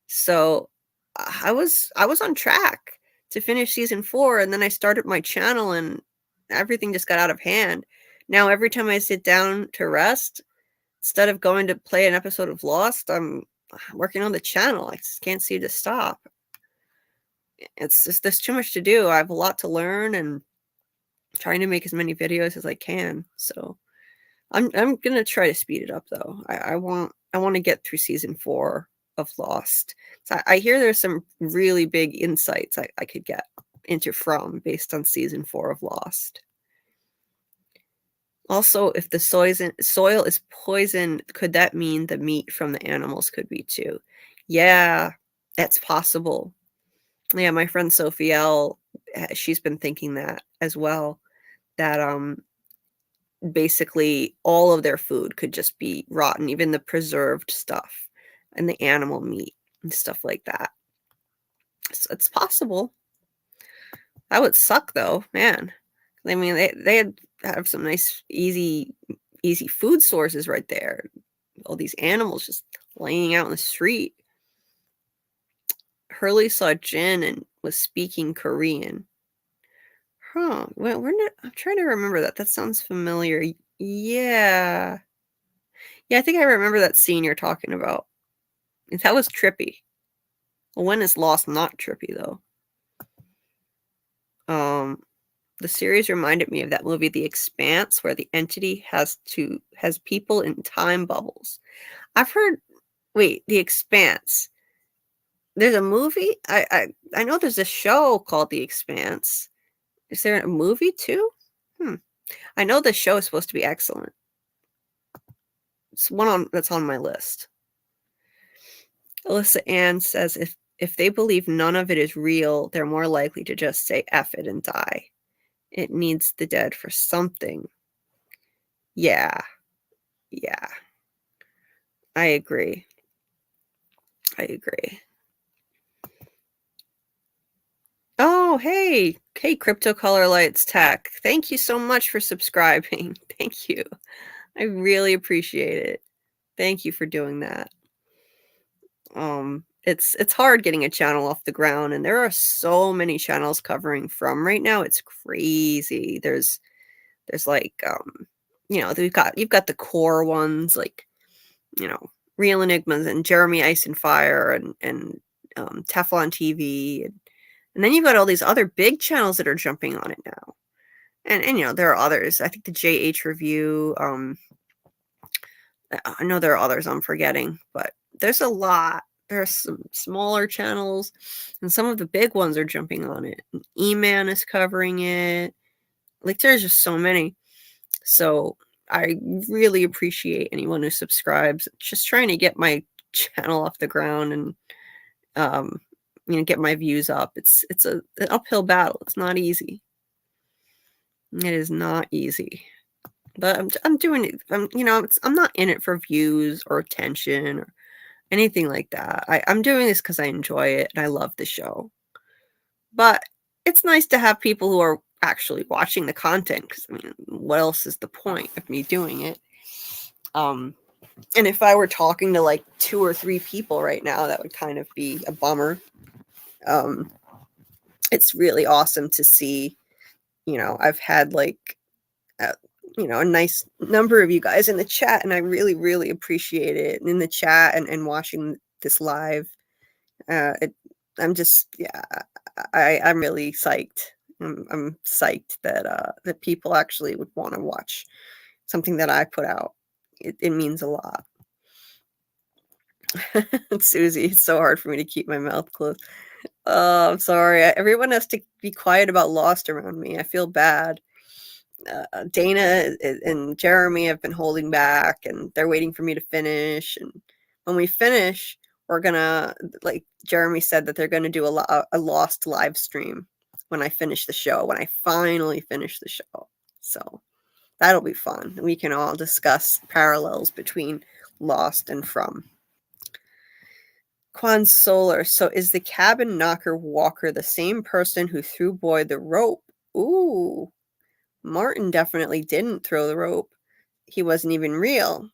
So I was on track to finish season 4, and then I started my channel and everything just got out of hand. Now every time I sit down to rest, instead of going to play an episode of Lost, I'm working on the channel. I just can't seem to stop. It's just, there's too much to do. I have a lot to learn and trying to make as many videos as I can. So I'm gonna try to speed it up though. I want to get through season 4 of Lost. So I hear there's some really big insights I could get into From based on season 4 of Lost. Also, if the soil is poisoned, could that mean the meat from the animals could be too? Yeah, that's possible. Yeah, my friend Sophie L, she's been thinking that as well. That basically all of their food could just be rotten, even the preserved stuff and the animal meat and stuff like that. So it's possible. That would suck though, man. I mean, they have some nice, easy food sources right there. All these animals just laying out in the street. Hurley saw Jin and was speaking Korean. Huh. Well, I'm trying to remember that. That sounds familiar. Yeah. Yeah, I think I remember that scene you're talking about. That was trippy. Well, when is Lost not trippy though? The series reminded me of that movie The Expanse, where the entity has people in time bubbles. I've heard. Wait, The Expanse. There's a movie. I know there's a show called The Expanse. Is there a movie too? I know the show is supposed to be excellent. It's one that's on my list. Alyssa Ann says if they believe none of it is real, they're more likely to just say F it and die. It needs the dead for something. Yeah. I agree. Oh, hey, Crypto Color Lights Tech. Thank you so much for subscribing. Thank you. I really appreciate it. Thank you for doing that. It's hard getting a channel off the ground, and there are so many channels covering From right now. It's crazy. There's like you've got the core ones like Real Enigmas and Jeremy Ice and Fire and Teflon TV, and then you've got all these other big channels that are jumping on it now, and there are others. I think the JH Review. I know there are others I'm forgetting, but there's a lot. There's some smaller channels, and some of the big ones are jumping on it. E-Man is covering it. Like, there's just so many. So I really appreciate anyone who subscribes. Just trying to get my channel off the ground and get my views up. It's an uphill battle. It's not easy. It is not easy. But I'm doing it. I'm not in it for views or attention or anything like that. I'm doing this because I enjoy it and I love the show. But it's nice to have people who are actually watching the content, because what else is the point of me doing it? And if I were talking to like 2 or 3 people right now, that would kind of be a bummer. It's really awesome to see. I've had like a nice number of you guys in the chat, and I really, really appreciate it. And in the chat and watching this live, I'm really psyched. I'm psyched that people actually would want to watch something that I put out. It means a lot. Susie, it's so hard for me to keep my mouth closed. Oh, I'm sorry. Everyone has to be quiet about Lost around me. I feel bad. Dana and Jeremy have been holding back, and they're waiting for me to finish. And when we finish, we're gonna, like Jeremy said, that they're gonna do a Lost live stream when I finish the show, when I finally finish the show. So that'll be fun. We can all discuss parallels between Lost and From. Quan Solar. So is the cabin knocker walker the same person who threw Boyd the rope? Ooh. Martin definitely didn't throw the rope. He wasn't even real.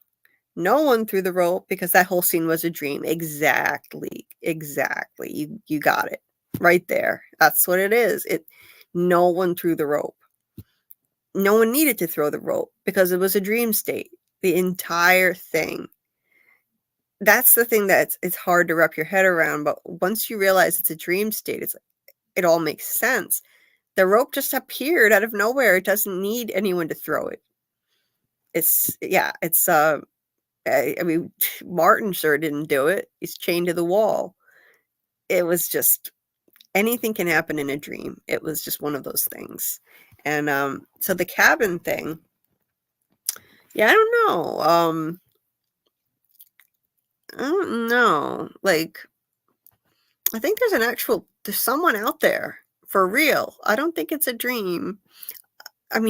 No one threw the rope because that whole scene was a dream. Exactly. You got it right there. That's what it is. No one threw the rope. No one needed to throw the rope because it was a dream state. The entire thing. That's the thing that it's hard to wrap your head around. But once you realize it's a dream state, it all makes sense. The rope just appeared out of nowhere. It doesn't need anyone to throw it. Martin sure didn't do it. He's chained to the wall. It was just, anything can happen in a dream. It was just one of those things. And so the cabin thing, I don't know. I don't know. Like, I think there's someone out there for real. I don't think it's a dream.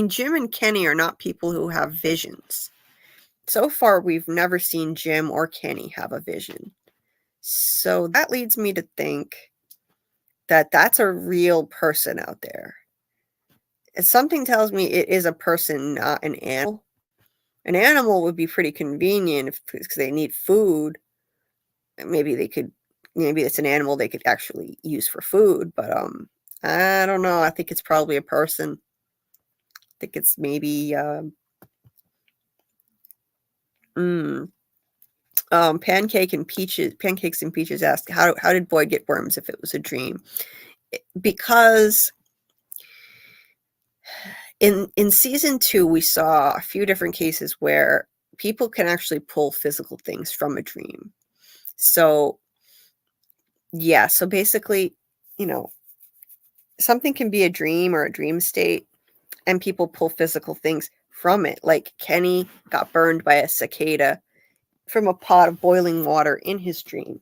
Jim and Kenny are not people who have visions. So far, we've never seen Jim or Kenny have a vision. So that leads me to think that that's a real person out there. And something tells me it is a person, not an animal. An animal would be pretty convenient because they need food. Maybe it's an animal they could actually use for food, but I don't know. I think it's probably a person. I think it's maybe Pancakes and Peaches asked, how did Boyd get worms if it was a dream? Because in season 2, we saw a few different cases where people can actually pull physical things from a dream. So yeah, so basically, something can be a dream or a dream state, and people pull physical things from it. Like Kenny got burned by a cicada from a pot of boiling water in his dream.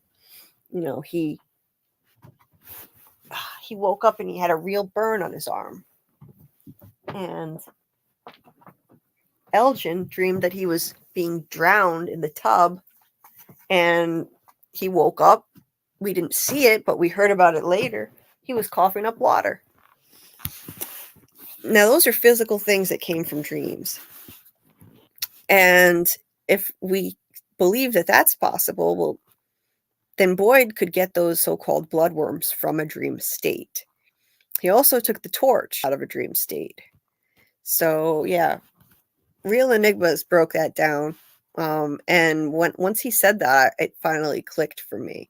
He woke up and he had a real burn on his arm. And Elgin dreamed that he was being drowned in the tub, and he woke up. We didn't see it, but we heard about it later. He was coughing up water. Now, those are physical things that came from dreams. And if we believe that that's possible, well, then Boyd could get those so-called bloodworms from a dream state. He also took the torch out of a dream state. So, yeah, Real Enigmas broke that down. And once he said that, it finally clicked for me.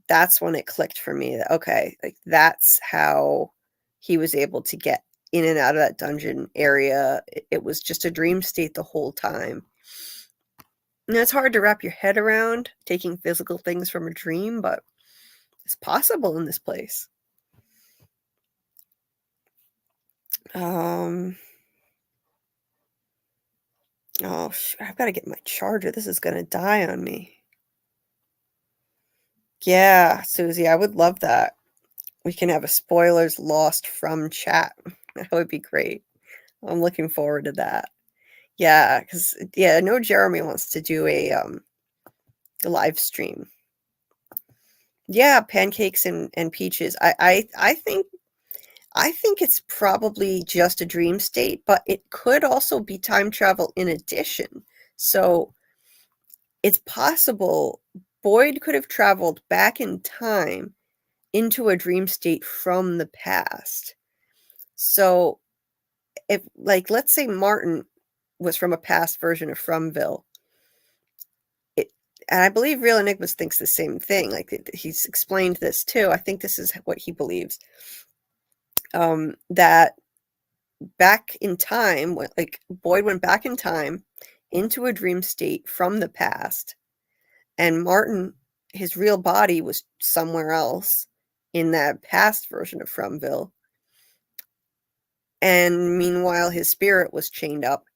That's when it clicked for me that, okay, like that's how he was able to get in and out of that dungeon area. It was just a dream state the whole time. And it's hard to wrap your head around taking physical things from a dream, but it's possible in this place. Oh, I've got to get my charger. This is going to die on me. Yeah, Susie, I would love that. We can have a spoilers lost from chat. That would be great. I'm looking forward to that. Yeah, because I know Jeremy wants to do a live stream. Yeah, Pancakes and Peaches. I think it's probably just a dream state, but it could also be time travel in addition. So it's possible Boyd could have traveled back in time into a dream state from the past. So if, like, let's say Martin was from a past version of Fromville, and I believe Real Enigmas thinks the same thing. Like, he's explained this too. I think this is what he believes. That back in time, like Boyd went back in time into a dream state from the past, and Martin, his real body was somewhere else in that past version of Fromville. And meanwhile, his spirit was chained up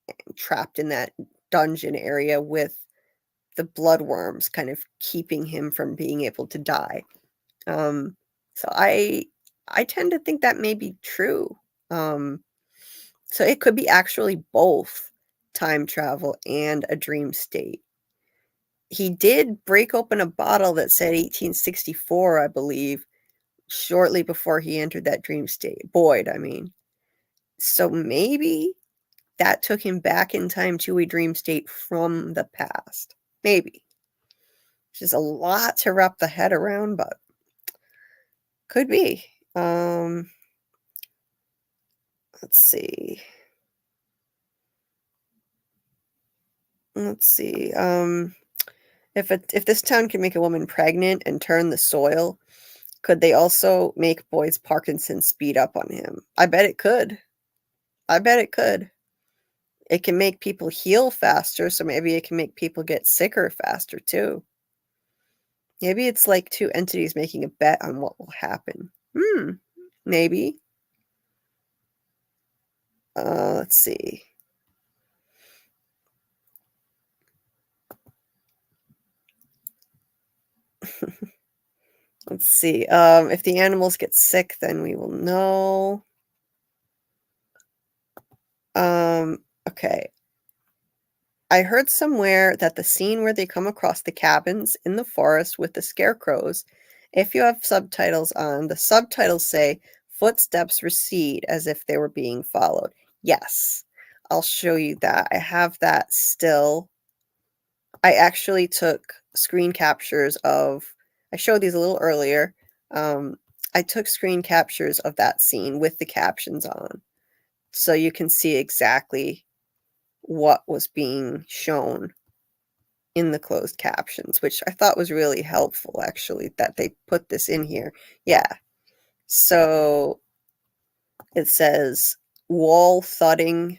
and trapped in that dungeon area with the bloodworms kind of keeping him from being able to die. So I tend to think that may be true. So it could be actually both time travel and a dream state. He did break open a bottle that said 1864, I believe, shortly before he entered that dream state. Boyd, I mean. So maybe that took him back in time to a dream state from the past. Maybe. Which is a lot to wrap the head around, but could be. Let's see. If this town can make a woman pregnant and turn the soil, could they also make Boyd's Parkinson's speed up on him? I bet it could. It can make people heal faster, so maybe it can make people get sicker faster too. Maybe it's like two entities making a bet on what will happen. Maybe. Let's see. Let's see. If the animals get sick, then we will know. Okay. I heard somewhere that the scene where they come across the cabins in the forest with the scarecrows, if you have subtitles on, the subtitles say, footsteps recede as if they were being followed. Yes, I'll show you that. I have that still. I actually took screen captures of, I showed these a little earlier. I took screen captures of that scene with the captions on, so you can see exactly what was being shown in the closed captions, which I thought was really helpful, actually, that they put this in here. Yeah. So it says wall thudding,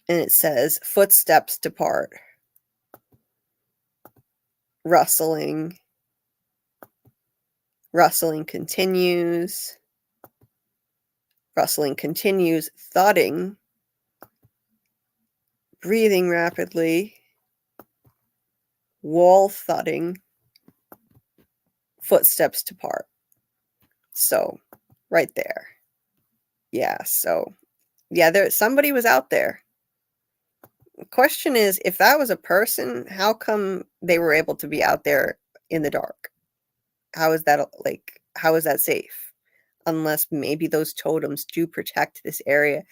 and it says footsteps depart, rustling, rustling continues, thudding, breathing rapidly, wall thudding, footsteps depart. So right there. Yeah, so yeah, somebody was out there. The question is, if that was a person, how come they were able to be out there in the dark? How is that safe? Unless maybe those totems do protect this area.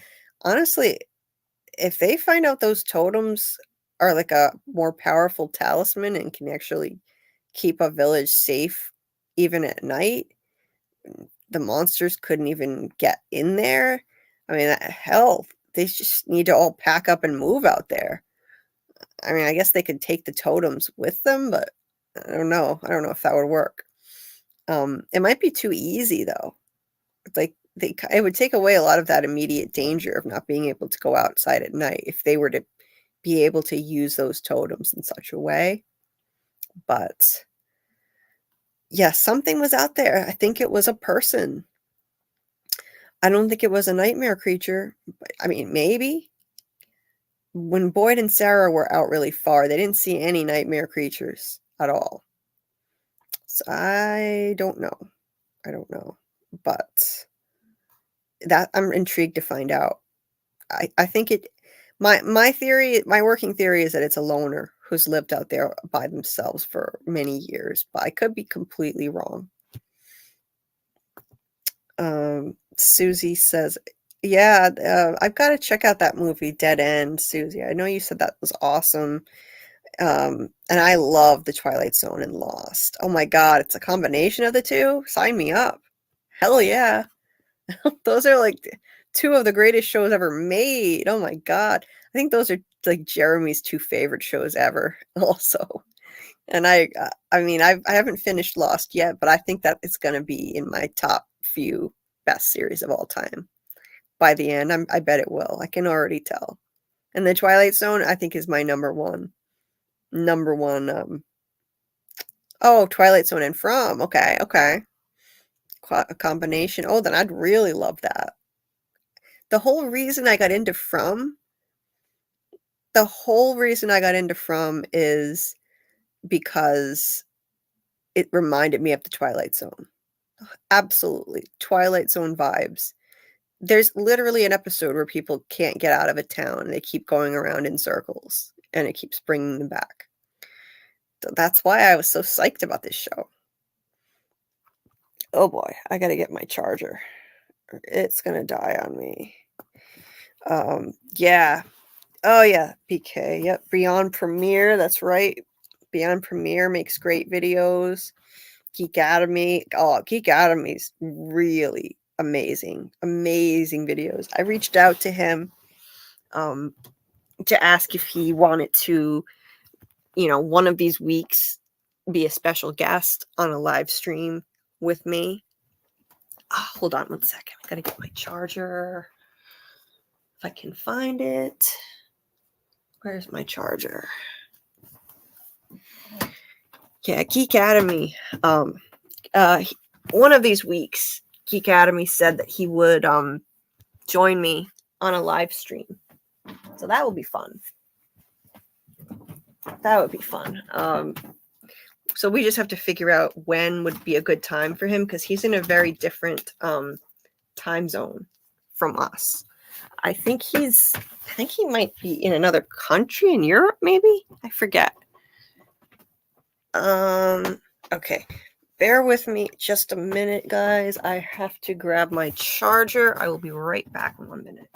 Honestly, if they find out those totems are like a more powerful talisman and can actually keep a village safe even at night, the monsters couldn't even get in there. I mean, hell, they just need to all pack up and move out there. I mean, I guess they could take the totems with them, but I don't know. I don't know if that would work. It might be too easy though. Like it would take away a lot of that immediate danger of not being able to go outside at night if they were to be able to use those totems in such a way. But yeah, something was out there. I think it was a person. I don't think it was a nightmare creature. I mean, maybe. When Boyd and Sarah were out really far, they didn't see any nightmare creatures at all. So I don't know. But that I'm intrigued to find out. I think my working theory is that it's a loner who's lived out there by themselves for many years, but I could be completely wrong. Susie says, yeah, I've got to check out that movie, Dead End, Susie. I know you said that was awesome. And I love The Twilight Zone and Lost. Oh my God, it's a combination of the two? Sign me up. Hell yeah. Those are like two of the greatest shows ever made. Oh my God. I think those are like Jeremy's two favorite shows ever also. And I mean, I haven't finished Lost yet, but I think that it's going to be in my top few best series of all time. By the end, I bet it will. I can already tell. And The Twilight Zone, I think, is my number one. Oh, Twilight Zone and From. Okay. A combination. Oh, then I'd really love that. The whole reason I got into From is because it reminded me of the Twilight Zone. Absolutely. Twilight Zone vibes. There's literally an episode where people can't get out of a town and they keep going around in circles and it keeps bringing them back. So that's why I was so psyched about this show. Oh boy, I gotta get my charger. It's gonna die on me. Yeah. Oh yeah, BK. Yep, Beyond Premiere. That's right. Beyond Premiere makes great videos. Geek Academy. Oh, Geek Academy's really amazing videos. I reached out to him to ask if he wanted to, one of these weeks be a special guest on a live stream with me. Oh, hold on one second. I gotta get my charger. If I can find it. Where's my charger? Yeah, Geek Academy. One of these weeks, Geek Academy said that he would join me on a live stream. So that will be fun. So we just have to figure out when would be a good time for him because he's in a very different time zone from us. I think he might be in another country in Europe, maybe? I forget. Okay. Bear with me just a minute, guys. I have to grab my charger. I will be right back in 1 minute.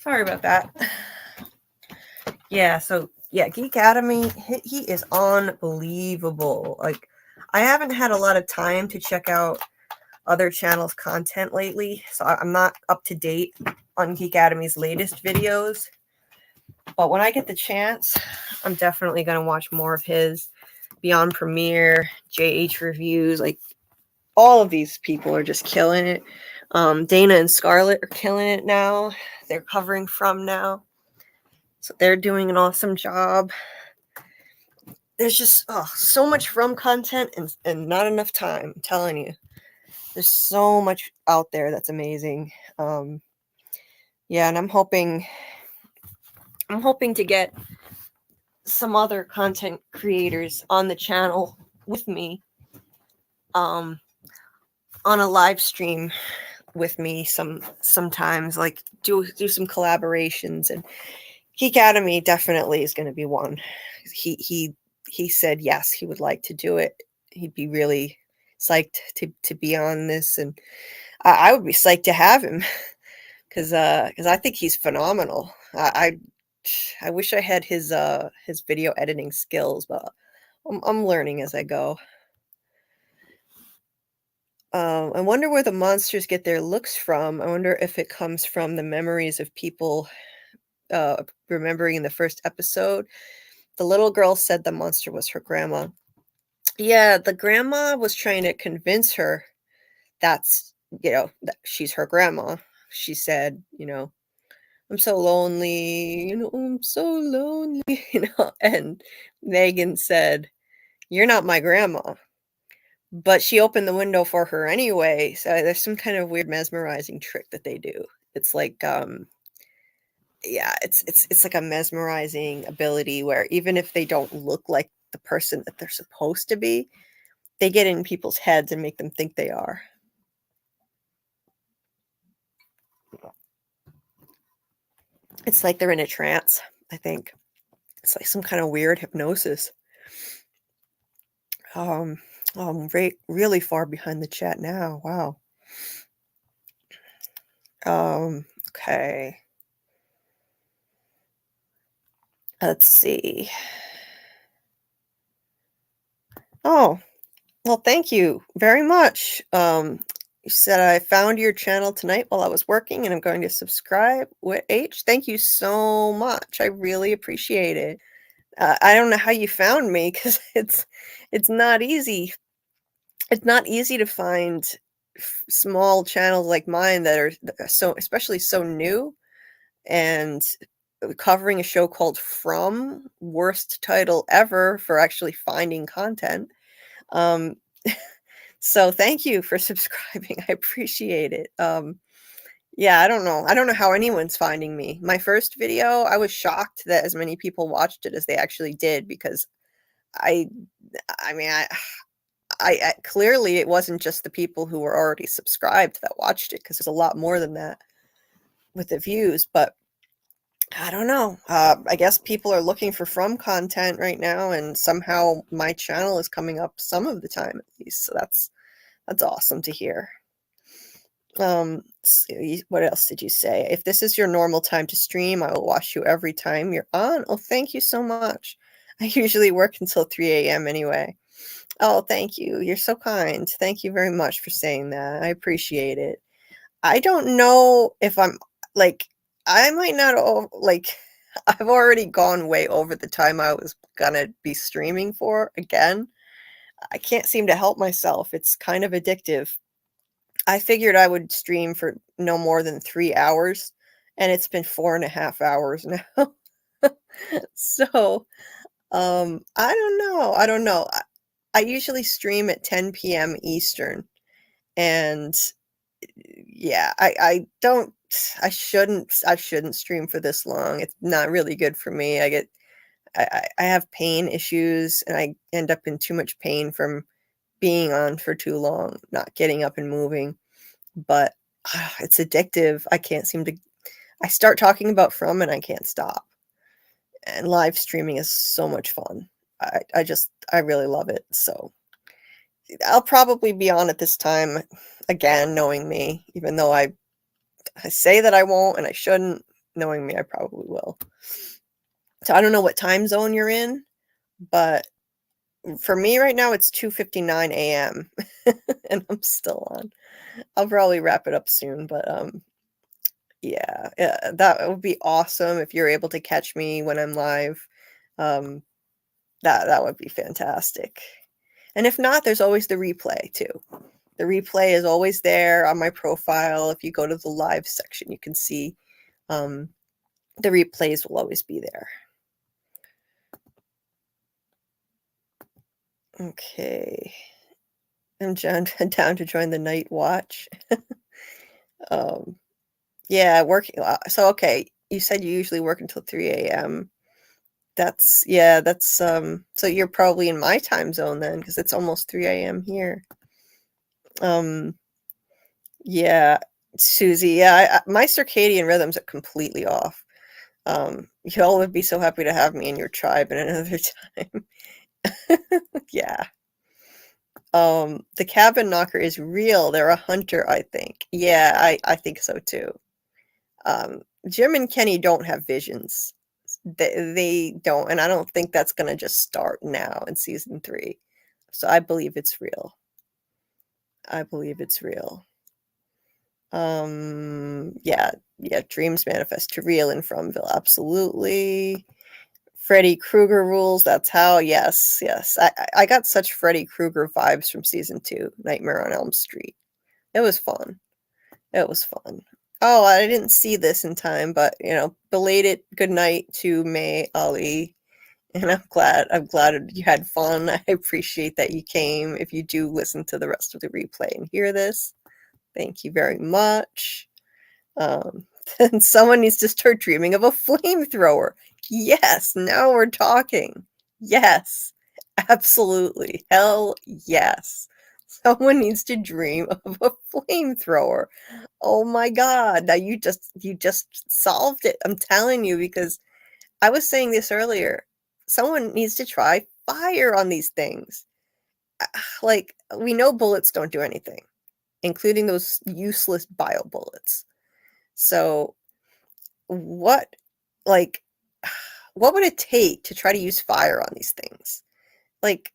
Sorry about that. Yeah, so yeah, Geek Academy, he is unbelievable. Like, I haven't had a lot of time to check out other channels' content lately, so I'm not up to date on Geek Academy's latest videos. But when I get the chance, I'm definitely going to watch more of his. Beyond Premiere, JH Reviews, like, all of these people are just killing it. Dana and Scarlett are killing it now. They're covering From now. So they're doing an awesome job. There's just so much From content and not enough time. I'm telling you. There's so much out there that's amazing. Yeah, and I'm hoping to get some other content creators on the channel with me. On a live stream with me sometimes, like do some collaborations, and Geek Academy definitely is going to be one. He said yes, he would like to do it. He'd be really psyched to be on this, and I would be psyched to have him because I think he's phenomenal. I wish I had his video editing skills, but I'm learning as I go. I wonder where the monsters get their looks from. I wonder if it comes from the memories of people remembering in the first episode. The little girl said the monster was her grandma. Yeah, the grandma was trying to convince her that's, that she's her grandma. She said, I'm so lonely, I'm so lonely, and Megan said, you're not my grandma. But she opened the window for her anyway. So there's some kind of weird mesmerizing trick that they do. It's like, yeah, it's like a mesmerizing ability where even if they don't look like the person that they're supposed to be, they get in people's heads and make them think they are. It's like they're in a trance, I think. It's like some kind of weird hypnosis. I'm really far behind the chat now. Wow. Okay. Let's see. Oh, well, thank you very much. You said I found your channel tonight while I was working and I'm going to subscribe. H, thank you so much. I really appreciate it. I don't know how you found me because it's not easy. It's not easy to find small channels like mine that are especially so new and covering a show called From, worst title ever for actually finding content. So thank you for subscribing. I appreciate it. Yeah, I don't know how anyone's finding me. My first video, I was shocked that as many people watched it as they actually did, because I mean, I clearly it wasn't just the people who were already subscribed that watched it, because there's a lot more than that with the views. But I don't know. I guess people are looking for From content right now, and somehow my channel is coming up some of the time at least. So that's awesome to hear. What else did you say? If this is your normal time to stream, I will watch you every time you're on. Oh, thank you so much. I usually work until 3 a.m. anyway. Oh, thank you. You're so kind. Thank you very much for saying that. I appreciate it. I don't know if I'm like, I might not, like, I've already gone way over the time I was gonna be streaming for again. I can't seem to help myself. It's kind of addictive. I figured I would stream for no more than 3 hours, and it's been 4.5 hours now. So, I don't know. I usually stream at 10 p.m. Eastern, and yeah, I shouldn't stream for this long. It's not really good for me. I have pain issues, and I end up in too much pain from being on for too long, not getting up and moving. But it's addictive. I start talking about From and I can't stop. And live streaming is so much fun. I really love it. So I'll probably be on at this time again, knowing me, even though I say that I won't and I shouldn't. Knowing me, I probably will. So I don't know what time zone you're in, but for me right now, it's 2:59 a.m. and I'm still on. I'll probably wrap it up soon, but yeah, that would be awesome if you're able to catch me when I'm live. That would be fantastic. And if not, there's always the replay too. The replay is always there on my profile. If you go to the live section, you can see the replays will always be there. Okay. I'm down to join the night watch. Yeah, working. So, okay, you said you usually work until 3 a.m. That's, yeah, that's, so you're probably in my time zone then, because it's almost 3 a.m. here. Yeah, Susie, yeah, my circadian rhythms are completely off. You all would be so happy to have me in your tribe at another time. Yeah. The cabin knocker is real. They're a hunter, I think. Yeah, I think so too. Jim and Kenny don't have visions. They don't, and I don't think that's gonna just start now in season 3. So I believe it's real. I believe it's real. Yeah, dreams manifest to real in Fromville. Absolutely. Freddy Krueger rules. That's how. Yes. I got such Freddy Krueger vibes from season 2, Nightmare on Elm Street. It was fun. It was fun. Oh, I didn't see this in time, but belated good night to May Ali. And I'm glad you had fun. I appreciate that you came. If you do listen to the rest of the replay and hear this, thank you very much. And someone needs to start dreaming of a flamethrower. Yes, now we're talking. Yes, absolutely. Hell yes. Someone needs to dream of a flamethrower. Oh my God. Now you just solved it. I'm telling you, because I was saying this earlier. Someone needs to try fire on these things. Like, we know bullets don't do anything, including those useless bio bullets. So what would it take to try to use fire on these things? Like,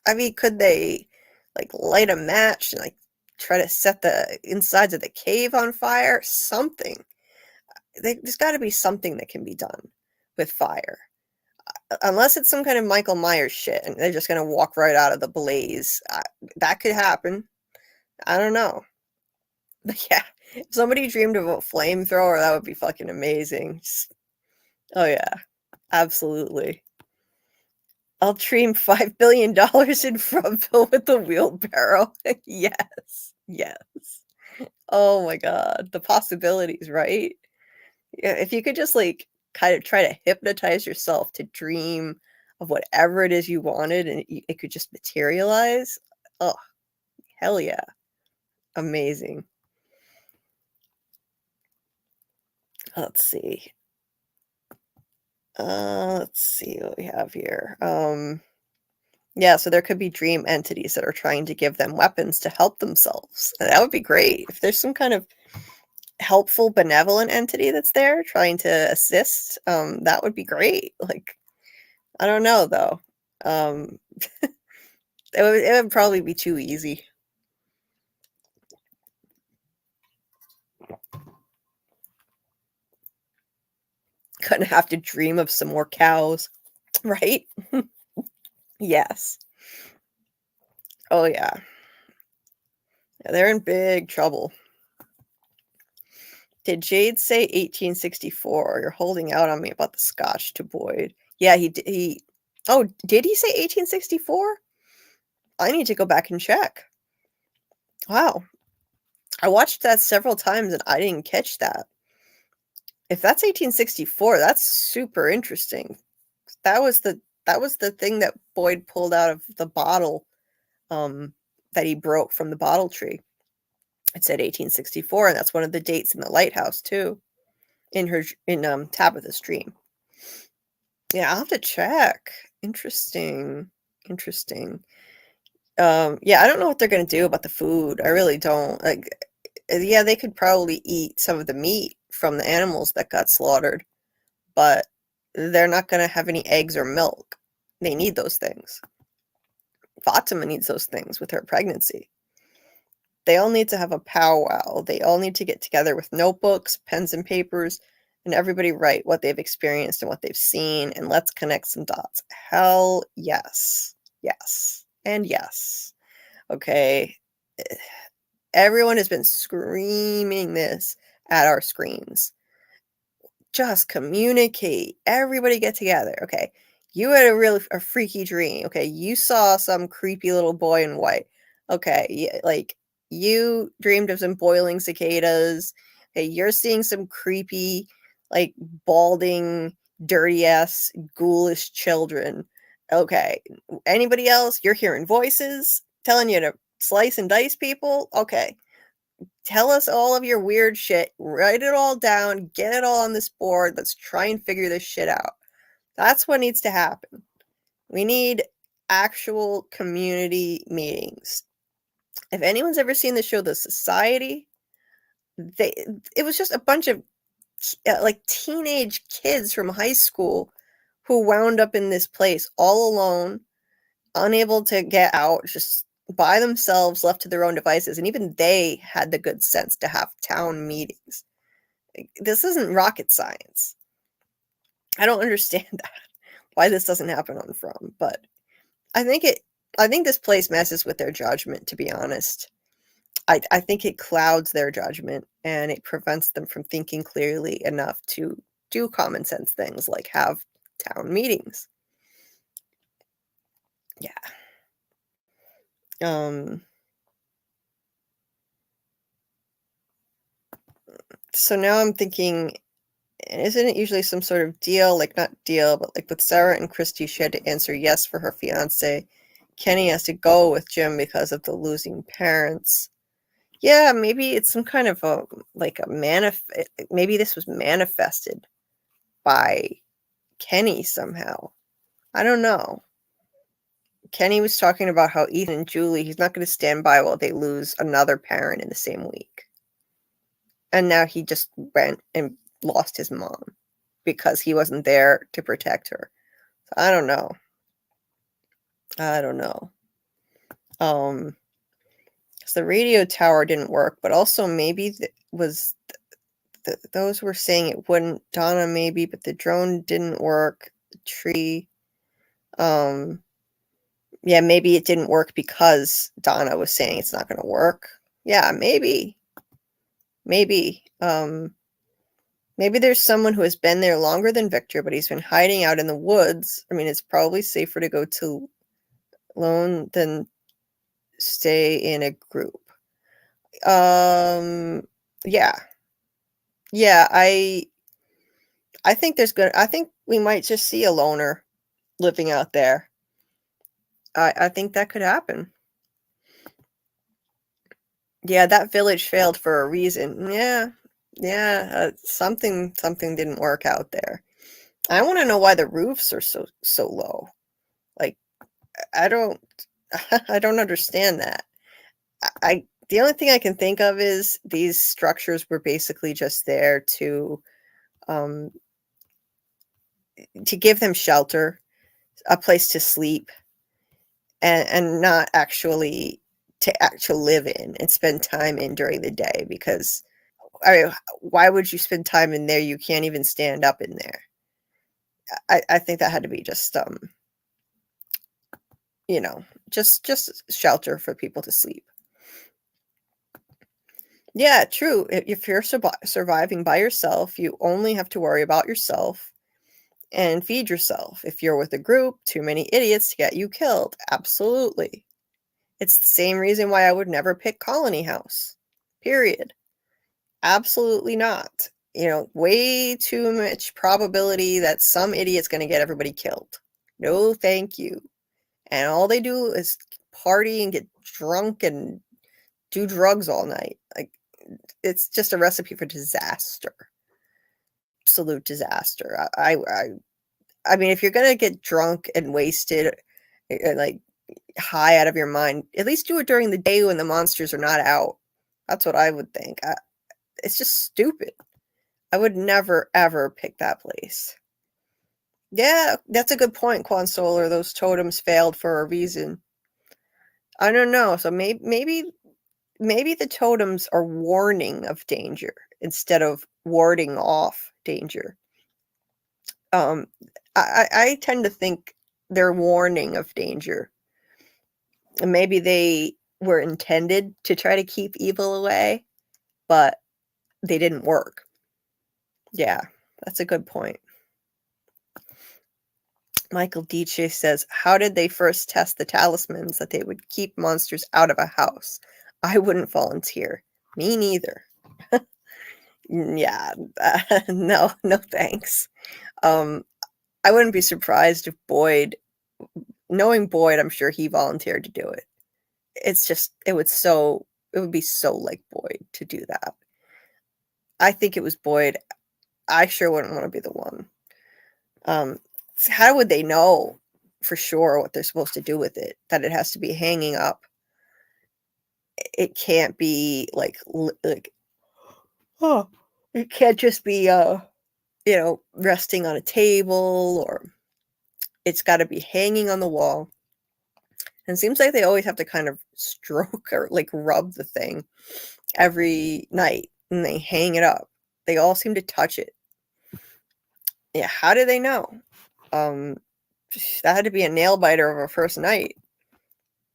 I mean, could they light a match and try to set the insides of the cave on fire? Something. There's got to be something that can be done with fire. Unless it's some kind of Michael Myers shit and they're just going to walk right out of the blaze. That could happen. I don't know. But yeah, if somebody dreamed of a flamethrower, that would be fucking amazing. Oh yeah, absolutely. I'll dream $5 billion in Fromville with the wheelbarrow. Yes. Oh my God, the possibilities, right? Yeah, if you could just kind of try to hypnotize yourself to dream of whatever it is you wanted and it could just materialize. Oh, hell yeah. Amazing. Let's see. Let's see what we have here. Yeah, so there could be dream entities that are trying to give them weapons to help themselves. That would be great. If there's some kind of helpful, benevolent entity that's there trying to assist, that would be great. I don't know though. It would probably be too easy. Gonna have to dream of some more cows, right? Yes. Oh yeah. They're in big trouble. Did Jade say 1864? You're holding out on me about the scotch to Boyd. Yeah, oh, did he say 1864? I need to go back and check. Wow. I watched that several times and I didn't catch that. If that's 1864, that's super interesting. That was the thing that Boyd pulled out of the bottle that he broke from the bottle tree. It said 1864, and that's one of the dates in the lighthouse too, in Tabitha's dream. Yeah, I'll have to check. Interesting. Yeah, I don't know what they're gonna do about the food. I really don't. Yeah, they could probably eat some of the meat from the animals that got slaughtered, but they're not going to have any eggs or milk. They need those things. Fatima needs those things with her pregnancy. They all need to have a powwow. They all need to get together with notebooks, pens and papers, and everybody write what they've experienced and what they've seen, and let's connect some dots. Hell yes. Yes. And yes. Okay. Everyone has been screaming this at our screens. Just communicate. Everybody get together. Okay. You had a freaky dream. Okay. You saw some creepy little boy in white. Okay. Like, you dreamed of some boiling cicadas. Hey, you're seeing some creepy, like, balding, dirty ass, ghoulish children. Okay. Anybody else? You're hearing voices telling you to slice and dice people. Okay. Tell us all of your weird shit. Write it all down. Get it all on this board. Let's try and figure this shit out. That's what needs to happen. We need actual community meetings. If anyone's ever seen the show The Society, it was just a bunch of like teenage kids from high school who wound up in this place all alone, unable to get out, just by themselves, left to their own devices. And even they had the good sense to have town meetings. This isn't rocket science. I don't understand that, why this doesn't happen on From, but I think this place messes with their judgment, to be honest. I think it clouds their judgment, and it prevents them from thinking clearly enough to do common sense things like have town meetings. Yeah. So now I'm thinking, isn't it usually some sort of deal, like not deal, but like with Sarah and Christy, she had to answer yes for her fiance. Kenny has to go with Jim because of the losing parents. Yeah, maybe it's some kind of maybe this was manifested by Kenny somehow. I don't know. Kenny was talking about how Ethan and Julie, he's not going to stand by while they lose another parent in the same week. And now he just went and lost his mom because he wasn't there to protect her. So I don't know. So the radio tower didn't work, but also maybe those were saying it wouldn't. Donna maybe, but the drone didn't work. The tree, yeah, maybe it didn't work because Donna was saying it's not going to work. Yeah, maybe. Maybe there's someone who has been there longer than Victor, but he's been hiding out in the woods. I mean, it's probably safer to go to alone than stay in a group. Yeah. I think I think we might just see a loner living out there. I think that could happen. Yeah, that village failed for a reason. Yeah, something didn't work out there. I want to know why the roofs are so low. Like, I don't I don't understand that. The only thing I can think of is these structures were basically just there to give them shelter, a place to sleep, and not actually to live in and spend time in during the day, because I mean, why would you spend time in there? You can't even stand up in there. I think that had to be just just shelter for people to sleep. Yeah, true. If you're surviving by yourself, you only have to worry about yourself and feed yourself. If you're with a group, too many idiots to get you killed. Absolutely. It's the same reason why I would never pick Colony House. Period. Absolutely not. Way too much probability that some idiot's going to get everybody killed. No, thank you. And all they do is party and get drunk and do drugs all night. Like, it's just a recipe for disaster. Absolute disaster. I mean, if you're going to get drunk and wasted, like high out of your mind, at least do it during the day when the monsters are not out. That's what I would think. It's just stupid. I would never, ever pick that place. Yeah, that's a good point, Quan Solar. Those totems failed for a reason. I don't know. So maybe the totems are warning of danger instead of warding off danger. Um, I tend to think they're warning of danger. And maybe they were intended to try to keep evil away, but they didn't work. Yeah, that's a good point. Michael Dice says, how did they first test the talismans that they would keep monsters out of a house? I wouldn't volunteer. Me neither. Yeah, no thanks. I wouldn't be surprised if Boyd, knowing Boyd, I'm sure he volunteered to do it. It's just, it would be so like Boyd to do that. I think it was Boyd. I sure wouldn't want to be the one. How would they know for sure what they're supposed to do with it? That it has to be hanging up. It can't be like oh, it can't just be resting on a table, or it's got to be hanging on the wall. And it seems like they always have to kind of stroke or like rub the thing every night, and they hang it up. They all seem to touch it. Yeah, how do they know? That had to be a nail biter of a first night.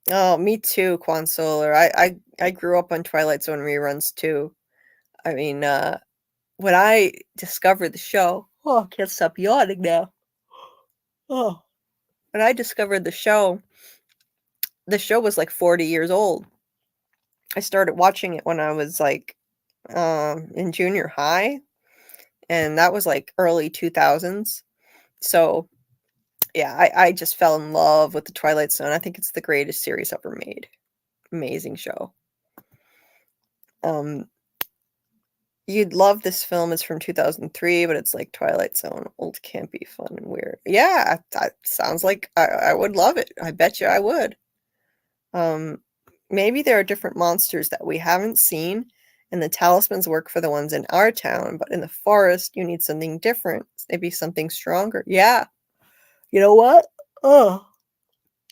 Oh, me too, Quan Solar. I grew up on Twilight Zone reruns too. I mean, when I discovered the show, oh, I can't stop yawning now. Oh, when I discovered the show was like 40 years old. I started watching it when I was like in junior high, and that was like early 2000s. So yeah, I just fell in love with the Twilight Zone. I think it's the greatest series ever made. Amazing show. You'd love this film. It's from 2003, but it's like Twilight Zone. Old, campy, fun, and weird. Yeah, that sounds like I would love it. I bet you I would. Maybe there are different monsters that we haven't seen, and the talismans work for the ones in our town, but in the forest, you need something different. Maybe something stronger. Yeah. You know what? Oh,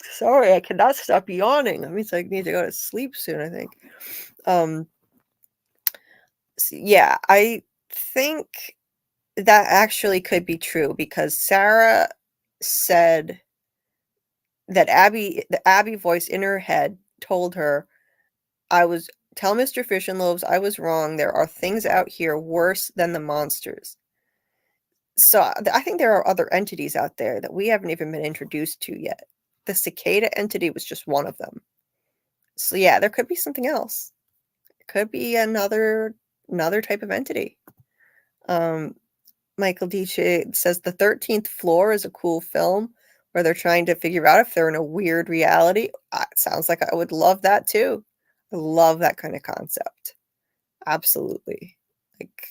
sorry, I cannot stop yawning. That means I need to go to sleep soon, I think. Yeah, I think that actually could be true, because Sarah said that the Abby voice in her head told her, tell Mr. Fish and Loaves I was wrong. There are things out here worse than the monsters. So I think there are other entities out there that we haven't even been introduced to yet. The cicada entity was just one of them. So yeah, there could be something else. It could be another type of entity. Michael Dice says the 13th Floor is a cool film where they're trying to figure out if they're in a weird reality. It sounds like I would love that too. I love that kind of concept. Absolutely. Like,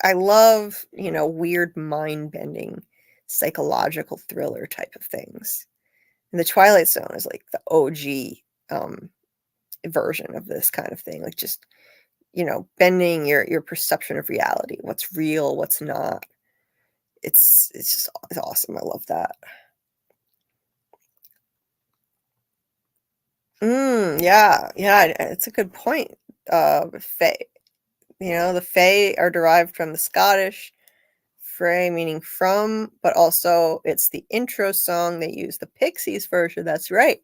I love, weird mind-bending psychological thriller type of things. And the Twilight Zone is like the OG version of this kind of thing. Like, just, bending your perception of reality. What's real, what's not. It's awesome. I love that. Yeah, it's a good point. Fae. The Fae are derived from the Scottish Frey, meaning from, but also it's the intro song. They use the Pixies version. That's right.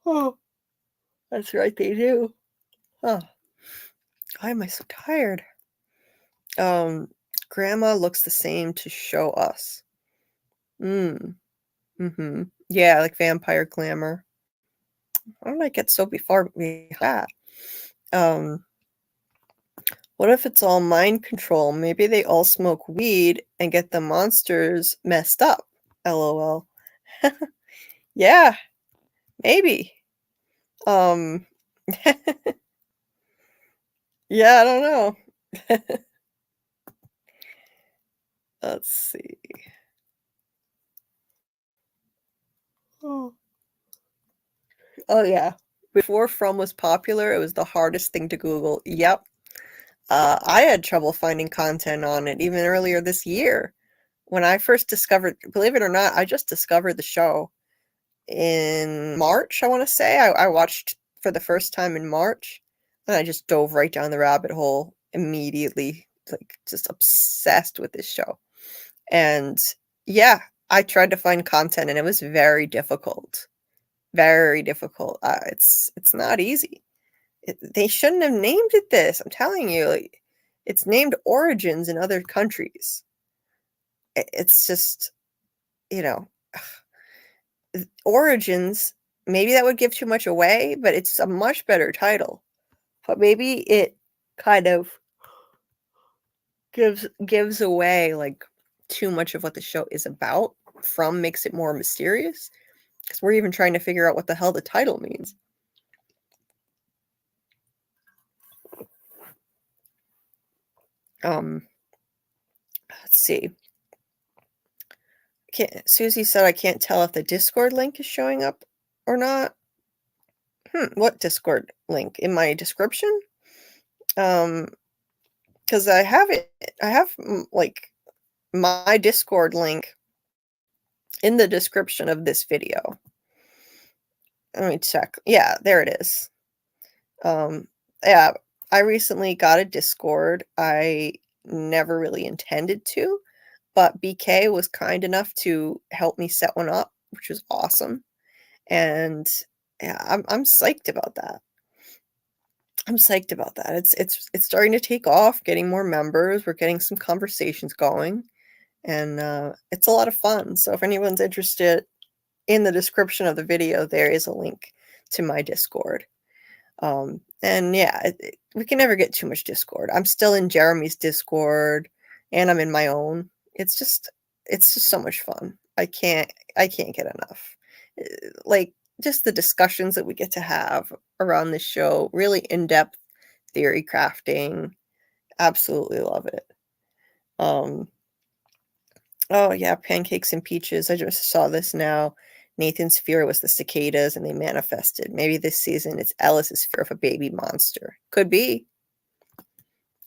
Oh, that's right. They do. Huh. Why am I so tired? Grandma looks the same to show us. Yeah, like vampire glamour. How did I get so far behind that? What if it's all mind control? Maybe they all smoke weed and get the monsters messed up. LOL. Yeah, maybe. Yeah, I don't know. Let's see. Oh yeah. Before From was popular, it was the hardest thing to Google. Yep. I had trouble finding content on it even earlier this year. When I first discovered, believe it or not, I just discovered the show in March, I want to say. I watched for the first time in March, and I just dove right down the rabbit hole immediately, like just obsessed with this show. And yeah, I tried to find content, and it was very difficult. Very difficult. It's not easy. They shouldn't have named it this. I'm telling you, like, it's named Origins in other countries. It's just, you know, Origins, maybe that would give too much away, but it's a much better title. But maybe it kind of gives away like too much of what the show is about. From makes it more mysterious because we're even trying to figure out what the hell the title means. Let's see. Susie said I can't tell if the Discord link is showing up or not. What Discord link? In my description? Because I have like my Discord link in the description of this video. Let me check. Yeah, there it is. Yeah, I recently got a Discord. I never really intended to, but BK was kind enough to help me set one up, which was awesome. And yeah, I'm psyched about that. I'm psyched about that. It's starting to take off, getting more members. We're getting some conversations going, and it's a lot of fun. So if anyone's interested, in the description of the video, there is a link to my Discord. And yeah, we can never get too much Discord. I'm still in Jeremy's Discord, and I'm in my own. It's just so much fun. I can't get enough. Like, just the discussions that we get to have around the show, really in-depth theory crafting. Absolutely love it. Oh yeah, pancakes and peaches. I just saw this now. Nathan's fear was the cicadas and they manifested. Maybe this season it's Ellis's fear of a baby monster. Could be.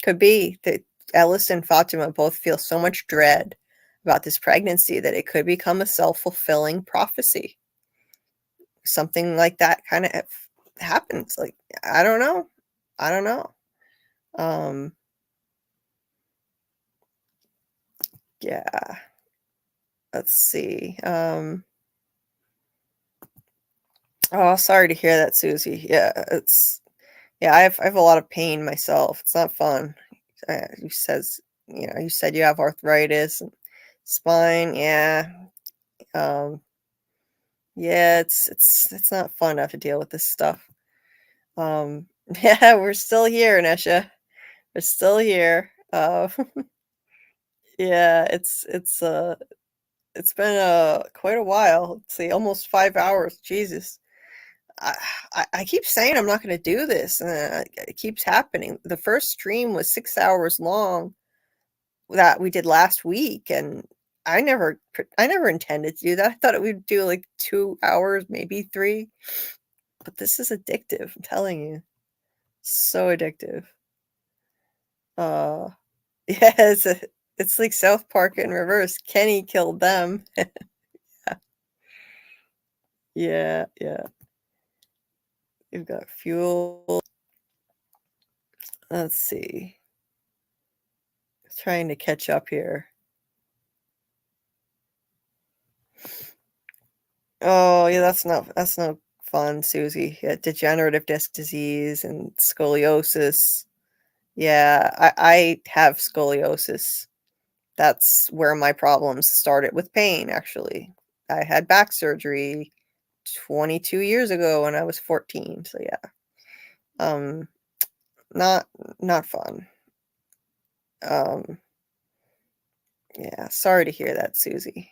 Could be that Ellis and Fatima both feel so much dread about this pregnancy that it could become a self-fulfilling prophecy. Something like that kind of happens. Like, I don't know. I don't know. Yeah. Let's see. Oh, sorry to hear that, Susie. Yeah, I have a lot of pain myself. It's not fun. You said you have arthritis and spine. Yeah. Yeah, it's not fun to have to deal with this stuff. Yeah, we're still here, Nesha. We're still here. Yeah, it's been quite a while. Let's see, almost 5 hours. Jesus. I keep saying I'm not going to do this, and it keeps happening. The first stream was 6 hours long that we did last week, and I never intended to do that. I thought it would do like 2 hours, maybe 3. But this is addictive. I'm telling you, so addictive. Yeah, it's like South Park in reverse. Kenny killed them. Yeah. You've got fuel. Let's see. Trying to catch up here. Oh, yeah, that's no fun, Susie. Yeah, degenerative disc disease and scoliosis. Yeah, I have scoliosis. That's where my problems started with pain, actually. I had back surgery 22 years ago when I was 14. So yeah. Not fun. Yeah, sorry to hear that, Susie.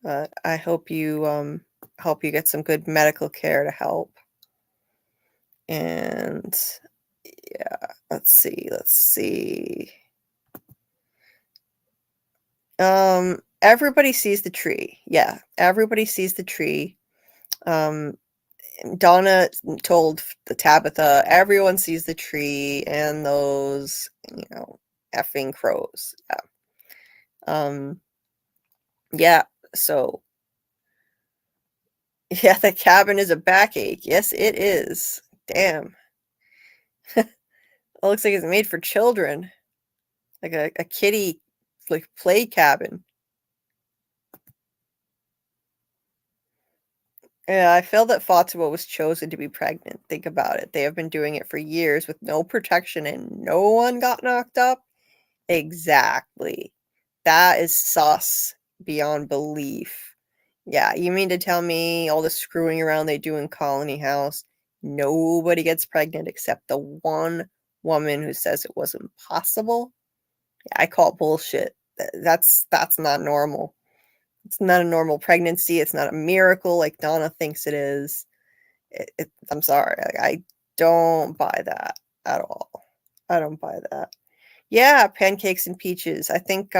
I hope you get some good medical care to help. And yeah, let's see. Everybody sees the tree. Yeah, everybody sees the tree. Donna told the Tabitha, everyone sees the tree and those, effing crows. Yeah, so yeah, the cabin is a backache. Yes, it is. Damn. It looks like it's made for children. Like a kiddie like play cabin. Yeah, I feel that Fatima was chosen to be pregnant. Think about it. They have been doing it for years with no protection and no one got knocked up. Exactly. That is sus beyond belief. Yeah, you mean to tell me all the screwing around they do in Colony House, nobody gets pregnant except the one woman who says it wasn't possible? Yeah, I call bullshit. That's not normal. It's not a normal pregnancy. It's not a miracle like Donna thinks it is. I'm sorry. I don't buy that at all. I don't buy that. Yeah, pancakes and peaches. I think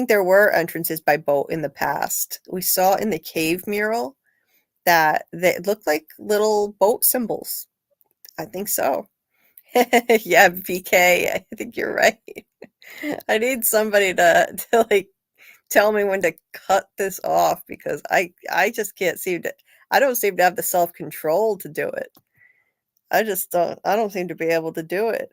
there were entrances by boat in the past. We saw in the cave mural that they looked like little boat symbols. I think so. Yeah, BK, I think you're right. I need somebody to like tell me when to cut this off because I just can't seem to I don't seem to have the self-control to do it. I don't seem to be able to do it.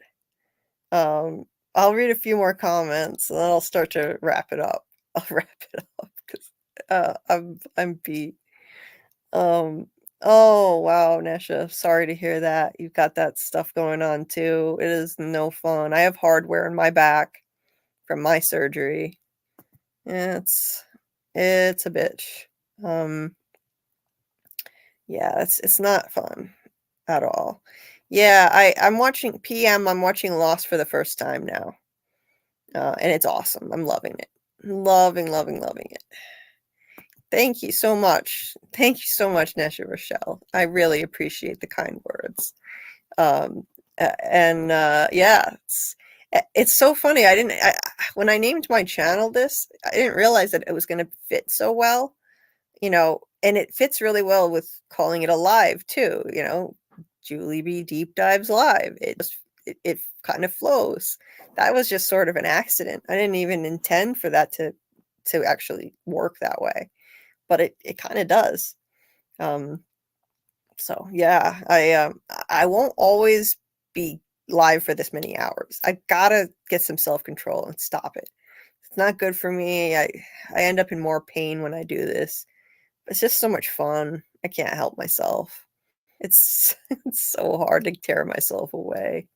Um, I'll read a few more comments and then I'll start to wrap it up. I'll wrap it up because I'm beat. Um, oh wow, Nesha, sorry to hear that. You've got that stuff going on too. It is no fun. I have hardware in my back from my surgery. Yeah, it's a bitch. Um, yeah, it's not fun at all. Yeah, I'm watching PM. I'm watching Lost for the first time now. And it's awesome. I'm loving it. Loving it. Thank you so much. Thank you so much, Nesha Rochelle. I really appreciate the kind words. Yeah, it's so funny. When I named my channel this, I didn't realize that it was going to fit so well, and it fits really well with calling it a live too, Julie B deep dives live. It kind of flows. That was just sort of an accident. I didn't even intend for that to actually work that way, but it kind of does. So yeah, I won't always be live for this many hours. I gotta get some self-control and stop it. It's not good for me. I end up in more pain when I do this. It's just so much fun. I can't help myself. It's it's so hard to tear myself away.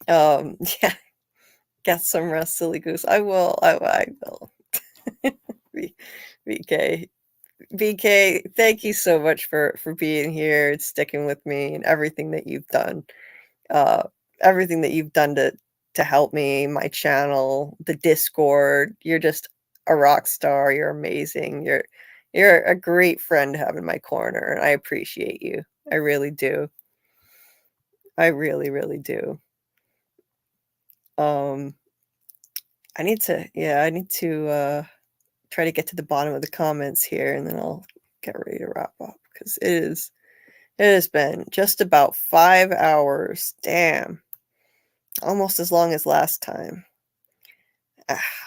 Yeah, get some rest, silly goose. I will. I will. BK, BK, thank you so much for being here and sticking with me and everything that you've done. Uh, Everything that you've done to help me, my channel, the Discord. You're just a rock star. You're amazing. You're a great friend to have in my corner, and I appreciate you. I really do. I really do. Um, I need to try to get to the bottom of the comments here, and then I'll get ready to wrap up because it has been just about 5 hours. Damn. Almost as long as last time.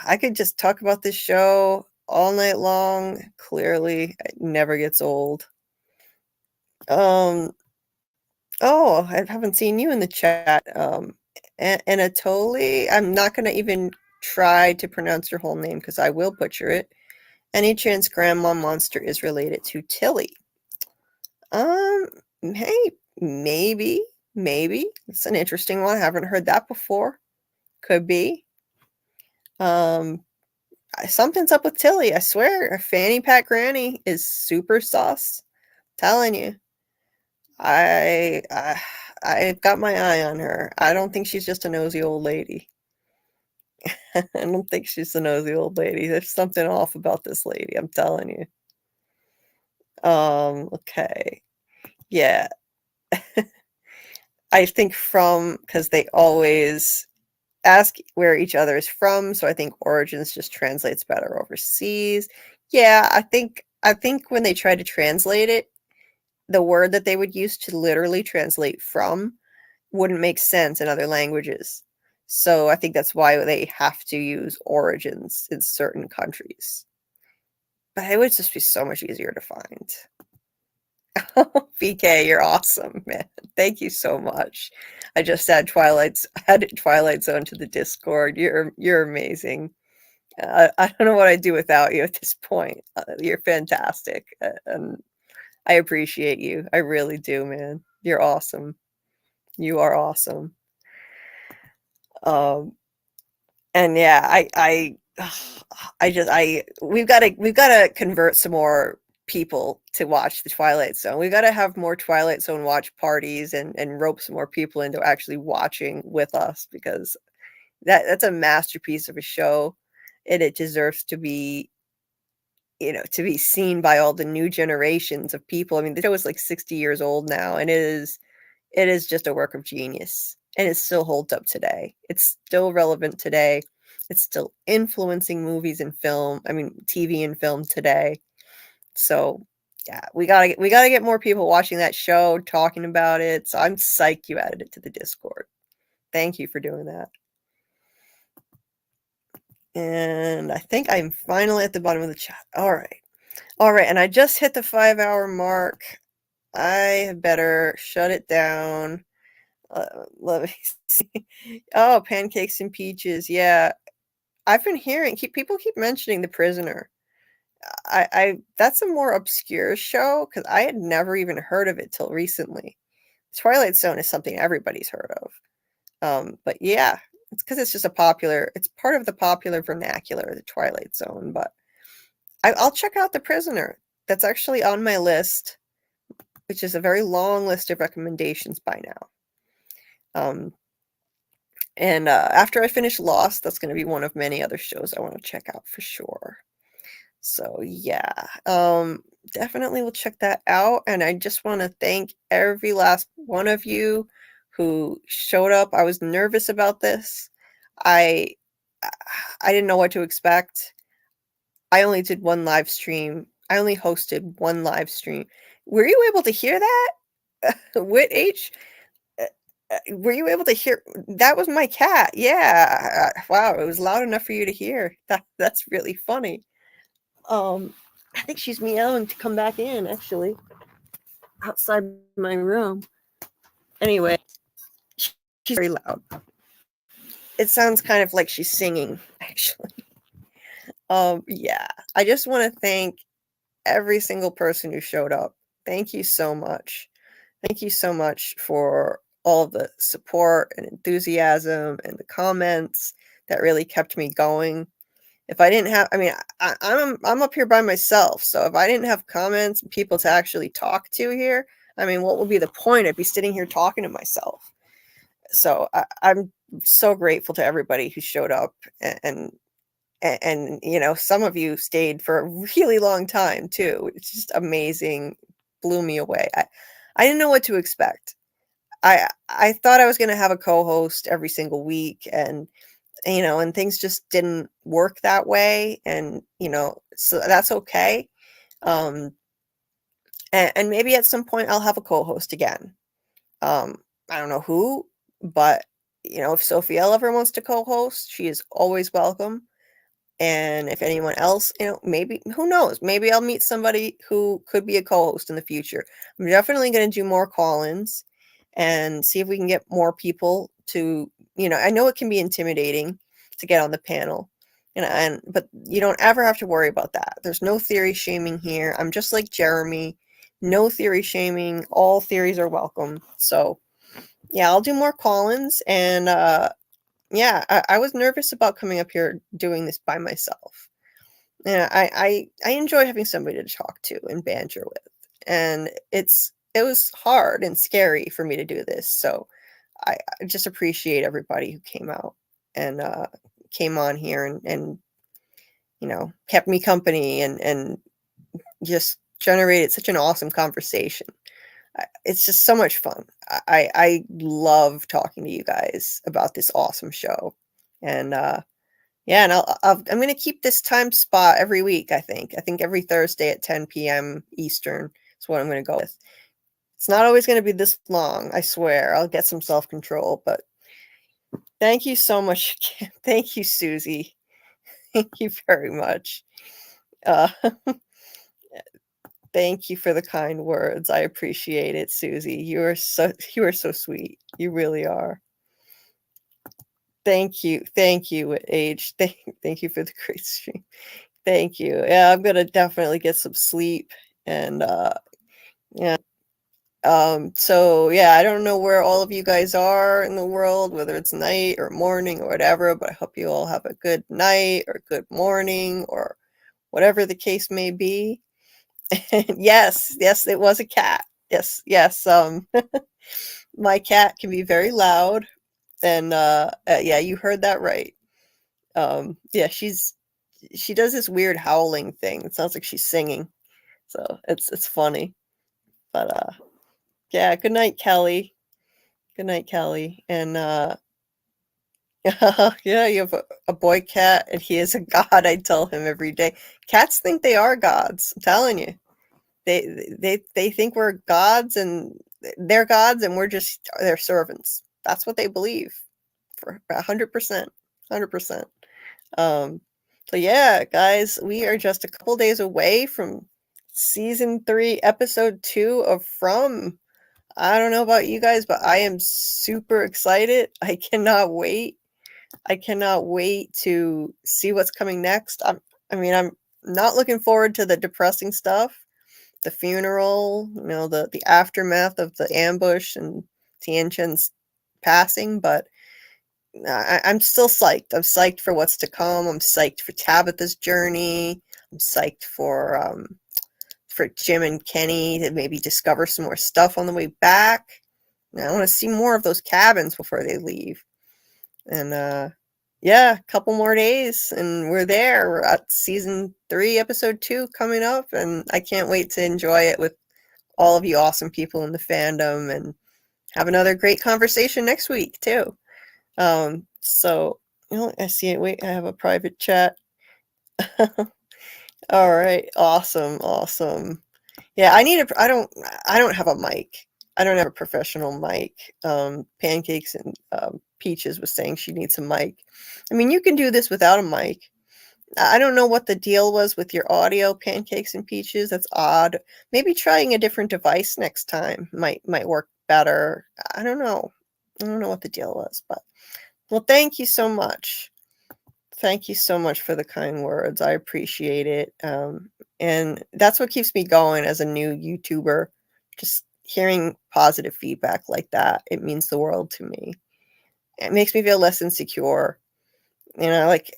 I could just talk about this show all night long. Clearly, it never gets old. Oh, I haven't seen you in the chat. Anatoly, I'm not going to even try to pronounce your whole name because I will butcher it. Any chance Grandma Monster is related to Tilly? Hey, maybe. It's an interesting one. I haven't heard that before. Could be. Something's up with Tilly. I swear, Fanny Pack Granny is super sus. Telling you. I've got my eye on her. I don't think she's just a nosy old lady. I don't think she's a nosy old lady. There's something off about this lady, I'm telling you. Okay. Yeah. I think because they always ask where each other is from, so I think origins just translates better overseas. Yeah, I think when they try to translate it, the word that they would use to literally translate from wouldn't make sense in other languages. So I think that's why they have to use origins in certain countries. But it would just be so much easier to find. BK, you're awesome, man. Thank you so much. I just added Twilight Zone to the Discord. You're amazing. I don't know what I'd do without you at this point. You're fantastic, and I appreciate you. I really do, man. You're awesome. You are awesome. And yeah, we've got to convert some more people to watch the Twilight Zone. We've got to have more Twilight Zone watch parties and rope some more people into actually watching with us, because that's a masterpiece of a show, and it deserves to be, to be seen by all the new generations of people. I mean, the show is like 60 years old now, and it is just a work of genius, and it still holds up today. It's still relevant today. It's still influencing movies and film. I mean, TV and film today. So yeah, we gotta get more people watching that show, talking about it. So I'm psyched you added it to the Discord. Thank you for doing that. And I think I'm finally at the bottom of the chat. All right. And I just hit the 5-hour mark. I better shut it down. Let me see. Oh, pancakes and peaches. Yeah, I've been hearing people keep mentioning The Prisoner. I that's a more obscure show, because I had never even heard of it till recently. Twilight Zone is something everybody's heard of. But yeah, it's because it's just it's part of the popular vernacular, the Twilight Zone. But I'll check out The Prisoner. That's actually on my list, which is a very long list of recommendations by now. And after I finish Lost, that's going to be one of many other shows I want to check out for sure. So yeah, definitely will check that out. And I just want to thank every last one of you who showed up. I was nervous about this. I didn't know what to expect. I only did one live stream. I only hosted one live stream. Were you able to hear that? Wit H? Were you able to hear? That was my cat. Yeah. Wow, it was loud enough for you to hear. That's really funny. I think she's meowing to come back in, actually, outside my room. Anyway, she's very loud. It sounds kind of like she's singing, actually. Yeah, I just want to thank every single person who showed up. Thank you so much. Thank you so much for all the support and enthusiasm and the comments that really kept me going. If I didn't have, I mean, I'm up here by myself, so if I didn't have comments and people to actually talk to here, I mean, what would be the point? I'd be sitting here talking to myself. So I'm so grateful to everybody who showed up, and some of you stayed for a really long time too. It's just amazing. Blew me away. I didn't know what to expect. I thought I was going to have a co-host every single week, and things just didn't work that way, and so that's okay. And maybe at some point I'll have a co-host again. I don't know who, but if Sophielle ever wants to co-host, she is always welcome. And if anyone else, maybe, who knows, maybe I'll meet somebody who could be a co-host in the future. I'm definitely going to do more call-ins and see if we can get more people to, I know it can be intimidating to get on the panel, but you don't ever have to worry about that. There's no theory shaming here. I'm just like Jeremy, no theory shaming. All theories are welcome. So yeah, I'll do more call-ins, and yeah, I was nervous about coming up here doing this by myself. Yeah, I enjoy having somebody to talk to and banter with, and it was hard and scary for me to do this. So I just appreciate everybody who came out and came on here and kept me company and just generated such an awesome conversation. It's just so much fun. I love talking to you guys about this awesome show, and yeah, and I'm going to keep this time spot every week. I think every Thursday at 10 p.m. Eastern is what I'm going to go with. It's not always going to be this long, I swear. I'll get some self-control, but thank you so much again. Thank you, Susie. Thank you very much. Uh, thank you for the kind words. I appreciate it, Susie. You are so sweet. You really are. Thank you, Age. Thank you for the great stream. Thank you. Yeah, I'm gonna definitely get some sleep, and yeah. So yeah, I don't know where all of you guys are in the world, whether it's night or morning or whatever, but I hope you all have a good night or good morning or whatever the case may be. Yes, it was a cat. Yes. My cat can be very loud, and yeah, you heard that right. Yeah, she does this weird howling thing. It sounds like she's singing, so it's funny. But yeah, good night, Kelly. Good night, Kelly. And yeah, you have a boy cat, and he is a god. I tell him every day. Cats think they are gods. I'm telling you. They think we're gods, and they're gods, and we're just their servants. That's what they believe for 100%. 100%. So yeah, guys, we are just a couple days away from season 3, episode 2 of From. I don't know about you guys, but I am super excited. I cannot wait. I cannot wait to see what's coming next. I'm not looking forward to the depressing stuff, the funeral, the aftermath of the ambush and Tianchen's passing, but I'm still psyched. I'm psyched for what's to come. I'm psyched for Tabitha's journey. I'm psyched for Jim and Kenny to maybe discover some more stuff on the way back. I want to see more of those cabins before they leave. And yeah, a couple more days and we're there. We're at season 3, episode 2 coming up, and I can't wait to enjoy it with all of you awesome people in the fandom and have another great conversation next week too. So I see it. Wait, I have a private chat. All right, awesome. Yeah, I don't have a mic. I don't have a professional mic. Pancakes and Peaches was saying she needs a mic. I mean, you can do this without a mic. I don't know what the deal was with your audio, Pancakes and Peaches. That's odd. Maybe trying a different device next time might work better. I don't know. I don't know what the deal was, but well, thank you so much. Thank you so much for the kind words. I appreciate it. And that's what keeps me going as a new YouTuber. Just hearing positive feedback like that, it means the world to me. It makes me feel less insecure. Like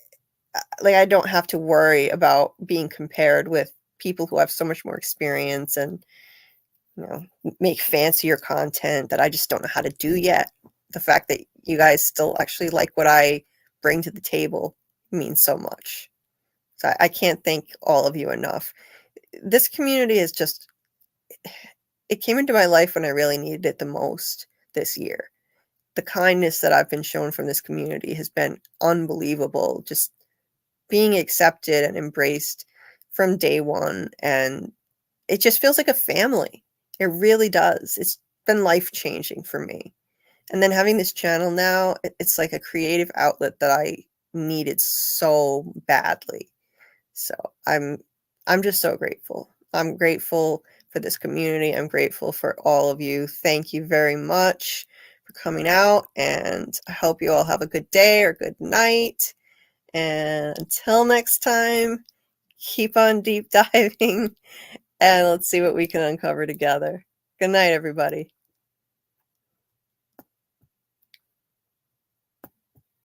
I don't have to worry about being compared with people who have so much more experience and make fancier content that I just don't know how to do yet. The fact that you guys still actually like what I bring to the table means so much. So I can't thank all of you enough. This community is just, it came into my life when I really needed it the most this year. The kindness that I've been shown from this community has been unbelievable. Just being accepted and embraced from day one. And it just feels like a family. It really does. It's been life-changing for me. And then having this channel now, it's like a creative outlet that I needed so badly. So I'm just so grateful. I'm grateful for this community. I'm grateful for all of you. Thank you very much for coming out, and I hope you all have a good day or good night. And until next time, keep on deep diving, and let's see what we can uncover together. Good night, everybody.